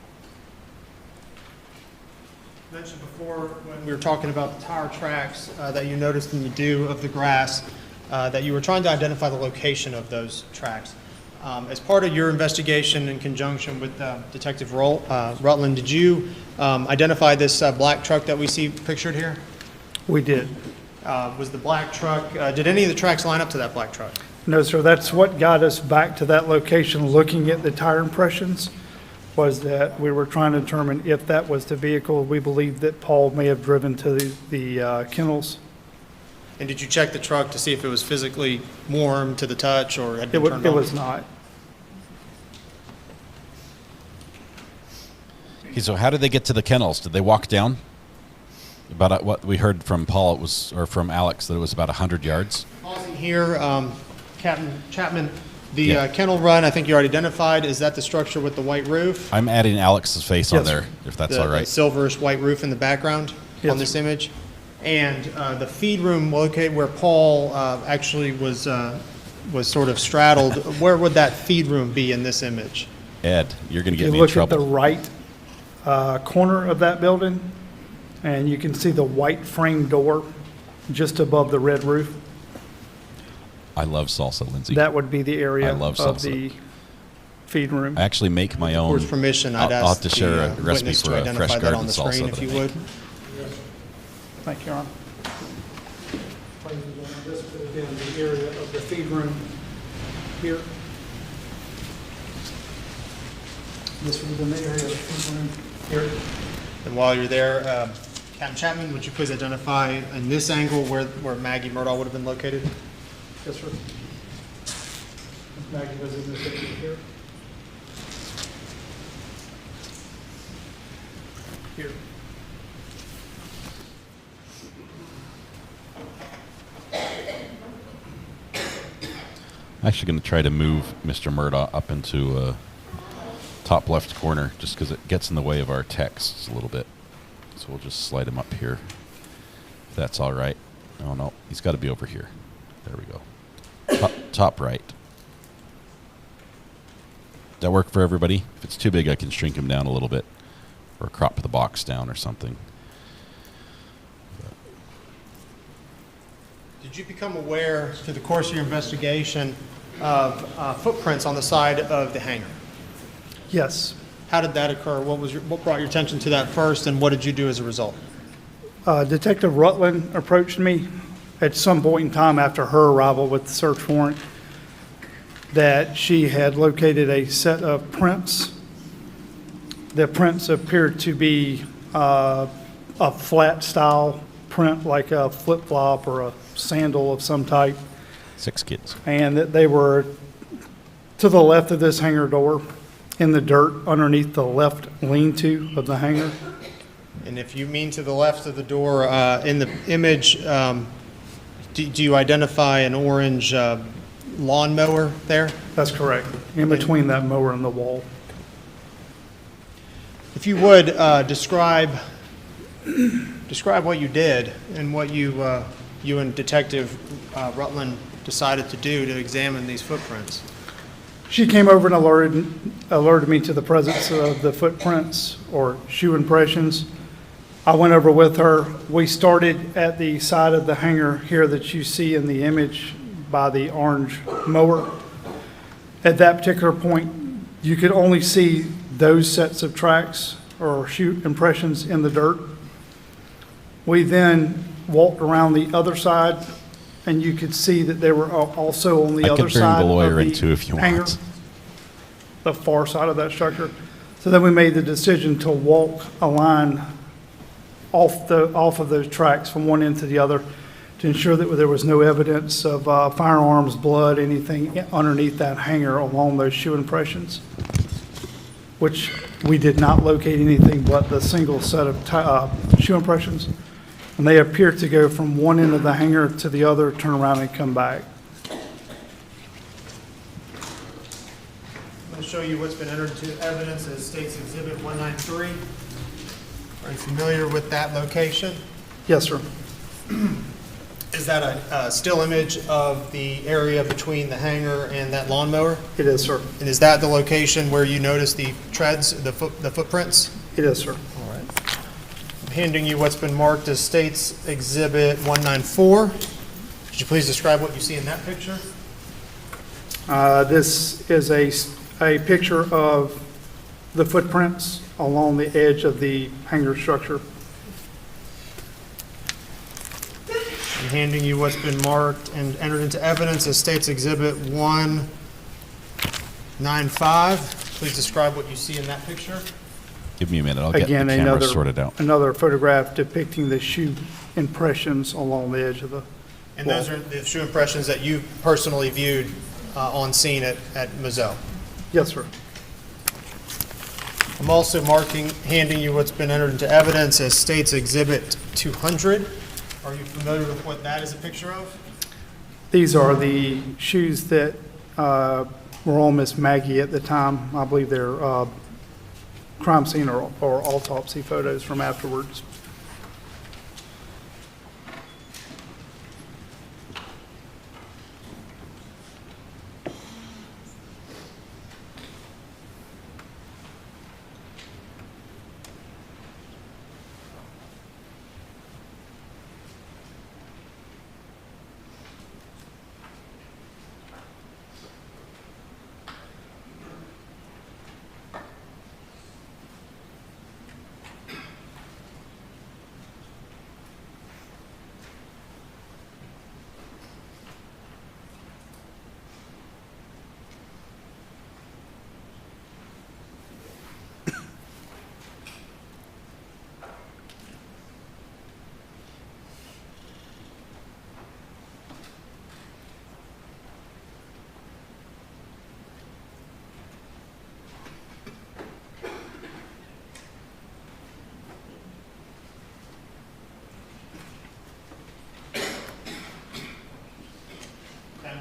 You mentioned before when we were talking about the tire tracks that you noticed in the dew of the grass that you were trying to identify the location of those tracks. As part of your investigation in conjunction with Detective Rutland, did you identify this black truck that we see pictured here? We did. Was the black truck, did any of the tracks line up to that black truck? No, sir. That's what got us back to that location looking at the tire impressions, was that we were trying to determine if that was the vehicle we believe that Paul may have driven to the kennels. And did you check the truck to see if it was physically warm to the touch or had been turned on? It was not. Okay, so how did they get to the kennels? Did they walk down? About what we heard from Paul, or from Alex, that it was about 100 yards. Pausing here, Captain Chapman, the kennel run, I think you already identified. Is that the structure with the white roof? I'm adding Alex's face on there, if that's all right. The silverish white roof in the background on this image. And the feed room located where Paul actually was sort of straddled, where would that feed room be in this image? Ed, you're going to get You me in look trouble. at the right corner of that building, and you can see the white frame door just above the red roof. I love salsa, Lindsay. That would be the area I love of salsa. the feed room. I actually make my own. With board's permission, I'd I'll have ask to share the a recipe witness for to a identify fresh that garden on the salsa screen, that if you I make. would. Thank you, Your Honor. Ladies and gentlemen, this would have been the area of the feed room here. This would have been the area of the feed room here. And while you're there, Captain Chapman, would you please identify in this angle where Maggie Murdaugh would have been located? Yes, sir. Maggie was in this area here. Here. I'm actually going to try to move Mr. Murdaugh up into top left corner just because it gets in the way of our texts a little bit. So we'll just slide him up here, if that's all right. Oh, no, he's got to be over here. There we go. Top right. Does that work for everybody? If it's too big, I can shrink him down a little bit or crop the box down or something. Did you become aware through the course of your investigation of footprints on the side of the hangar? Yes. How did that occur? What brought your attention to that first, and what did you do as a result? Detective Rutland approached me at some point in time after her arrival with the search warrant that she had located a set of prints. The prints appeared to be a flat style print, like a flip-flop or a sandal of some type. 6 kids. And that they were to the left of this hangar door, in the dirt underneath the left lean-to of the hangar. And if you mean to the left of the door, in the image, do you identify an orange lawnmower there? That's correct, in between that mower and the wall. If you would, describe what you did and what you and Detective Rutland decided to do to examine these footprints. She came over and alerted me to the presence of the footprints or shoe impressions. I went over with her. We started at the side of the hangar here that you see in the image by the orange mower. At that particular point, you could only see those sets of tracks or shoe impressions in the dirt. We then walked around the other side, and you could see that they were also on the other side of the hangar, the far side of that structure. So then we made the decision to walk a line off of those tracks from one end to the other to ensure that there was no evidence of firearms, blood, anything underneath that hangar along those shoe impressions, which we did not locate anything but the single set of shoe impressions. And they appear to go from one end of the hangar to the other, turn around and come back. I'm going to show you what's been entered into evidence as State's Exhibit 193. Are you familiar with that location? Yes, sir. Is that a still image of the area between the hangar and that lawnmower? It is, sir. And is that the location where you noticed the treads, the footprints? It is, sir. All right. I'm handing you what's been marked as State's Exhibit 194. Could you please describe what you see in that picture? This is a picture of the footprints along the edge of the hangar structure. I'm handing you what's been marked and entered into evidence as State's Exhibit 195. Please describe what you see in that picture. Give me a minute. I'll get Again, the camera sorted out. another photograph depicting the shoe impressions along the edge of the And wall. those are the shoe impressions that you personally viewed on scene at Murdaugh. Yes, sir. I'm also handing you what's been entered into evidence as State's Exhibit 200. Are you familiar with what that is a picture of? These are the shoes that were on Miss Maggie at the time. I believe they're crime scene or autopsy photos from afterwards.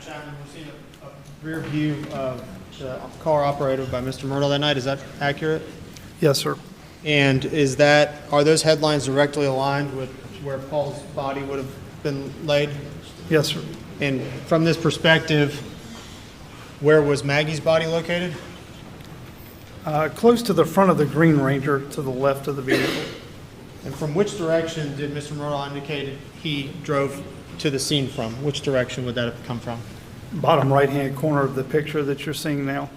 Chapman, we're seeing a rear view of the car operated by Mr. Murdaugh that night. Is that accurate? Yes, sir. And are those headlines directly aligned with where Paul's body would have been laid? Yes, sir. And from this perspective, where was Maggie's body located? Close to the front of the Green Ranger to the left of the vehicle. And from which direction did Mr. Murdaugh indicate he drove to the scene from? Which direction would that have come from? Bottom right-hand corner of the picture that you're seeing now.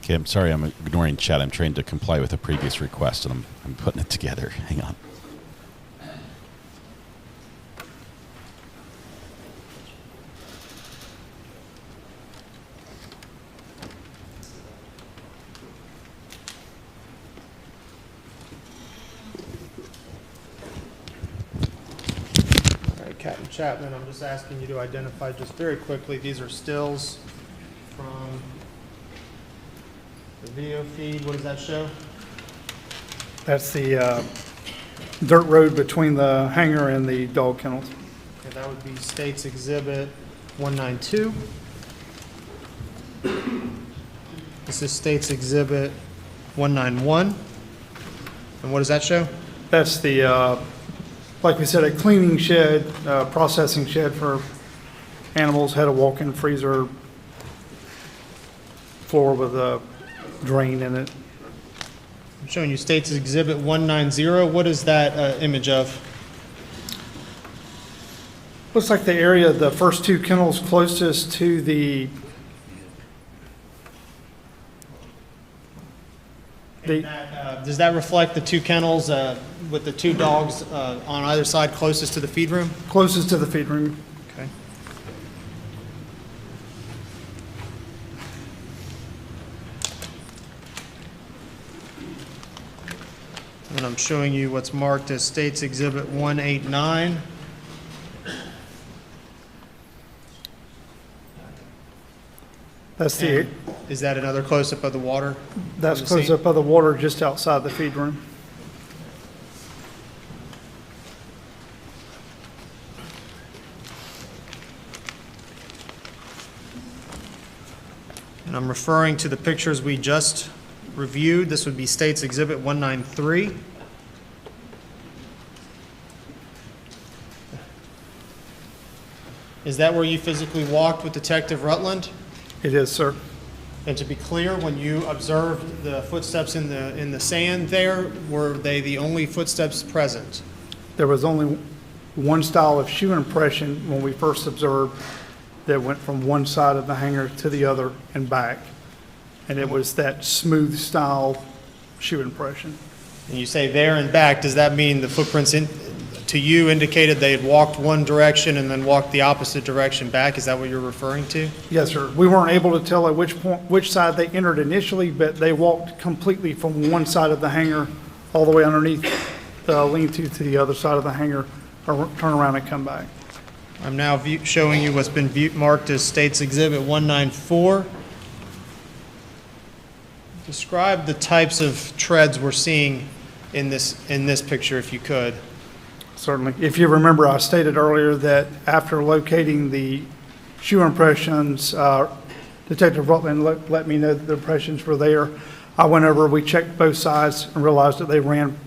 Okay, I'm sorry, I'm ignoring chat. I'm trying to comply with a previous request, and I'm putting it together. Hang on. Captain Chapman, I'm just asking you to identify just very quickly, these are stills from the video feed. What does that show? That's the dirt road between the hangar and the dog kennels. Okay, that would be State's Exhibit 192. This is State's Exhibit 191. And what does that show? That's the, like we said, a cleaning shed, processing shed for animals, had a walk-in freezer, floor with a drain in it. I'm showing you State's Exhibit 190. What is that image of? Looks like the area, the first two kennels closest to the Does that reflect the two kennels with the two dogs on either side closest to the feed room? closest to the feed room. Okay. And I'm showing you what's marked as State's Exhibit 189. That's the, And is that another close-up of the water? that's from the scene? close up of the water just outside the feed room. And I'm referring to the pictures we just reviewed. This would be State's Exhibit 193. Is that where you physically walked with Detective Rutland? It is, sir. And to be clear, when you observed the footsteps in the sand there, were they the only footsteps present? There was only one style of shoe impression when we first observed that went from one side of the hangar to the other and back. And it was that smooth style shoe impression. And you say there and back, does that mean the footprints to you indicated they had walked one direction and then walked the opposite direction back? Is that what you're referring to? Yes, sir. We weren't able to tell at which side they entered initially, but they walked completely from one side of the hangar all the way underneath the lean-to the other side of the hangar, or turn around and come back. I'm now showing you what's been marked as State's Exhibit 194. Describe the types of treads we're seeing in this picture, if you could. Certainly. If you remember, I stated earlier that after locating the shoe impressions, Detective Rutland let me know that the impressions were there. I went over, we checked both sides and realized that they ran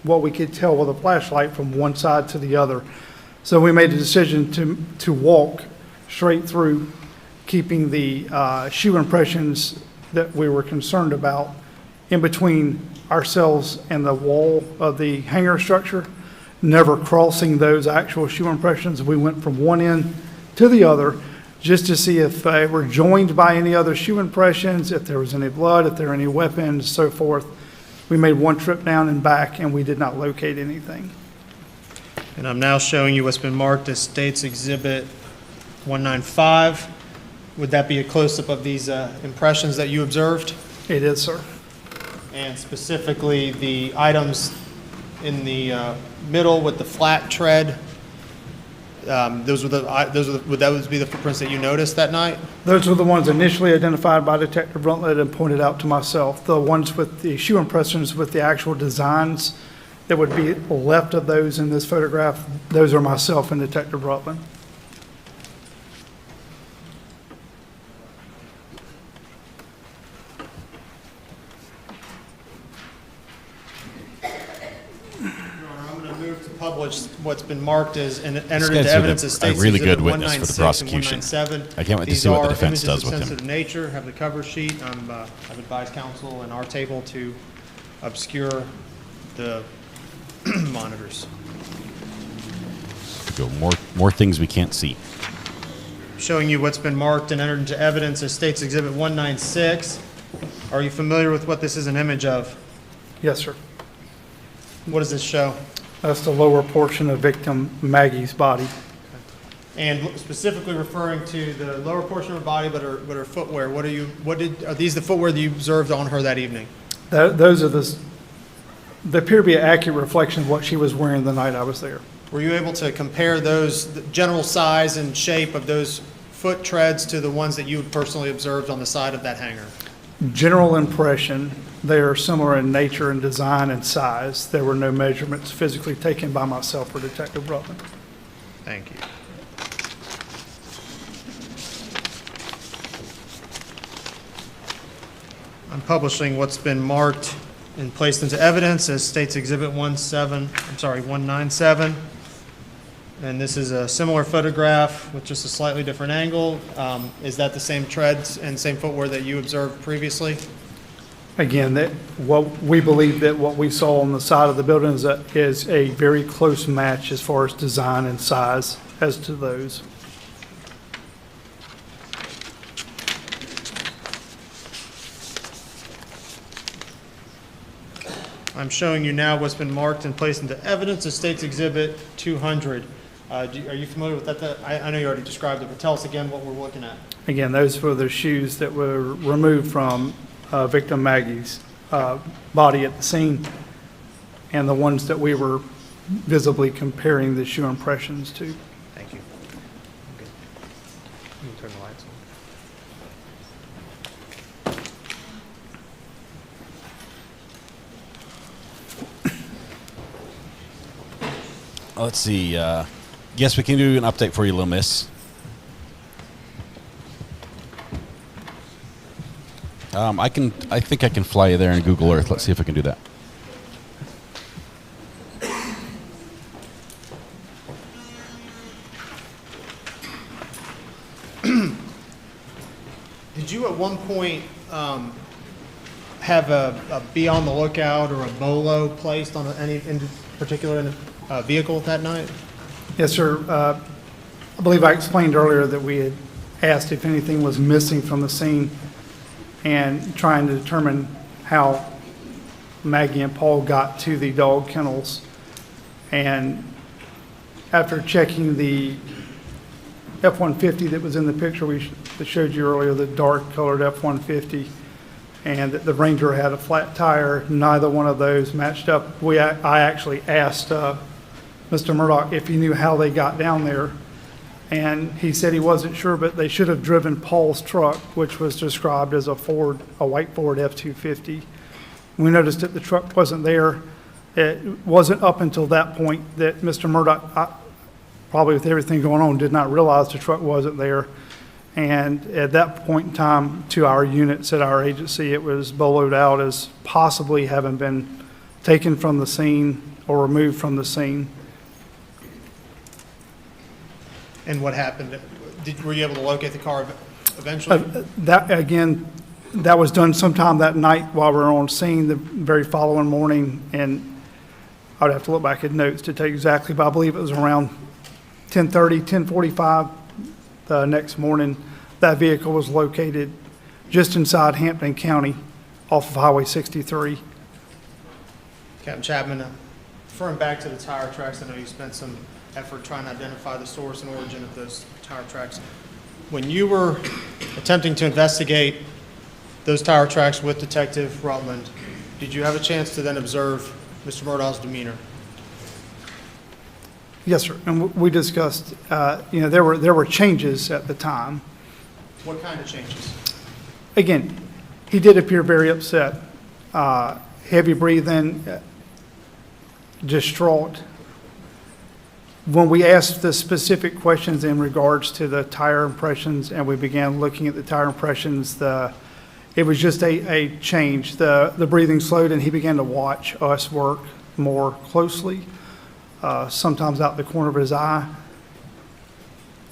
what we could tell with a flashlight from one side to the other. So we made the decision to walk straight through, keeping the shoe impressions that we were concerned about in between ourselves and the wall of the hangar structure, never crossing those actual shoe impressions. We went from one end to the other just to see if they were joined by any other shoe impressions, if there was any blood, if there were any weapons, so forth. We made one trip down and back, and we did not locate anything. And I'm now showing you what's been marked as State's Exhibit 195. Would that be a close-up of these impressions that you observed? It is, sir. And specifically, the items in the middle with the flat tread, would those be the footprints that you noticed that night? Those were the ones initially identified by Detective Rutland and pointed out to myself. The ones with the shoe impressions with the actual designs that would be left of those in this photograph, those are myself and Detective Rutland. Publish what's been marked as and entered This into guy's evidence a as State's really Exhibit good witness for the 196 and prosecution. 197. I can't wait to These see what the are defense images does of with him. sensitive nature, have the cover sheet. I've advised counsel and our table to obscure the monitors. Go more things we can't see. Showing you what's been marked and entered into evidence as State's Exhibit 196. Are you familiar with what this is an image of? Yes, sir. What does this show? That's the lower portion of victim Maggie's body. And specifically referring to the lower portion of her body, but her footwear. Are these the footwear that you observed on her that evening? Those are they appear to be an accurate reflection of what she was wearing the night I was there. Were you able to compare those, the general size and shape of those foot treads to the ones that you personally observed on the side of that hangar? General impression, they are similar in nature and design and size. There were no measurements physically taken by myself or Detective Rutland. Thank you. I'm publishing what's been marked and placed into evidence as State's Exhibit 197. And this is a similar photograph with just a slightly different angle. Is that the same treads and same footwear that you observed previously? Again, what we believe that what we saw on the side of the building is a very close match as far as design and size as to those. I'm showing you now what's been marked and placed into evidence as State's Exhibit 200. Are you familiar with that? I know you already described it, but tell us again what we're looking at. Again, those were the shoes that were removed from victim Maggie's body at the scene, and the ones that we were visibly comparing the shoe impressions to. Thank you. Okay. Let me turn the lights on. Let's see. Yes, we can do an update for you, Little Miss. I think I can fly you there in Google Earth. Let's see if I can do that. Did you at one point have a be on the lookout or a bolo placed on any in particular vehicle that night? Yes, sir. I believe I explained earlier that we had asked if anything was missing from the scene and trying to determine how Maggie and Paul got to the dog kennels. And after checking the F-150 that was in the picture that showed you earlier, the dark colored F-150, and that the Ranger had a flat tire, neither one of those matched up. I actually asked Mr. Murdaugh if he knew how they got down there, and he said he wasn't sure, but they should have driven Paul's truck, which was described as a white Ford F-250. We noticed that the truck wasn't there. It wasn't up until that point that Mr. Murdaugh, probably with everything going on, did not realize the truck wasn't there. And at that point in time, to our units at our agency, it was boloed out as possibly having been taken from the scene or removed from the scene. And what happened? Were you able to locate the car eventually? That was done sometime that night while we were on scene the very following morning, and I'd have to look back at notes to tell you exactly, but I believe it was around 10:30, 10:45 the next morning. That vehicle was located just inside Hampton County off of Highway 63. Captain Chapman, referring back to the tire tracks, I know you spent some effort trying to identify the source and origin of those tire tracks. When you were attempting to investigate those tire tracks with Detective Rutland, did you have a chance to then observe Mr. Murdaugh's demeanor? Yes, sir. And we discussed, there were changes at the time. What kind of changes? Again, he did appear very upset, heavy breathing, distraught. When we asked the specific questions in regards to the tire impressions and we began looking at the tire impressions, it was just a change. The breathing slowed and he began to watch us work more closely, sometimes out the corner of his eye.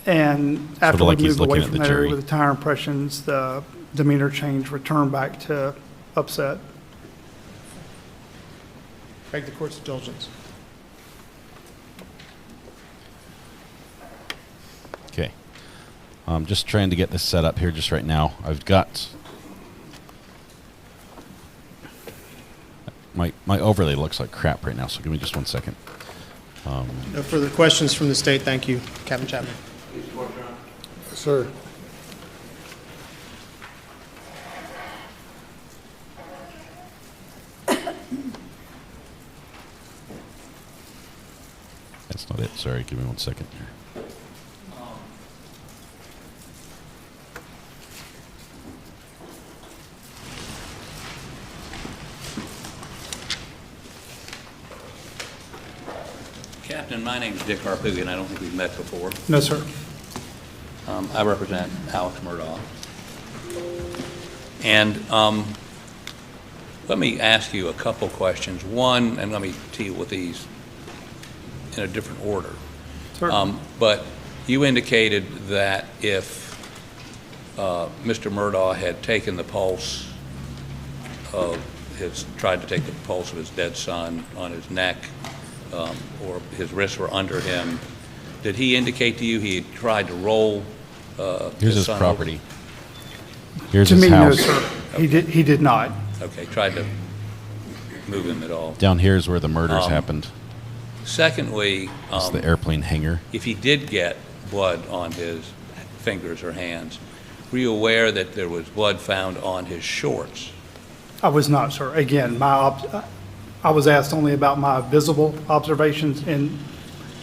And after we moved away from that area with the tire impressions, the demeanor change returned back to upset. Beg the court's indulgence. Okay. I'm just trying to get this set up here just right now. I've got my overlay looks like crap right now, so give me just 1 second. No further questions from the state. Thank you, Captain Chapman. Yes, sir. That's not it. Sorry, give me 1 second here. Captain, my name's Dick Harpoogian. I don't think we've met before. No, sir. I represent Alex Murdaugh. And let me ask you a couple questions. One, and let me deal with these in a different order. But you indicated that if Mr. Murdaugh had taken the pulse of tried to take the pulse of his dead son on his neck, or his wrists were under him, did he indicate to you he had tried to roll Here's his son property. over? Here's To his me, house. no, sir. He did not. Okay, tried to move him at all. Down here is where the murders happened. Secondly, It's the airplane hangar. if he did get blood on his fingers or hands, were you aware that there was blood found on his shorts? I was not, sir. Again, I was asked only about my visible observations and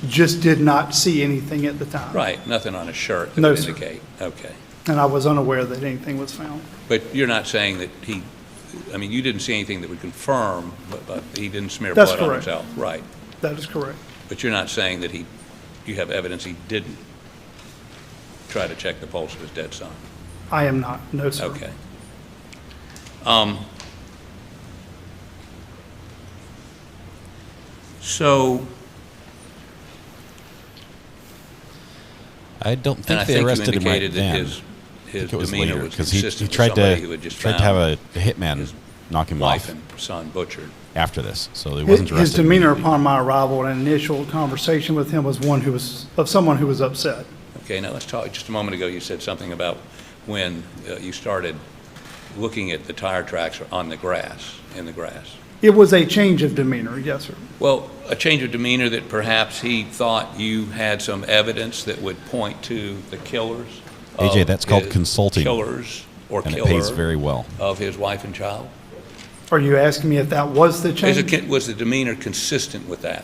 just did not see anything at the time. Right, nothing on his shirt that No, would sir. indicate. Okay. And I was unaware that anything was found. But you're not saying that you didn't see anything that would confirm, but he didn't smear That's blood on correct. himself? Right. That is correct. But you're not saying that you have evidence he didn't try to check the pulse of his dead son? I am not. No, sir. Okay. So, I don't and think I they think you arrested him right indicated that then. his I think it was demeanor later was because he consistent with tried somebody who had to just have a found hitman knock him wife off and son butchered. after this, so he wasn't His arrested. demeanor upon my arrival and initial conversation with him was someone who was upset. Okay, now let's talk. Just a moment ago, you said something about when you started looking at the tire tracks on the grass, in the grass. It was a change of demeanor, yes, sir. Well, a change of demeanor that perhaps he thought you had some evidence that would point to the killers. AJ, that's called his consulting. Killers or and killer it pays very well. of his wife and child. Are you asking me if that was the change? Was the demeanor consistent with that?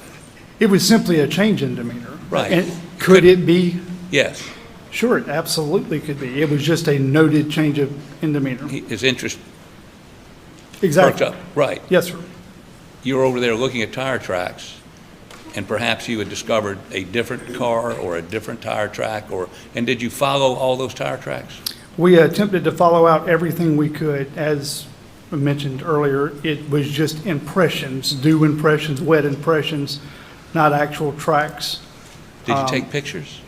It was simply a change in demeanor. Right. And could it be? Yes. Sure, it absolutely could be. It was just a noted change in demeanor. His interest Exactly. perked up. Right. Yes, sir. You were over there looking at tire tracks, and perhaps you had discovered a different car or a different tire track, and did you follow all those tire tracks? We attempted to follow out everything we could. As I mentioned earlier, it was just impressions, dew impressions, wet impressions, not actual tracks. Did you take pictures?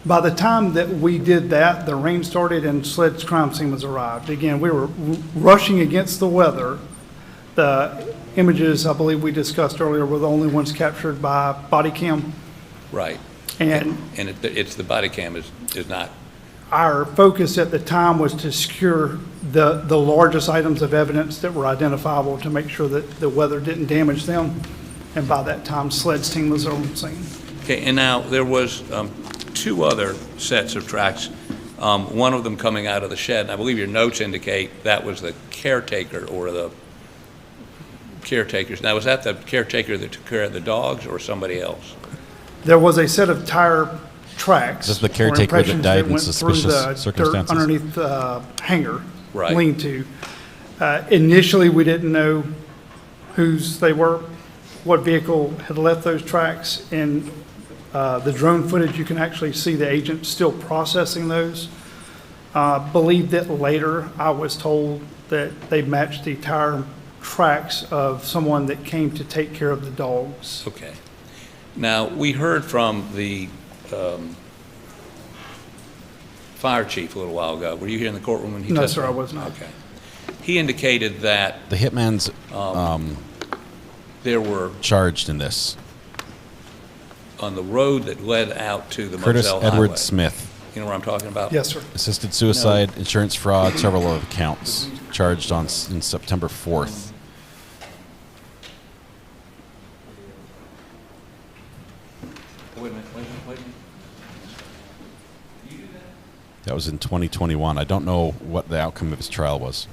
By the time that we did that, the rain started and SLED's crime scene was arrived. Again, we were rushing against the weather. The images, I believe we discussed earlier, were the only ones captured by body cam. Right. And it's the body cam is not. Our focus at the time was to secure the largest items of evidence that were identifiable to make sure that the weather didn't damage them. And by that time, SLED's team was on the scene. Okay, and now there was two other sets of tracks, one of them coming out of the shed. And I believe your notes indicate that was the caretaker or the caretakers. Now, was that the caretaker that took care of the dogs or somebody else? There was a set of tire tracks. Is this the or caretaker that impressions died in went through suspicious the circumstances? dirt underneath the hangar, Right. lean-to. Initially, we didn't know whose they were, what vehicle had left those tracks. In the drone footage, you can actually see the agent still processing those. Believed that later, I was told that they matched the tire tracks of someone that came to take care of the dogs. Okay. Now, we heard from the fire chief a little while ago. Were you here in the courtroom when he No, testified? sir, I was not. Okay. He indicated that The hitman's there were, charged in this. on the road that led out to the Curtis Moselle Edward Highway. Smith. You know where I'm talking about? Yes, sir. Assisted suicide, insurance fraud, several other counts. Charged in September 4th. Wait a minute. That was in 2021. I don't know what the outcome of his trial was.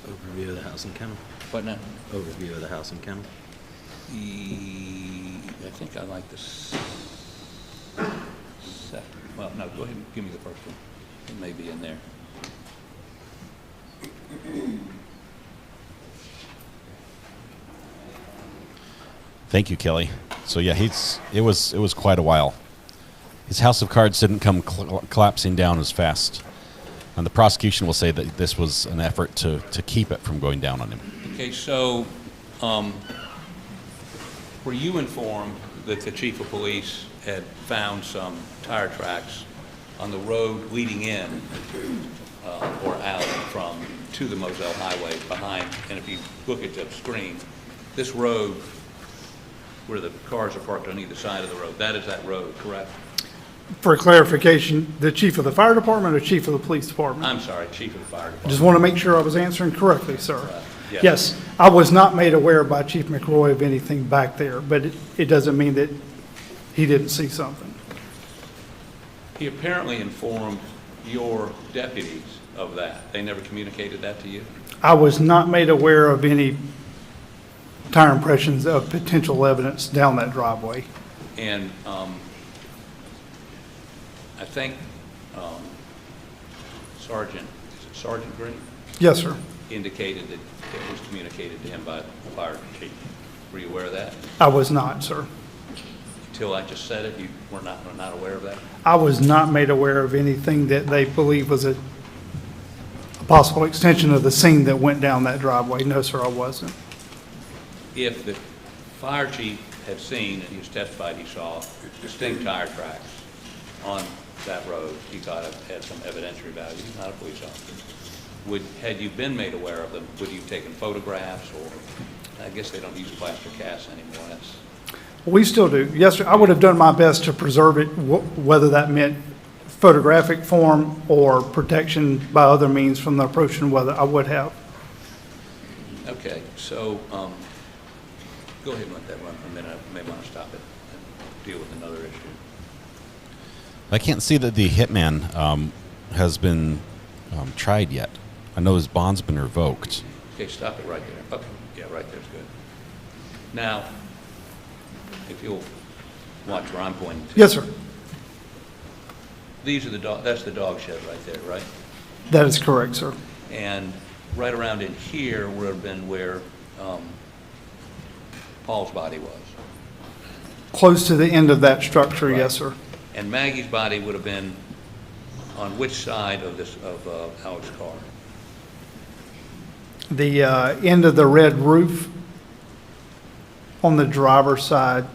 Overview of the house and kennel. What now? Overview of the house and kennel. I think I like this. Well, no, go ahead and give me the first one. It may be in there. Thank you, Kelly. So yeah, it was quite a while. His house of cards didn't come collapsing down as fast. And the prosecution will say that this was an effort to keep it from going down on him. Okay, so were you informed that the chief of police had found some tire tracks on the road leading in or out to the Moselle Highway behind? And if you look at the screen, this road where the cars are parked on either side of the road, that is that road, correct? For clarification, the chief of the fire department or chief of the police department? I'm sorry, chief of the fire department. Just want to make sure I was answering correctly, sir. Yes. Yes, I was not made aware by Chief McRoy of anything back there, but it doesn't mean that he didn't see something. He apparently informed your deputies of that. They never communicated that to you? I was not made aware of any tire impressions of potential evidence down that driveway. And I think Sergeant Green? Yes, sir. Indicated that it was communicated to him by the fire chief. Were you aware of that? I was not, sir. Until I just said it, you were not aware of that? I was not made aware of anything that they believe was a possible extension of the scene that went down that driveway. No, sir, I wasn't. If the fire chief had seen, and he was testified he saw distinct tire tracks on that road, he thought it had some evidentiary value. He's not a police officer. Had you been made aware of them, would you have taken photographs, or I guess they don't use plaster casts anymore? We still do. Yes, sir. I would have done my best to preserve it, whether that meant photographic form or protection by other means from the approach, and whether I would have. Okay, so go ahead and let that run for a minute. I may want to stop it and deal with another issue. I can't see that the hitman has been tried yet. I know his bond's been revoked. Okay, stop it right there. Okay, yeah, right there's good. Now, if you'll watch where I'm pointing to. Yes, sir. These are that's the dog shed right there, right? That is correct, sir. And right around in here would have been where Paul's body was. Close to the end of that structure, right. Yes, sir. And Maggie's body would have been on which side of Alex car? The end of the red roof on the driver's side.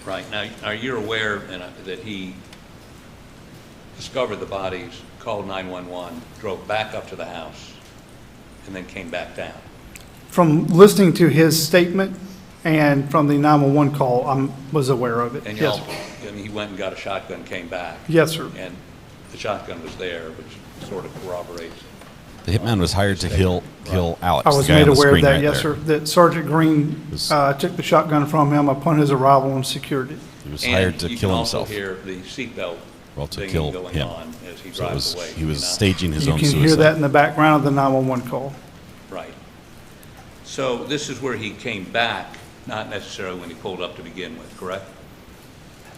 Right. Now, are you aware that he discovered the bodies, called 911, drove back up to the house, and then came back down? From listening to his statement and from the 911 call, I was aware of it. And yes, he went and got a shotgun, came back. Yes, sir. And the shotgun was there, which sort of corroborates. The hitman was hired to kill Alex. I was made aware of that, yes, sir. That Sergeant Green took the shotgun from him upon his arrival and secured it. He was hired to kill himself. You can also hear the seatbelt to kill going him. on as he drives away. He was staging his own suicide. You can hear that in the background of the 911 call. Right. So this is where he came back, not necessarily when he pulled up to begin with, correct?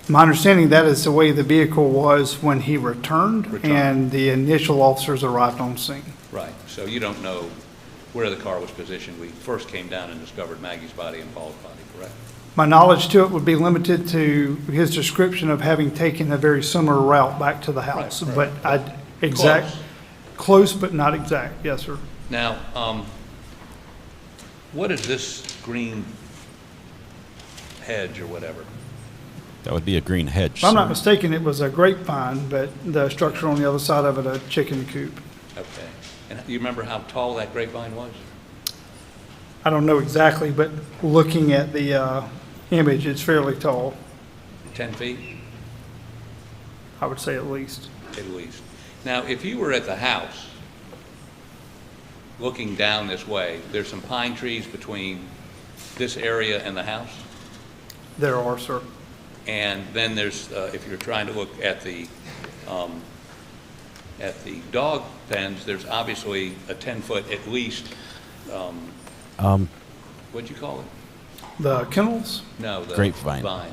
My understanding that is the way the vehicle was when he returned. And the initial officers arrived on scene. Right. So you don't know where the car was positioned. We first came down and discovered Maggie's body and Paul's body, correct? My knowledge to it would be limited to his description of having taken a very similar route back to the house. Right. But close but not exact. Yes, sir. Now, what is this green hedge or whatever? That would be a green hedge. If I'm not mistaken, it was a grapevine, but the structure on the other side of it, a chicken coop. Okay. And do you remember how tall that grapevine was? I don't know exactly, but looking at the image, it's fairly tall. 10 feet? I would say at least. At least. Now, if you were at the house, looking down this way, there's some pine trees between this area and the house? There are, sir. And then there's, if you're trying to look at the at the dog pens, there's obviously a 10-foot at least, what'd you call it? The kennels, No, the Grapevine. vine.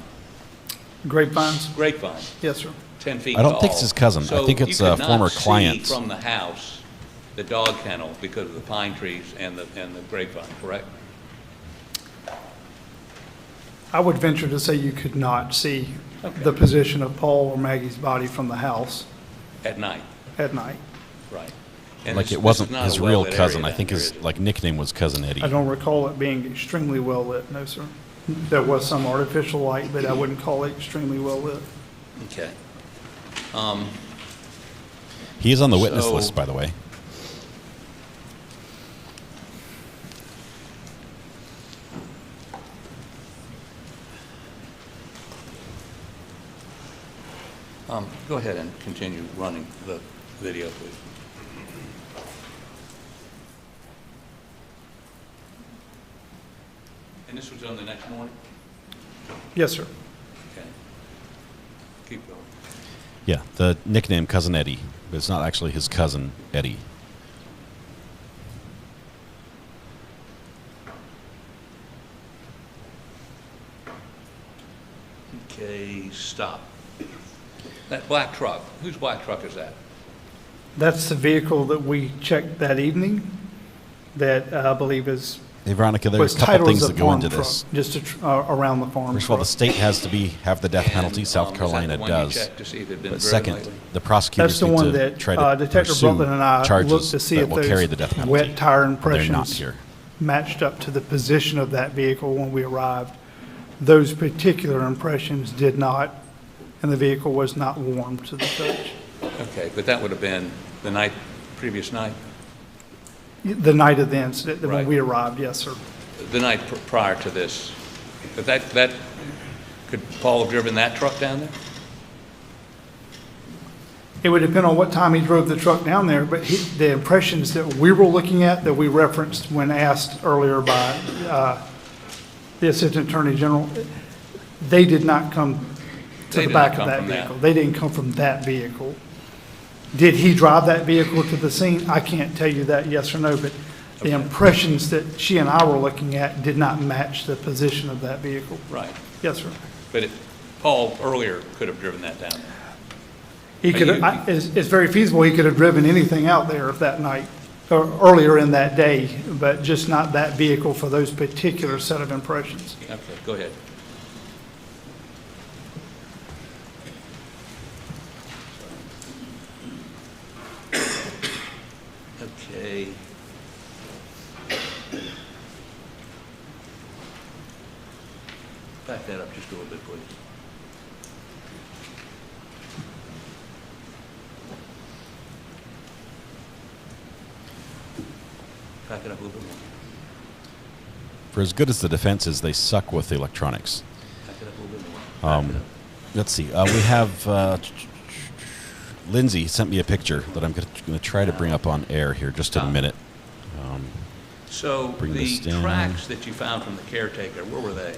grapevines? Grapevine, Yes, sir. 10 feet I tall. don't think it's his cousin. I think it's a former client. So you could not see from the house, the dog kennel, because of the pine trees and the grapevine, correct? I would venture to say you could not see the position of Paul or Maggie's body from the house At night, at night. right. And Like this- it this wasn't is not his a real well-lit cousin. area I think down his there, is like nickname was Cousin Eddie. I don't recall it being extremely well lit, no, sir. There was some artificial light, but I wouldn't call it extremely well lit. it? Okay. He is on the witness So- list, by the way. Go ahead and continue running the video, please. And this was on the next morning? Yes, sir. Okay. Keep going. Yeah, the nickname Cousin Eddie, but it's not actually his cousin Eddie. Okay, stop. That black truck, whose black truck is that? That's the vehicle that we checked that evening that I believe is. Hey, Veronica, there's was a couple titled things as a that go farm into truck, this. Just around the farm. First of all, the truck. state has to have the death penalty. South is that Carolina the one you does. checked to see if it'd been But driven second, lately? the prosecutors That's the need one to that try to Detective pursue Brooklyn and I charges looked to see that if will carry the those death penalty. wet tire They're not impressions here. matched up to the position of that vehicle when we arrived. Those particular impressions did not, and the vehicle was not warm to the touch. Okay, but that would have been the previous night? The night of the incident, when Right. we arrived, yes, sir. The night prior to this. But could Paul have driven that truck down there? It would depend on what time he drove the truck down there, but the impressions that we were looking at, that we referenced when asked earlier by the Assistant Attorney General, they did not come to They the did back not of come that from that. vehicle. They didn't come from that vehicle. Did he drive that vehicle to the scene? I can't tell you that, yes or no, but the impressions that she and I were looking at did not match the position of that vehicle. Right. Yes, sir. But Paul earlier could have driven that down there. He could, it's very feasible he could have driven anything out there that night, or earlier in that day, but just not that vehicle for those particular set of impressions. Okay, go ahead. Okay. Back that up just a little bit, please. Back it up a little bit more. For as good as the defense is, they suck with electronics. Back it up a little bit more. Let's see. We have Lindsay sent me a picture that I'm going to try to bring up on air here just in a minute. So Bring the this down. tracks that you found from the caretaker, where were they?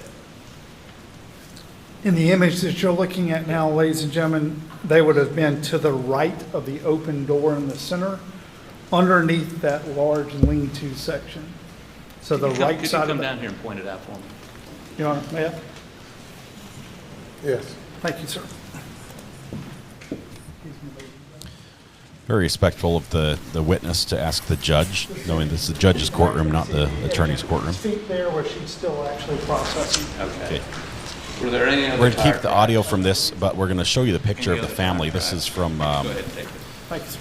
In the image that you're looking at now, ladies and gentlemen, they would have been to the right of the open door in the center, underneath that large lean-to section. So the right Could you side come of down the, here and point it out for me? Your Honor, may I? Yes. Thank you, sir. Very respectful of the witness to ask the judge, knowing this is the judge's courtroom, not the attorney's courtroom. Feet there where she's still actually processing. Okay. Were there any other We're going to keep tire the tracks? audio from this, but we're going to show you the picture Any of the other family. tire This is tracks? from, Go ahead and take it. Thank you, sir.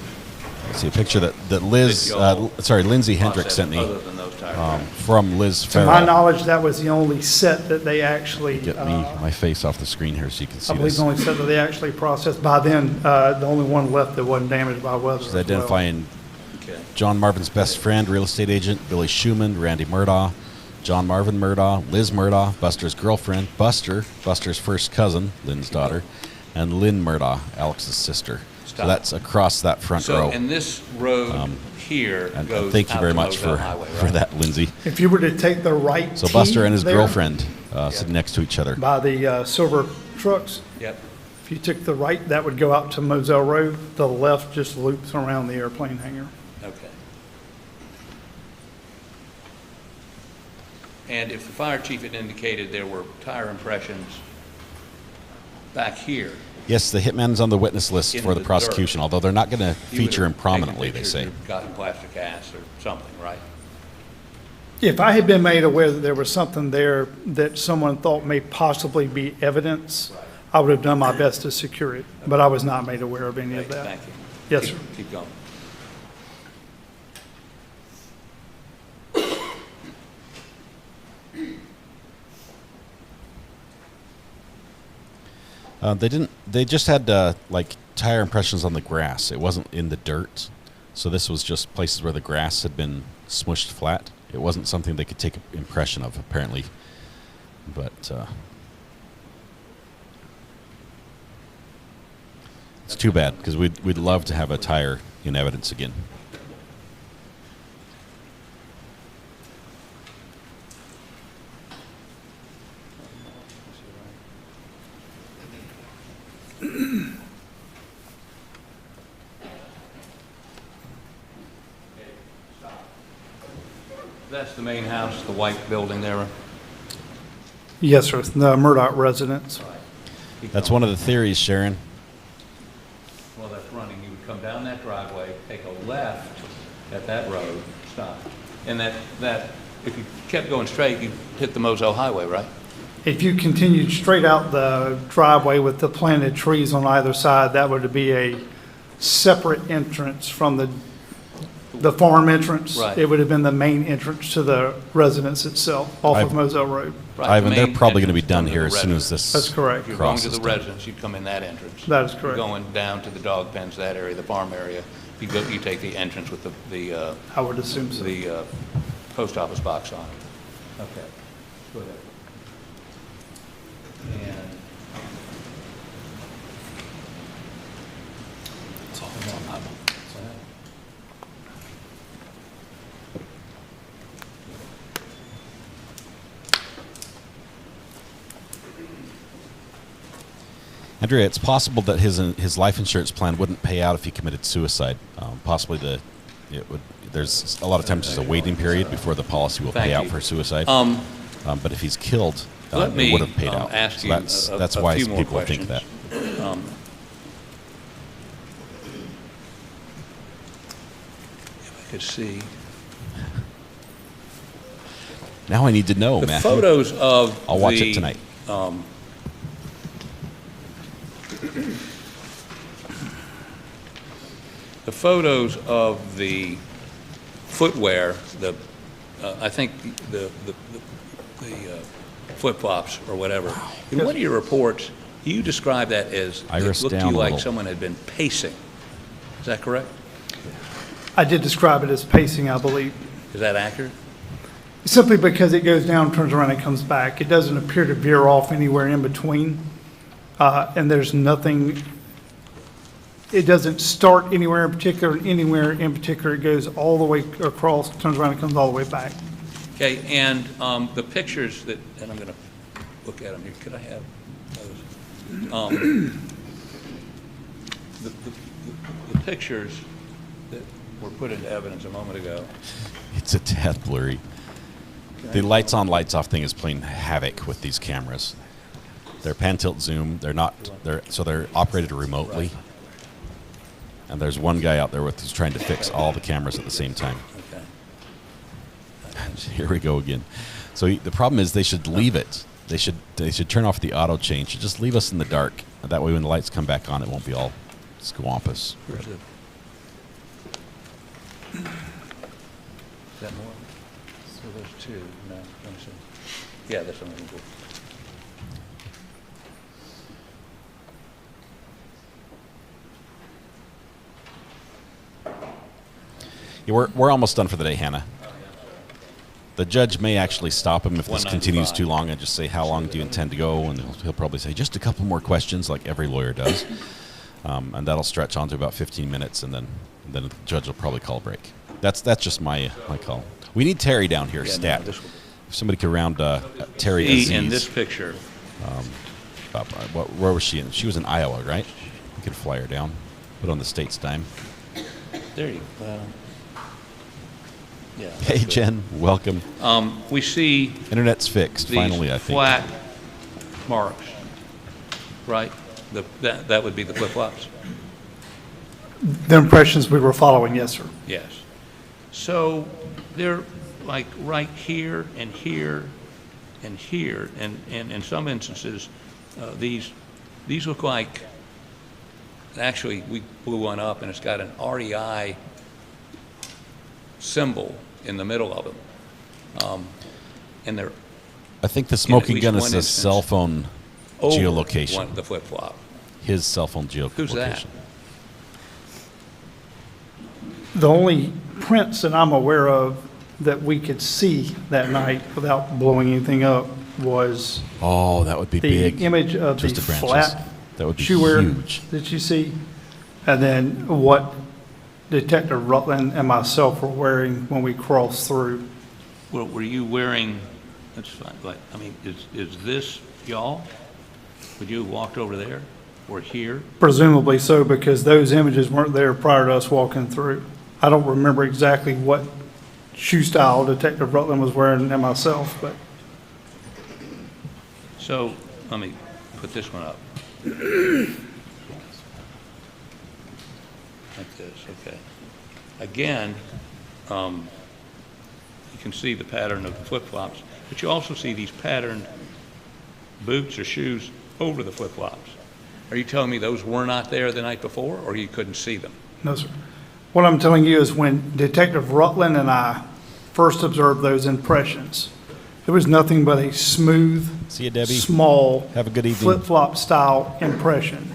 let's see, a picture that Liz, Did y'all Lindsay process Hendricks sent me other than those tire tracks? from Liz To Farrell. my knowledge, that was the only set that they actually, Get my face off the screen here so you can see I believe this. the only set that they actually processed. By then, the only one left that wasn't damaged by weather. She's as well. identifying Okay. John Marvin's best friend, real estate agent Billy Schumann, Randy Murdaugh, John Marvin Murdaugh, Liz Murdaugh, Buster's girlfriend, Buster's first cousin, Lynn's daughter, and Lynn Murdaugh, Alex's sister. So Stop. that's across that front So, row. and this road here And goes thank you out very to much Moselle for, Highway, for right? that, Lindsay. If you were to take the right So T Buster and his there girlfriend sitting next to each other. by the silver trucks, Yep. if If you took the right, that would go out to Moselle Road. The left just loops around the airplane hangar. Okay. And if the fire chief had indicated there were tire impressions back here, Yes, the hitman's on the witness list In for the the prosecution, dirt. although they're not going to you feature him would've taken prominently, they pictures say. or gotten plaster cast or something, right? If I had been made aware that there was something there that someone thought may possibly be evidence, I would have done my best to secure it, but I was not made aware of any of that. Thank you. Yes, sir. Keep going. They didn't. They just had like tire impressions on the grass. It wasn't in the dirt, so this was just places where the grass had been smushed flat. It wasn't something they could take an impression of, apparently. But it's too bad because we'd love to have a tire in evidence again. That's the main house, the white building there. Yes, sir. The Murdaugh residence. That's one of the theories, Sharon. Well, that's running. You would come down that driveway, take a left at that road, stop. And that if you kept going straight, you'd hit the Moselle Highway, right? If you continued straight out the driveway with the planted trees on either side, that would be a separate entrance from the farm entrance. Right. It would have been the main entrance to the residence itself off of Moselle Road. Right, Ivan, the they're main probably going to be entrance done to here the as soon as residence. this That's correct. If you're going to crosses the down. residence, you'd come in that entrance. That is If correct. you're going down to the dog pens, that area, the farm area, you take the entrance with the I would assume so. the post office box on it. Okay, go ahead. And Andrea, it's possible that his life insurance plan wouldn't pay out if he committed suicide. Possibly there's a lot of times there's a waiting period before the policy will pay out for suicide. But if he's killed, let me it would have paid out. ask So you that's a why few more people questions. think that. If I could see. Now I need to know, The Matthew. photos of I'll watch the, it tonight. The photos of the footwear, I think the flip-flops or whatever. In one of your reports, you describe that as Iris it looked to down you a like little. someone had been pacing. Is that correct? I did describe it as pacing, I believe, Is that accurate? simply because it goes down, turns around, and comes back. It doesn't appear to veer off anywhere in between, and there's nothing. It doesn't start anywhere in particular. Anywhere in particular, it goes all the way across, turns around, and comes all the way back. Okay, and the pictures that, and I'm going to look at them here. Could I have those? The pictures that were put into evidence a moment ago. It's a tad blurry. The lights on, lights off thing is playing havoc with these cameras. They're pan tilt zoom. They're operated remotely. Right. And there's one guy out there who's trying to fix all the cameras at the same time. Okay. Here we go again. So the problem is they should leave it. They should turn off the auto change. Just leave us in the dark. That way when the lights come back on, it won't be all squampus. Where's the? Is that more? So there's two. No, let me see. Yeah, that's what I'm looking for. Yeah, we're almost done for the day, Hannah. The judge may actually stop him if this continues too long and just say, how long do you intend to go? And he'll probably say, just a couple more questions, like every lawyer does. And that'll stretch on to about 15 minutes, and then the judge will probably call a break. That's just my call. We need Terry down here, Yeah, stat. no, If somebody could round Terry See Aziz. in this picture, Where was she in? She was in Iowa, right? We could fly her down, put on the state's dime. There you go. Yeah. Hey, Jen, welcome. We see Internet's fixed, these finally, I think. flat marks, right? That would be the flip-flops? The impressions we were following, yes, sir. Yes. So they're like right here and here and here, and in some instances, these look like, actually, we blew one up and it's got an REI symbol in the middle of them. And they're, I think the smoking least gun one is a instance cell phone over geolocation. the flip-flop. His cell phone geolocation. Who's that? The only prints that I'm aware of that we could see that night without blowing anything up was Oh, that would be big. the image of the Twisted branches. flat That would be shoe wear huge. that you see, and then what Detective Rutland and myself were wearing when we crossed through. Well, were you wearing, that's fine, but, I mean, is this y'all? Would you have walked over there or here? Presumably so, because those images weren't there prior to us walking through. I don't remember exactly what shoe style Detective Rutland was wearing and myself, but So, let me put this one up. Like this, okay. Again, you can see the pattern of the flip-flops, but you also see these patterned boots or shoes over the flip-flops. Are you telling me those were not there the night before, or you couldn't see them? no, sir. What I'm telling you is when Detective Rutland and I first observed those impressions, it was nothing but a smooth, See you, Debbie. small, Have a good evening. flip-flop style impression.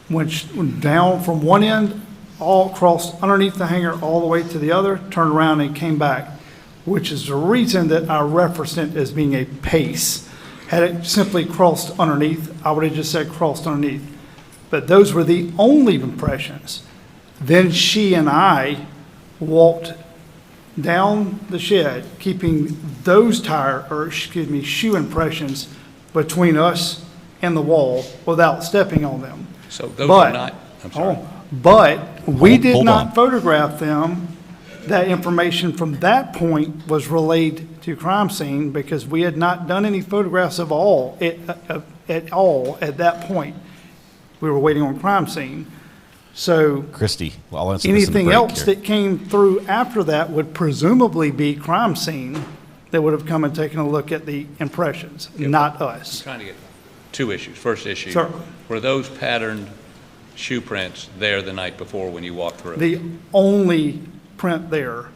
Went down from one end, all crossed underneath the hanger all the way to the other, turned around and came back, which is the reason that I referenced it as being a pace. Had it simply crossed underneath, I would have just said crossed underneath. But those were the only impressions. Then she and I walked down the shed, keeping those shoe impressions between us and the wall without stepping on them. So those are not, I'm sorry. But we did Hold not on. photograph them. That information from that point was relayed to crime scene because we had not done any photographs at all at that point. We were waiting on crime scene. So Christy, well, I'll answer this in the anything break else here. that came through after that would presumably be crime scene that would have come and taken a look at the impressions, not us. I'm trying to get two issues. First issue, Sir. were those patterned shoe prints there the night before when you walked through? The only print there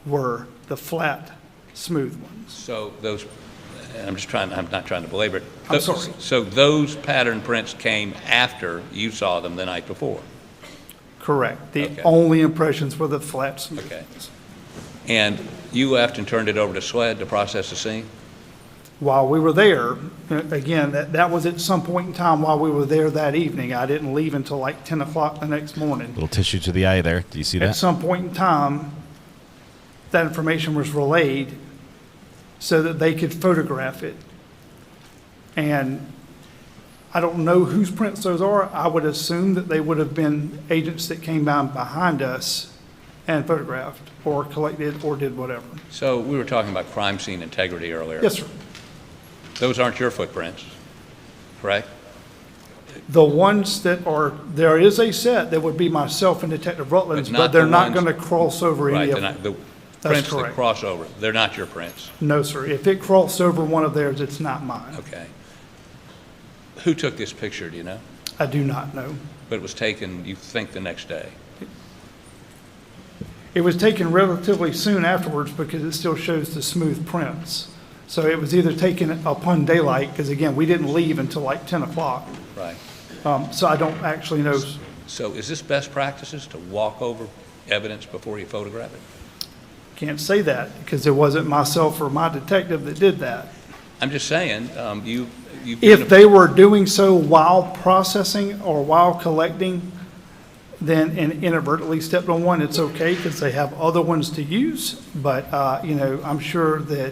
were the flat, smooth ones. So those, I'm not trying to belabor it. I'm sorry. So those pattern prints came after you saw them the night before? Correct. The Okay. only impressions were the flat, smooth Okay. ones. And you left and turned it over to SLED to process the scene? While we were there, again, that was at some point in time while we were there that evening. I didn't leave until like 10 o'clock the next morning. Little tissue to the eye there. Do you see At that? some point in time, that information was relayed so that they could photograph it. And I don't know whose prints those are. I would assume that they would have been agents that came down behind us and photographed or collected or did whatever. So we were talking about crime scene integrity earlier. Yes, sir. Those aren't your footprints, correct? The ones that are, there is a set that would be myself and Detective Rutland's, But but not they're the not ones- going to cross over any Right, of they're them. not, the That's prints that correct. cross over, they're not your prints. No, sir. If it crossed over one of theirs, it's not mine. Okay. Who took this picture, do you know? I do not know. But it was taken, you think, the next day? It was taken relatively soon afterwards because it still shows the smooth prints. So it was either taken upon daylight, because again, we didn't leave until like 10 o'clock. Right. So I don't actually know. So is this best practices to walk over evidence before you photograph it? Can't say that because it wasn't myself or my detective that did that. I'm just saying, you've given If they were doing so while processing or while collecting, then and inadvertently stepped on one, it's okay because they have other ones to use. But, I'm sure that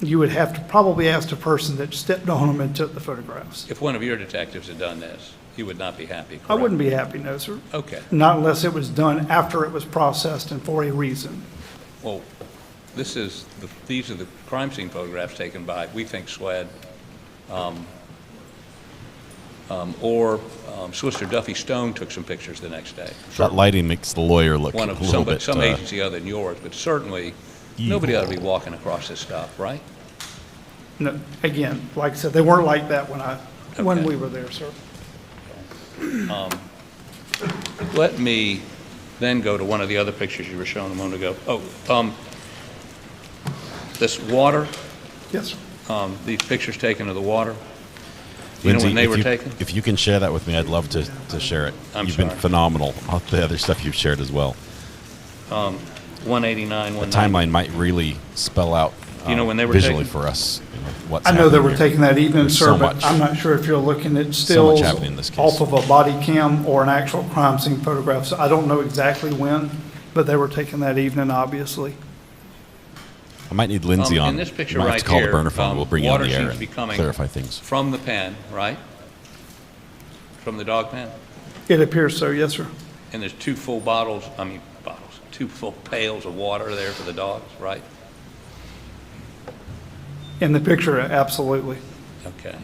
You would have to probably ask the person that stepped on them and took the photographs. If one of your detectives had done this, you would not be happy, correct? I wouldn't be happy, no, sir. Okay. Not unless it was done after it was processed and for a reason. Well, these are the crime scene photographs taken by, we think, SLED, or Solicitor Duffy Stone took some pictures the next day. That lighting makes the lawyer look One a of little bit. some agency other than yours, but certainly nobody ought to be walking across this stuff, right? No, again, like I said, they weren't like that when Okay. we were there, sir. Let me then go to one of the other pictures you were showing a moment ago. This water, Yes, sir. these pictures taken of the water. Do you know Lindsay, when they were taken? If you can share that with me, I'd love to share it. I'm You've sorry. been phenomenal. All the other stuff you've shared as well. 189, The 190. timeline might really spell out Do you know when they were visually taken? for us what's I know they happening were here. taken that evening, There's sir, so but much. I'm not sure if you're looking at So much stills happening in this case. off of a body cam or an actual crime scene photograph. So I don't know exactly when, but they were taken that evening, obviously. I might need Lindsay on. In this picture might have right to call here, the burner phone. We'll bring you on water the air seems to be and coming clarify things. from the pen, right? From the dog pen? It appears so, yes, sir. And there's two full two full pails of water there for the dogs, right? In the picture, absolutely. Okay.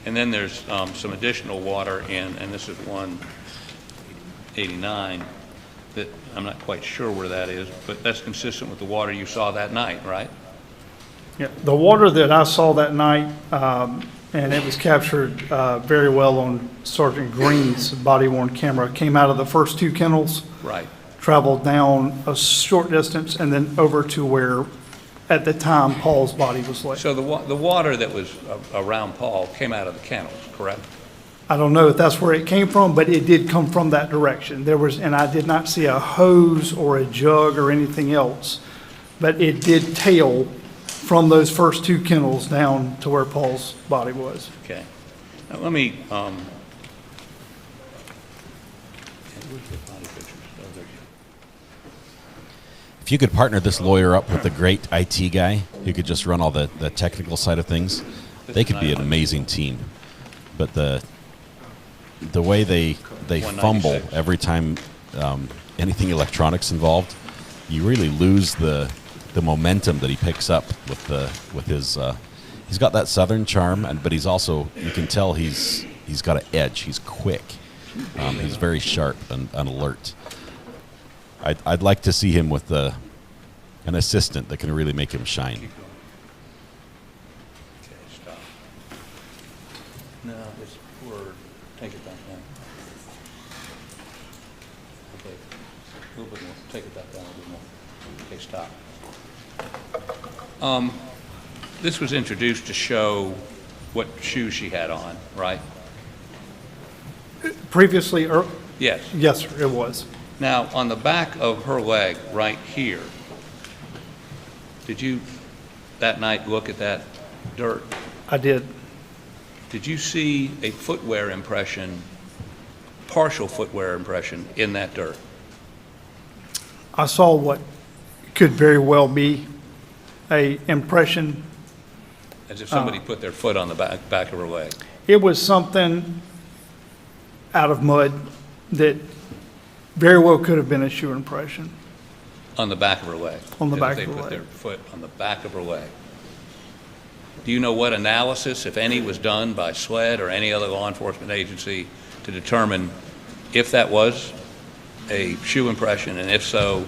And then there's some additional water in, and this is 189, that I'm not quite sure where that is, but that's consistent with the water you saw that night, right? Yeah, the water that I saw that night, and it was captured very well on Sergeant Green's body-worn camera, came out of the first two kennels. Right. Traveled down a short distance and then over to where, at the time, Paul's body was laid. So the water that was around Paul came out of the kennels, correct? I don't know if that's where it came from, but it did come from that direction. And I did not see a hose or a jug or anything else, but it did tail from those first two kennels down to where Paul's body was. Okay. Now, let me, where's the body pictures? Oh, there you go. If you could partner this lawyer up with a great IT guy who could just run all the technical side of things, they could be an amazing team. But the way they fumble every time anything electronics involved, you really lose the momentum that he picks up with his. He's got that southern charm, but he's also, you can tell he's got an edge. He's quick. He's very sharp and alert. I'd like to see him with an assistant that can really make him shine. Okay, stop. No, it's word. Take it back down. Okay, a little bit more. Take it back down a little bit more. Okay, stop. This was introduced to show what shoes she had on, right? Previously, Yes. yes, sir, it was. Now, on the back of her leg, right here, did you that night look at that dirt? I did. Did you see a footwear impression, partial footwear impression in that dirt? I saw what could very well be a impression. As if somebody put their foot on the back of her leg. It was something out of mud that very well could have been a shoe impression. On the back of her leg. On the As if back they of her put leg. their foot on the back of her leg. Do you know what analysis, if any, was done by SLED or any other law enforcement agency to determine if that was a shoe impression, and if so,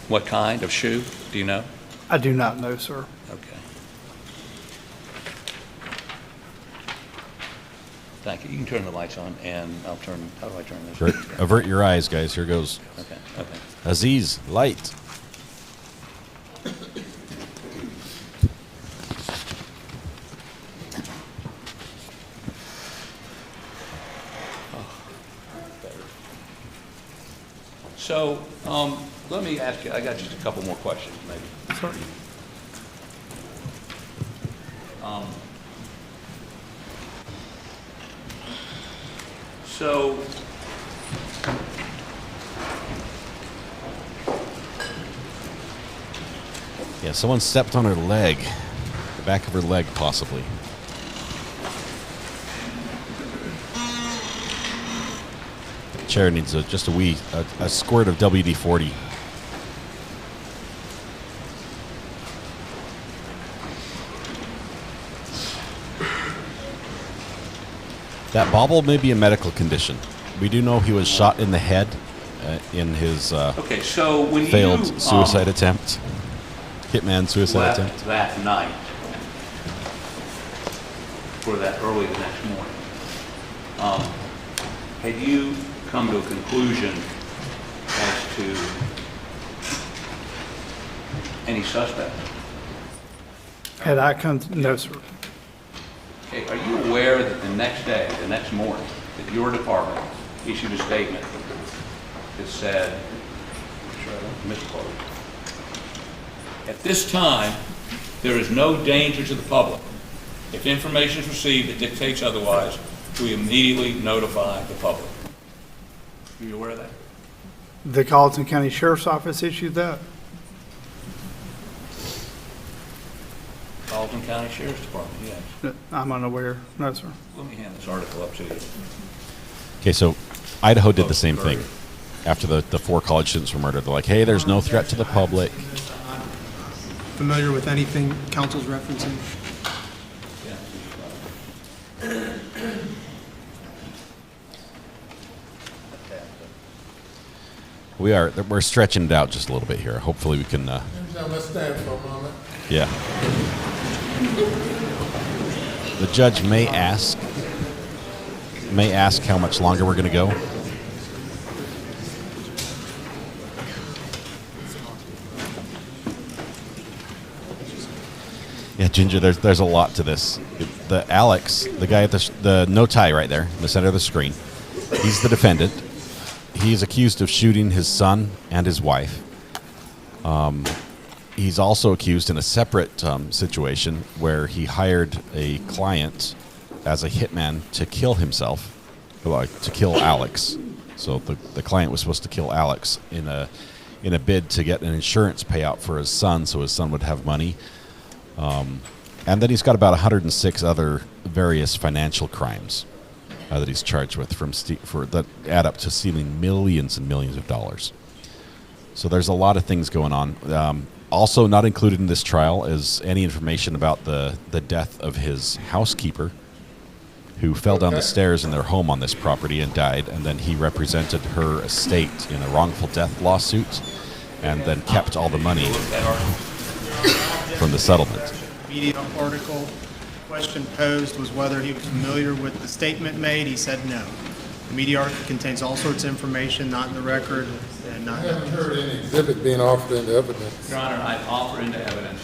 what kind of shoe? Do you know? I do not know, sir. Okay. Thank you. You can turn the lights on, and I'll turn, how do I turn this? Avert your eyes, guys. Here goes. Okay. Aziz, light. So, let me ask you, I got just a couple more questions, maybe. Sorry. So, Yeah, someone stepped on her leg. The back of her leg, possibly. The chair needs just a squirt of WD-40. That bauble may be a medical condition. We do know he was shot in the head in his Okay, so when failed you suicide attempt. Hitman suicide left attempt. that night, or that early the next morning, had you come to a conclusion as to any suspect? Had I come, no, sir. Okay, are you aware that the next day, the next morning, that your department issued a statement that said, misquote, at this time, there is no danger to the public. If information is received that dictates otherwise, we immediately notify the public. Are you aware of that? The Colleton County Sheriff's Office issued that? Colleton County Sheriff's Department, yes. I'm unaware, no, sir. Let me hand this article up to you. Okay, so Idaho did the same thing. After the 4 college students were murdered, they're like, hey, there's no threat to the public. Familiar with anything council's referencing? We're stretching it out just a little bit here. Hopefully we can. Let's stand for a moment. Yeah. The judge may ask how much longer we're going to go. Yeah, Ginger, there's a lot to this. The Alex, the guy at the no tie right there in the center of the screen, he's the defendant. He's accused of shooting his son and his wife. He's also accused in a separate situation where he hired a client as a hitman to kill himself, to kill Alex. So the client was supposed to kill Alex in a bid to get an insurance payout for his son, so his son would have money. And then he's got about 106 other various financial crimes that he's charged with that add up to stealing millions and millions of dollars. So there's a lot of things going on. Also not included in this trial is any information about the death of his housekeeper, who fell down the stairs in their home on this property and died, and then he represented her estate in a wrongful death lawsuit and then kept all the money from the settlement. Media article, question posed was whether he was familiar with the statement made. He said no. The media article contains all sorts of information not in the record and not. I haven't heard any exhibit being offered into evidence. Your Honor, I offer into evidence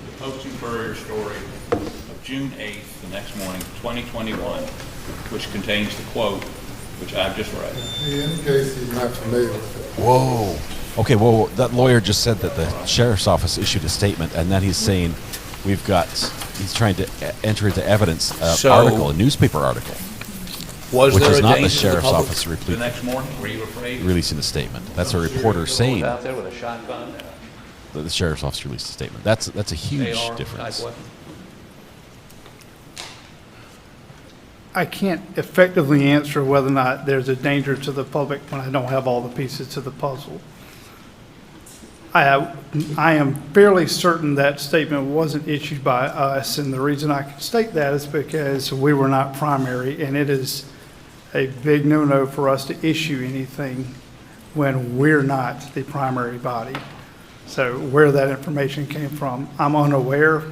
the Post-Courier story of June 8th, the next morning, 2021, which contains the quote, which I've just read. In case he's not familiar with it. Whoa. Okay, well, that lawyer just said that the sheriff's office issued a statement, and then he's saying he's trying to enter into evidence a newspaper article. Was which there is a not danger the to sheriff's public office the next morning? Were you afraid? releasing a statement. That's a reporter saying Out there with a shotgun, that the sheriff's office released a statement. That's a huge AR difference. type weapon? I can't effectively answer whether or not there's a danger to the public when I don't have all the pieces to the puzzle. I am fairly certain that statement wasn't issued by us, and the reason I can state that is because we were not primary, and it is a big no-no for us to issue anything when we're not the primary body. So where that information came from, I'm unaware,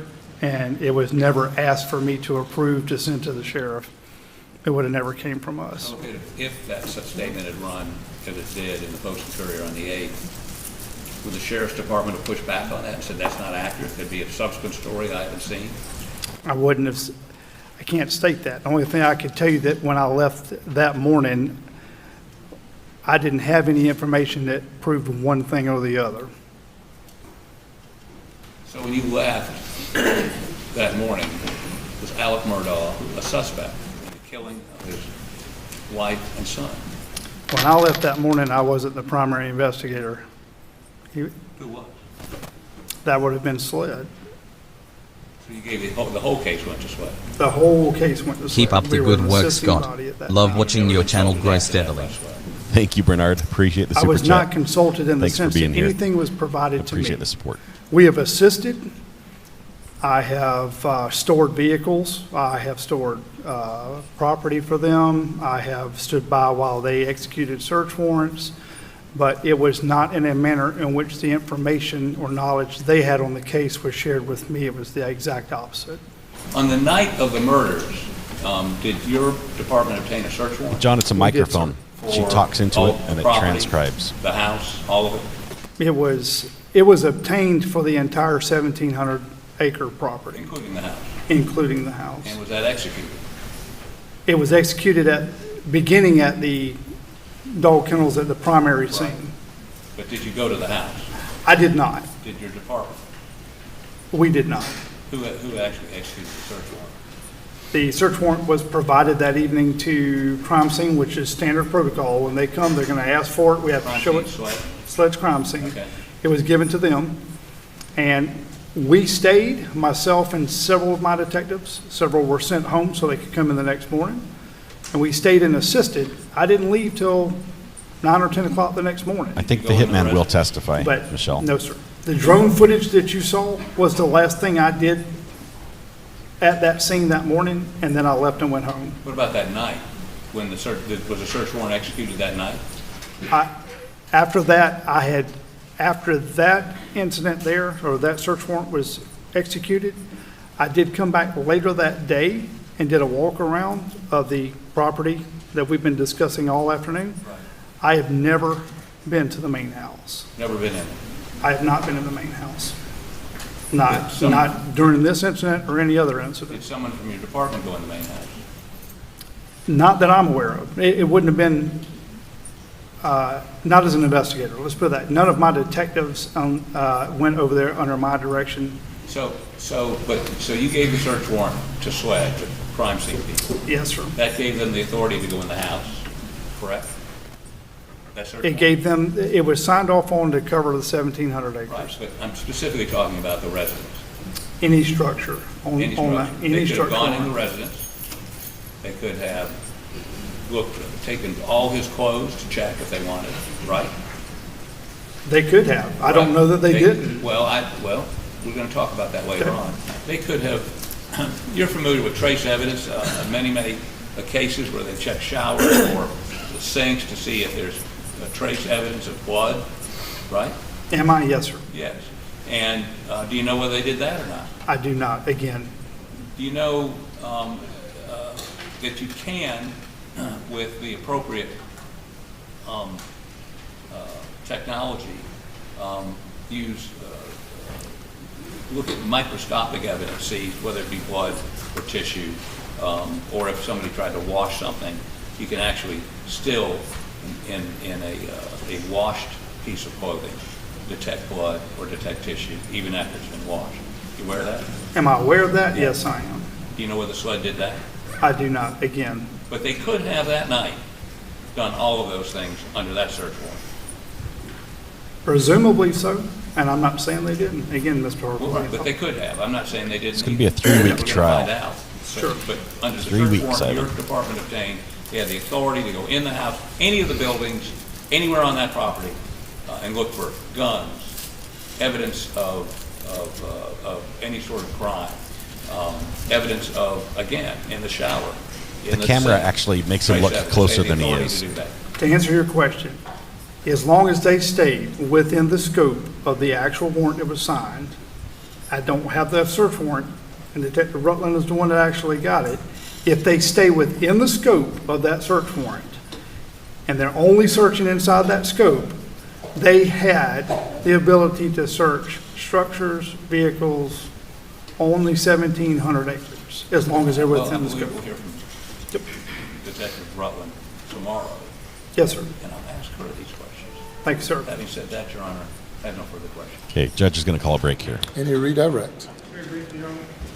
and it was never asked for me to approve to send to the sheriff. It would have never came from us. Okay, if that statement had run, as it did in the Post-Courier on the 8th, would the sheriff's department have pushed back on that and said that's not accurate? There'd be a subsequent story I haven't seen? I can't state that. The only thing I could tell you that when I left that morning, I didn't have any information that proved one thing or the other. So when you left that morning, was Alec Murdaugh a suspect in the killing of his wife and son? When I left that morning, I wasn't the primary investigator. Who was? That would have been SLED. So you gave the whole case went to SLED. The whole case went to SLED. Keep up the We were good an work, assisting Scott. body at that Love time. watching your channel grow steadily. Thank you, Bernard. Appreciate the I super was chat. not consulted in the Thanks for sense that being here. anything was provided to me. Appreciate the support. We have assisted. I have stored vehicles. I have stored property for them. I have stood by while they executed search warrants. But it was not in a manner in which the information or knowledge they had on the case was shared with me. It was the exact opposite. On the night of the murders, did your department obtain a search warrant? John, it's a microphone. She For talks into all it and the it property, transcribes. The house, all of it? It was obtained for the entire 1,700 acre property. Including the house? Including the house. And was that executed? It was executed beginning at the dog kennels at the primary scene. But did you go to the house? I did not. Did your department? We did not. Who actually executed the search warrant? The search warrant was provided that evening to crime scene, which is standard protocol. When they come, they're going to ask for it. We have to show it. Sledge crime scene. Okay. It was given to them. And we stayed, myself and several of my detectives. Several were sent home so they could come in the next morning. And we stayed and assisted. I didn't leave till 9 or 10 o'clock the next morning. I think the hitman will testify, But, Michelle. no, sir. The drone footage that you saw was the last thing I did at that scene that morning, and then I left and went home. What about that night? When was a search warrant executed that night? After that incident there, or that search warrant was executed, I did come back later that day and did a walk around of the property that we've been discussing all afternoon. I have never been to the main house. Never been in it? I have not been in the main house. Not during this incident or any other incident. Did someone from your department go in the main house? Not that I'm aware of. It wouldn't have been, not as an investigator. Let's put that. None of my detectives went over there under my direction. So you gave the search warrant to SLED, the crime scene people? Yes, sir. That gave them the authority to go in the house, correct? That search It warrant? gave them, it was signed off on to cover the 1,700 acres. Right, but I'm specifically talking about the residence. Any structure on Any that, structure. any They could have structure. gone in the residence. They could have taken all his clothes to check if they wanted, right? They could have. I don't know that they didn't. Well, we're going to talk about that later on. They could have, you're familiar with trace evidence, many cases where they check showers or the sinks to see if there's trace evidence of blood, right? Am I? Yes, sir. Yes. And do you know whether they did that or not? I do not, again. Do you know that you can, with the appropriate technology, look at microscopic evidence, see whether it be blood or tissue, or if somebody tried to wash something, you can actually still, in a washed piece of clothing, detect blood or detect tissue, even after it's been washed. You aware of that? Am I aware of that? Yes, I am. Do you know whether SLED did that? I do not, again. But they could have that night done all of those things under that search warrant. Presumably so, and I'm not saying they didn't. Again, Mr. Harper. Right, but they could have. I'm not saying they didn't. It's going to be a 3-week trial. Find out. Sure. But under the 3 search weeks, warrant Ivan. your department obtained, they had the authority to go in the house, any of the buildings, anywhere on that property, and look for guns, evidence of any sort of crime, evidence of, again, in the shower. The camera actually makes him look closer than he is. To answer your question, as long as they stayed within the scope of the actual warrant that was signed, I don't have the search warrant, and Detective Rutland is the one that actually got it. If they stay within the scope of that search warrant, and they're only searching inside that scope, they had the ability to search structures, vehicles, only 1,700 acres, as long as they're within the scope. We'll hear from Detective Rutland tomorrow. Yes, sir. And I'll ask her these questions. Thank you, sir. Having said that, Your Honor, I have no further questions. Okay, judge is going to call a break here. Any redirect?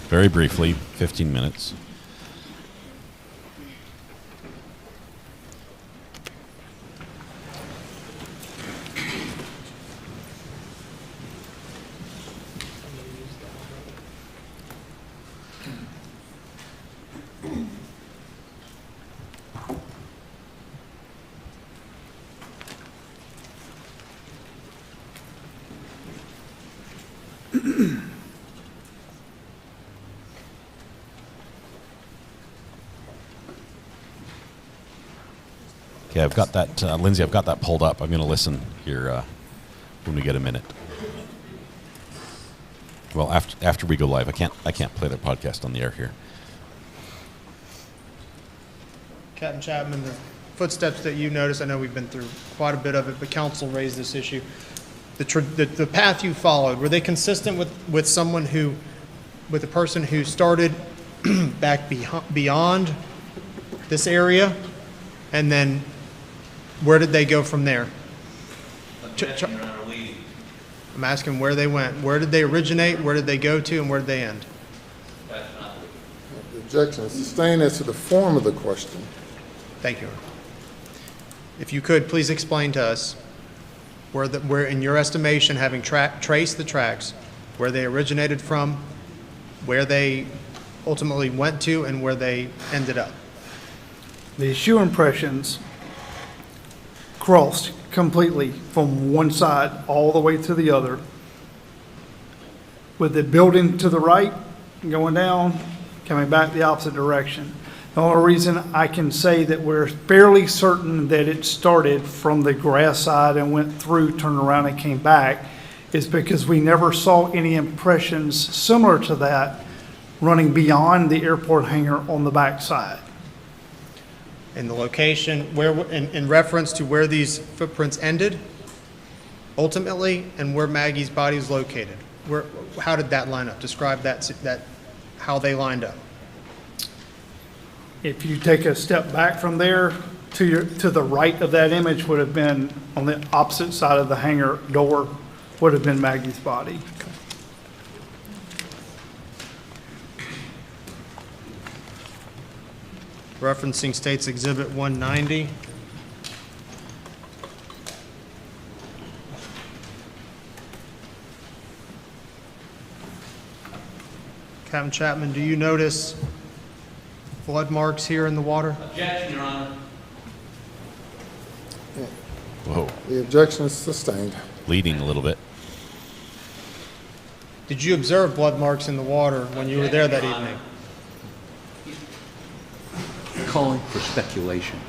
Very briefly, 15 minutes. Okay, I've got that, Lindsay, I've got that pulled up. I'm going to listen here when we get a minute. Well, after we go live, I can't play their podcast on the air here. Captain Chapman, the footsteps that you noticed, I know we've been through quite a bit of it, but council raised this issue. The path you followed, were they consistent with someone who, with a person who started back beyond this area, and then where did they go from there? I'm asking where they went. Where did they originate? Where did they go to? And where did they end? The objection is sustained as to the form of the question. Thank you. If you could, please explain to us where in your estimation, having traced the tracks, where they originated from, where they ultimately went to, and where they ended up. The shoe impressions crossed completely from one side all the way to the other, with the building to the right, going down, coming back the opposite direction. The only reason I can say that we're fairly certain that it started from the grass side and went through, turned around, and came back is because we never saw any impressions similar to that running beyond the airport hangar on the back side. And the location, where in reference to where these footprints ended, ultimately, and where Maggie's body is located. How did that line up? Describe that how they lined up. If you take a step back from there, to the right of that image would have been, on the opposite side of the hangar door, would have been Maggie's body. Referencing State's Exhibit 190. Captain Chapman, do you notice blood marks here in the water? Objection, Your Honor. Whoa. The objection is sustained. Bleeding a little bit. Did you observe blood marks in the water when you were there that evening? Calling for speculation.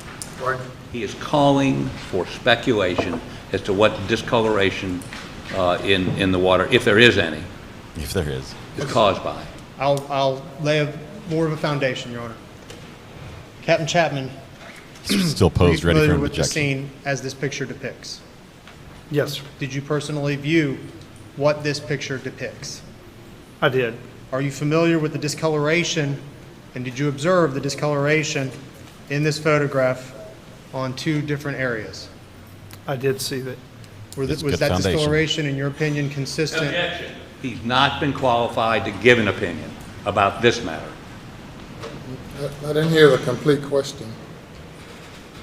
Right. He is calling for speculation as to what discoloration in the water, if there is any. If there is caused by. I'll lay more of a foundation, Your Honor. Captain Chapman, still posed ready for familiar an with the objection. scene as this picture depicts? Yes, sir. Did you personally view what this picture depicts? I did. Are you familiar with the discoloration, and did you observe the discoloration in this photograph on two different areas? I did see that. Was It's that good foundation. discoloration, in your opinion, consistent? Objection. He's not been qualified to give an opinion about this matter. I didn't hear the complete question.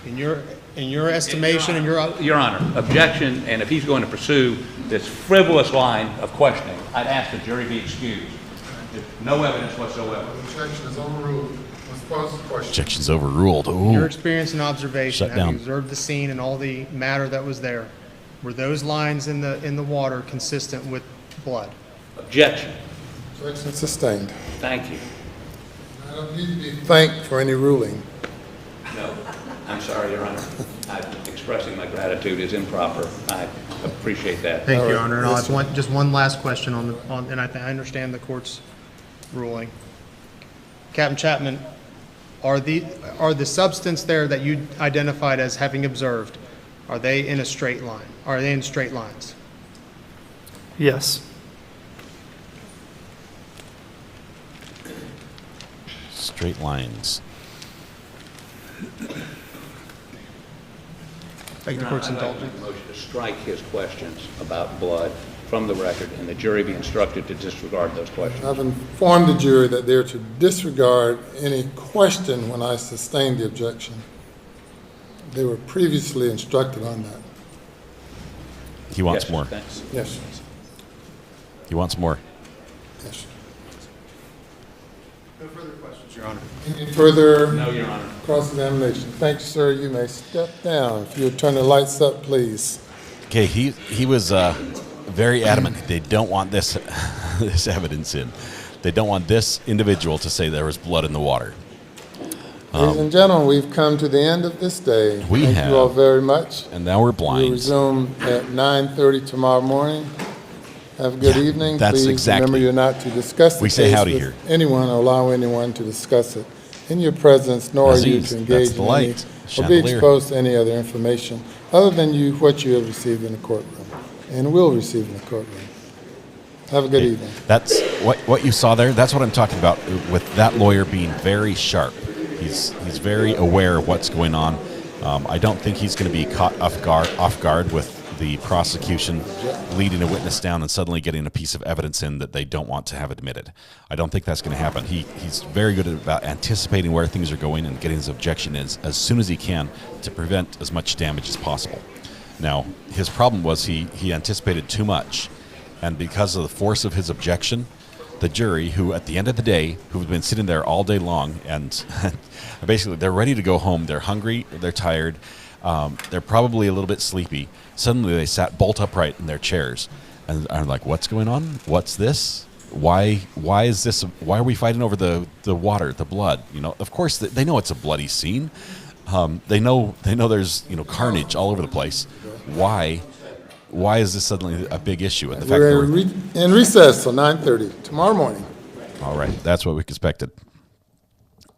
In your estimation, and Your Honor, objection, and if he's going to pursue this frivolous line of questioning, I'd ask the jury be excused. No evidence whatsoever. Objection is overruled. Let's pose the question. Objection's overruled. Ooh. your experience and observation, Shut having down. observed the scene and all the matter that was there, were those lines in the water consistent with blood? Objection. Objection sustained. Thank you. I don't need to be thanked for any ruling. No, I'm sorry, Your Honor. Expressing my gratitude is improper. I appreciate that. Thank All you, right. Your Honor. And I'll Yes, have sir. just one last question and I understand the court's ruling. Captain Chapman, are the substance there that you identified as having observed, are they in a straight line? Are they in straight lines? Yes. Straight lines. Thank the Your court's Honor, I'd like to indulgence. make a motion to strike his questions about blood from the record, and the jury be instructed to disregard those questions. I've informed the jury that they're to disregard any question when I sustain the objection. They were previously instructed on that. He wants Yes, more. thanks. Yes. He wants more. Yes. No further questions, Your Honor. Any further No, Your Honor. cross-examination? Thank you, sir. You may step down. If you would turn the lights up, please. Okay, he was very adamant. They don't want this this evidence in. They don't want this individual to say there was blood in the water. Ladies and gentlemen, we've come to the end of this day. We Thank have. you all very much. And now we're blind. We'll resume at 9:30 tomorrow morning. Have a good evening. That's Please exactly. remember you're not to discuss the We say case howdy with here. anyone or allow anyone to discuss it in your presence, nor are you Aziz, to that's engage the in light. any, or be Chandelier. exposed to any other information other than what you have received in the courtroom and will receive in the courtroom. Have a good evening. That's what you saw there. That's what I'm talking about with that lawyer being very sharp. He's very aware of what's going on. I don't think he's going to be caught off guard with the prosecution leading a witness down and suddenly getting a piece of evidence in that they don't want to have admitted. I don't think that's going to happen. He's very good about anticipating where things are going and getting his objection in as soon as he can to prevent as much damage as possible. Now, his problem was he anticipated too much, and because of the force of his objection, the jury, who at the end of the day, who've been sitting there all day long, and basically they're ready to go home, they're hungry, they're tired, they're probably a little bit sleepy. Suddenly they sat bolt upright in their chairs and are like, what's going on? What's this? Why is this? Why are we fighting over the water, the blood? You know, of course they know it's a bloody scene. They know there's carnage all over the place. Why is this suddenly a big issue? And the fact We're that in recess till 9:30 tomorrow morning. all right, that's what we expected.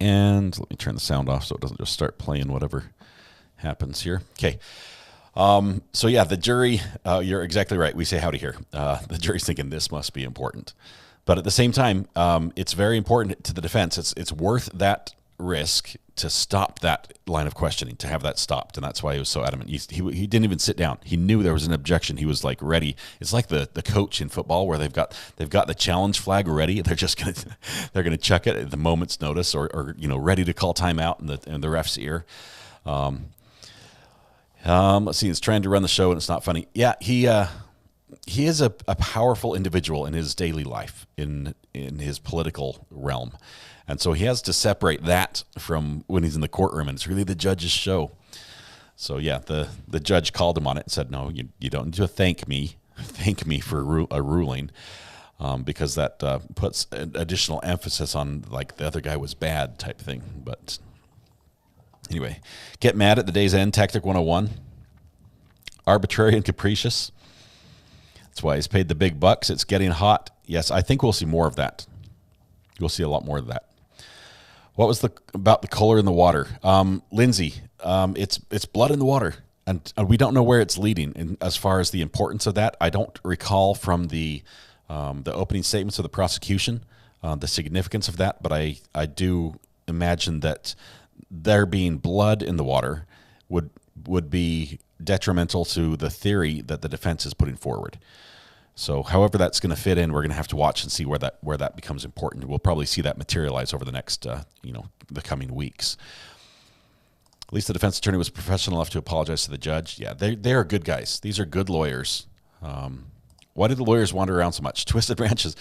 And let me turn the sound off so it doesn't just start playing whatever happens here. Okay. So yeah, the jury, you're exactly right. We say howdy here. The jury's thinking this must be important. But at the same time, it's very important to the defense. It's worth that risk to stop that line of questioning, to have that stopped. And that's why he was so adamant. He didn't even sit down. He knew there was an objection. He was like ready. It's like the coach in football where they've got the challenge flag ready. They're just they're gonna chuck it at the moment's notice, or ready to call timeout in the ref's ear. Let's see. He's trying to run the show and it's not funny. Yeah, he is a powerful individual in his daily life, in his political realm. And so he has to separate that from when he's in the courtroom, and it's really the judge's show. So yeah, the judge called him on it and said, no, you don't need to thank me for a ruling, because that puts an additional emphasis on like the other guy was bad type thing. But anyway, get mad at the day's end, Tactic 101. Arbitrary and capricious. That's why he's paid the big bucks. It's getting hot. Yes, I think we'll see more of that. You'll see a lot more of that. What was about the color in the water? Lindsay, it's blood in the water, and we don't know where it's leading. And as far as the importance of that, I don't recall from the opening statements of the prosecution the significance of that, but I do imagine that there being blood in the water would be detrimental to the theory that the defense is putting forward. So however that's going to fit in, we're going to have to watch and see where that becomes important. We'll probably see that materialize over the next, the coming weeks. At least the defense attorney was professional enough to apologize to the judge. Yeah, they are good guys. These are good lawyers. Why do the lawyers wander around so much? Twisted branches.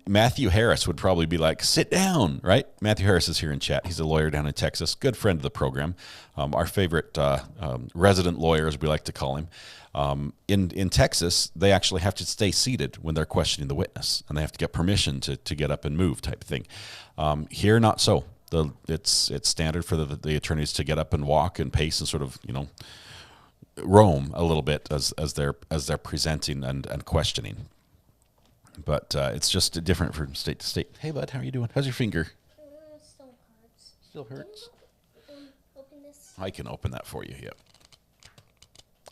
Matthew Harris would probably be like, sit down, right? Matthew Harris is here in chat. He's a lawyer down in Texas, good friend of the program. Our favorite resident lawyer, as we like to call him. In Texas, they actually have to stay seated when they're questioning the witness, and they have to get permission to get up and move type of thing. Here, not so. It's standard for the attorneys to get up and walk and pace and sort of, roam a little bit as they're presenting and questioning. But it's just different from state to state. Hey, bud, how are you doing? How's your finger? Still hurts. Still hurts? Can you, open this? I can open that for you, yep.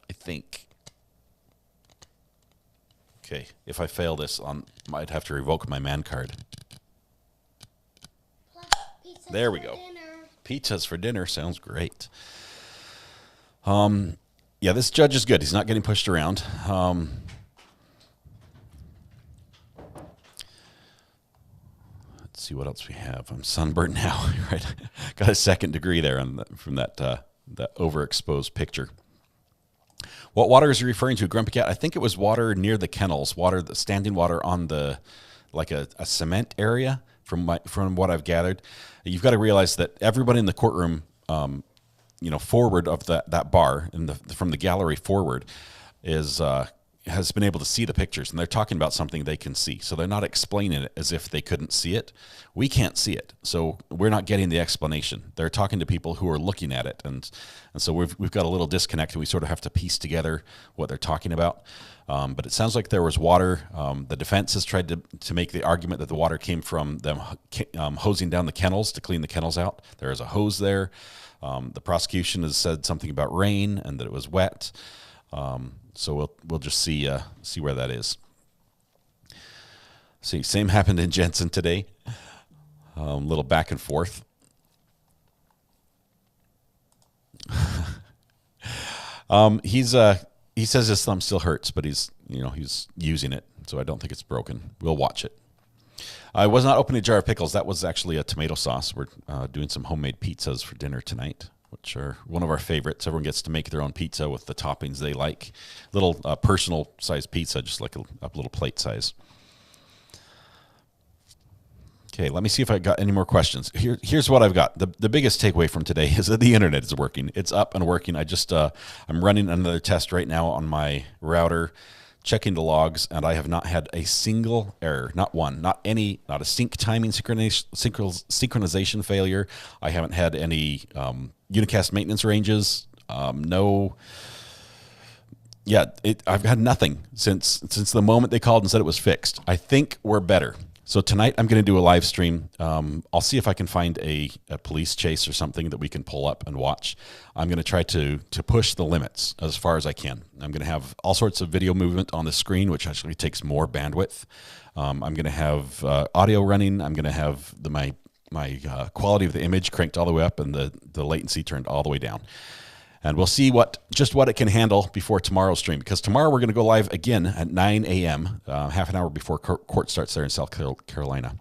I think. Okay, if I fail this, I might have to revoke my man card. There we go. Pizzas for dinner sounds great. Yeah, this judge is good. He's not getting pushed around. Let's see what else we have. I'm sunburned now, right? Got a second degree there from that overexposed picture. What water is he referring to, Grumpy Cat? I think it was water near the kennels, the standing water on a cement area. From what I've gathered, you've got to realize that everybody in the courtroom, forward of that bar from the gallery forward, is has been able to see the pictures, and they're talking about something they can see. So they're not explaining it as if they couldn't see it. We can't see it, so we're not getting the explanation. They're talking to people who are looking at it, and so we've got a little disconnect, and we sort of have to piece together what they're talking about. But it sounds like there was water. The defense has tried to make the argument that the water came from them hosing down the kennels to clean the kennels out. There is a hose there. The prosecution has said something about rain and that it was wet. So we'll just see where that is. See, same happened in Jensen today. Little back and forth. He says his thumb still hurts, but he's using it, so I don't think it's broken. We'll watch it. I was not opening a jar of pickles. That was actually a tomato sauce. We're doing some homemade pizzas for dinner tonight, which are one of our favorites. Everyone gets to make their own pizza with the toppings they like. Little personal size pizza, just like a little plate size. Okay, let me see if I got any more questions. Here's what I've got. The biggest takeaway from today is that the internet is working. It's up and working. I'm running another test right now on my router, checking the logs, and I have not had a single error. Not one. Not a sync timing synchronization failure. I haven't had any unicast maintenance ranges. No. Yeah, I've had nothing since the moment they called and said it was fixed. I think we're better. So tonight I'm going to do a live stream. I'll see if I can find a police chase or something that we can pull up and watch. I'm going to try to push the limits as far as I can. I'm going to have all sorts of video movement on the screen, which actually takes more bandwidth. I'm going to have audio running. I'm going to have my quality of the image cranked all the way up and the latency turned all the way down. And we'll see what it can handle before tomorrow's stream. Because tomorrow we're going to go live again at 9 a.m., half an hour before court starts there in South Carolina.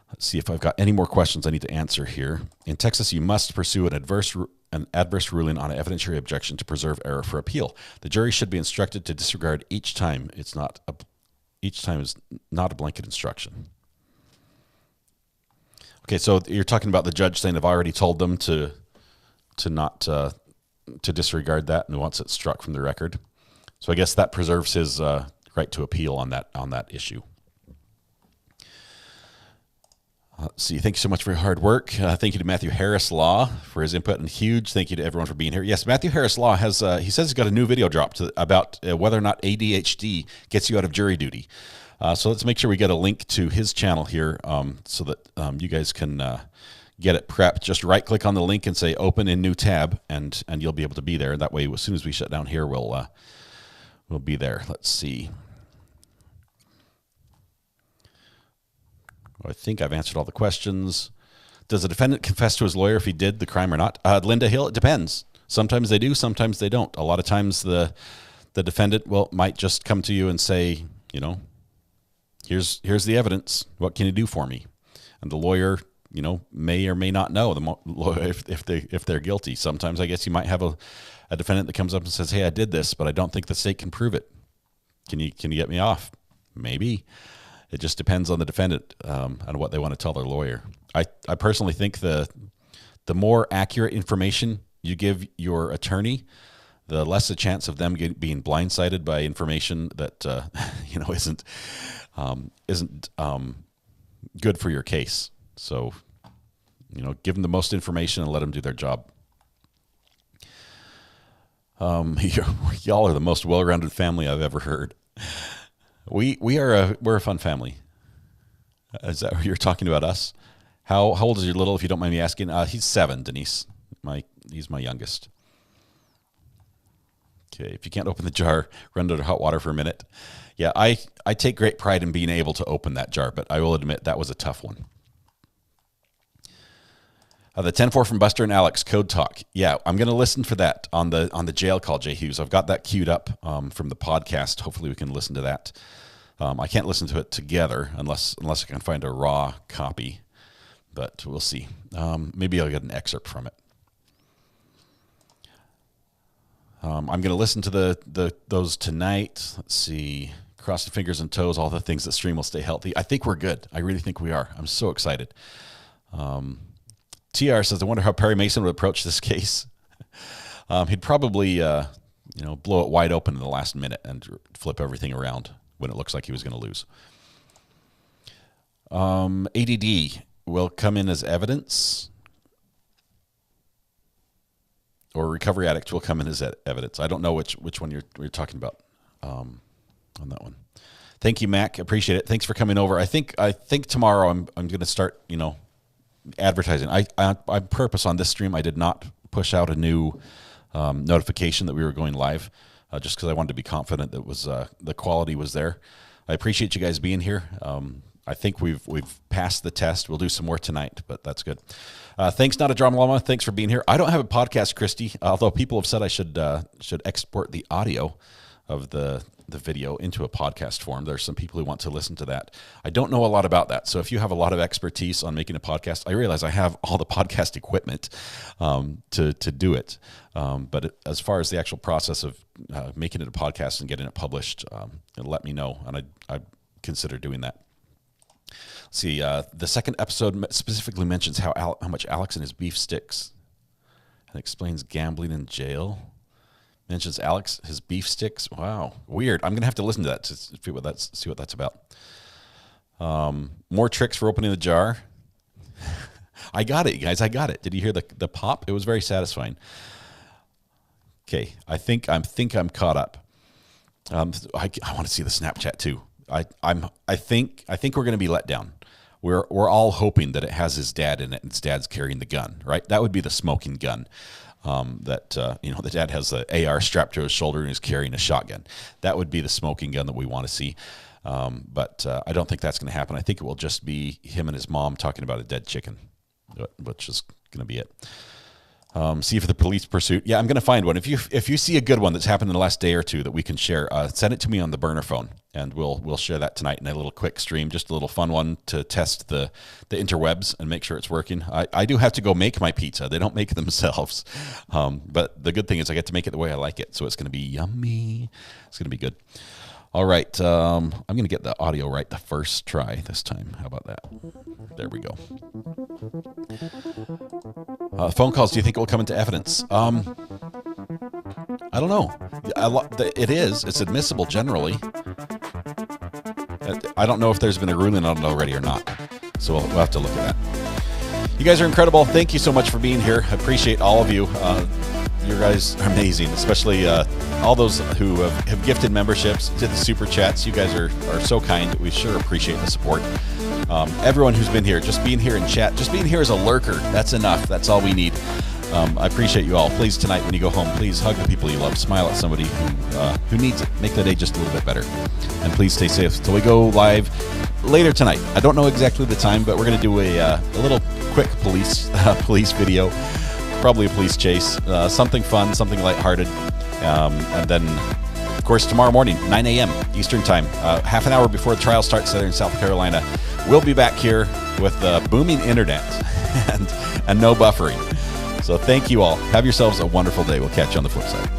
Let's see if I've got any more questions I need to answer here. In Texas, you must pursue an adverse ruling on an evidentiary objection to preserve error for appeal. The jury should be instructed to disregard each time. Each time is not a blanket instruction. Okay, so you're talking about the judge saying I've already told them to disregard that and wants it struck from the record. So I guess that preserves his right to appeal on that issue. Let's see. Thank you so much for your hard work. Thank you to Matthew Harris Law for his input, and huge thank you to everyone for being here. Yes, Matthew Harris Law has. He says he's got a new video dropped about whether or not ADHD gets you out of jury duty. So let's make sure we get a link to his channel here, so that you guys can get it prepped. Just right click on the link and say open in new tab, and you'll be able to be there. That way, as soon as we shut down here, we'll be there. Let's see. I think I've answered all the questions. Does the defendant confess to his lawyer if he did the crime or not? Linda Hill, it depends. Sometimes they do, sometimes they don't. A lot of times the defendant might just come to you and say, here's the evidence. What can you do for me? And the lawyer, may or may not know if they're guilty. Sometimes I guess you might have a defendant that comes up and says, hey, I did this, but I don't think the state can prove it. Can you get me off? Maybe. It just depends on the defendant and what they want to tell their lawyer. I personally think the more accurate information you give your attorney, the less the chance of them being blindsided by information that isn't good for your case. So, give them the most information and let them do their job. Y'all are the most well-rounded family I've ever heard. We're a fun family. Is that what you're talking about us? How old is your little, if you don't mind me asking? He's 7, Denise. He's my youngest. Okay, if you can't open the jar, run under hot water for a minute. Yeah, I take great pride in being able to open that jar, but I will admit that was a tough one. The 10-4 from Buster and Alex, Code Talk. Yeah, I'm going to listen for that on the jail call, Jay Hughes. I've got that queued up from the podcast. Hopefully we can listen to that. I can't listen to it together unless I can find a raw copy, but we'll see. Maybe I'll get an excerpt from it. I'm going to listen to those tonight. Let's see. Cross the fingers and toes, all the things that stream will stay healthy. I think we're good. I really think we are. I'm so excited. TR says, I wonder how Perry Mason would approach this case. He'd probably blow it wide open in the last minute and flip everything around when it looks like he was going to lose. ADD will come in as evidence, or recovery addict will come in as evidence. I don't know which one you're talking about on that one. Thank you, Mac. Appreciate it. Thanks for coming over. I think tomorrow I'm going to start advertising. I purpose on this stream I did not push out a new notification that we were going live, just because I wanted to be confident that was the quality was there. I appreciate you guys being here. I think we've passed the test. We'll do some more tonight, but that's good. Thanks, Not a Drama Llama. Thanks for being here. I don't have a podcast, Christy, although people have said I should export the audio of the video into a podcast form. There's some people who want to listen to that. I don't know a lot about that. So if you have a lot of expertise on making a podcast, I realize I have all the podcast equipment to do it. But as far as the actual process of making it a podcast and getting it published, let me know, and I consider doing that. See, the second episode specifically mentions how much Alex and his beef sticks, and explains gambling in jail. Mentions Alex, his beef sticks. Wow, weird. I'm gonna have to listen to that to see what that's about. More tricks for opening the jar. I got it, you guys. I got it. Did you hear the pop? It was very satisfying. Okay, I think I'm caught up. I want to see the Snapchat too. I think we're going to be let down. We're all hoping that it has his dad in it, and his dad's carrying the gun, right? That would be the smoking gun. The dad has the AR strapped to his shoulder and is carrying a shotgun. That would be the smoking gun that we want to see. But I don't think that's going to happen. I think it will just be him and his mom talking about a dead chicken, which is going to be it. See if the police pursuit. Yeah, I'm going to find one. If you see a good one that's happened in the last day or two that we can share, send it to me on the burner phone, and we'll share that tonight in a little quick stream, just a little fun one to test the interwebs and make sure it's working. I do have to go make my pizza. They don't make it themselves. But the good thing is I get to make it the way I like it, so it's going to be yummy. It's going to be good. All right, I'm going to get the audio right the first try this time. How about that? There we go. Phone calls, do you think it will come into evidence? I don't know. It's admissible generally. I don't know if there's been a ruling on it already or not. So we'll have to look at that. You guys are incredible. Thank you so much for being here. I appreciate all of you. You guys are amazing, especially all those who have gifted memberships, did the super chats. You guys are so kind. We sure appreciate the support. Everyone who's been here, just being here in chat, just being here as a lurker, that's enough. That's all we need. I appreciate you all. Please, tonight when you go home, please hug the people you love. Smile at somebody who needs it. Make the day just a little bit better. And please stay safe until we go live later tonight. I don't know exactly the time, but we're going to do a little quick police video. Probably a police chase, something fun, something lighthearted. And then, of course, tomorrow morning, 9 a.m. Eastern Time, half an hour before the trial starts there in South Carolina, we'll be back here with booming internet and no buffering. So thank you all. Have yourselves a wonderful day. We'll catch you on the flip side.